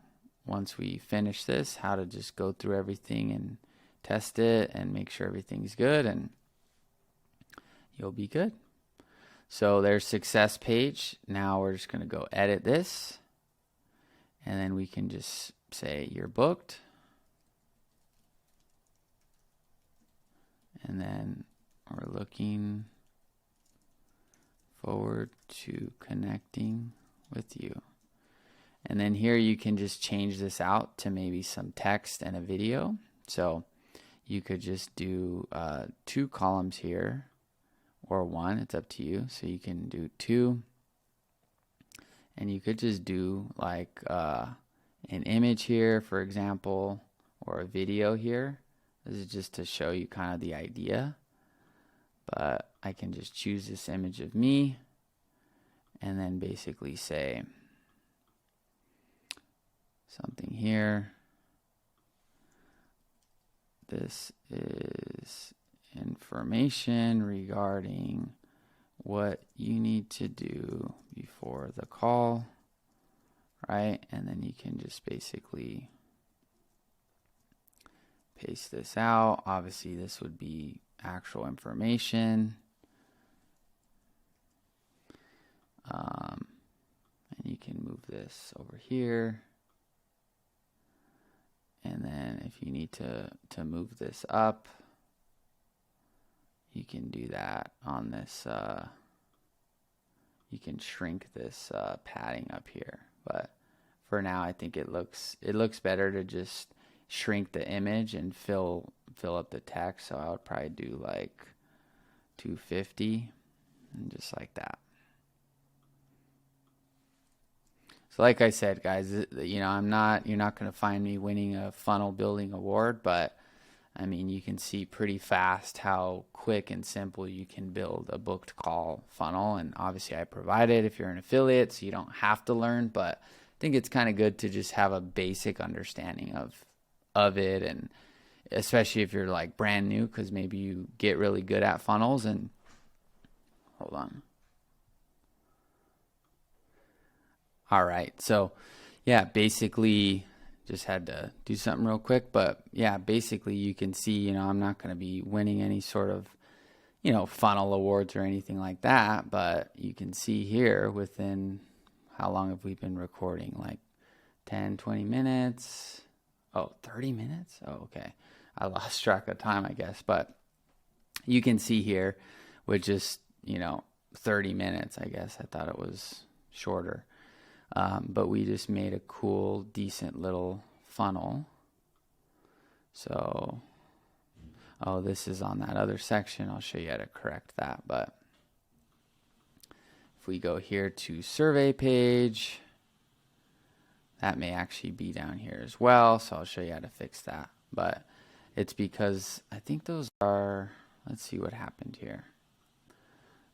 once we finish this how to just go through everything and test it and make sure everything's good, and you'll be good. So there's success page. Now we're just going to go edit this, and then we can just say you're booked. And then we're looking forward to connecting with you. And then here you can just change this out to maybe some text and a video. So you could just do 2 columns here, or 1, it's up to you. So you can do 2, and you could just do like an image here, for example, or a video here. This is just to show you kind of the idea, but I can just choose this image of me and then basically say something here. This is information regarding what you need to do before the call, right? And then you can just basically paste this out. Obviously, this would be actual information. And you can move this over here. And then if you need to move this up, you can do that on this. You can shrink this padding up here. But for now, I think it looks better to just shrink the image and fill up the text. So I would probably do like 250 and just like that. So like I said, guys, you know, you're not going to find me winning a funnel building award, but I mean, you can see pretty fast how quick and simple you can build a booked call funnel. And obviously I provide it if you're an affiliate, so you don't have to learn, but I think it's kind of good to just have a basic understanding of it, and especially if you're like brand new, because maybe you get really good at funnels. And hold on. All right, so yeah, basically just had to do something real quick, but yeah, basically you can see, you know, I'm not going to be winning any sort of, you know, funnel awards or anything like that, but you can see here within, how long have we been recording? Like 10, 20 minutes. Oh, 30 minutes? Oh, okay. I lost track of time, I guess, but you can see here with just, you know, 30 minutes, I guess. I thought it was shorter. But we just made a cool, decent little funnel. So, oh, this is on that other section. I'll show you how to correct that. But if we go here to survey page, that may actually be down here as well. So I'll show you how to fix that. But it's because I think those are, let's see what happened here.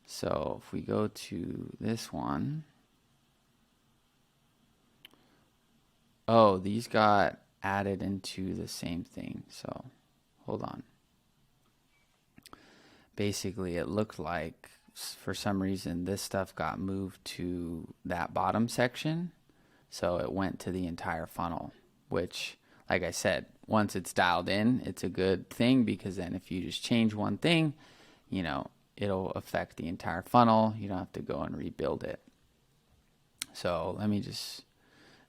So if we go to this one, oh, these got added into the same thing. So hold on. Basically, it looked like for some reason this stuff got moved to that bottom section. So it went to the entire funnel, which, like I said, once it's dialed in, it's a good thing, because then if you just change one thing, you know, it'll affect the entire funnel. You don't have to go and rebuild it. So let me just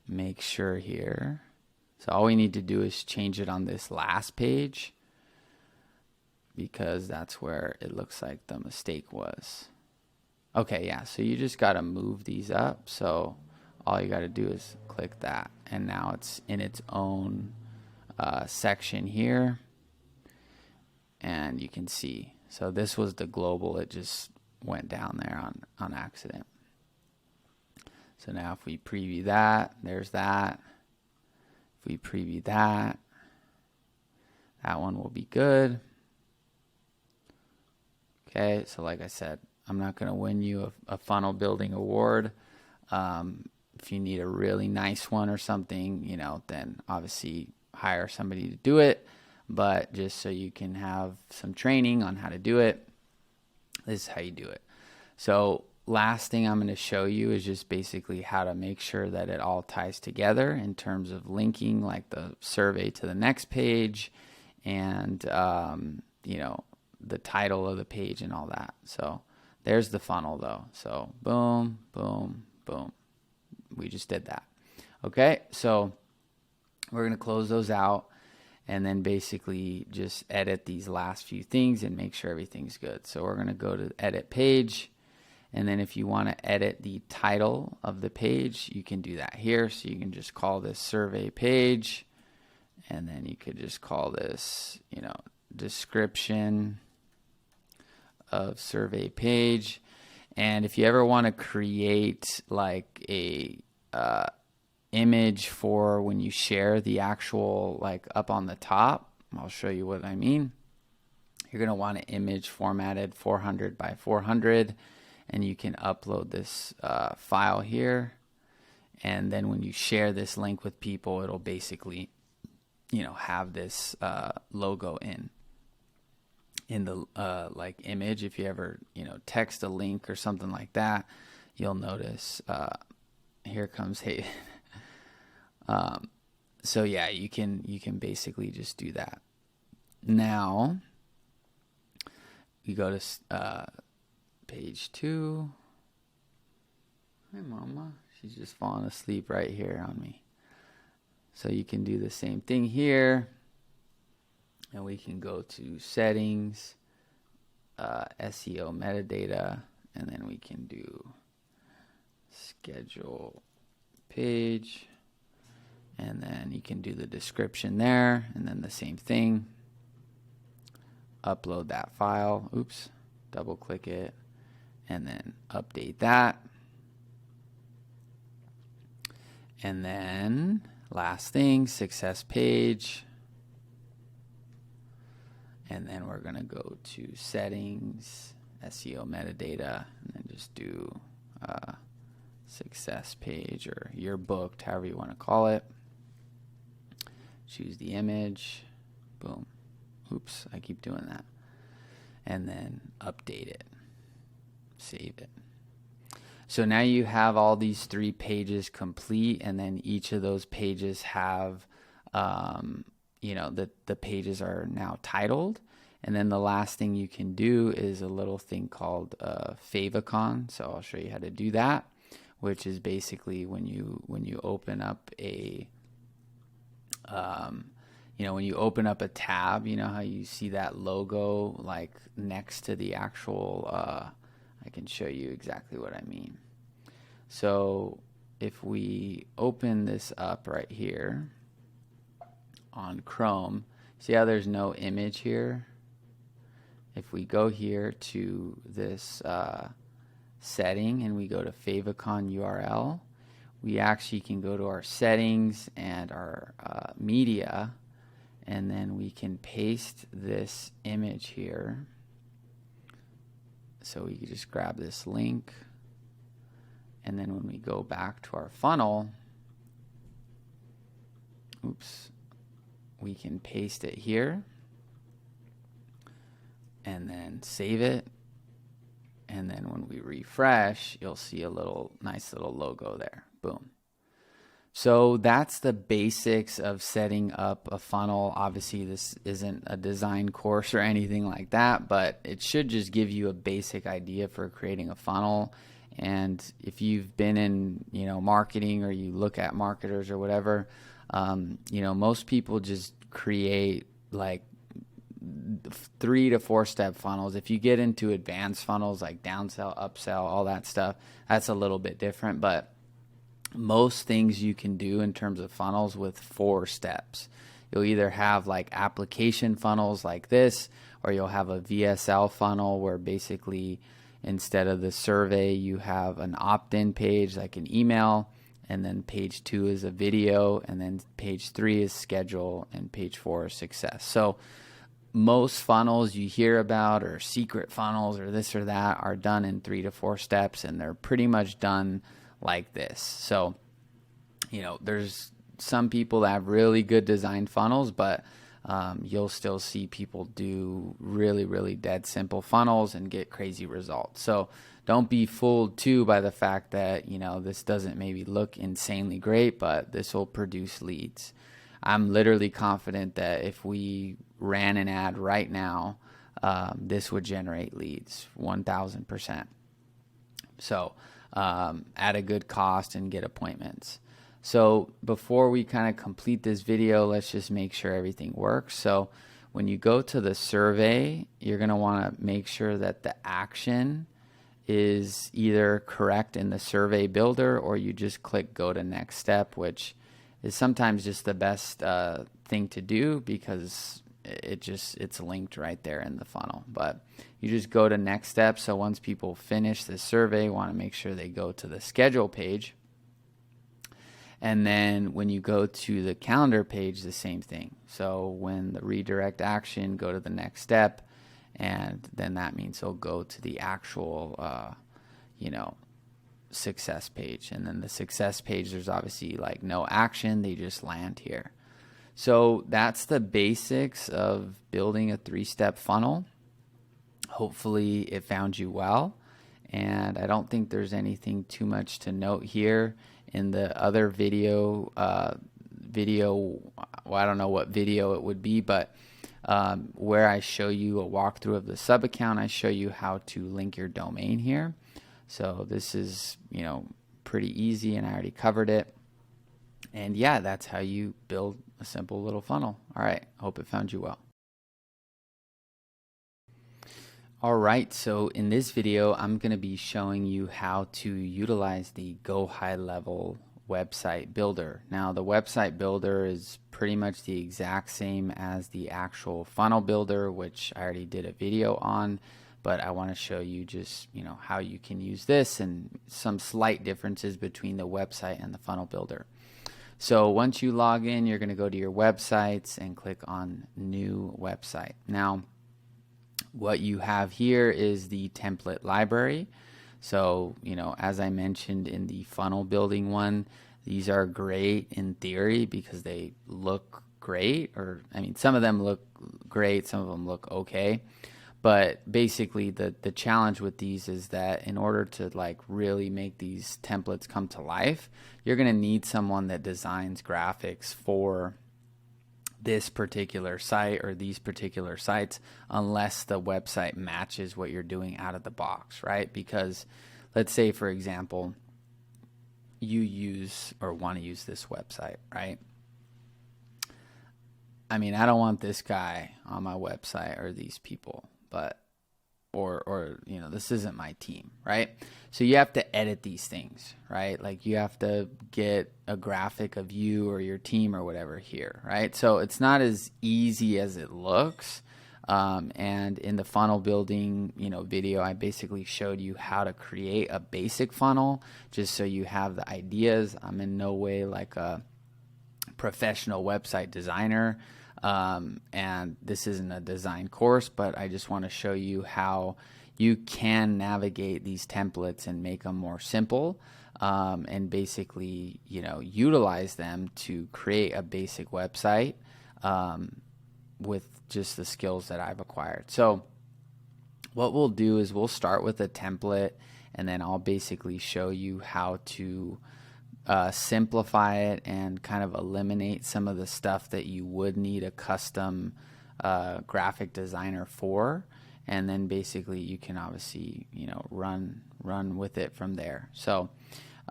make sure here. So all we need to do is change it on this last page, because that's where it looks like the mistake was. Okay, yeah, so you just got to move these up. So all you got to do is click that, and now it's in its own section here, and you can see. So this was the global. It just went down there on accident. So now if we preview that, there's that. If we preview that, that one will be good. Okay, so like I said, I'm not going to win you a funnel building award. If you need a really nice one or something, you know, then obviously hire somebody to do it. But just so you can have some training on how to do it, this is how you do it. So last thing I'm going to show you is just basically how to make sure that it all ties together in terms of linking, like the survey to the next page, and you know, the title of the page and all that. So there's the funnel though. So boom, boom, boom. We just did that. Okay, so we're going to close those out, and then basically just edit these last few things and make sure everything's good. So we're going to go to edit page, and then if you want to edit the title of the page, you can do that here. So you can just call this survey page, and then you could just call this, you know, description of survey page. And if you ever want to create like a image for when you share the actual, like up on the top, I'll show you what I mean. You're going to want an image formatted 400 by 400, and you can upload this file here. And then when you share this link with people, it'll basically, you know, have this logo in the like image. If you ever, you know, text a link or something like that, you'll notice here comes hey. So yeah, you can basically just do that. Now you go to page 2. Hi mama, she's just falling asleep right here on me. So you can do the same thing here, and we can go to settings, SEO metadata, and then we can do schedule page, and then you can do the description there, and then the same thing, upload that file, oops, double click it, and then update that. And then last thing, success page, and then we're going to go to settings, SEO metadata, and then just do success page, or you're booked, however you want to call it. Choose the image, boom, oops, I keep doing that, and then update it, save it. So now you have all these 3 pages complete, and then each of those pages have you know, the pages are now titled. And then the last thing you can do is a little thing called favicon. So I'll show you how to do that, which is basically when you open up a you know, when you open up a tab, you know how you see that logo like next to the actual I can show you exactly what I mean. So if we open this up right here on Chrome, see how there's no image here? If we go here to this setting and we go to favicon URL, we actually can go to our settings and our media, and then we can paste this image here. So we can just grab this link, and then when we go back to our funnel, oops, we can paste it here. and then save it. And then when we refresh, you'll see a nice little logo there. Boom. So that's the basics of setting up a funnel. Obviously, this isn't a design course or anything like that, but it should just give you a basic idea for creating a funnel. And if you've been in, marketing, or you look at marketers or whatever, most people just create like 3 to 4 step funnels. If you get into advanced funnels like downsell, upsell, all that stuff, that's a little bit different, but most things you can do in terms of funnels with 4 steps. You'll either have like application funnels like this, or you'll have a VSL funnel where basically instead of the survey, you have an opt-in page like an email, and then page 2 is a video, and then page 3 is schedule, and page 4 is success. So most funnels you hear about, or secret funnels or this or that, are done in 3 to 4 steps, and they're pretty much done like this. So, there's some people that have really good design funnels, but you'll still see people do really, really dead simple funnels and get crazy results. So don't be fooled too by the fact that, this doesn't maybe look insanely great, but this will produce leads. I'm literally confident that if we ran an ad right now, this would generate leads 1,000%. So at a good cost and get appointments. So before we kind of complete this video, let's just make sure everything works. So when you go to the survey, you're going to want to make sure that the action is either correct in the survey builder, or you just click go to next step, which is sometimes just the best thing to do, because it's linked right there in the funnel. But you just go to next step. So once people finish the survey, want to make sure they go to the schedule page. And then when you go to the calendar page, the same thing. So when the redirect action, go to the next step, and then that means they'll go to the actual, success page. And then the success page, there's obviously like no action. They just land here. So that's the basics of building a 3-step funnel. Hopefully it found you well. And I don't think there's anything too much to note here. In the other video, well, I don't know what video it would be, but where I show you a walkthrough of the sub account, I show you how to link your domain here. So this is, pretty easy, and I already covered it. And yeah, that's how you build a simple little funnel. All right, hope it found you well. All right, so in this video, I'm going to be showing you how to utilize the GoHighLevel website builder. Now, the website builder is pretty much the exact same as the actual funnel builder, which I already did a video on, but I want to show you just, how you can use this and some slight differences between the website and the funnel builder. So once you log in, you're going to go to your websites and click on New Website. Now, what you have here is the template library. So, as I mentioned in the funnel building one, these are great in theory because they look great, or some of them look great, some of them look okay. But basically the challenge with these is that in order to really make these templates come to life, you're going to need someone that designs graphics for this particular site or these particular sites, unless the website matches what you're doing out of the box, right? Because let's say, for example, you use or want to use this website, right? I don't want this guy on my website or these people, but or this isn't my team, right? So you have to edit these things, right? Like you have to get a graphic of you or your team or whatever here, right? So it's not as easy as it looks. And in the funnel building, video, I basically showed you how to create a basic funnel just so you have the ideas. I'm in no way like a professional website designer. And this isn't a design course, but I just want to show you how you can navigate these templates and make them more simple, and basically, utilize them to create a basic website, with just the skills that I've acquired. So what we'll do is we'll start with a template, and then I'll basically show you how to simplify it and kind of eliminate some of the stuff that you would need a custom graphic designer for, and then basically you can obviously run with it from there. So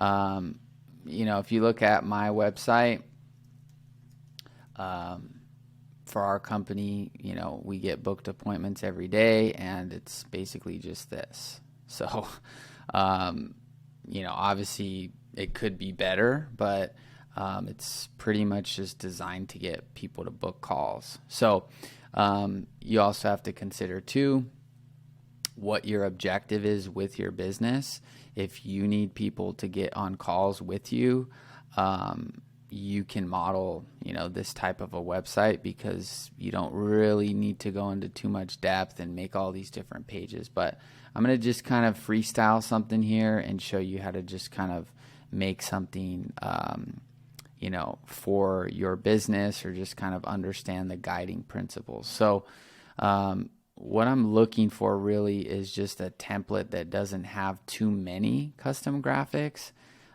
if you look at my website, for our company, we get booked appointments every day, and it's basically just this. So obviously it could be better, but it's pretty much just designed to get people to book calls. So you also have to consider too what your objective is with your business. If you need people to get on calls with you, you can model this type of a website, because you don't really need to go into too much depth and make all these different pages. But I'm going to just kind of freestyle something here and show you how to just kind of make something for your business, or just kind of understand the guiding principles. So what I'm looking for really is just a template that doesn't have too many custom graphics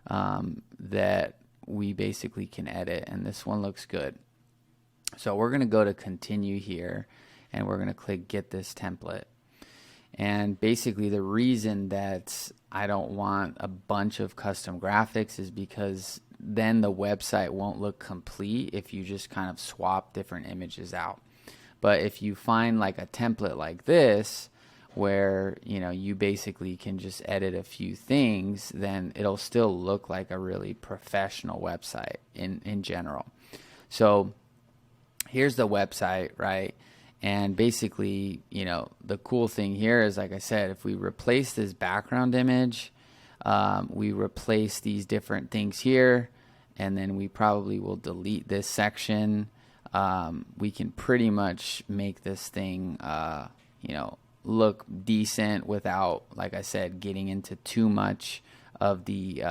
that we basically can edit, and this one looks good. So we're going to go to continue here, and we're going to click get this template. And basically the reason that I don't want a bunch of custom graphics is because then the website won't look complete if you just kind of swap different images out. But if you find like a template like this, where you basically can just edit a few things, then it'll still look like a really professional website in general. So here's the website, right? And basically, the cool thing here is, like I said, if we replace this background image, we replace these different things here, and then we probably will delete this section. We can pretty much make this thing, look decent without, like I said, getting into too much of the,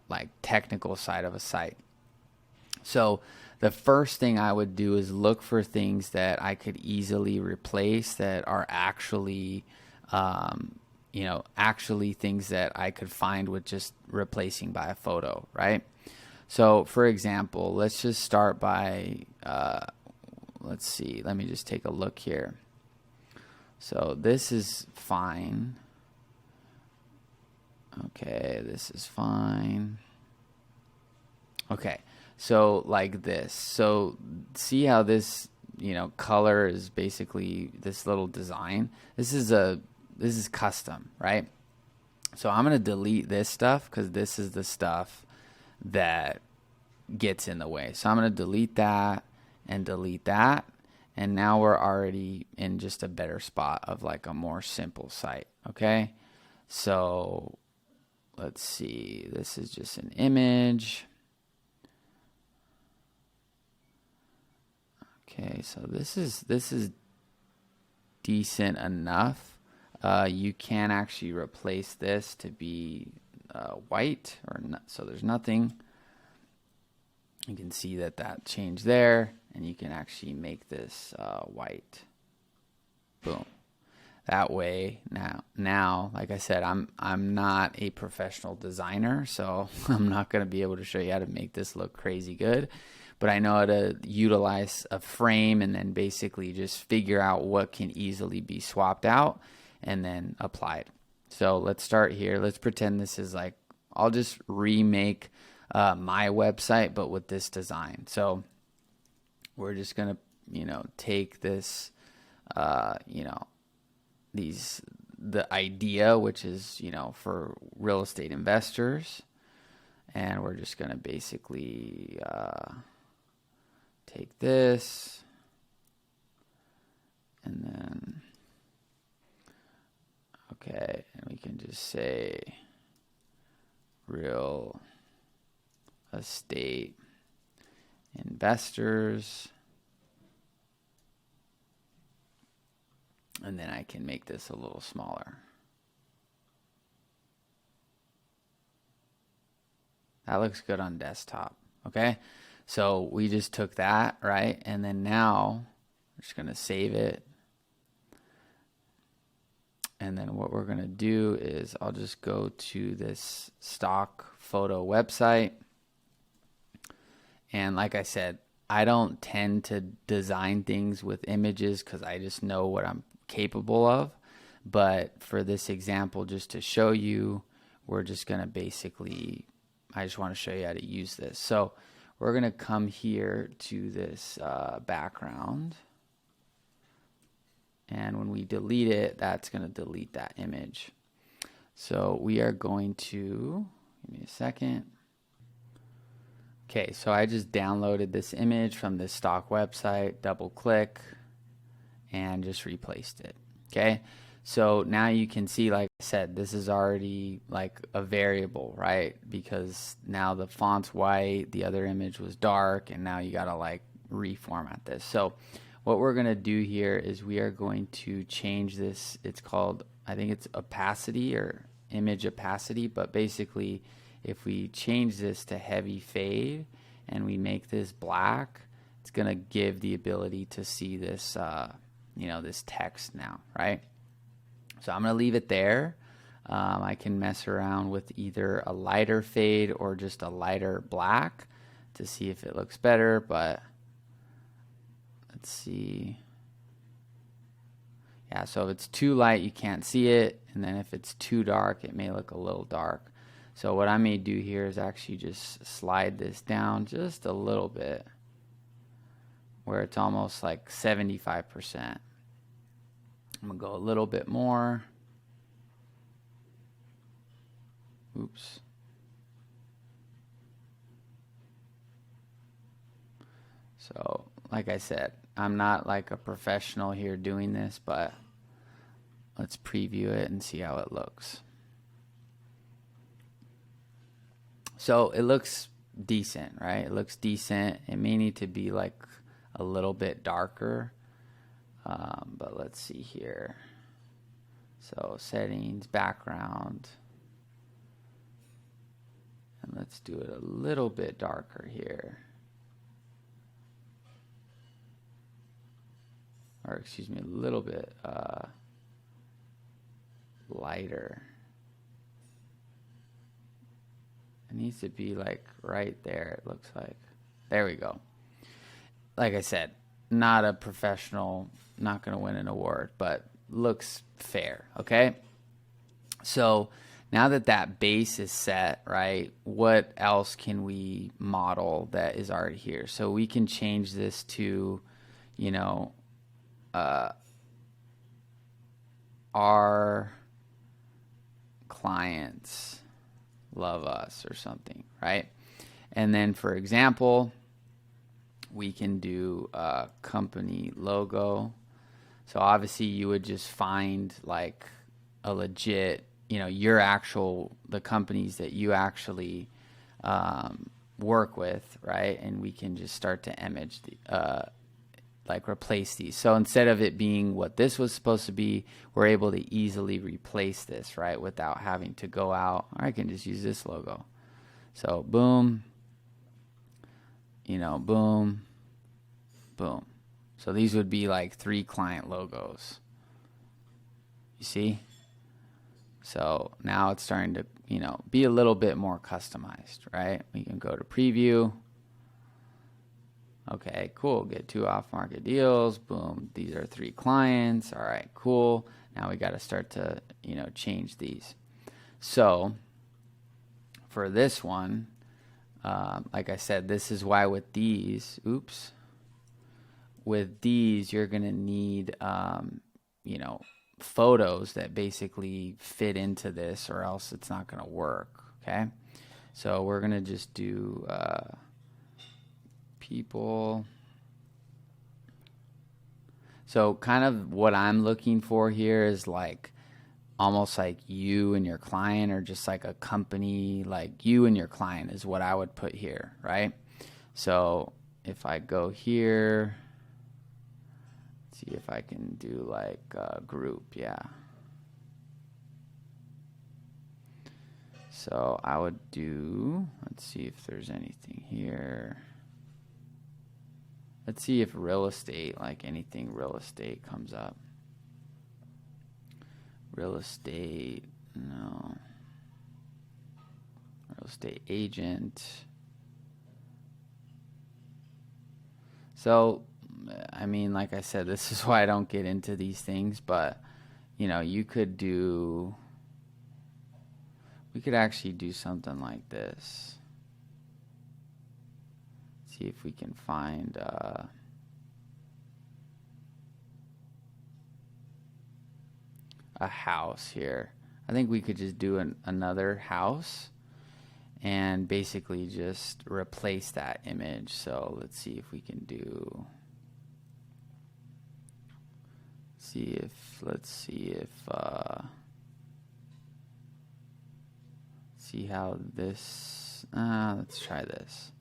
like technical side of a site. So the first thing I would do is look for things that I could easily replace that are actually, actually things that I could find with just replacing by a photo, right? So for example, let's just start by, let's see, let me just take a look here. So this is fine. Okay, this is fine. Okay, so like this. So see how this, color is basically this little design. This is custom, right? So I'm going to delete this stuff because this is the stuff that gets in the way. So I'm going to delete that and delete that. And now we're already in just a better spot of like a more simple site. Okay. So let's see. This is just an image. Okay. So this is decent enough. You can actually replace this to be white or not. So there's nothing. You can see that changed there. And you can actually make this white. Boom. That way, now, like I said, I'm not a professional designer, so I'm not going to be able to show you how to make this look crazy good. But I know how to utilize a frame and then basically just figure out what can easily be swapped out and then applied. So let's start here. Let's pretend this is like, I'll just remake my website, but with this design. So we're just going to, take this, the idea, which is, for real estate investors. And we're just going to basically take this and then, okay, and we can just say real estate investors, and then I can make this a little smaller. That looks good on desktop. Okay, so we just took that, right? And then now we're just going to save it. And then what we're going to do is I'll just go to this stock photo website. And like I said, I don't tend to design things with images because I just know what I'm capable of. But for this example, just to show you, we're just going to basically, I just want to show you how to use this. So we're going to come here to this background. And when we delete it, that's going to delete that image. So we are going to, give me a second. Okay, so I just downloaded this image from this stock website, double click, and just replaced it. Okay, so now you can see, like I said, this is already like a variable, right? Because now the font's white, the other image was dark, and now you gotta like reformat this. So what we're gonna do here is we are going to change this. It's called, I think it's opacity or image opacity, but basically if we change this to heavy fade and we make this black, it's going to give the ability to see this, this text now, right? So I'm going to leave it there. I can mess around with either a lighter fade or just a lighter black to see if it looks better, but let's see. Yeah, so if it's too light, you can't see it, and then if it's too dark, it may look a little dark. So what I may do here is actually just slide this down just a little bit where it's almost like 75%. I'm going to go a little bit more. Oops. So like I said, I'm not like a professional here doing this, but let's preview it and see how it looks. So it looks decent, right? It looks decent. It may need to be like a little bit darker, but let's see here. So settings, background, and let's do it a little bit darker here. Or excuse me, a little bit lighter. It needs to be like right there, it looks like. There we go. Like I said, not a professional, not going to win an award, but looks fair, okay? So now that that base is set, right, what else can we model that is already here? So we can change this to, our clients love us or something, right? And then for example, we can do a company logo. So obviously you would just find like a legit, the companies that you actually work with, right? And we can just start to image replace these. So instead of it being what this was supposed to be, we're able to easily replace this, right? Without having to go out, or I can just use this logo. So boom, boom, boom. So these would be like 3 client logos. You see? So now it's starting to, be a little bit more customized, right? We can go to preview. Okay, cool. Get 2 off-market deals. Boom. These are 3 clients. All right, cool. Now we got to start to, change these. So for this one, like I said, this is why with these, with these, you're going to need, photos that basically fit into this, or else it's not going to work. Okay. So we're going to just do, people. So kind of what I'm looking for here is like almost like you and your client, or just like a company, like you and your client is what I would put here, right? So if I go here, see if I can do like a group, yeah. So I would do, let's see if there's anything here. Let's see if real estate, like anything real estate comes up. real estate, no, real estate agent. So, I mean, like I said, this is why I don't get into these things, but, you know, you could do, we could actually do something like this. See if we can find, a house here. I think we could just do another house and basically just replace that image. So let's see if we can do, let's see how this, let's try this.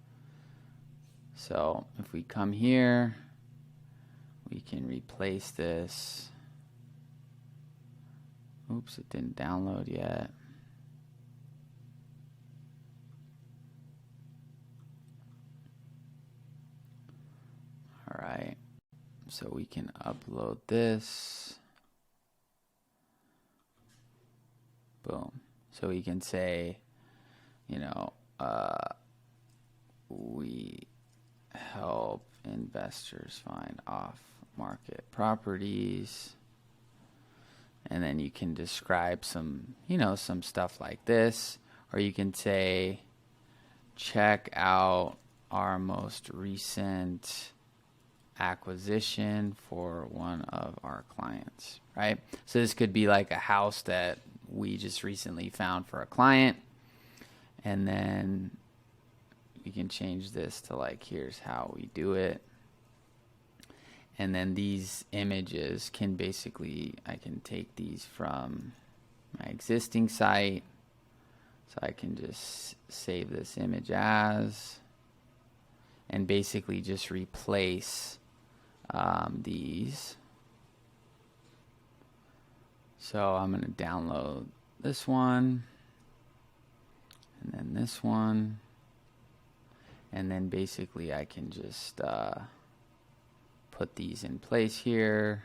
So if we come here, we can replace this. Oops, it didn't download yet. All right, so we can upload this. Boom. So we can say, you know, we help investors find off-market properties. And then you can describe some, you know, some stuff like this. Or you can say, check out our most recent acquisition for one of our clients, right? So this could be like a house that we just recently found for a client. And then we can change this to like, here's how we do it. And then these images can basically, I can take these from my existing site. So I can just save this image as, and basically just replace these. So I'm going to download this one, and then this one, and then basically I can just put these in place here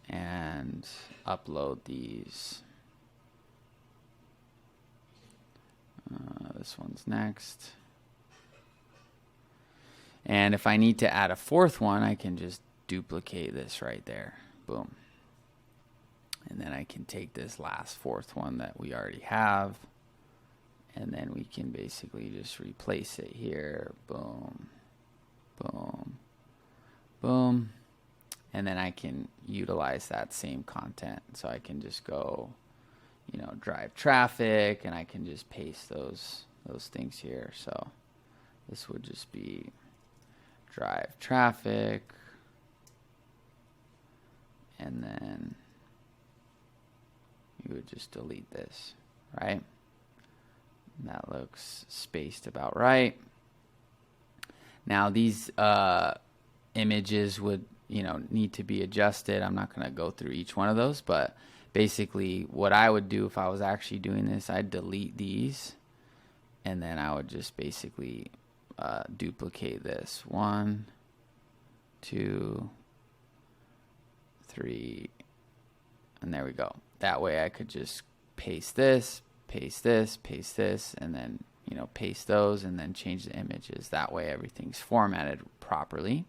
and upload these. This one's next. And if I need to add a fourth one, I can just duplicate this right there. Boom. And then I can take this last fourth one that we already have, and then we can basically just replace it here. Boom, boom, boom. And then I can utilize that same content. So I can just go, you know, drive traffic, and I can just paste those things here. So this would just be drive traffic, and then you would just delete this, right? And that looks spaced about right. Now these images would, you know, need to be adjusted. I'm not going to go through each one of those, but basically what I would do if I was actually doing this, I'd delete these, and then I would just basically duplicate this. 1, 2, 3, and there we go. That way I could just paste this, paste this, paste this, and then, you know, paste those, and then change the images. That way everything's formatted properly.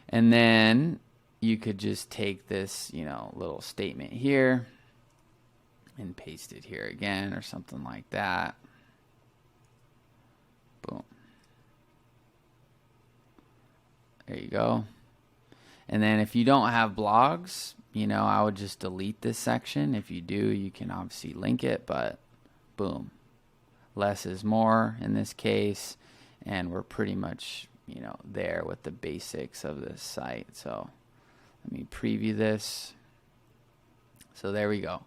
And then you could just take this, you know, little statement here and paste it here again or something like that. Boom. There you go. And then if you don't have blogs, you know, I would just delete this section. If you do, you can obviously link it, but boom. Less is more in this case, and we're pretty much, you know, there with the basics of this site. So let me preview this. So there we go.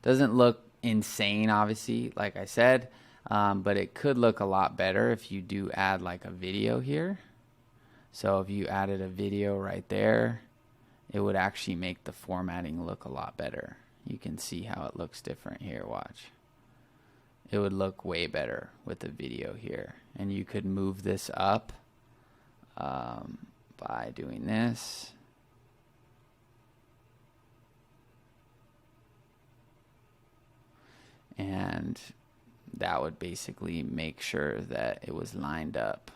Doesn't look insane, obviously, like I said, but it could look a lot better if you do add like a video here. So if you added a video right there, it would actually make the formatting look a lot better. You can see how it looks different here. Watch. It would look way better with the video here. And you could move this up by doing this. and that would basically make sure that it was lined up.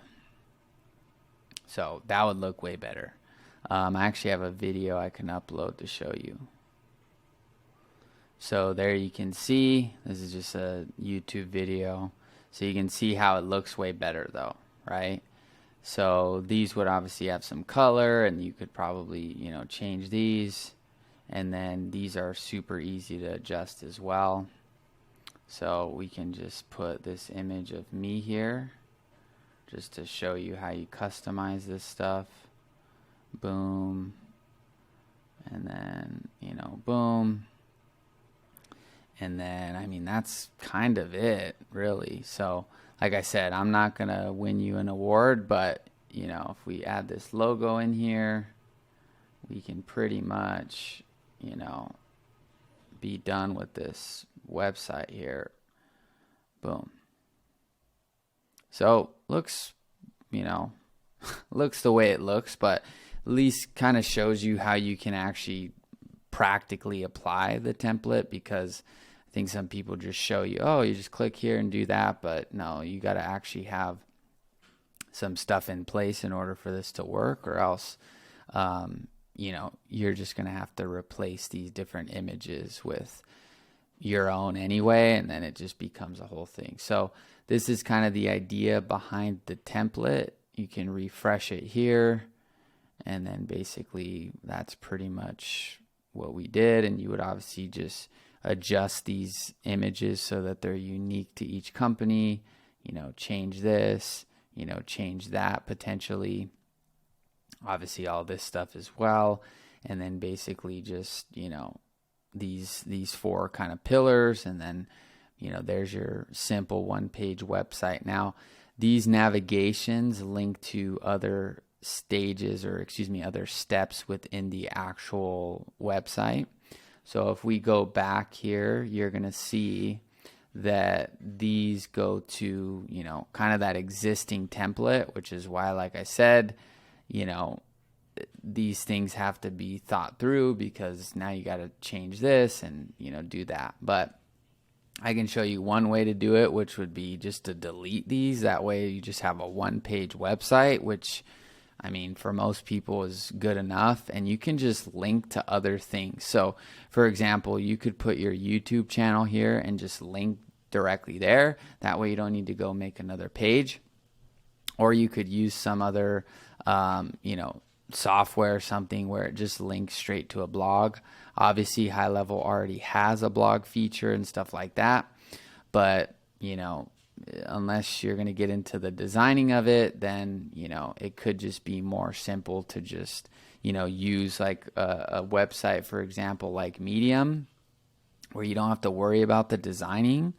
So that would look way better. I actually have a video I can upload to show you. So there you can see, this is just a YouTube video. So you can see how it looks way better though, right? So these would obviously have some color, and you could probably, you know, change these. And then these are super easy to adjust as well. So we can just put this image of me here just to show you how you customize this stuff. Boom. And then, you know, boom. And then, I mean, that's kind of it, really. So, like I said, I'm not going to win you an award, but, you know, if we add this logo in here, we can pretty much, you know, be done with this website here. Boom. So, looks, you know, looks the way it looks, but at least kind of shows you how you can actually practically apply the template, because I think some people just show you, oh, you just click here and do that, but no, you got to actually have some stuff in place in order for this to work, or else you know, you're just going to have to replace these different images with your own anyway, and then it just becomes a whole thing. So this is kind of the idea behind the template. You can refresh it here, and then basically that's pretty much what we did. And you would obviously just adjust these images so that they're unique to each company, you know, change this, you know, change that potentially, obviously all this stuff as well. And then basically just, you know, these four kind of pillars, and then, you know, there's your simple one-page website. Now, these navigations link to other stages, or excuse me, other steps within the actual website. So if we go back here, you're going to see that these go to, you know, kind of that existing template, which is why, like I said, you know, these things have to be thought through, because now you got to change this and, you know, do that. But I can show you one way to do it, which would be just to delete these. That way you just have a one-page website, which, I mean, for most people is good enough, and you can just link to other things. So, for example, you could put your YouTube channel here and just link directly there. That way you don't need to go make another page. Or you could use some other, you know, software or something where it just links straight to a blog. Obviously, GoHighLevel already has a blog feature and stuff like that. But, you know, unless you're going to get into the designing of it, then, you know, it could just be more simple to just, you know, use like a website, for example, like Medium, where you don't have to worry about the designing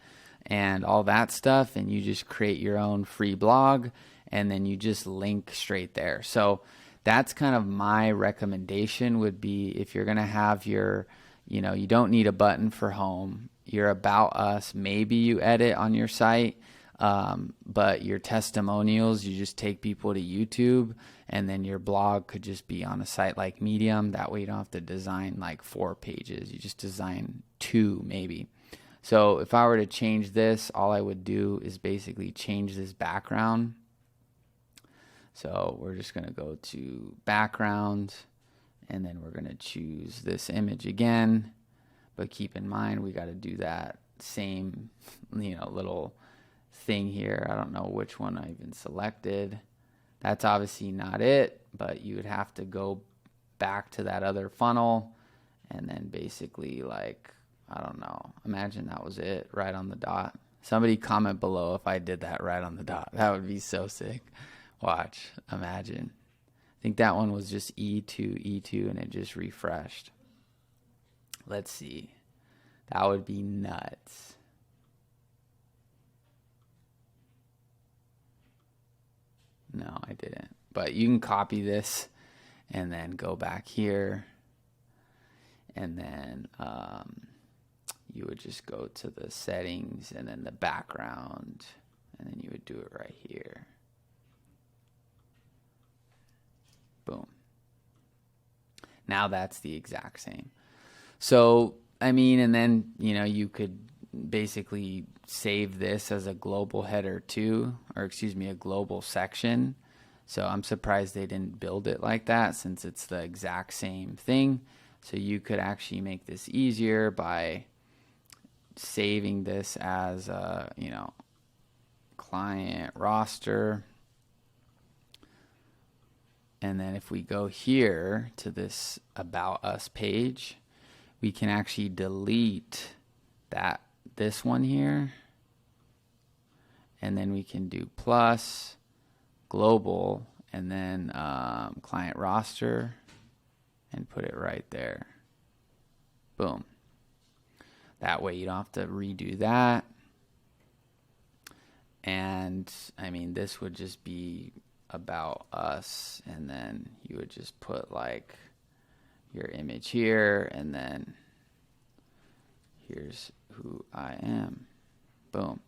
and all that stuff, and you just create your own free blog, and then you just link straight there. So that's kind of my recommendation, would be, if you're going to have your, you know, you don't need a button for home, your About Us, maybe you edit on your site, but your testimonials, you just take people to YouTube, and then your blog could just be on a site like Medium. That way you don't have to design like 4 pages. You just design 2 maybe. So if I were to change this, all I would do is basically change this background. So we're just going to go to background, and then we're going to choose this image again. But keep in mind, we got to do that same, you know, little thing here. I don't know which one I even selected. That's obviously not it, but you would have to go back to that other funnel, and then basically, like, I don't know, imagine that was it, right on the dot. Somebody comment below if I did that right on the dot. That would be so sick. Watch, imagine. I think that one was just E2, and it just refreshed. Let's see. That would be nuts. No, I didn't. But you can copy this and then go back here. And then you would just go to the settings and then the background. And then you would do it right here. Boom. Now that's the exact same. So, I mean, and then, you know, you could basically save this as a global header too, or excuse me, a global section. So I'm surprised they didn't build it like that, since it's the exact same thing. So you could actually make this easier by saving this as a, client roster. And then if we go here to this About Us page, we can actually delete this one here. And then we can do plus, global, and then client roster, and put it right there. Boom. That way you don't have to redo that. And I mean, this would just be About Us, and then you would just put like your image here, and then here's who I am. Boom.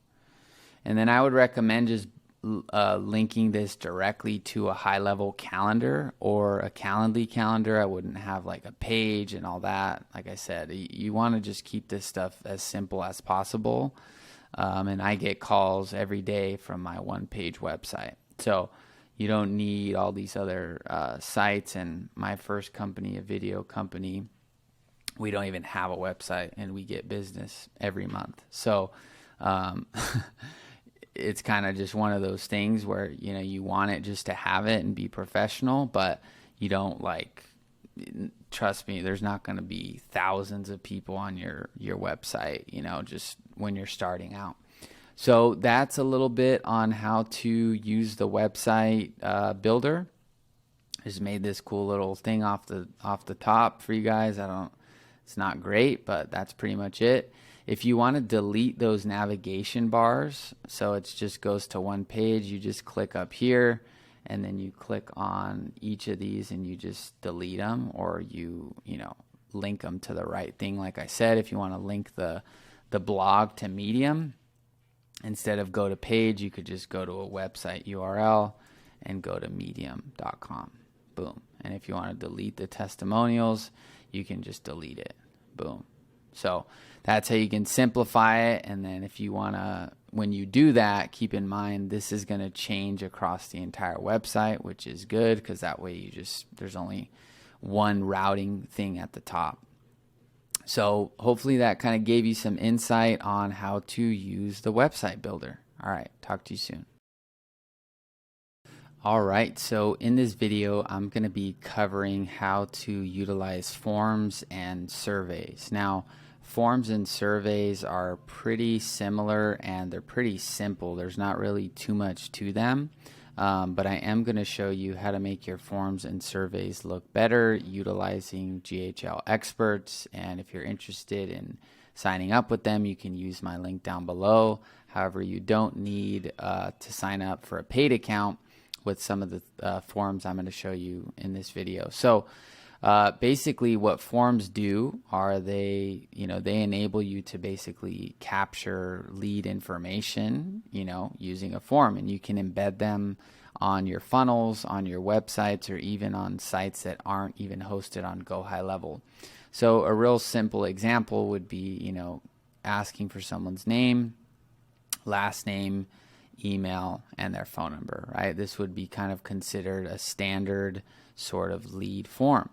And then I would recommend just linking this directly to a high-level calendar or a Calendly calendar. I wouldn't have like a page and all that. Like I said, you want to just keep this stuff as simple as possible. And I get calls every day from my one-page website. So you don't need all these other sites. And my first company, a video company, we don't even have a website, and we get business every month. So it's kind of just one of those things where, you want it just to have it and be professional, but you don't trust me, there's not going to be thousands of people on your website, just when you're starting out. So that's a little bit on how to use the website builder. I just made this cool little thing off the top for you guys. It's not great, but that's pretty much it. If you want to delete those navigation bars, so it just goes to one page, you just click up here, and then you click on each of these and you just delete them, or you link them to the right thing. Like I said, if you want to link the blog to Medium, instead of go to page, you could just go to a website URL and go to medium.com. Boom. And if you want to delete the testimonials, you can just delete it. Boom. So that's how you can simplify it. And then if you want to, when you do that, keep in mind this is going to change across the entire website, which is good, because that way there's only one routing thing at the top. So hopefully that kind of gave you some insight on how to use the website builder. All right, talk to you soon. All right, so in this video, I'm going to be covering how to utilize forms and surveys. Now, forms and surveys are pretty similar and they're pretty simple. There's not really too much to them, but I am going to show you how to make your forms and surveys look better utilizing GHL experts. And if you're interested in signing up with them, you can use my link down below. However, you don't need to sign up for a paid account with some of the forms I'm going to show you in this video. So basically what forms do are they enable you to basically capture lead information, using a form, and you can embed them on your funnels, on your websites, or even on sites that aren't even hosted on GoHighLevel. So a real simple example would be, asking for someone's name, last name, email, and their phone number, right? This would be kind of considered a standard sort of lead form.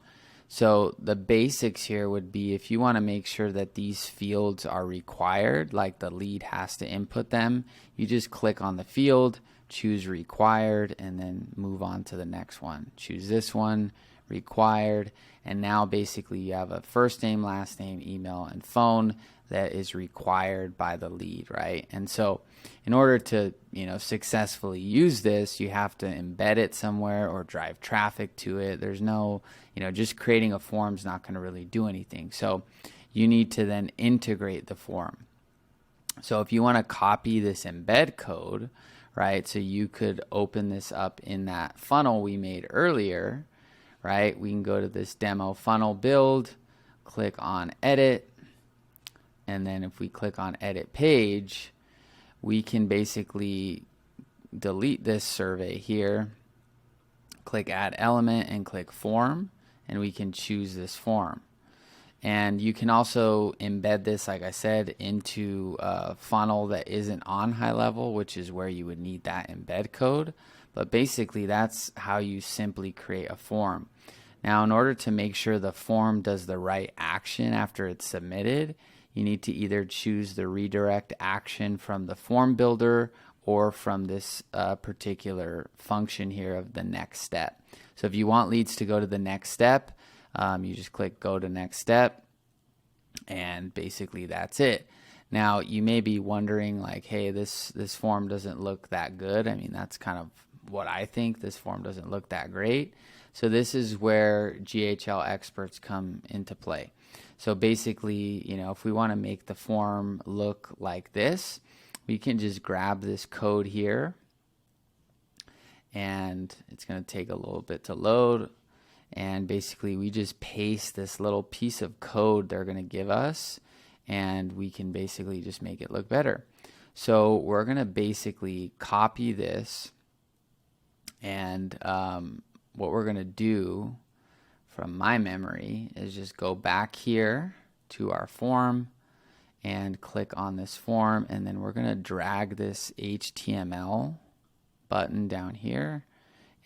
So the basics here would be, if you want to make sure that these fields are required, like the lead has to input them, you just click on the field, choose required, and then move on to the next one. Choose this one, required, and now basically you have a first name, last name, email, and phone that is required by the lead, right? And so in order to successfully use this, you have to embed it somewhere or drive traffic to it. There's no, just creating a form is not going to really do anything. So you need to then integrate the form. So if you want to copy this embed code, right, so you could open this up in that funnel we made earlier, right? We can go to this demo funnel build, click on edit, and then if we click on edit page, we can basically delete this survey here, click add element and click form, and we can choose this form. And you can also embed this, like I said, into a funnel that isn't on HighLevel, which is where you would need that embed code. But basically, that's how you simply create a form. Now, in order to make sure the form does the right action after it's submitted, you need to either choose the redirect action from the form builder or from this particular function here of the next step. So if you want leads to go to the next step, you just click go to next step, and basically that's it. Now you may be wondering like, hey, this form doesn't look that good. I mean, that's kind of what I think. This form doesn't look that great. So this is where GHL experts come into play. So basically, if we want to make the form look like this, we can just grab this code here, and it's going to take a little bit to load. And basically, we just paste this little piece of code they're going to give us, and we can basically just make it look better. So we're going to basically copy this, and what we're going to do from my memory is just go back here to our form and click on this form, and then we're going to drag this HTML button down here,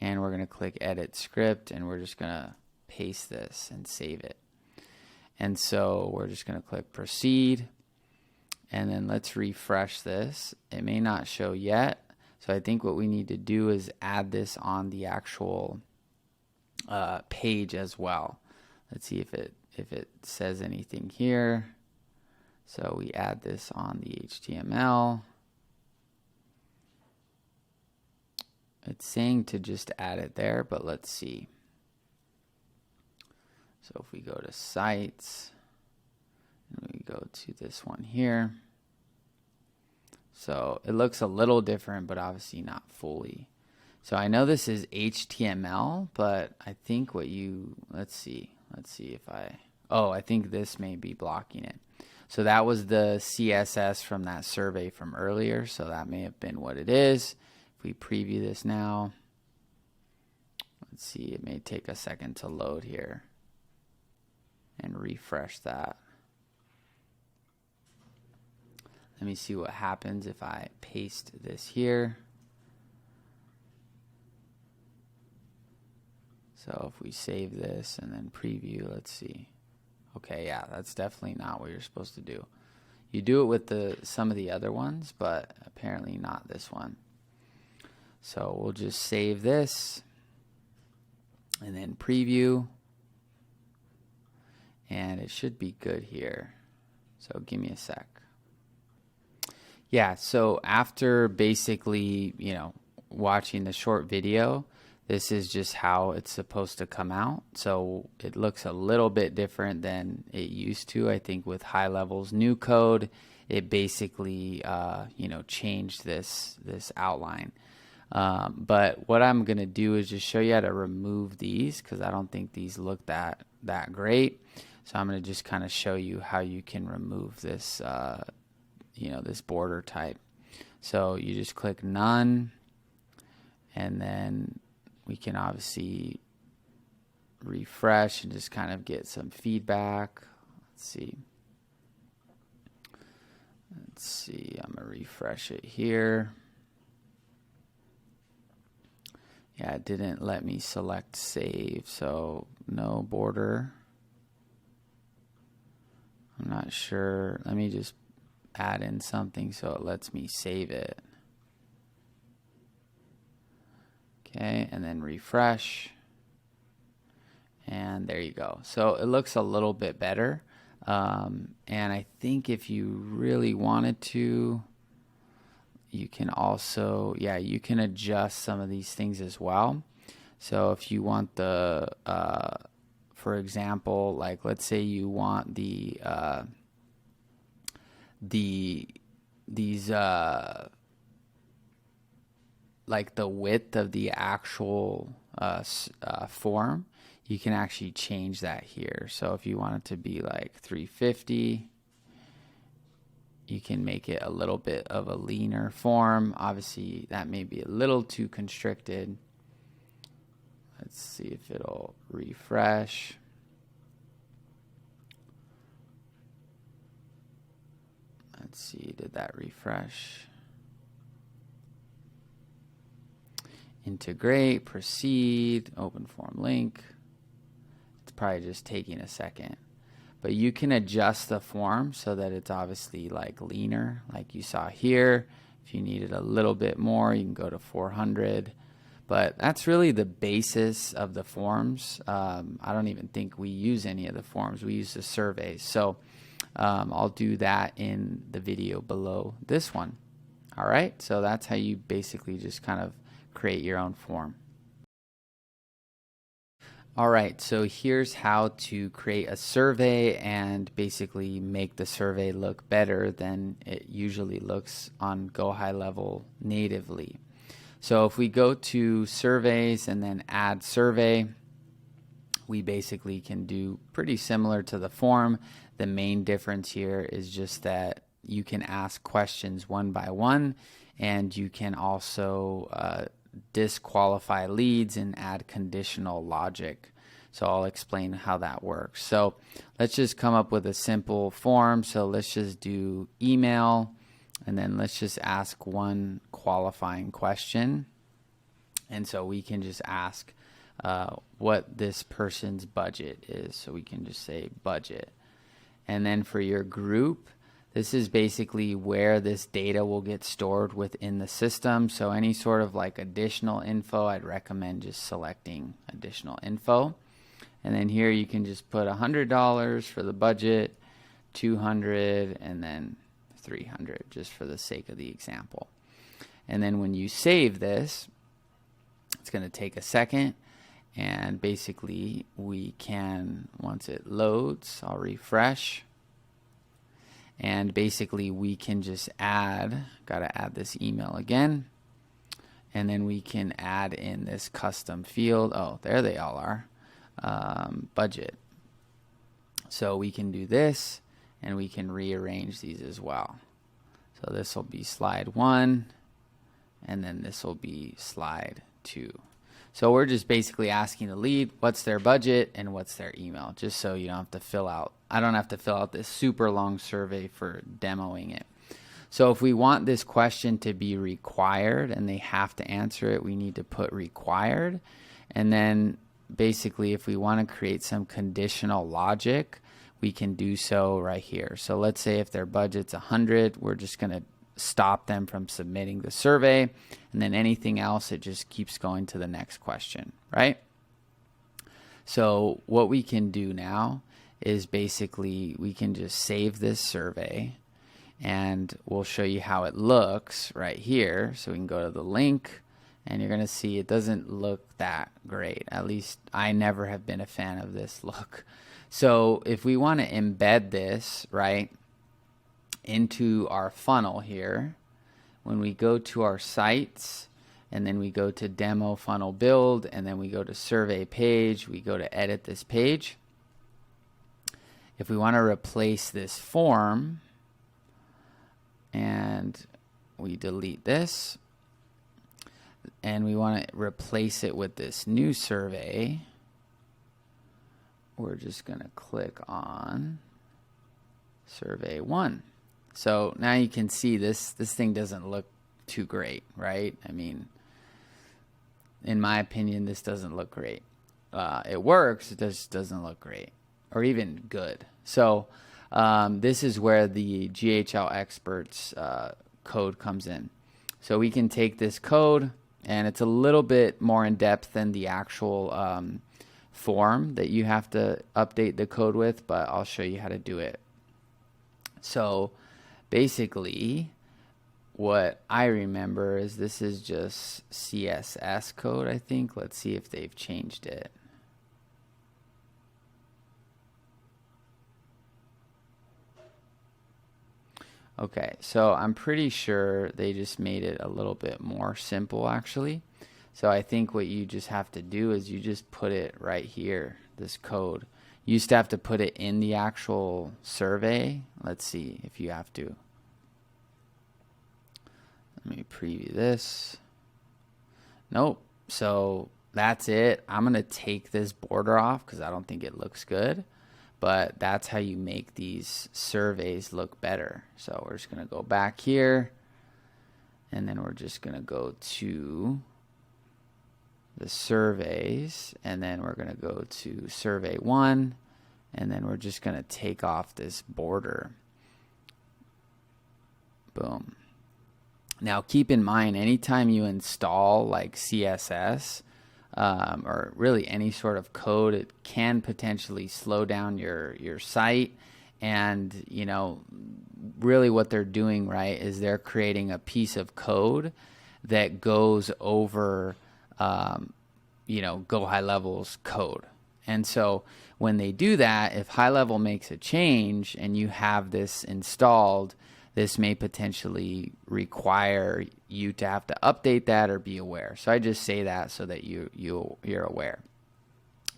and we're going to click edit script, and we're just going to paste this and save it. And so we're just going to click proceed, and then let's refresh this. It may not show yet, so I think what we need to do is add this on the actual page as well. Let's see if it says anything here. So we add this on the HTML. It's saying to just add it there, but let's see. So if we go to sites, and we go to this one here. So it looks a little different, but obviously not fully. So I know this is HTML, but I think let's see if I think this may be blocking it. So that was the CSS from that survey from earlier, so that may have been what it is. If we preview this now, let's see, it may take a second to load here, and refresh that. Let me see what happens if I paste this here. So if we save this and then preview, let's see. Okay, yeah, that's definitely not what you're supposed to do. You do it with some of the other ones, but apparently not this one. So we'll just save this and then preview, and it should be good here. So give me a sec. Yeah, so after basically, watching the short video, this is just how it's supposed to come out. So it looks a little bit different than it used to. I think with HighLevel's new code, it basically, changed this outline. But what I'm going to do is just show you how to remove these, because I don't think these look that great. So I'm going to just kind of show you how you can remove this, this border type. So you just click none, and then we can obviously refresh and just kind of get some feedback. Let's see, I'm going to refresh it here. Yeah, it didn't let me select save, so no border. I'm not sure. Let me just add in something so it lets me save it. Okay, and then refresh. And there you go. So it looks a little bit better. And I think if you really wanted to, you can also, you can adjust some of these things as well. So if you want for example, like let's say you want these like the width of the actual form, you can actually change that here. So if you want it to be like 350, you can make it a little bit of a leaner form. Obviously, that may be a little too constricted. Let's see if it'll refresh. Let's see, did that refresh? Integrate, proceed, open form link. It's probably just taking a second. But you can adjust the form so that it's obviously like leaner, like you saw here. If you needed a little bit more, you can go to 400. But that's really the basis of the forms. I don't even think we use any of the forms. We use the surveys. So I'll do that in the video below this one. All right, so that's how you basically just kind of create your own form. All right, so here's how to create a survey and basically make the survey look better than it usually looks on GoHighLevel natively. So if we go to surveys and then add survey, we basically can do pretty similar to the form. The main difference here is just that you can ask questions one by one, and you can also disqualify leads and add conditional logic. So I'll explain how that works. So let's just come up with a simple form. So let's just do email, and then let's just ask one qualifying question. And so we can just ask what this person's budget is. So we can just say budget. And then for your group, this is basically where this data will get stored within the system. So any sort of like additional info, I'd recommend just selecting additional info. And then here you can just put $100 for the budget, 200, and then 300, just for the sake of the example. And then when you save this, it's going to take a second. And basically we can, once it loads, I'll refresh. And basically we can just add, got to add this email again. And then we can add in this custom field. Oh, there they all are. Budget. So we can do this, and we can rearrange these as well. So this will be slide 1, and then this will be slide 2. So we're just basically asking the lead what's their budget and what's their email, just so you don't have to fill out. I don't have to fill out this super long survey for demoing it. So if we want this question to be required and they have to answer it, we need to put required. And then basically if we want to create some conditional logic, we can do so right here. So let's say if their budget's 100, we're just going to stop them from submitting the survey, and then anything else, it just keeps going to the next question, right? So what we can do now is basically we can just save this survey, and we'll show you how it looks right here. So we can go to the link, and you're going to see it doesn't look that great. At least I never have been a fan of this look. So if we want to embed this, right, into our funnel here, when we go to our sites, and then we go to demo funnel build, and then we go to survey page, we go to edit this page. If we want to replace this form, and we delete this, and we want to replace it with this new survey, we're just going to click on survey 1. So now you can see this thing doesn't look too great, right? I mean, in my opinion, this doesn't look great. It works, it just doesn't look great or even good. So this is where the GHL experts code comes in. So we can take this code, and it's a little bit more in depth than the actual form that you have to update the code with, but I'll show you how to do it. So basically what I remember is this is just CSS code, I think. Let's see if they've changed it. Okay, so I'm pretty sure they just made it a little bit more simple actually. So I think what you just have to do is you just put it right here, this code. You used to have to put it in the actual survey. Let's see if you have to. Let me preview this. Nope. So that's it. I'm going to take this border off because I don't think it looks good. but that's how you make these surveys look better. So we're just going to go back here, and then we're just going to go to the surveys, and then we're going to go to survey 1, and then we're just going to take off this border. Boom. Now keep in mind, anytime you install like CSS or really any sort of code, it can potentially slow down your site. And you know, really what they're doing, right, is they're creating a piece of code that goes over you know, GoHighLevel's code. And so when they do that, if HighLevel makes a change and you have this installed, this may potentially require you to have to update that or be aware. So I just say that so that you're aware.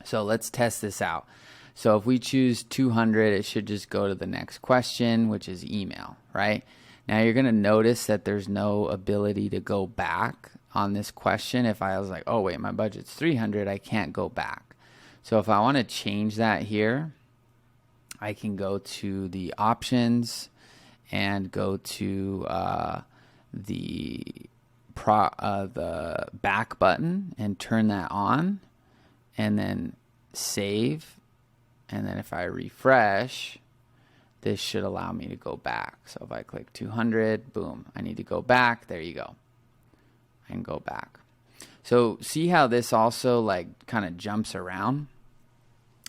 So let's test this out. So if we choose 200, it should just go to the next question, which is email, right? Now you're going to notice that there's no ability to go back on this question. If I was like, oh wait, my budget's 300, I can't go back. So if I want to change that here, I can go to the options and go to the back button and turn that on, and then save. And then if I refresh, this should allow me to go back. So if I click 200, boom, I need to go back. There you go. I can go back. So see how this also like kind of jumps around?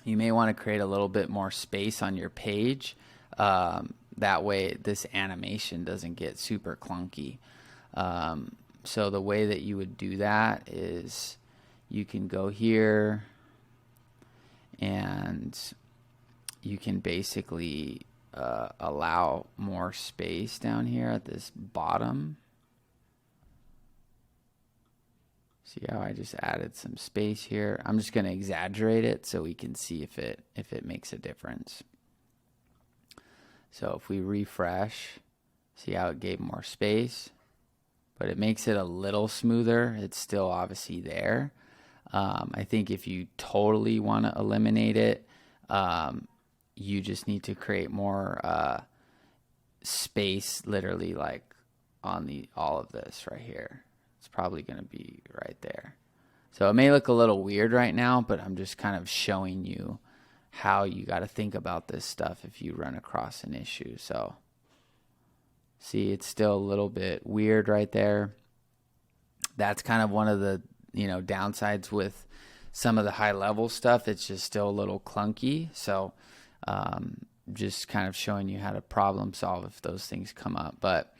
You may want to create a little bit more space on your page. That way this animation doesn't get super clunky. So the way that you would do that is you can go here and you can basically allow more space down here at this bottom. See how I just added some space here? I'm just going to exaggerate it so we can see if it makes a difference. So if we refresh, see how it gave more space, but it makes it a little smoother. It's still obviously there. I think if you totally want to eliminate it, you just need to create more space, literally like on all of this right here. It's probably going to be right there. So it may look a little weird right now, but I'm just kind of showing you how you got to think about this stuff if you run across an issue. So see, it's still a little bit weird right there. That's kind of one of the, you know, downsides with some of the high level stuff. It's just still a little clunky. So just kind of showing you how to problem solve if those things come up. But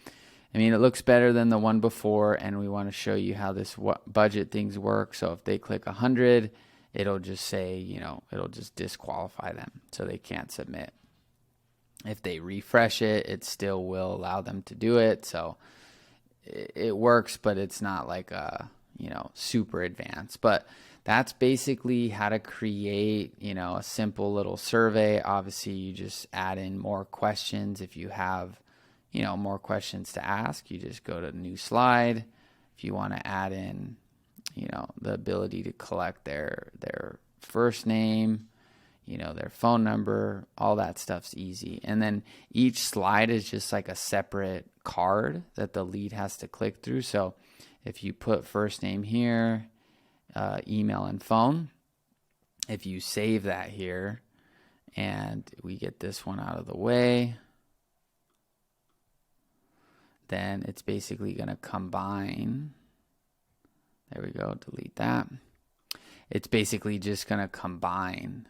I mean, it looks better than the one before, and we want to show you how this budget things work. So if they click 100, it'll just say, you know, it'll just disqualify them, so they can't submit. If they refresh it, it still will allow them to do it. So it works, but it's not like you know, super advanced. But that's basically how to create, you know, a simple little survey. Obviously, you just add in more questions. If you have, you know, more questions to ask, you just go to new slide. If you want to add in, you know, the ability to collect their first name, you know, their phone number, all that stuff's easy. And then each slide is just like a separate card that the lead has to click through. So if you put first name here, email and phone, if you save that here and we get this one out of the way, then it's basically going to combine. There we go, delete that. It's basically just going to combine,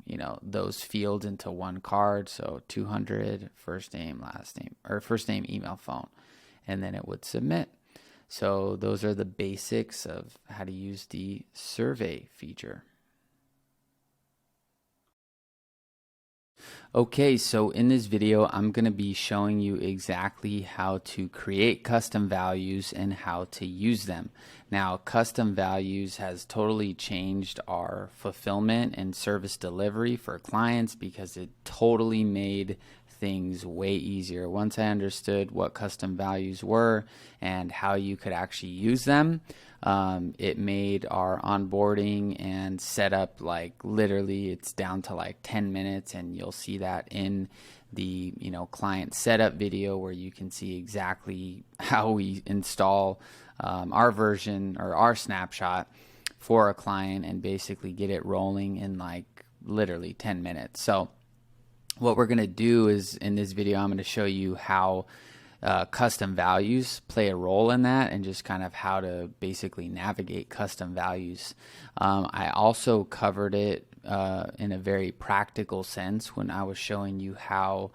you know, those fields into one card. So 200, first name, last name, or first name, email, phone, and then it would submit. So those are the basics of how to use the survey feature. Okay, so in this video, I'm going to be showing you exactly how to create custom values and how to use them. Now, custom values has totally changed our fulfillment and service delivery for clients because it totally made things way easier. Once I understood what custom values were and how you could actually use them, it made our onboarding and setup, like literally it's down to like 10 minutes, and you'll see that in the client setup video, where you can see exactly how we install our version or our snapshot for a client and basically get it rolling in like literally 10 minutes. So what we're going to do is, in this video, I'm going to show you how custom values play a role in that, and just kind of how to basically navigate custom values. I also covered it in a very practical sense when I was showing you how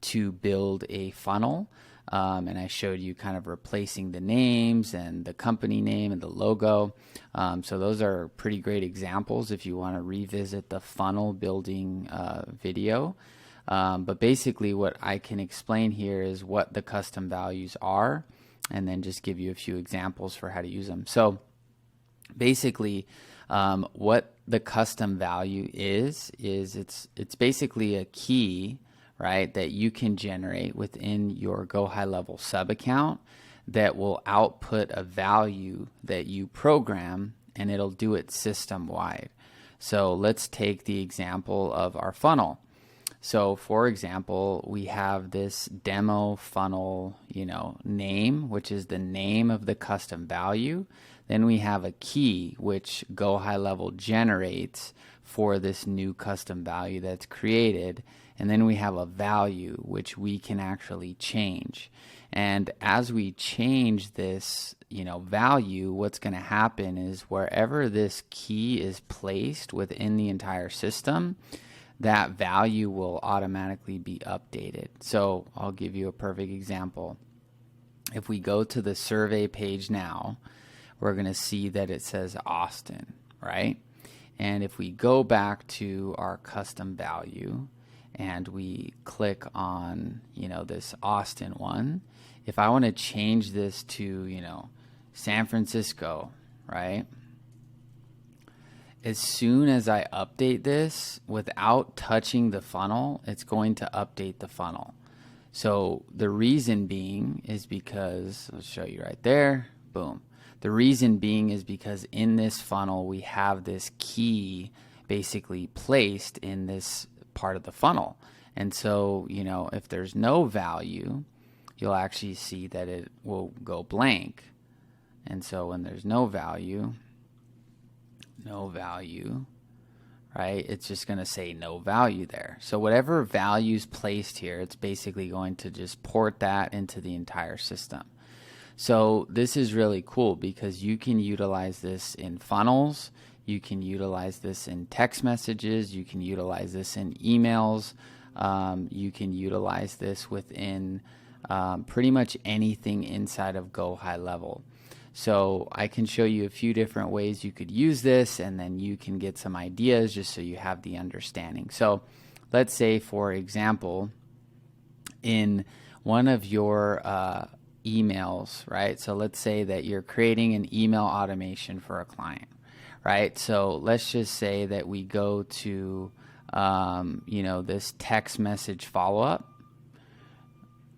to build a funnel. And I showed you kind of replacing the names and the company name and the logo. So those are pretty great examples if you want to revisit the funnel building video. But basically what I can explain here is what the custom values are, and then just give you a few examples for how to use them. So basically what the custom value is it's basically a key, right, that you can generate within your GoHighLevel sub account that will output a value that you program, and it'll do it system wide. So let's take the example of our funnel. So for example, we have this demo funnel, name, which is the name of the custom value. Then we have a key, which GoHighLevel generates for this new custom value that's created. And then we have a value, which we can actually change. And as we change this, value, what's going to happen is wherever this key is placed within the entire system, that value will automatically be updated. So I'll give you a perfect example. If we go to the survey page now, we're going to see that it says Austin, right? And if we go back to our custom value and we click on, this Austin one, if I want to change this to, San Francisco, right? As soon as I update this, without touching the funnel, it's going to update the funnel. So the reason being is because, I'll show you right there, boom. The reason being is because in this funnel, we have this key basically placed in this part of the funnel. And so, if there's no value, you'll actually see that it will go blank. And so when there's no value, right, it's just going to say no value there. So whatever value's placed here, it's basically going to just port that into the entire system. So this is really cool because you can utilize this in funnels, you can utilize this in text messages, you can utilize this in emails, you can utilize this within pretty much anything inside of GoHighLevel. So I can show you a few different ways you could use this, and then you can get some ideas just so you have the understanding. So let's say, for example, in one of your emails, right? So let's say that you're creating an email automation for a client, right? So let's just say that we go to, this text message follow-up,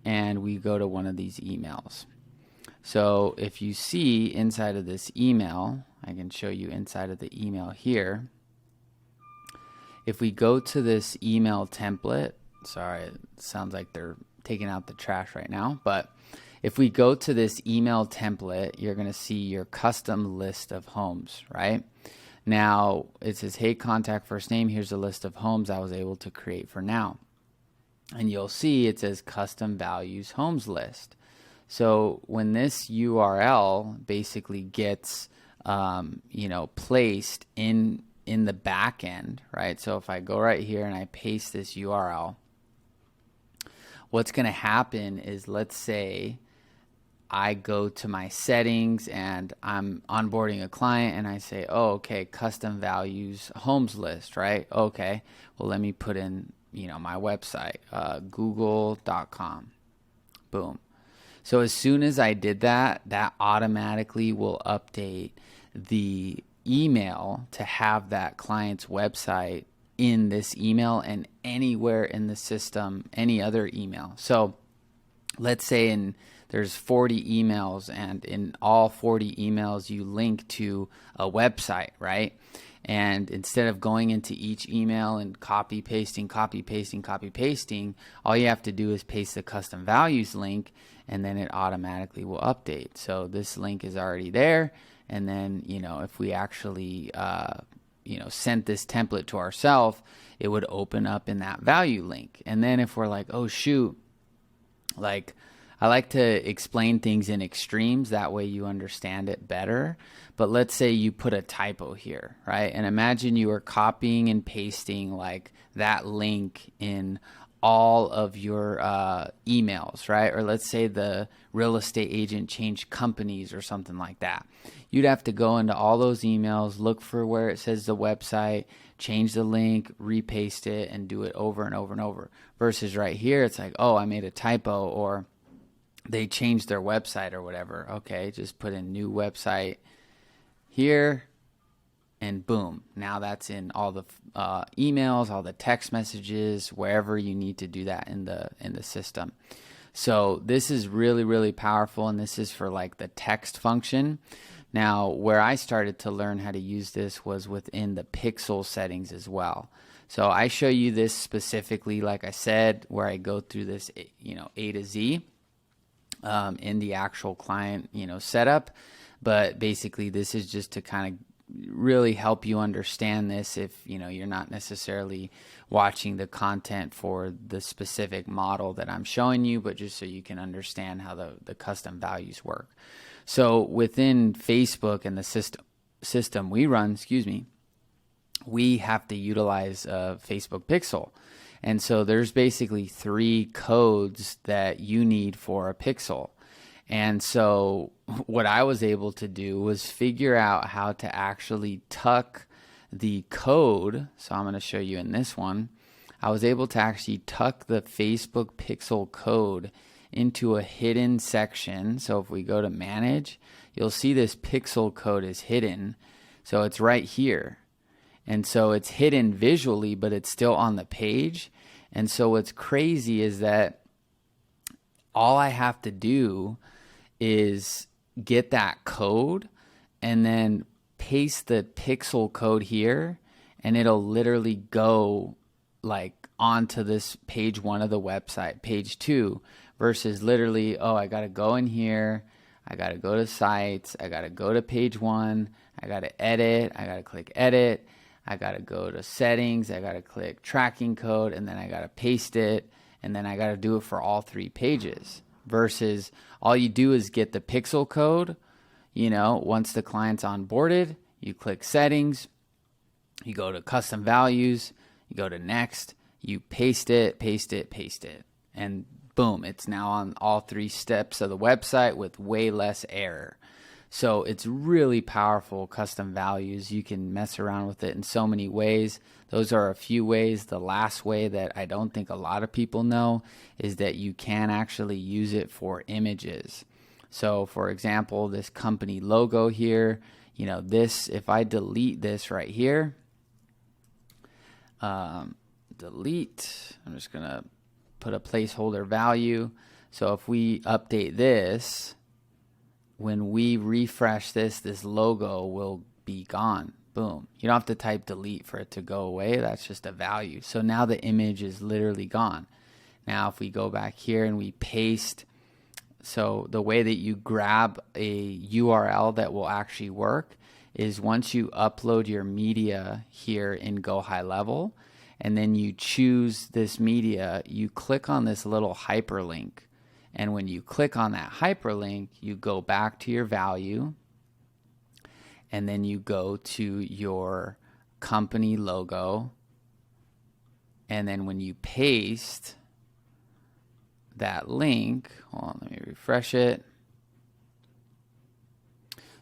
and we go to one of these emails. So if you see inside of this email, I can show you inside of the email here. If we go to this email template, sorry, it sounds like they're taking out the trash right now, but if we go to this email template, you're going to see your custom list of homes, right? Now it says, hey, contact first name, here's a list of homes I was able to create for now. And you'll see it says custom values homes list. So when this URL basically gets, placed in the back end, right? So if I go right here and I paste this URL, what's going to happen is, let's say I go to my settings and I'm onboarding a client and I say, oh, okay, custom values homes list, right? Okay, well, let me put in, my website, google.com, boom. So as soon as I did that, that automatically will update the email to have that client's website in this email and anywhere in the system, any other email. So let's say there's 40 emails, and in all 40 emails you link to a website, right? And instead of going into each email and copy pasting, all you have to do is paste the custom values link, and then it automatically will update. So this link is already there, and then if we actually sent this template to ourselves, it would open up in that value link. And then if we're like, oh shoot, like I like to explain things in extremes, that way you understand it better. But let's say you put a typo here, right? And imagine you are copying and pasting like that link in all of your emails, right? Or let's say the real estate agent changed companies or something like that. You'd have to go into all those emails, look for where it says the website, change the link, repaste it, and do it over and over and over. Versus right here, it's like, oh, I made a typo, or they changed their website or whatever. Okay, just put in new website here, and boom, now that's in all the emails, all the text messages, wherever you need to do that in the system. So this is really, really powerful, and this is for like the text function. Now, where I started to learn how to use this was within the pixel settings as well. So I show you this specifically, like I said, where I go through this, A to Z in the actual client, setup. But basically, this is just to kind of really help you understand this if you're not necessarily watching the content for the specific model that I'm showing you, but just so you can understand how the custom values work. So within Facebook and the system we run, we have to utilize Facebook Pixel. And so there's basically 3 codes that you need for a pixel. And so what I was able to do was figure out how to actually tuck the code. So I'm going to show you in this one. I was able to actually tuck the Facebook Pixel code into a hidden section. So if we go to manage, you'll see this pixel code is hidden. So it's right here. And so it's hidden visually, but it's still on the page. And so what's crazy is that all I have to do is get that code and then paste the pixel code here, and it'll literally go like onto this page 1 of the website, page 2, versus literally, oh, I got to go in here, I got to go to sites, I got to go to page 1, I got to edit, I got to click edit, I got to go to settings, I got to click tracking code, and then I got to paste it, and then I got to do it for all 3 pages. Versus all you do is get the pixel code, once the client's onboarded, you click settings, you go to custom values, you go to next, you paste it, and boom, it's now on all 3 steps of the website with way less error. So it's really powerful, custom values. You can mess around with it in so many ways. Those are a few ways. The last way that I don't think a lot of people know is that you can actually use it for images. So for example, this company logo here, this, if I delete this right here, delete, I'm just going to put a placeholder value. So if we update this, when we refresh this logo will be gone. Boom. You don't have to type delete for it to go away. That's just a value. So now the image is literally gone. Now if we go back here and we paste, so the way that you grab a URL that will actually work is once you upload your media here in GoHighLevel, and then you choose this media, you click on this little hyperlink. And when you click on that hyperlink, you go back to your value, and then you go to your company logo. And then when you paste that link, hold on, let me refresh it.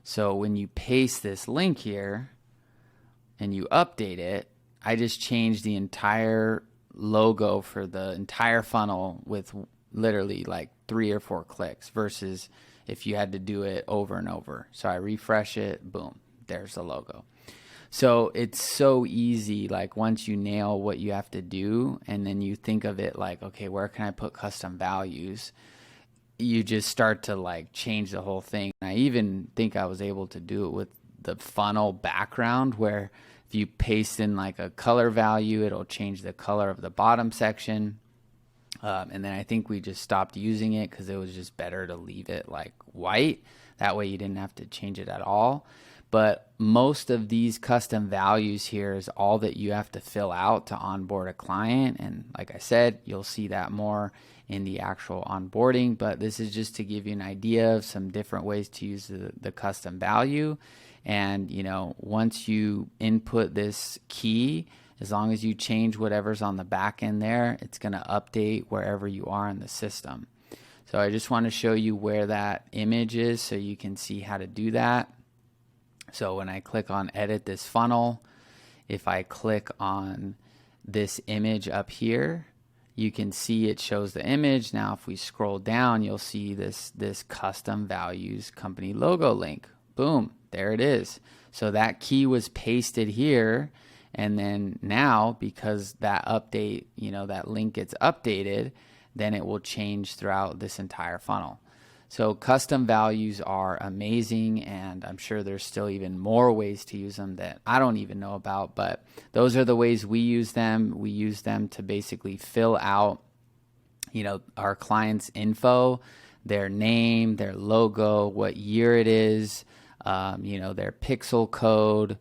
So when you paste this link here and you update it, I just changed the entire logo for the entire funnel with literally like 3 or 4 clicks versus if you had to do it over and over. So I refresh it, boom, there's the logo. So it's so easy, like once you nail what you have to do and then you think of it like, okay, where can I put custom values? You just start to like change the whole thing. I even think I was able to do it with the funnel background, where if you paste in like a color value, it'll change the color of the bottom section. And then I think we just stopped using it because it was just better to leave it like white. That way you didn't have to change it at all. But most of these custom values here is all that you have to fill out to onboard a client. And like I said, you'll see that more in the actual onboarding. But this is just to give you an idea of some different ways to use the custom value. And, you know, once you input this key, as long as you change whatever's on the back end there, it's going to update wherever you are in the system. So I just want to show you where that image is so you can see how to do that. So when I click on edit this funnel, if I click on this image up here, you can see it shows the image. Now if we scroll down, you'll see this custom values company logo link. Boom, there it is. So that key was pasted here. And then now, because that update, you know, that link gets updated, then it will change throughout this entire funnel. So custom values are amazing, and I'm sure there's still even more ways to use them that I don't even know about, but those are the ways we use them. We use them to basically fill out, you know, our client's info, their name, their logo, what year it is, you know, their pixel code,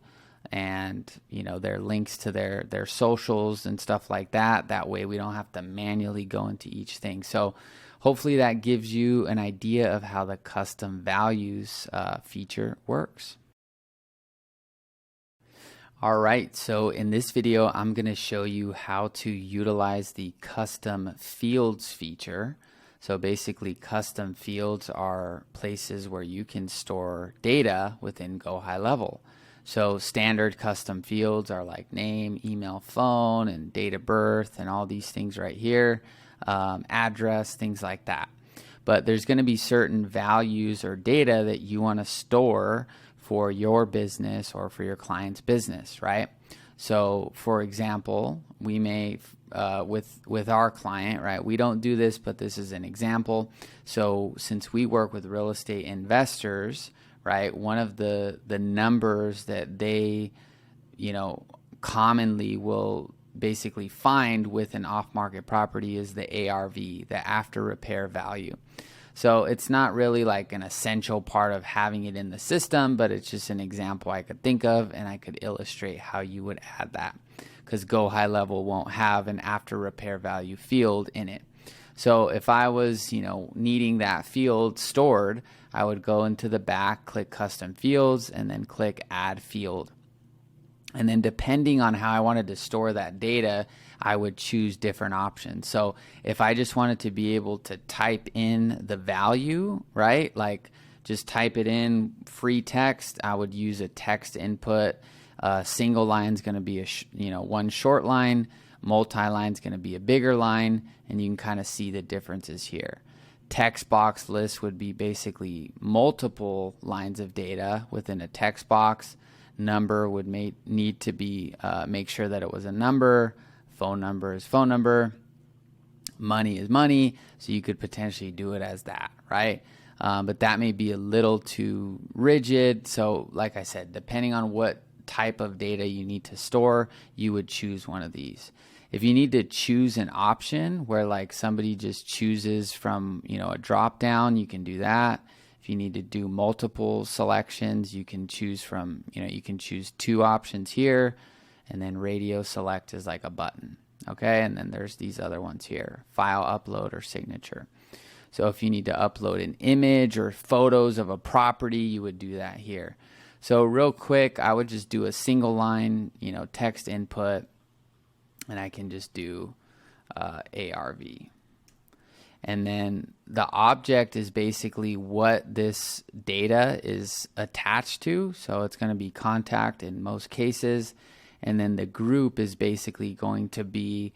and you know, their links to their socials and stuff like that. That way we don't have to manually go into each thing. So hopefully that gives you an idea of how the custom values feature works. All right, so in this video I'm going to show you how to utilize the custom fields feature. So basically custom fields are places where you can store data within GoHighLevel. So standard custom fields are like name, email, phone, and date of birth, and all these things right here, address, things like that. But there's going to be certain values or data that you want to store for your business or for your client's business, right? So for example, we may, with our client, right, we don't do this, but this is an example. So since we work with real estate investors, right, one of the numbers that they, you know, commonly will basically find with an off-market property is the ARV, the after repair value. So it's not really like an essential part of having it in the system, but it's just an example I could think of, and I could illustrate how you would add that, because GoHighLevel won't have an after repair value field in it. So if I was, you know, needing that field stored, I would go into the back, click custom fields, and then click add field. And then depending on how I wanted to store that data, I would choose different options. So if I just wanted to be able to type in the value, right, like just type it in free text, I would use a text input. Single line is going to be one short line. Multi-line is going to be a bigger line, and you can kind of see the differences here. Text box list would be basically multiple lines of data within a text box. Number would need to be make sure that it was a number. Phone number is phone number. Money is money, so you could potentially do it as that, right? But that may be a little too rigid. So like I said, depending on what type of data you need to store, you would choose one of these. If you need to choose an option where like somebody just chooses from, you know, a drop down, you can do that. If you need to do multiple selections, you can choose from, you know, you can choose two options here, and then radio select is like a button. Okay, and then there's these other ones here, file upload or signature. So if you need to upload an image or photos of a property, you would do that here. So real quick, I would just do a single line, you know, text input, and I can just do ARV. And then the object is basically what this data is attached to. So it's going to be contact in most cases. And then the group is basically going to be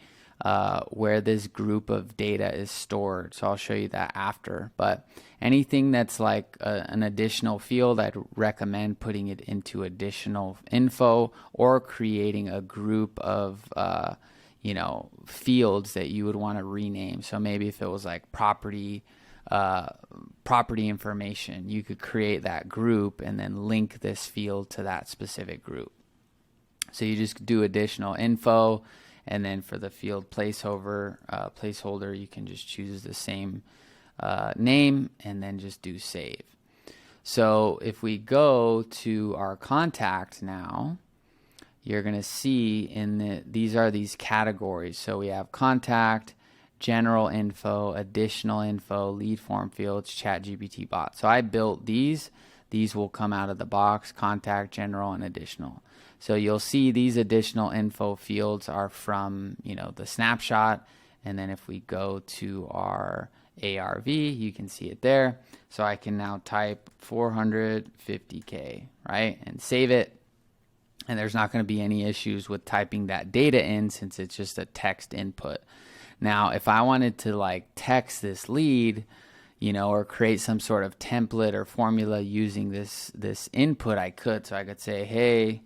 where this group of data is stored. So I'll show you that after. But anything that's like an additional field, I'd recommend putting it into additional info or creating a group of fields that you would want to rename. So maybe if it was like property information, you could create that group and then link this field to that specific group. So you just do additional info, and then for the field placeholder, you can just choose the same name and then just do save. So if we go to our contact now, you're going to see these are these categories. So we have contact, general info, additional info, lead form fields, ChatGPT bot. So I built these. These will come out of the box: contact, general, and additional. So you'll see these additional info fields are from, the snapshot. And then if we go to our ARV, you can see it there. So I can now type 450K, right? And save it. And there's not going to be any issues with typing that data in since it's just a text input. Now, if I wanted to like text this lead, or create some sort of template or formula using this input, I could. So I could say, hey,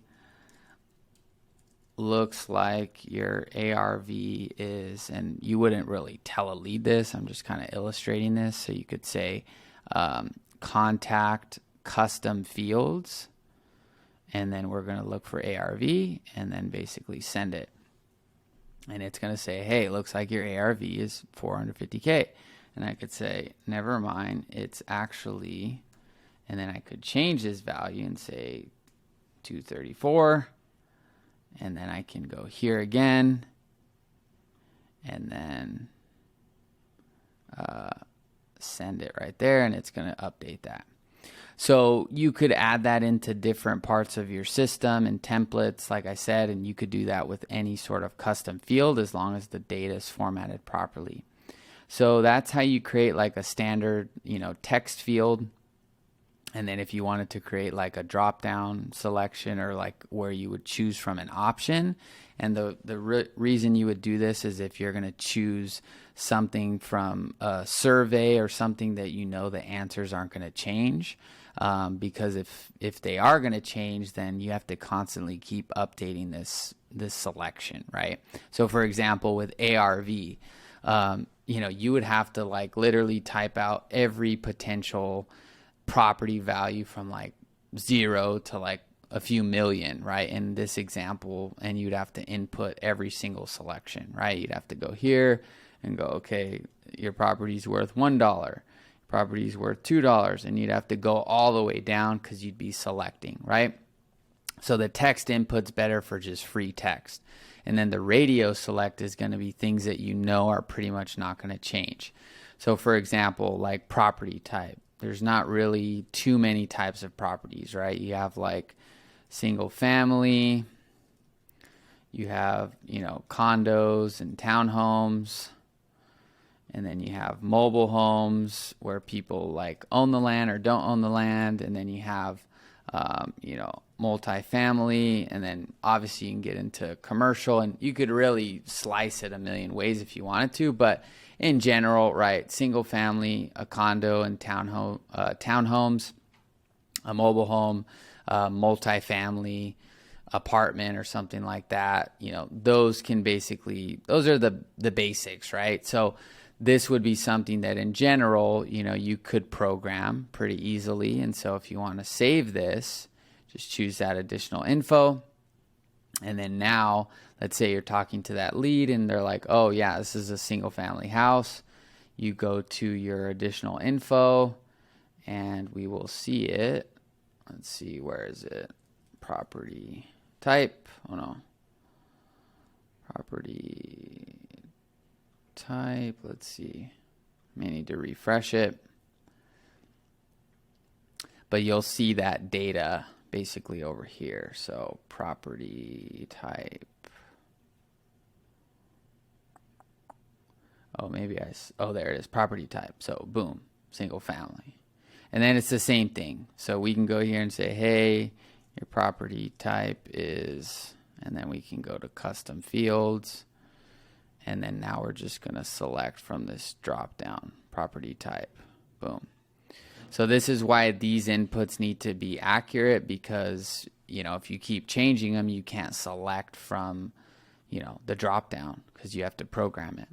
looks like your ARV is, and you wouldn't really tell a lead this, I'm just kind of illustrating this. So you could say contact custom fields, and then we're going to look for ARV and then basically send it. And it's going to say, hey, looks like your ARV is 450K. And I could say, never mind, it's actually, and then I could change this value and say 234. And then I can go here again and then send it right there, and it's going to update that. So you could add that into different parts of your system and templates, like I said, and you could do that with any sort of custom field as long as the data is formatted properly. So that's how you create like a standard, text field. And then if you wanted to create like a drop-down selection or like where you would choose from an option, and the reason you would do this is if you're going to choose something from a survey or something that the answers aren't going to change, because if they are going to change, then you have to constantly keep updating this selection, right? So for example, with ARV, you would have to like literally type out every potential property value from like 0 to like a few million, right? In this example, and you'd have to input every single selection, right? You'd have to go here and go, okay, your property's worth $1, property's worth $2, and you'd have to go all the way down because you'd be selecting, right? So the text input's better for just free text. And then the radio select is going to be things that are pretty much not going to change. So for example, like property type. There's not really too many types of properties, right? You have like single family, you have, condos and townhomes, and then you have mobile homes where people like own the land or don't own the land, and then you have, multifamily, and then obviously you can get into commercial, and you could really slice it a million ways if you wanted to, but in general, right, single family, a condo and townhomes, a mobile home, multifamily, apartment or something like that, those are the basics, right? So this would be something that in general, you could program pretty easily. And so if you want to save this, just choose that additional info. And then now, let's say you're talking to that lead and they're like, oh yeah, this is a single family house. You go to your additional info and we will see it. Let's see, where is it? Property type. Oh no. Property type. Let's see. May need to refresh it. But you'll see that data basically over here. So property type. Oh, there it is, property type. So boom, single family. And then it's the same thing. So we can go here and say, hey, your property type is, and then we can go to custom fields. And then now we're just going to select from this drop down property type. Boom. So this is why these inputs need to be accurate, because, you know, if you keep changing them, you can't select from, you know, the drop down, because you have to program it.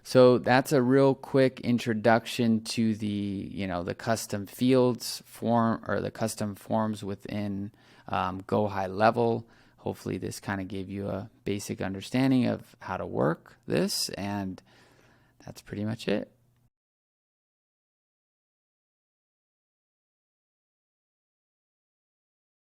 So that's a real quick introduction to the, you know, the custom fields form, or the custom forms within GoHighLevel. Hopefully this kind of gave you a basic understanding of how to work this, and that's pretty much it.